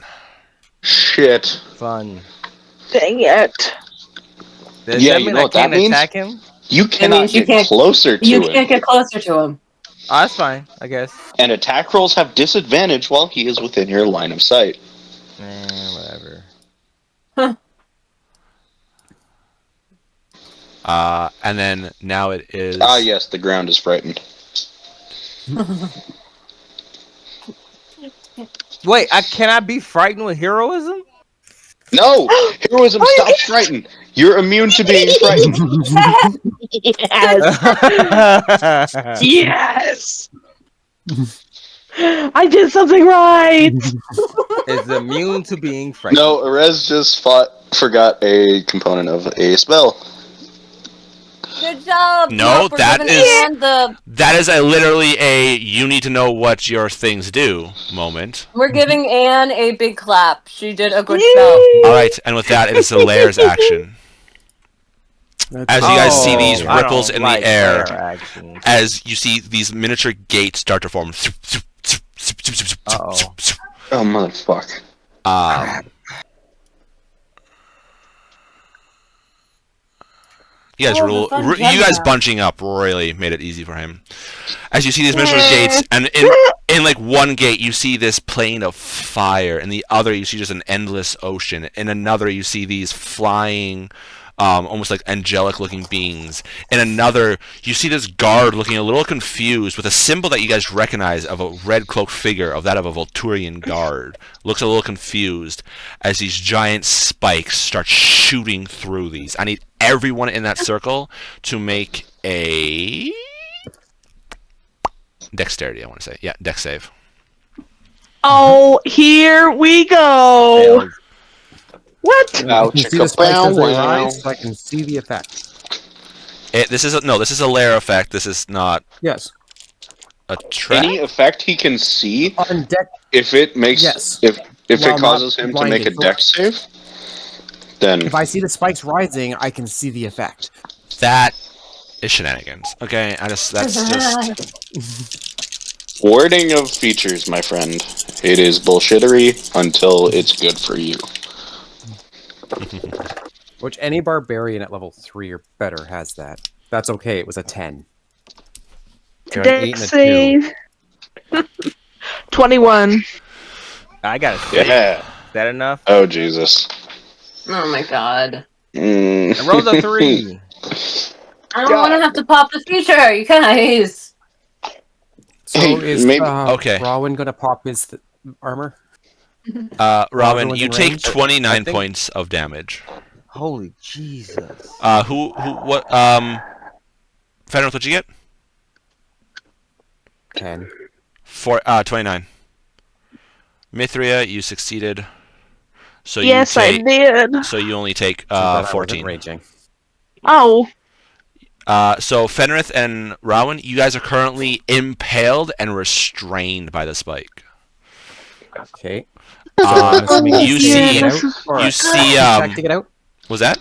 Shit. Fun. Dang it. Does Yeah, that you mean know I what that can't means? attack him? You cannot means you get can't- closer to You him. can't get closer to him. Oh, that's fine, I guess. And attack rolls have disadvantage while he is within your line of sight. Whatever. And then now it is. Ah, yes, the ground is frightened. Wait, can I be frightened with heroism? No! Heroism stops frightened. You're immune to being frightened. Yes. Yes! I did something right! Is immune to being frightened. No, Erez just forgot a component of a spell. Good job. No, We're that giving is- Anne the. That is literally a you need to know what your things do moment. We're giving Anne a big clap. She did a good Yay! spell. All right, and with that, it is the layer's action. As you guys see these I ripples don't in like the air, layer actions. as you see these miniature gates start to form. Uh-oh. Oh, motherfuck. You guys, Oh, the fun you gem guys now. bunching up really made it easy for him. As you see these miniature gates, and in like one gate you see this plane of fire, and the other you see just an endless ocean. In another you see these flying almost like angelic-looking beings. And another, you see this guard looking a little confused with a symbol that you guys recognize of a red cloaked figure of that of a Volturian guard. Looks a little confused as these giant spikes start shooting through these. I need everyone in that circle to make a dexterity. I want to say, yeah, dex save. Oh, here we go. Failed. What? I can see the spikes as they rise, so I can see the effect. This is a lair effect. This is not Yes. a trap. Any effect he can see, On deck. if it makes Yes. if Well, it causes him to make a blinded, so- dex save, then If I see the spikes rising, I can see the effect. That is shenanigans. Okay, that's just wording of features, my friend. It is bullshittery until it's good for you. Which any barbarian at level 3 or better has that. That's okay, it was a 10. Got an 8 Dex and a 2. save. 21. I got a 6. Yeah. Is that enough? Oh Jesus. Oh my god. Mm. I rolled a 3. I don't want to have to pop the feature, you guys. So Hey, is maybe- Okay. Rowan gonna pop his armor? Robin, everyone's you in take range? 29 I think- points of damage. Holy Jesus. What, Fenrith, what'd you get? 10. 29. Mithria, you succeeded. So Yes, you I take, did. So you only take, So that I wasn't 14. raging. Oh, So Fenrith and Rowan, you guys are currently impaled and restrained by the spike. Okay. I'm assuming you it's see- to get this out, is- or you see, check to get out? was that?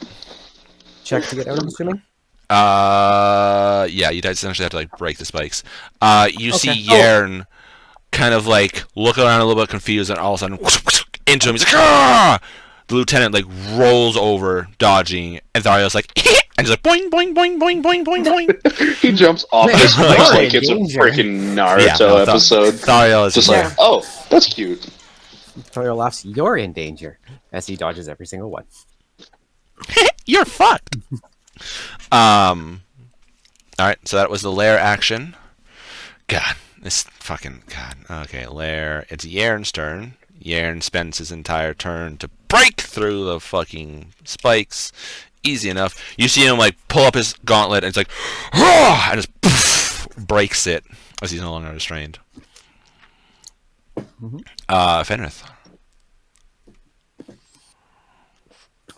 Check to get out, I'm assuming? Yeah, you guys essentially have to like break the spikes. You see Okay. Yarn kind of like look around a little bit confused, and all of a sudden into him. He's like, "Ah!" The lieutenant like rolls over, dodging, and Thario's like, and he's like, boing, boing, boing, boing, boing, boing, boing. He jumps off Man, the spikes you're like in it's a danger. freaking Naruto Yeah, no, episode. Thario is Just like, like, oh, that's cute. Toyo laughs, you're in danger, as he dodges every single one. you're fucked. All right, so that was the lair action. God, this fucking God. Okay, lair. It's Yarn's turn. Yarn spends his entire turn to break through the fucking spikes. Easy enough. You see him like pull up his gauntlet, and it's like, "Rah!" and just poof, breaks it as he's no longer restrained. Fenrith.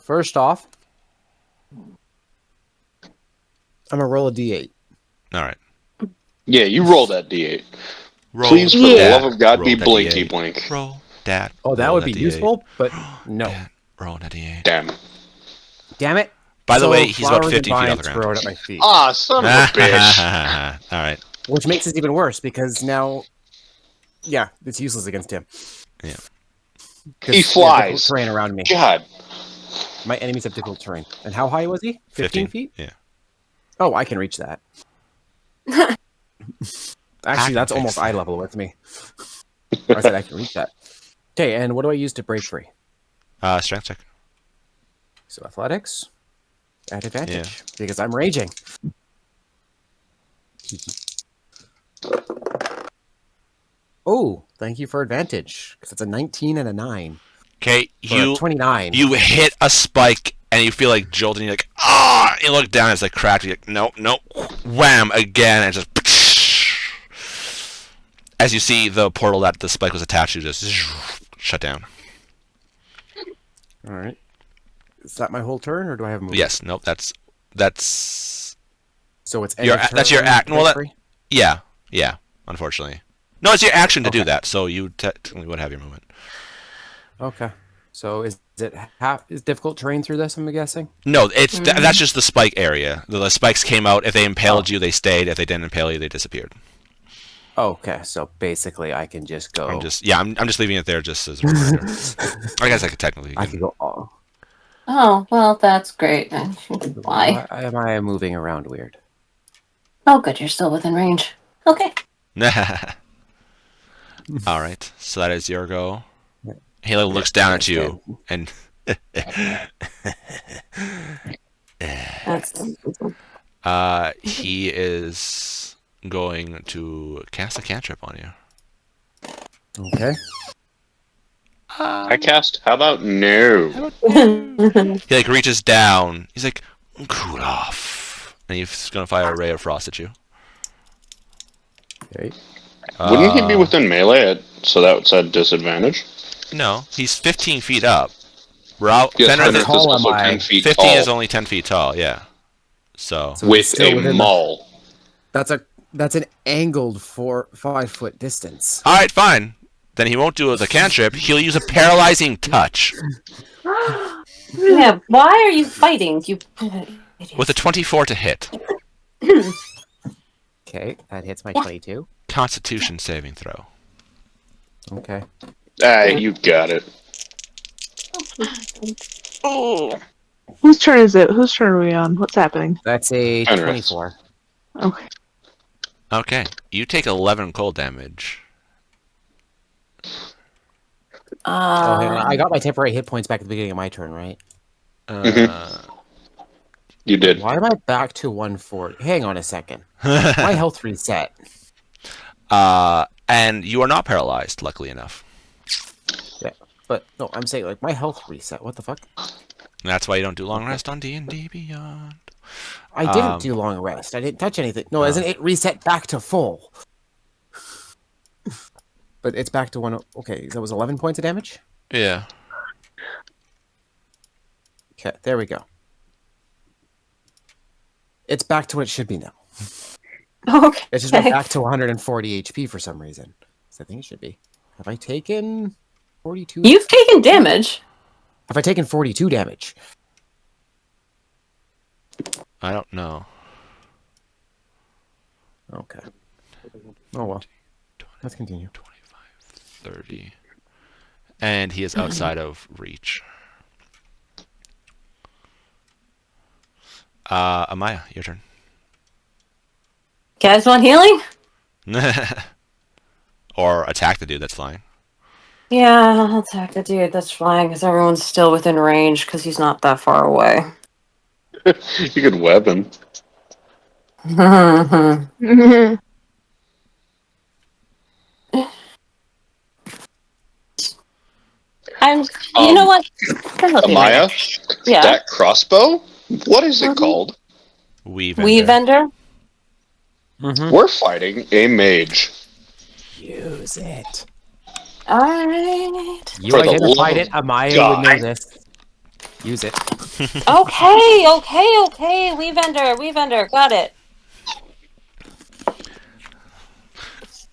First off, I'm gonna roll a d8. All right. Yeah, you roll that D8. Roll Please, for the Yeah. love of God, be Roll that blinky D8. blink. Roll that. Oh, that roll would be D8. useful, but no. That, roll that D8. Damn. Damn it. By the So way, he's about flowers 50 feet and off the vines ground. grow out at my feet. Ah, son of a bitch. All right. Which makes it even worse, because now... Yeah, it's useless against him. Yeah. 'Cause He have difficult flies. terrain around me. God. My enemies have difficult terrain. And how high was he? 15 feet? Yeah. Oh, I can reach that. Actually, that's almost eye level with me. I said I can reach that. Okay, and what do I use to break free? Strength check. So athletics at advantage because I'm raging. Oh, thank you for advantage because it's a 19 and a 9. Okay, Or a 29. you hit a spike and you feel like jolting. You're like, ah! You look down, it's like cracked. You're like, nope, nope. Wham! Again, and just as you see the portal that the spike was attached to just shut down. All right. Is that my whole turn, or do I have a move? Yes, nope. That's So it's Your- end of that's your turn, act- well, break that- free? yeah. Unfortunately, no. It's your action to do Okay. that, so you technically would have your movement. Okay. So is difficult terrain through this? I'm guessing. No, it's that's just the spike area. The spikes came out. If they impaled you, they stayed. If they didn't impale you, they disappeared. Okay, so basically I can just go. I'm just leaving it there just as a reminder. I guess I could technically. I could go. Oh, Oh, well, that's great. Why? why am I moving around weird? Oh, good, you're still within range. Okay. All right, so that is your go. Halo looks down at you and That's He is going to cast a cantrip on you. Okay. I cast. How about no? He like reaches down. He's like, cool off, and he's gonna fire a ray of frost at you. Okay. Wouldn't he be within melee? So that would at disadvantage. No, he's 15 feet up. Yes, Fenrir, Fenris is tall also am I? 10 feet 15 tall. is only 10 feet tall. Yeah. So So he's With still a within maul. That's an angled 5-foot distance. all right, fine. Then he won't do the cantrip. He'll use a paralyzing touch yeah. Why are you fighting? You with a 24 to hit. Okay, that hits my 22. Constitution saving throw. Okay. You got it. Whose turn is it? Whose turn are we on? What's happening? That's a Fenris. 24. Okay. Okay, you take 11 cold damage. Oh, hang on. I got my temporary hit points back at the beginning of my turn, right? You did. Why am I back to 140? Hang on a second. My health reset. And you are not paralyzed, luckily enough. Yeah, but no, I'm saying like my health reset. What the fuck? And that's why you don't do long rest on D&D Beyond. I didn't do long rest. I didn't touch anything. No, isn't it reset back to full? But it's back to 1. Okay, that was 11 points of damage? Yeah. Okay, there we go. It's back to what it should be now. Okay. It just went back to 140 HP for some reason. So I think it should be. Have I taken 42? You've taken damage. Have I taken 42 damage? I don't know. Okay. Oh well. Let's continue. 30. And he is outside of reach. Amaya, your turn. Guys want healing? Or attack the dude that's flying. Yeah, I'll attack the dude that's flying because everyone's still within range because he's not that far away. You could web him. I'm. You know what? I'll help you, Amaya, Megan. Yeah. that crossbow? What is it called? Weave Vendor. We're fighting a mage. Use it. All right. You For the identified love it. of Amaya God. would know this. Use it. Okay. We vendor. Got it.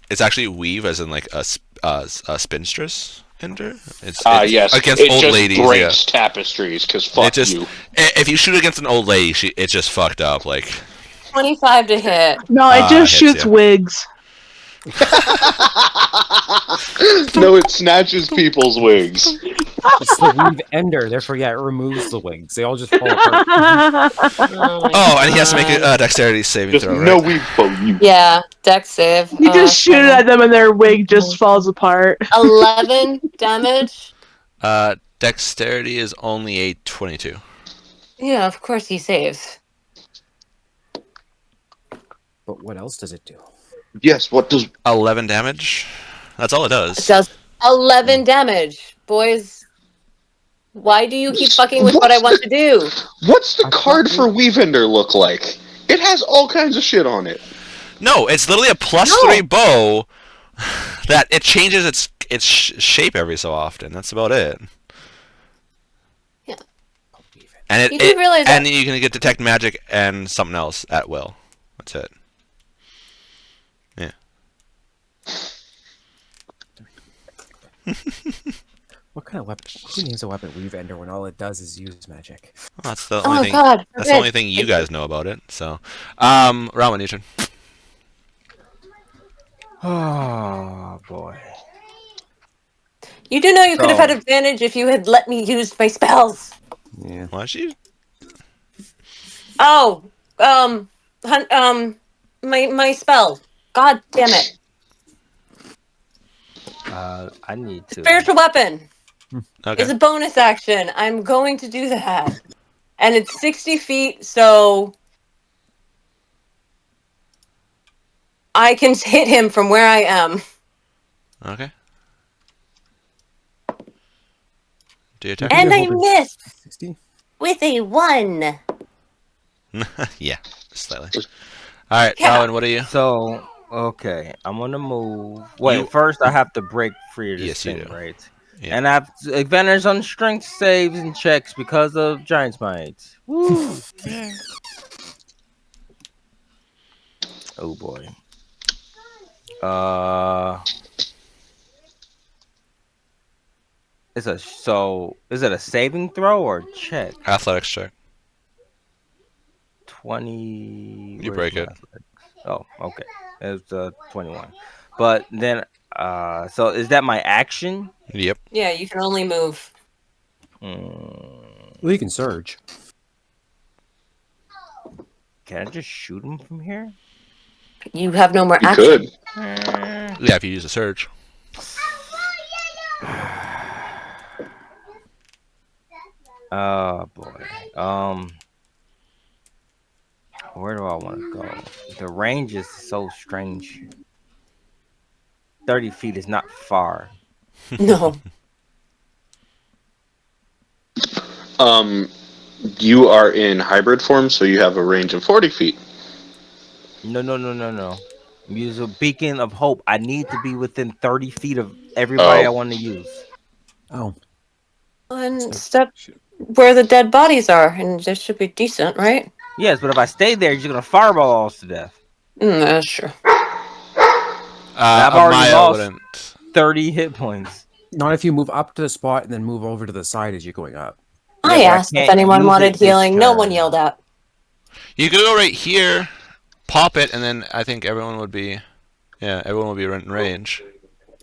It's actually weave as in like a spinstress ender. It's Yes. against it old just ladies. breaks tapestries, because fuck It just you. if you shoot against an old lady, it's just fucked up. Like 25 to hit. No, it just hits, shoots yeah. wigs. No, it snatches people's wigs. It's the weave ender, therefore, yeah, it removes the wigs. They all just fall apart. Oh, and he has to make a dexterity saving Just throw, no right? weave for you. Yeah, dex save. You just shoot it at them and their wig just falls apart. 11 damage. Dexterity is only a 22. Yeah, of course he saves. But what else does it do? Yes, what does... 11 damage. That's all it does. It does 11 damage. Boys, why do you keep fucking with what I want to do? What's the card for Weavender look like? It has all kinds of shit on it. No, it's literally a +3 bow that it changes its shape every so often. That's about it. Yeah. And You do realize and you can get detect magic and something else at will. That's it. Yeah. What kind of weapon? Who names a weapon weave ender when all it does is use magic? Well, that's the only thing. God. That's the only thing you guys know about it. So, Rowan, your turn. Oh boy. You do know you could have had advantage if you had let me use my spells. Yeah. Why she? Oh, my spell. God damn it. I need to. Spiritual weapon Okay. is a bonus action. I'm going to do that. and it's 60 feet, so I can hit him from where I am. Okay. Do your attack. You can And get I over miss 60. with a 1. Yeah, slightly. All right, Yeah. Rowan, what are you? So okay, I'm gonna move. Wait, You- first I have to break free of this Yes, you thing, do. right? Yeah. And I have advantage on strength saves and checks because of Giant's Might. Woo! Oh boy. Is it a saving throw or check? Athletics check. 20. You Where's break my it. athletics? Oh, okay. It's 21. But then so is that my action? Yep. Yeah, you can only move. Mm, Well, you can surge. can I just shoot him from here? You have no more You action. could. Yeah, if you use a surge. Oh boy. Where do I want to go? The range is so strange. 30 feet is not far. No. You are in hybrid form, so you have a range of 40 feet. No. Use a beacon of hope. I need to be within 30 feet of everybody I Oh, want to use. Oh, And so step shoot. where the dead bodies are, and this should be decent, right? Yes, but if I stay there, you're gonna fireball us to death. That's true. And I've already Amaya lost wouldn't. 30 hit points. Not if you move up to the spot and then move over to the side as you're going up. Yeah, I but I asked if can't anyone use wanted it this healing. No one turn. yelled out. You could go right here, pop it, and then I think everyone would be. Yeah, everyone would be in range,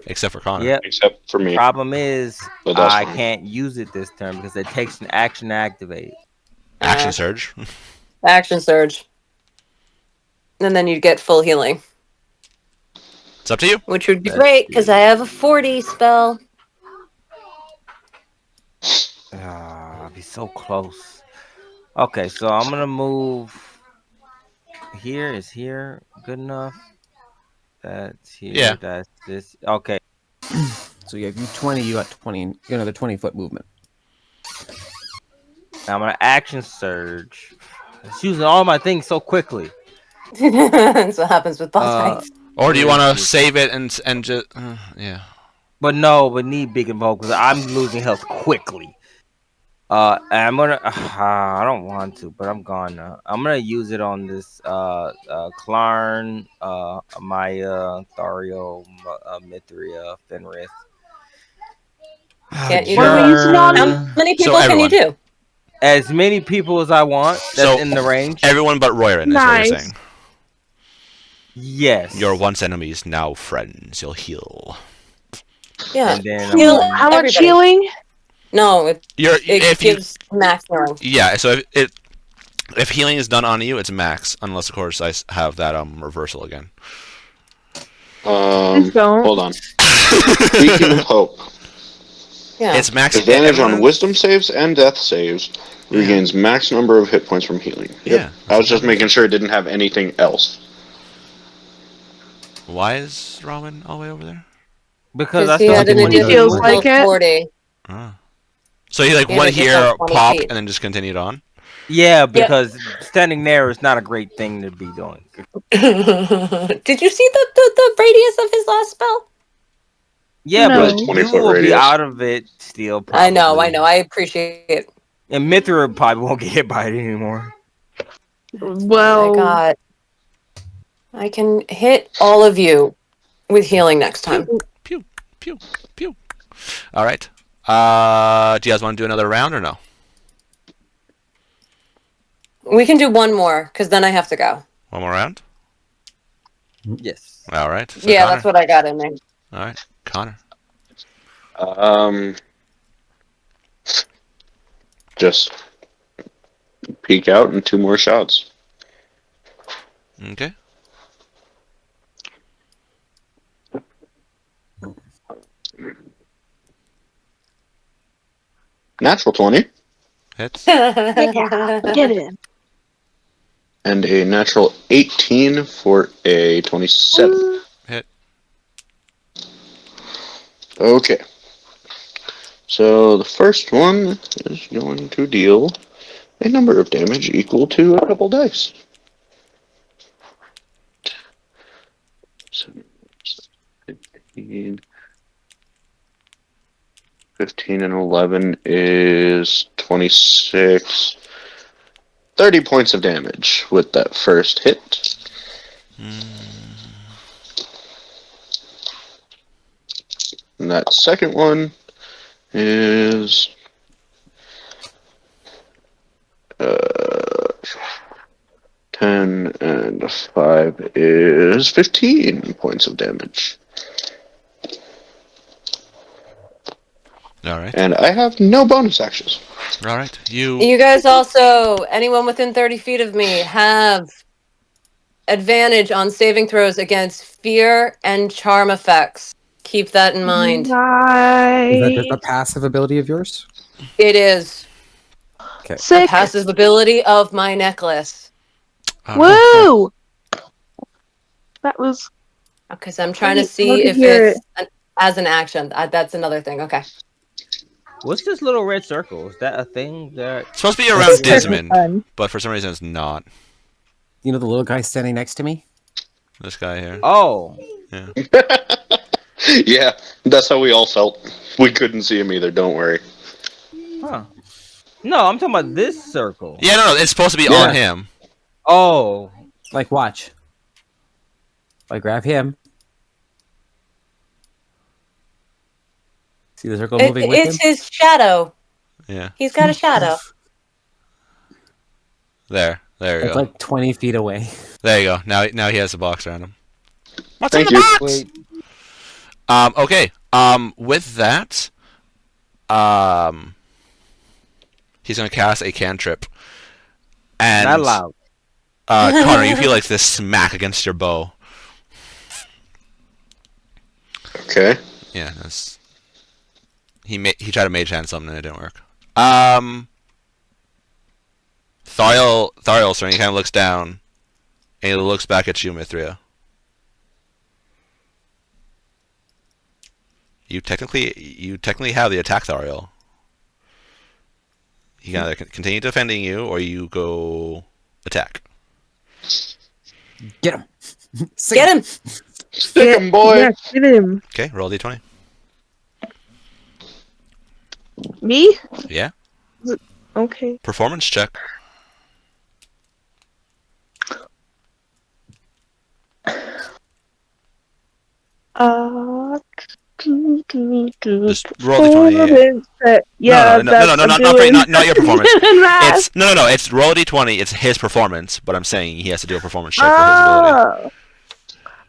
except for Connor. Yep. except for me. Problem is, But that's I fine. can't use it this turn because it takes an action to activate. Action surge. Action surge. And then you'd get full healing, It's up to you. which would be Let's great because I see. have a 40 spell. I'll be so close. Okay, so I'm gonna move. Here is here good enough. That's here. Yeah. That's this. Okay. So yeah, if you 20, you got 20. You got another 20-foot movement. Now I'm gonna action surge. It's using all my things so quickly. That's what happens with boss fights. Or do you Where want is to this? save it and just? Yeah. But no, but need big and bold because I'm losing health quickly. And I'm gonna. I don't want to, but I'm gonna. I'm gonna use it on this. Klarn, Amaya, Thario, Mithria, Fenrith. Can't you What are do we using it on? How many So people can you everyone. do? As many people as I want. That's So in the range. everyone but Royrin is what you're Nice. saying. Yes. Your once enemies, now friends. You'll heal. Yeah. And then I'm Heal gonna- How much everybody. healing? No, it If you gives max healing. yeah. So if healing is done on you, it's max, unless of course I have that reversal again. Please don't. Hold on. Beacon of Hope. Yeah. It's max Advantage everyone on has- Wisdom saves and Death saves. Regains max number of hit points from healing. Yeah. I was just making sure it didn't have anything else. Why is Robin all the way over there? because I Because he still had have an 20 additional- feet. Feels like it. 40. So he like Yeah, went they did have here, 20 pop, feet. and then just continued on. Yeah, because standing there is not a great thing to be doing. Did you see the radius of his last spell? Yeah, No. but 20-foot you will be radius. out of it still. Probably. I know. I appreciate it. And Mithra probably won't get hit by it anymore. Well, I can hit all of you with healing next time. Pew, pew, pew. All right. Do you guys want to do another round or no? We can do one more because then I have to go. One more round. Yes. All right. So Yeah, Connor. that's what I got in there. All right, Connor. Just peek out and 2 more shots. Okay. Natural 20. Hits. Yeah, get him. And a natural 18 for a 27. Hit. Okay. So the first one is going to deal a number of damage equal to a couple dice. 15, 15 and 11 is 26. 30 points of damage with that first hit. And that second one is 10 and 5 is 15 points of damage. All right. And I have no bonus actions. All right. You. You guys also, anyone within 30 feet of me, have advantage on saving throws against fear and charm effects. Keep that in mind. Is that just a Nice. passive ability of yours? It is Okay. a Sick. passive ability of my necklace. All right. Woo! That was. Because I'm trying to Great. Love see to if hear it's as an action. That's another thing. Okay. What's this little red circle? Is that a thing that? It's supposed to be That's around the- Dismond, Fun. but for some reason it's not. You know the little guy standing next to me? This guy here. Oh, Yeah, that's how we all felt. We couldn't see him either, don't worry. huh. No, I'm talking about this circle. Yeah, no, it's supposed to be Yeah. on him. Oh, Like, watch. I grab him. See the circle moving with him? It's his shadow. Yeah. He's got a shadow. There you It's go. like 20 feet away. There you go. Now he has a box around him. What's Thank in the you. box? wait. Okay. With that, he's gonna cast a cantrip, and Not loud. Connor, you feel like this smack against your bow. Okay. Yeah, that's. He tried to mage hand something and it didn't work. Thariel, sir, he kind of looks down, and he looks back at you, Mithria. You technically have the attack, Thariel. He can either continue defending you, or you go attack. Get him! Get him! Stick him, boy! Yeah, get him. Okay, roll a d20. Me? Yeah, Okay. performance check. Just roll d20. Yeah, no, that's not your performance. It's roll a d20. It's his performance, but I'm saying he has to do a performance check for his ability.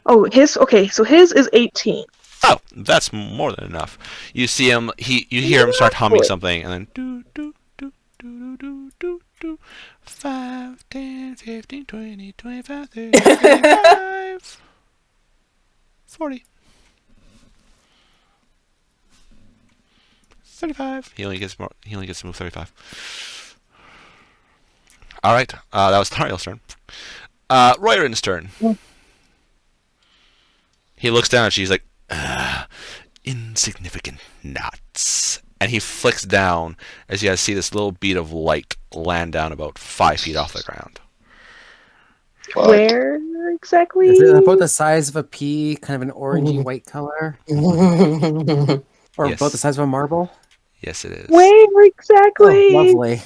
Oh, okay, so his is 18. Oh, that's more than enough. You see him. You hear him start humming something, and then do do do do do do do. 5, 10, 15, 20, 25, 30, 35, 40. 35. He only gets to move 35. All right. That was Tariel's turn. Royerin's turn. He looks down at you. He's like, insignificant nuts. And he flicks down as you guys see this little bead of light land down about 5 feet off the ground. Where exactly? Is it about the size of a pea, kind of an orangey white color? Or Yes. about the size of a marble? Yes, it is. Where exactly? Oh, lovely.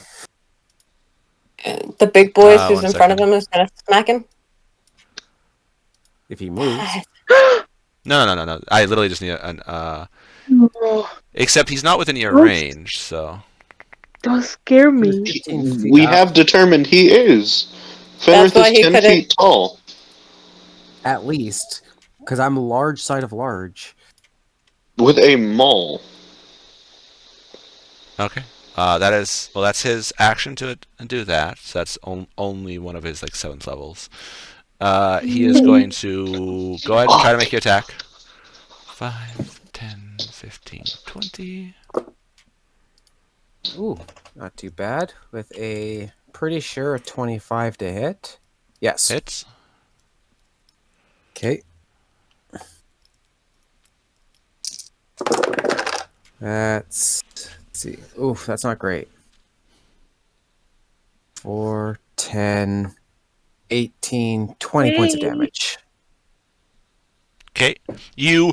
The big boys who's 1 in front of second. him is gonna smack him. If he moves. No. I literally just need an. Except he's not within your What? range, so. Don't scare me. 15 feet We up. have determined he is. That's Fenrith why is he 10 couldn't- feet tall. At least. Because I'm large side of large. With a maul. Okay. That's his action to do that. So that's only one of his 7th levels. He is going to go ahead and try to make your attack. 5, 10, 15, 20. Ooh, not too bad. With a pretty sure a 25 to hit. Yes. Hits. Okay. Let's see. Oof, that's not great. 4, 10, 18, 20 points of Yay. damage. Okay. You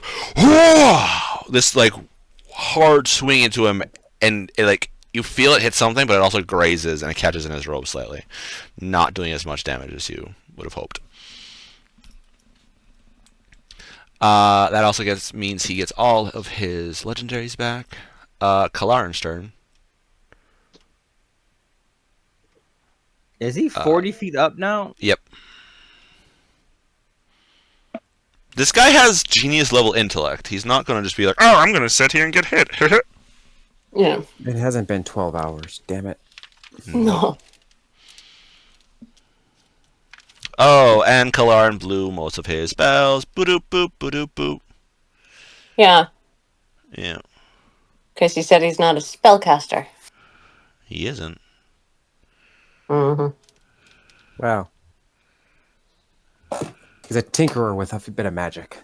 this like hard swing into him, and it, like you feel it hit something, but it also grazes and it catches in his robe slightly, not doing as much damage as you would have hoped. That also means he gets all of his legendaries back. Kalaran's turn. Is he 40 feet up now? Yep. This guy has genius level intellect. He's not going to just be like, oh, I'm going to sit here and get hit. Yeah. It hasn't been 12 hours. Damn it. No. Oh, and Kalaran blew most of his spells. Boop boop boop boop. Yeah. Yeah, Because he said he's not a spellcaster. he isn't. Mm-hmm. Wow. He's a tinkerer with a bit of magic.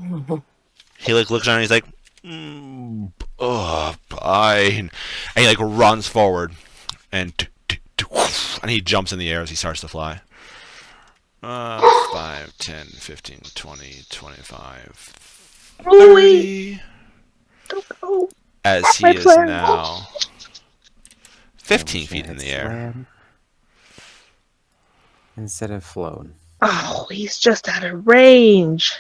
Mm-hmm. He like looks around and he's like, oh, fine. And he like runs forward and he jumps in the air as he starts to fly. 5, 10, 15, 20, 25, Oh, wait. 30. Don't go. As he My is plan. now 15 I wish I feet in had the air. swam instead of flown. Oh, he's just out of range.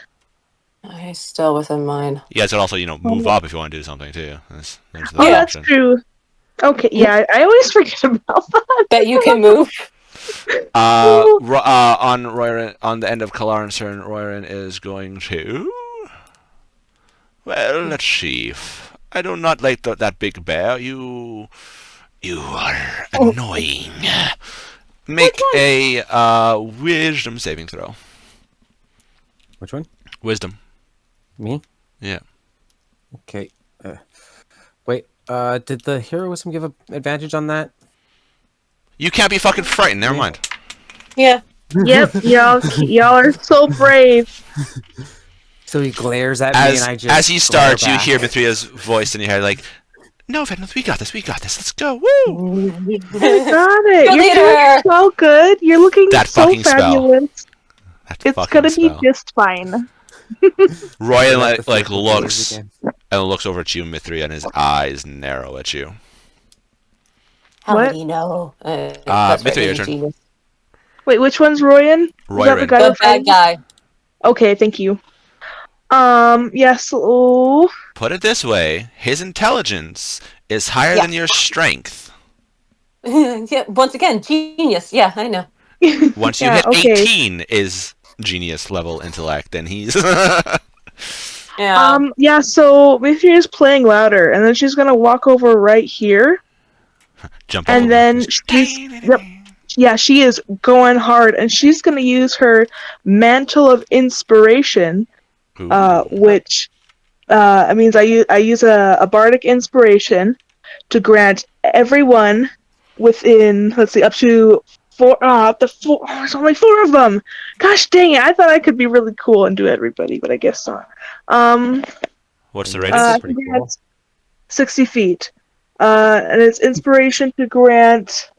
He's still within mine. You guys could also, move Oh. up if you want to do something too. There's that Oh, that's option. true. Okay, yeah, I always forget about that. Bet you can move. On Royren, on the end of Kalaran's turn, Royren is going to. Well, let's see. I do not like that big bear. You are annoying. Make a wisdom saving throw. Which one? Wisdom. Me? Yeah. Okay. Wait, did the heroism give an advantage on that? You can't be fucking frightened. Never mind. Yeah. Yep, y'all are so brave. So he glares at me and I just As he starts, you glare back. hear Mithria's voice in your head like, "No, Venus, we got this. Let's go. Woo!" You got it. Good You're doing leader. so good. You're looking That so fucking spell. fabulous. That It's fucking gonna spell. be just fine. Roy Let the like physical looks again. and looks over at you, Mithria, and his eyes narrow at you. How What? would he know? That's right, Mithria, your he's a turn. genius. Wait, which one's Royan? Is that the Royren. guy The with bad guy. Okay, thank you. Yes. Oh, Put it this way: his intelligence is higher Yeah. than your strength. Yeah, once again, genius. Yeah, I know. Once you yeah. hit Okay. 18 is genius level intellect, then he's Yeah. Yeah. So Mithria's playing louder, and then she's gonna walk over right here, jump up. and then she's yeah, she is going hard, and she's gonna use her mantle of inspiration, which means I use a bardic inspiration to grant everyone within, let's see, up to four. There's only 4 of them. Gosh dang it! I thought I could be really cool and do everybody, but I guess not. What's the Yeah, radius? that's I pretty think cool. that's 60 feet. And it's inspiration to grant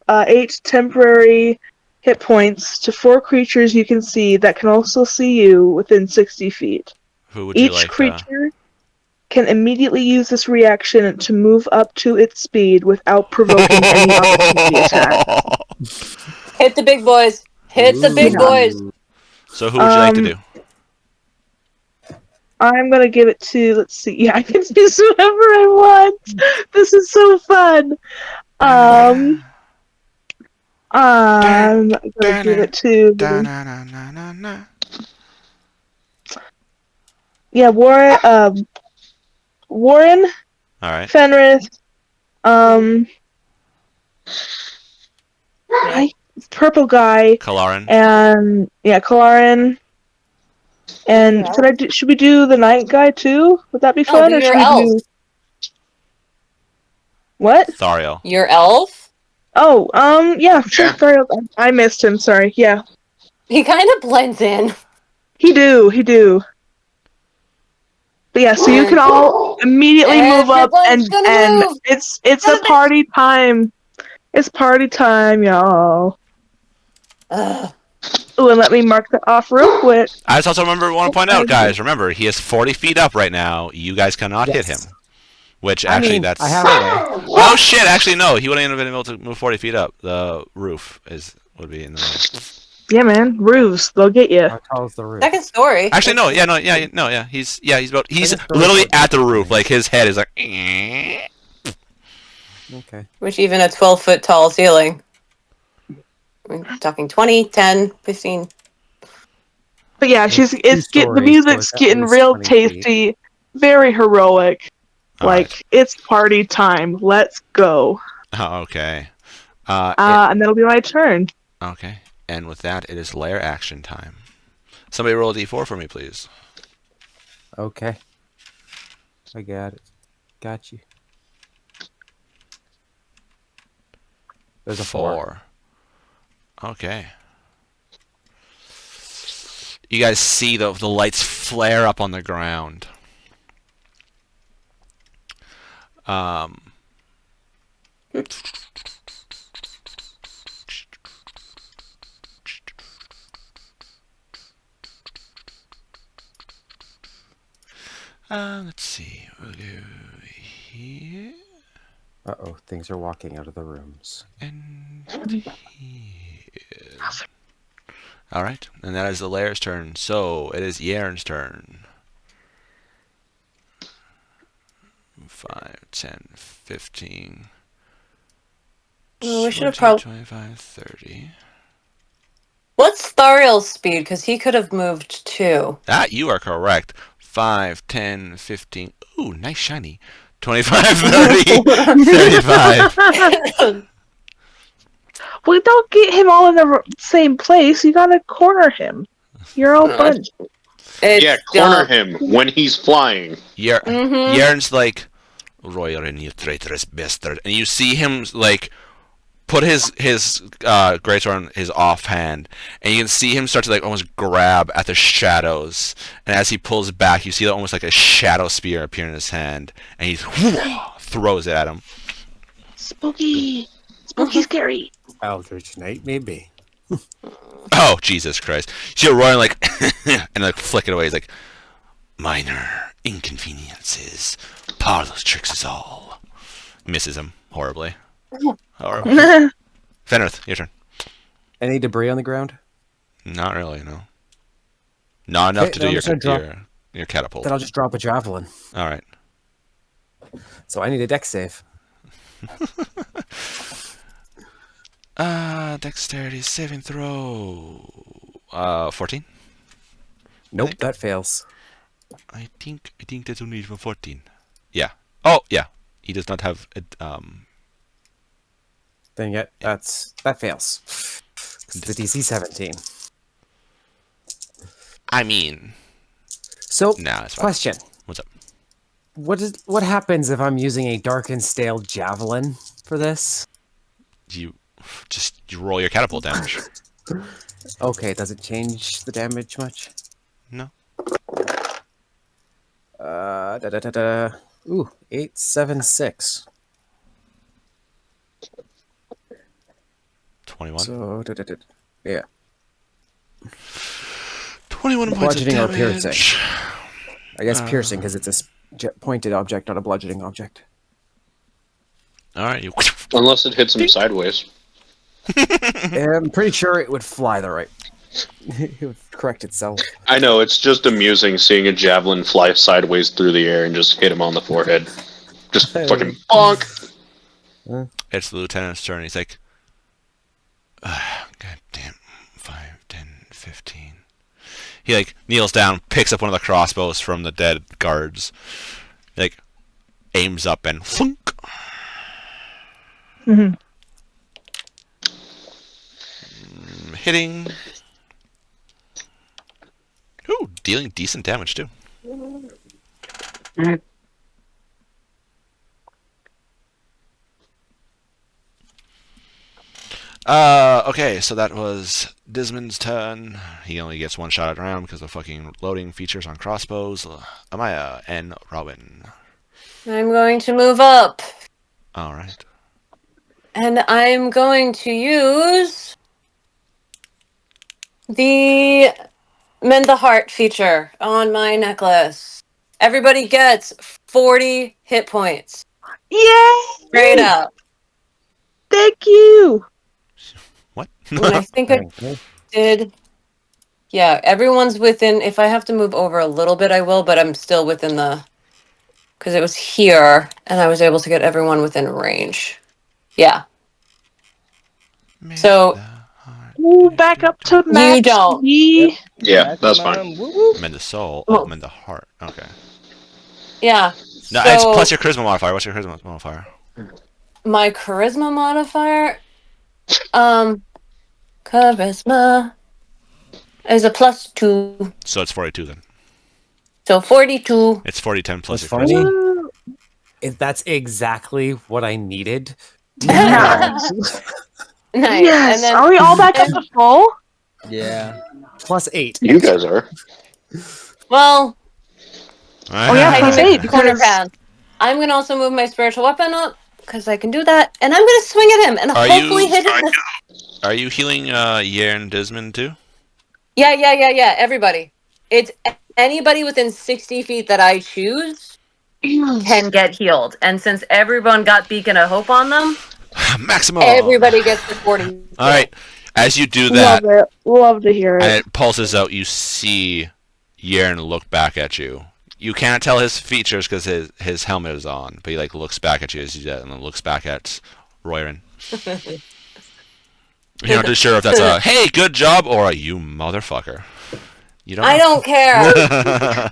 8 temporary hit points to 4 creatures you can see that can also see you within 60 feet. Who would you Each like? creature can immediately use this reaction to move up to its speed without provoking any opportunity attack. Hit the big boys. Hit the big Yeah. boys. So who would you like to do? I'm gonna give it to, let's see, yeah, I can choose whoever I want. This is so fun. I'm gonna give it to, yeah, Warren, All right. Fenris, purple guy, Kalaran. and yeah, Kalaran. And should we do the night guy too? Would that be fun, do or your should we elves. do? What? Thariel. Your elf? Oh, yeah, sure. Yeah. Sorry, I missed him. Sorry. Yeah, He kind of blends in. he do. But yeah, so you can all immediately move up, Everyone's and gonna move. it's a party time. It's party time, y'all. Ugh. Ooh, and let me mark that off real quick. I just also want to point out, guys. Remember, he is 40 feet up right now. You guys cannot hit him. Yes. Which I actually, mean, that's I have a way. no shit. Actually, no. He wouldn't have been able to move 40 feet up. The roof would be in the way. Yeah, man, roofs, they'll get you. How tall is the roof? Second story. Actually, no. Yeah, no. Yeah, no. Yeah, he's literally at the roof. Like his head is like. Okay. Which even a 12-foot tall ceiling. We're talking 20, 10, 15. But yeah, It's the 2 stories, music's so it's at getting least real 20 feet. tasty, very heroic. All Like right. it's party time. Let's go. Oh, okay. And that'll be my turn. Okay. And with that, it is lair action time. Somebody roll a d4 for me, please. Okay. I got it. Got you. There's a 4. Okay. You guys see the lights flare up on the ground. Let's see. We'll go here Uh-oh, things are walking out of the rooms. and here. All right, and that is the lair's turn. So it is Yern's turn. 5, 10, 15, Oh, we should have 20, probably. 25, 30. What's Thariel's speed? Because he could have moved too. Ah, you are correct. 5, 10, 15. Ooh, nice shiny. 25, 30, 35. Well, don't get him all in the same place. You gotta corner him. You're all bunched. Yeah, corner him when he's flying. Mhm. Yern's like, Royer and you traitorous bastard. And you see him, like, put his greatsword on his offhand, and you can see him start to, like, almost grab at the shadows. And as he pulls back, you see almost like a shadow spear appear in his hand, and he throws it at him. Spooky. Spooky scary. Eldritch Knight, maybe. Oh, Jesus Christ. You see it roaring, like, and, like, flick it away. He's like, minor inconveniences. Parlous tricks is all. Misses him horribly. Horribly. Fenrith, your turn. Any debris on the ground? Not really, no. Not enough Okay, to then do I'm just gonna your catapult. Then I'll just drop a javelin. All right. So I need a dex save. Dexterity saving throw. 14. Nope, that fails. I think that's only for 14. Yeah. Oh, yeah. He does not have it. Then yet that fails. 'Cause it's a DC 17. I mean, So, nah, it's fine. question. What's up? What happens if I'm using a dark and stale javelin for this? You roll your catapult damage. Okay, does it change the damage much? No. Ooh, 8, 7, 6. 21. So, yeah. 21 points of Bludgeoning or damage. piercing? I guess piercing because it's a pointed object, not a bludgeoning object. All right, you. Unless it hits him sideways. I'm pretty sure it would fly the right. It would correct itself. I know, it's just amusing seeing a javelin fly sideways through the air and just hit him on the forehead. Just fucking bonk! It's the lieutenant's turn. He's like, God damn, 5, 10, 15. He, like, kneels down, picks up one of the crossbows from the dead guards, like, aims up and thunk. Mhm. Hitting. Ooh, dealing decent damage too. Okay, so that was Dismond's turn. He only gets one shot at round because of fucking loading features on crossbows. Amaya and Robin. I'm going to move up. All right. And I'm going to use the Mend the Heart feature on my necklace. Everybody gets 40 hit points. Yay! Straight up. Thank you. What? And I think I Okay. did. Yeah, everyone's within. If I have to move over a little bit, I will, but I'm still within the. Because it was here, and I was able to get everyone within range. Yeah. So Ooh, back up to you max don't. B. Yeah, that's fine. Maximum. Woo woo. Mend the soul. Oh, Well, mend the heart. Okay. yeah. No, it's So plus your charisma modifier. What's your charisma modifier? my charisma modifier, charisma is a +2, So it's 42 then. so 42. It's 40, 10 plus What's your funny? charisma. Ooh, That's exactly what I needed. nice. Nice. Yes. And then Are we all back up to full? Yeah. +8. You guys are. well, Oh yeah, Heidi plus makes 8 the corner because pass. I'm gonna also move my spiritual weapon up because I can do that, and I'm gonna swing at him and Are hopefully you- hit him. Are you healing Yern Dismond too? Yeah. Everybody, it's anybody within 60 feet that I choose can get healed, and since everyone got Beacon of Hope on them, Maximum. everybody gets the 40. All right. As you do that, love it. Love to hear and it. it pulses out, you see Yern look back at you. You can't tell his features because his helmet is on, but he like looks back at you as you do that, and then looks back at Royrin. You're not too sure if that's a "Hey, good job" or a "You motherfucker." You don't. I know. don't care.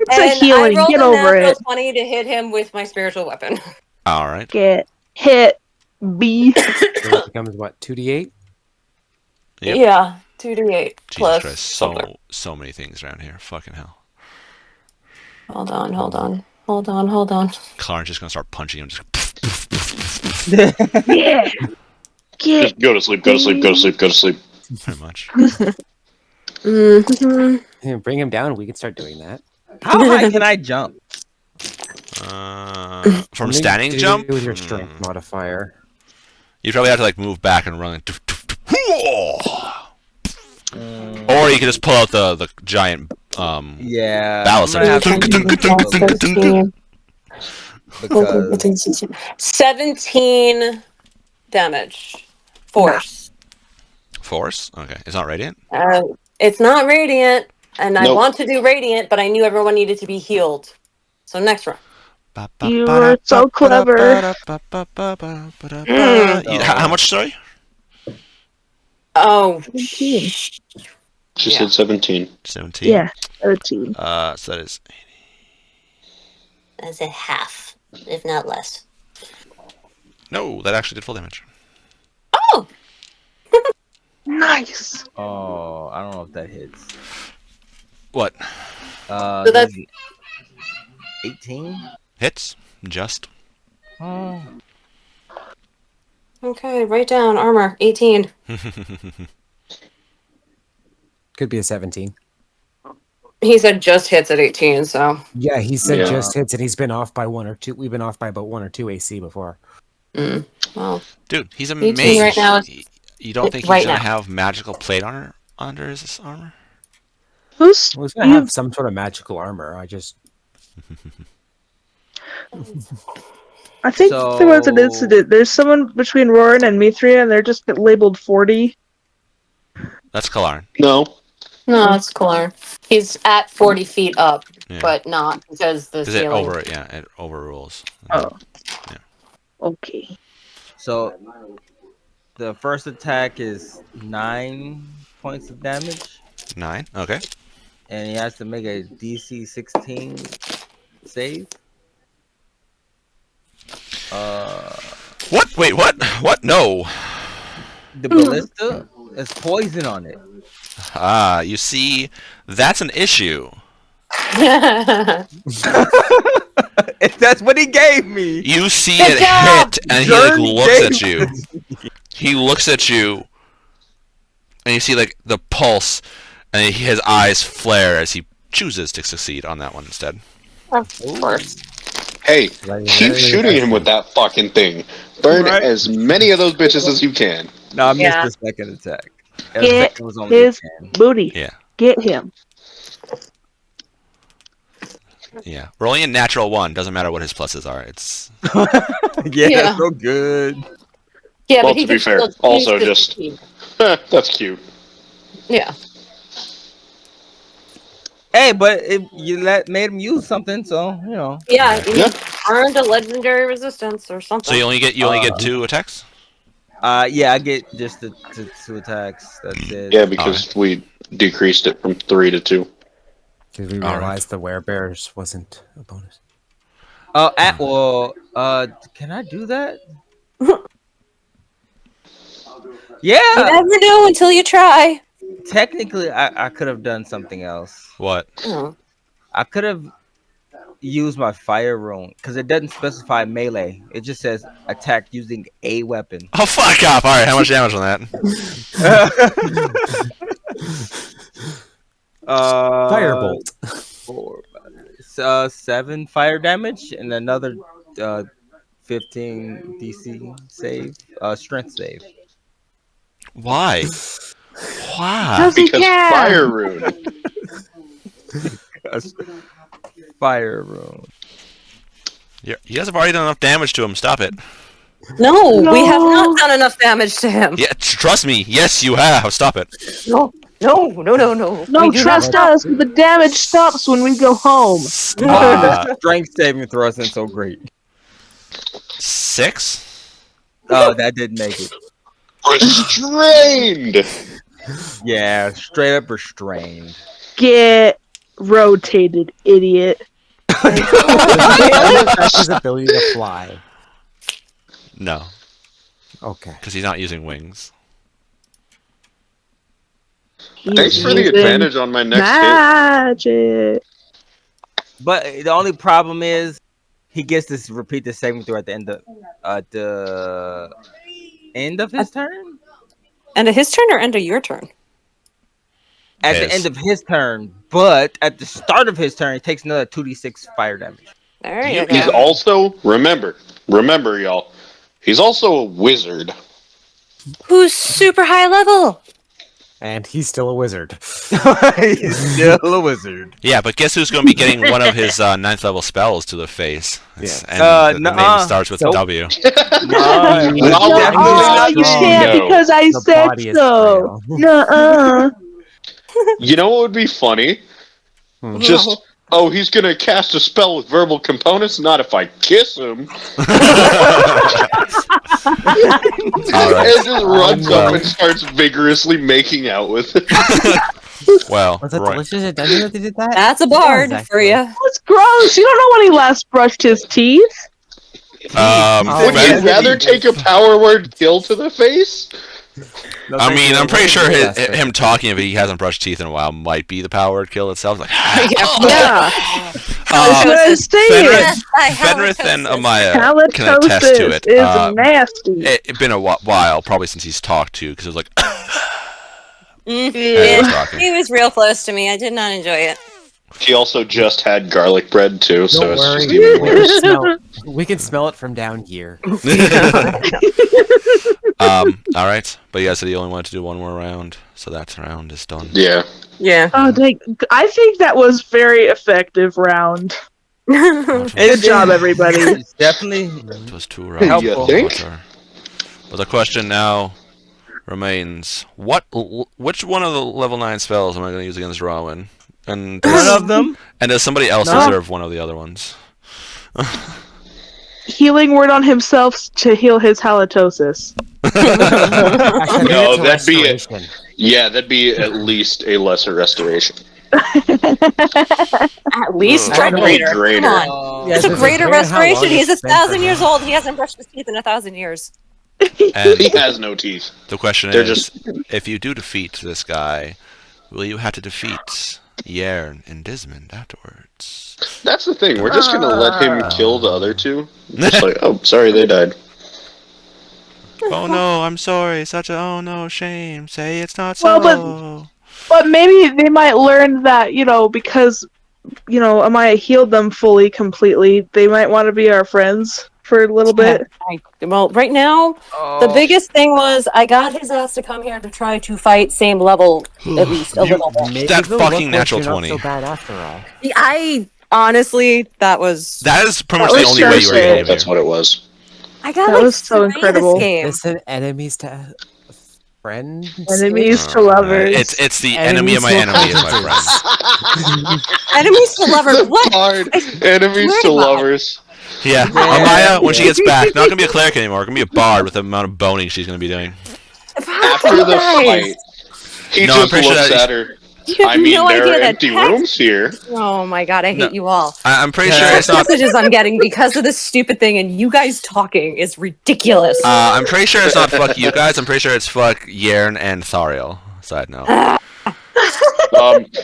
It's a And healing. I rolled Get a over natural it. 20 to hit him with my spiritual weapon. All right. Get hit. B. So that becomes what, 2d8? Yep. Yeah, 2d8 Jesus plus Christ, something. so many things around here. Fucking hell. Hold on. Clarence just gonna start punching him. Just Yeah. Get Just go to sleep, go to sleep, go to sleep, go to sleep. pretty much. Mhm. Yeah, bring him down. We can start doing that. How high can I jump? From Something standing to do jump, with your strength modifier. you probably have to like move back and run. Or you could just pull out the giant Yeah. ballast. I'm gonna have to because 17 damage. Force. Force. Okay, it's not radiant. It's not radiant, and I Nope. want to do radiant, but I knew everyone needed to be healed. So next round. You are so clever. How much? Sorry. Oh, 17. She Yeah. said 17. 17. Yeah, 13. So that is. That's a half, if not less. No, that actually did full damage. Oh, Nice. Oh, I don't know if that hits. What? So that's 18. Hits? Just. Oh. okay. Write down armor 18. Could be a 17. He said just hits at 18, so Yeah, he said Yeah. just hits, and he's been off by 1 or 2. We've been off by about 1 or 2 AC before. well, Dude, he's a 18 mage. right now is- You don't think he's right gonna now. have magical plate armor under his armor? Who's Well, he's gonna you? have some sort of magical armor. I I think there was an incident. There's someone between Roran and Mithria, and they're just labeled 40. That's Kalarn. No. no, that's cooler. He's at 40 feet up, Yeah. but not because the Because it ceiling. it overrules. Oh. Yeah. Okay. So the first attack is 9 points of damage, 9. Okay. and he has to make a DC 16 save. What? Wait, what? What? No. The ballista has poison on it. Ah, you see, that's an issue. That's what he gave me. You see Good it job! hit, and he like Jordan looks at gave you. this- he looks at you, and you see like the pulse, and his eyes flare as he chooses to succeed on that one instead. Of course. Hey, Like, keep very shooting him with refreshing. that fucking thing. Burn Right. as many of those bitches as you can. No, I missed Yeah. the second attack. The Get second was only a his 10. booty. Yeah. Get him. Yeah. Rolling a natural 1 doesn't matter what his pluses are. It's Yeah, Yeah. so good. Yeah, Well, but he to be can fair, still choose also to just- succeed. That's cute. Yeah. Hey, but made him use something, so you know. Yeah, Okay. you Yeah. earned a legendary resistance or something. so you only get 2 attacks. Yeah, I get just the 2 attacks. That's it. Yeah, because we decreased it from 3 to 2. Because we All right. realized the werebears wasn't a bonus. Can I do that? You Yeah, never know until you try. technically, I could have done something else. What? Oh. I could have used my fire rune because it doesn't specify melee. It just says attack using a weapon. Oh, fuck off! All right, how much damage on that? Firebolt. 7 fire damage and another 15 DC save, strength save. Why? Why? Does he Because care? fire rune. Fire rune. You guys have already done enough damage to him. Stop it. No, we have No. not done enough damage to him. Yeah, trust me. Yes, you have. Stop it. No. No, We do not trust stop. us. The damage stops when we go home. The strength saving throw isn't so great. 6? Oh, that didn't make it. Restrained! Yeah, straight up restrained. Get rotated, idiot. That's his ability to fly. No, Okay. because he's not using wings. Thanks for the Using advantage on my next hit. magic. But the only problem is he gets to repeat the saving throw at the end of his turn. End of his turn or end of your turn? At the His. end of his turn, but at the start of his turn, he takes another 2d6 fire damage. There you He's go. also, remember, y'all, he's also a wizard. Who's super high level? And he's still a wizard. He's still a wizard. Yeah, but guess who's going to be getting one of his 9th level spells to the face? Yeah. And the name nuh-uh. starts with Nope. W. No, Definitely Oh, you not can't no. because I The said body is so. frail. Nuh-uh. You know what would be funny? Just, oh, he's gonna cast a spell with verbal components? Not if I kiss him. All right. And just runs up and starts vigorously making out with it. Well, Was that right. delicious? It doesn't know they did that? That's a It bard does, for actually. you. That's gross. You don't know when he last brushed his teeth. Oh, Would yeah. you rather take a power word kill to the face? No, I thank mean, you. I'm pretty sure Last him talking if he hasn't brushed teeth in a while might be the power word kill itself. Like, Yeah. That's uh, what I'm saying. Fenrith and Amaya can attest to Halitosis it. is nasty. It's been a while, probably since he's talked to, because it was like, Mm. as he was Yeah. talking. He was real close to me. I did not enjoy it. He also just had garlic bread too, so Don't it's worry. just even worse. We can smell it from down here. All right, but yeah, so he only wanted to do one more round, so that round is done. Yeah. Yeah. Oh, dang. I think that was very effective round. Good job, everybody. It's definitely It was 2 rounds. Helpful. You think? But the question now remains: which one of the level 9 spells am I going to use against Rowan? And one of them. and does somebody else No. deserve one of the other ones? Healing word on himself to heal his halitosis. Actually, No, it's a that'd be it. restoration. Yeah, that'd be at least a lesser restoration. At least Ugh. try Probably greater. greater. Come on. Yeah, It's a there's greater greater how restoration. long He's it's been for 1,000 years him. old. He hasn't brushed his teeth in 1,000 years. And He has no teeth. the question They're is, if you do defeat this guy, will you have to defeat Yern and Desmond afterwards? That's the thing. We're just gonna let him kill the other two. Just like, oh, sorry, they died. Oh no, I'm sorry. Such a oh no shame. Say it's not Well, so. but maybe they might learn that, because, Amaya healed them fully, completely. They might want to be our friends for a little bit. Well, right now, the Oh, biggest thing was I got his ass to come here to try to fight same level at least a You- little bit. Maybe That they'll fucking look like natural you're not 20. so bad after all. I honestly, that was That is pretty That much the was only so way you were getting sick. him That's here. what it was. I got That like was so 3 this incredible. game. Listen, enemies to friends. Enemies to lovers. It's the enemy of my enemy is my friend. Enemies to lovers. The What? bard, I enemies swear to to God. lovers. Yeah, Amaya, when she gets back, not gonna be a cleric anymore. Gonna be a bard with the amount of boning she's gonna be doing. After the fight, he No, I'm just pretty sure looks that- at her. You have I mean, no there idea are that empty text. rooms here. Oh my God, I hate No. you all. I'm pretty The sure text it's not. messages I'm getting because of this stupid thing and you guys talking is ridiculous. I'm pretty sure it's not fuck you guys. I'm pretty sure it's fuck Yern and Thariel. Side note.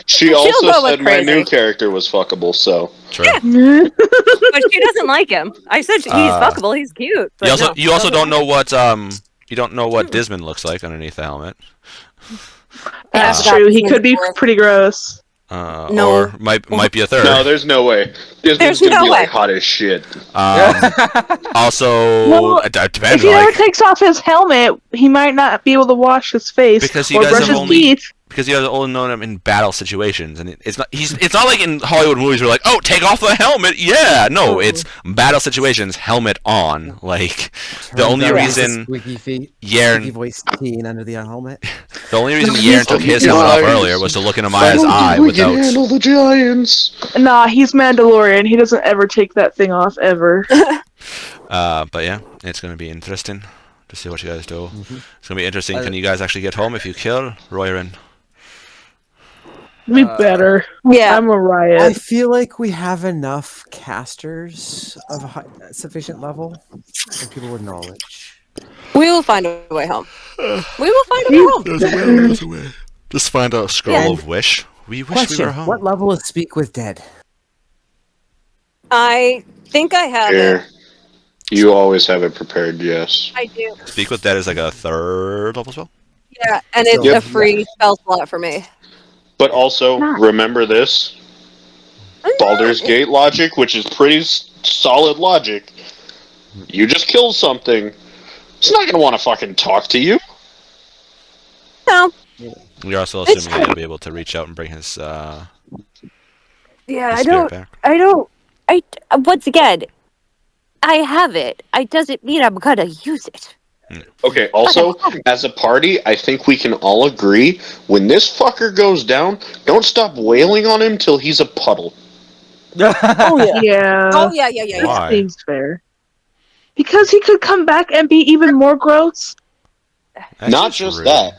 She She'll also go with said my new crazy. character was fuckable, so. True. But she doesn't like him. I said he's fuckable, he's cute. But You also no. don't know what you don't know what Dismon looks like underneath the helmet. That's Yeah, true. He that's could be gross. pretty gross. No. Or might be a third. No, there's no way. Disney's There's gonna no be way. like hot as shit. Also, Well, it If depends. he never Like, takes off his helmet, he might not be able to wash his face Because you or guys brush have his only- teeth. because you guys only known him in battle situations, and it's not like in Hollywood movies where like, oh, take off the helmet. Yeah, no, it's battle situations, helmet on. Like the only Turns out reason he's a squeaky feet, squeaky Yern, voice teen under the helmet. the only reason Yern took his helmet off earlier was to look in Amaya's eye We can without. handle the giants. Nah, he's Mandalorian. He doesn't ever take that thing off, ever. But yeah, it's gonna be interesting to see what you guys do. It's gonna be interesting. Can you guys actually get home if you kill Royrin? We better. Yeah. I'm a I riot. feel like we have enough casters of a sufficient level and people with knowledge. We will find a way home. We will find a way home. There's a way. Just find a scroll Yeah. of wish. We wish we Question: were home. what level is Speak with Dead? I think I have it. Here. You always have it prepared, yes. I do. Speak with Dead is like a third level spell. Yeah, and it's Yep. a free spell slot for me. But also, remember this. Baldur's Gate logic, which is pretty solid logic. You just killed something. It's not gonna want to fucking talk to you. No. You're also It's assuming that he'll be able to reach out and bring his Yeah, his I spirit don't. back. Once again, I have it. It doesn't mean I'm gonna use it. Okay, also, as a party, I think we can all agree, when this fucker goes down, don't stop wailing on him till he's a puddle. Oh yeah. Yeah. Oh yeah. Why? Seems fair. Because he could come back and be even more gross. That's Not just rude. that.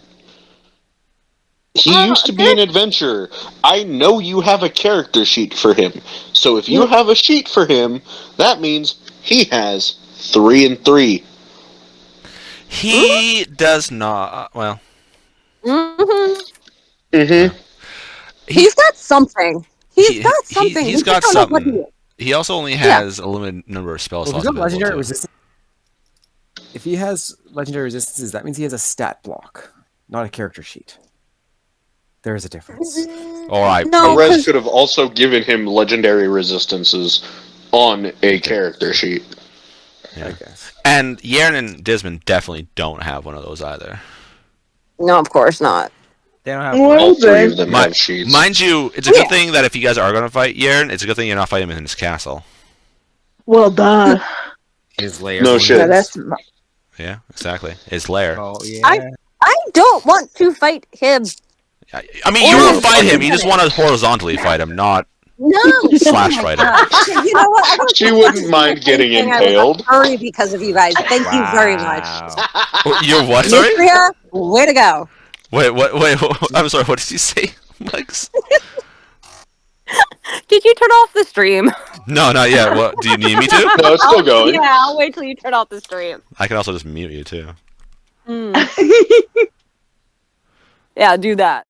He used to be an adventurer. I know you have a character sheet for him. So if you have a sheet for him, that means he has 3 and 3. He does not. Well, Mm-hmm. Mm-hmm. He's got something. He's got he- something. he's We got just don't know what something. he is. He also only has a limited number of spell Well, if slots he's got available legendary too. resistance, if he has legendary resistances, that means he has a stat block, not a character sheet. There is a difference. All right. No, Perez 'cause- could have also given him legendary resistances on a character sheet. Yeah. I guess. And Yern and Dismon definitely don't have one of those either. No, of course not. They don't have Well, All 3 then. of them Mi- have sheets. Mind you, it's a good thing that if you guys are going to fight Yern, it's a good thing you're not fighting him in his castle. Well, duh. His layer. No shit. Yeah, that's not. Yeah, exactly. His lair. Oh yeah. I don't want to fight him. I mean, you want to fight him. You just want to horizontally fight him, not No. slash fight him. You know what? I don't She think wouldn't this is mind the getting thing I was impaled. Hurry because of you guys. Thank you very much. You're what? Sorry. Mithria, way to go. Wait. I'm sorry. What did you say, Lex? Did you turn off the stream? No, not yet. What? Do you need me to? No, it's still going. Yeah, I'll wait till you turn off the stream. I can also just mute you too. Yeah, do that.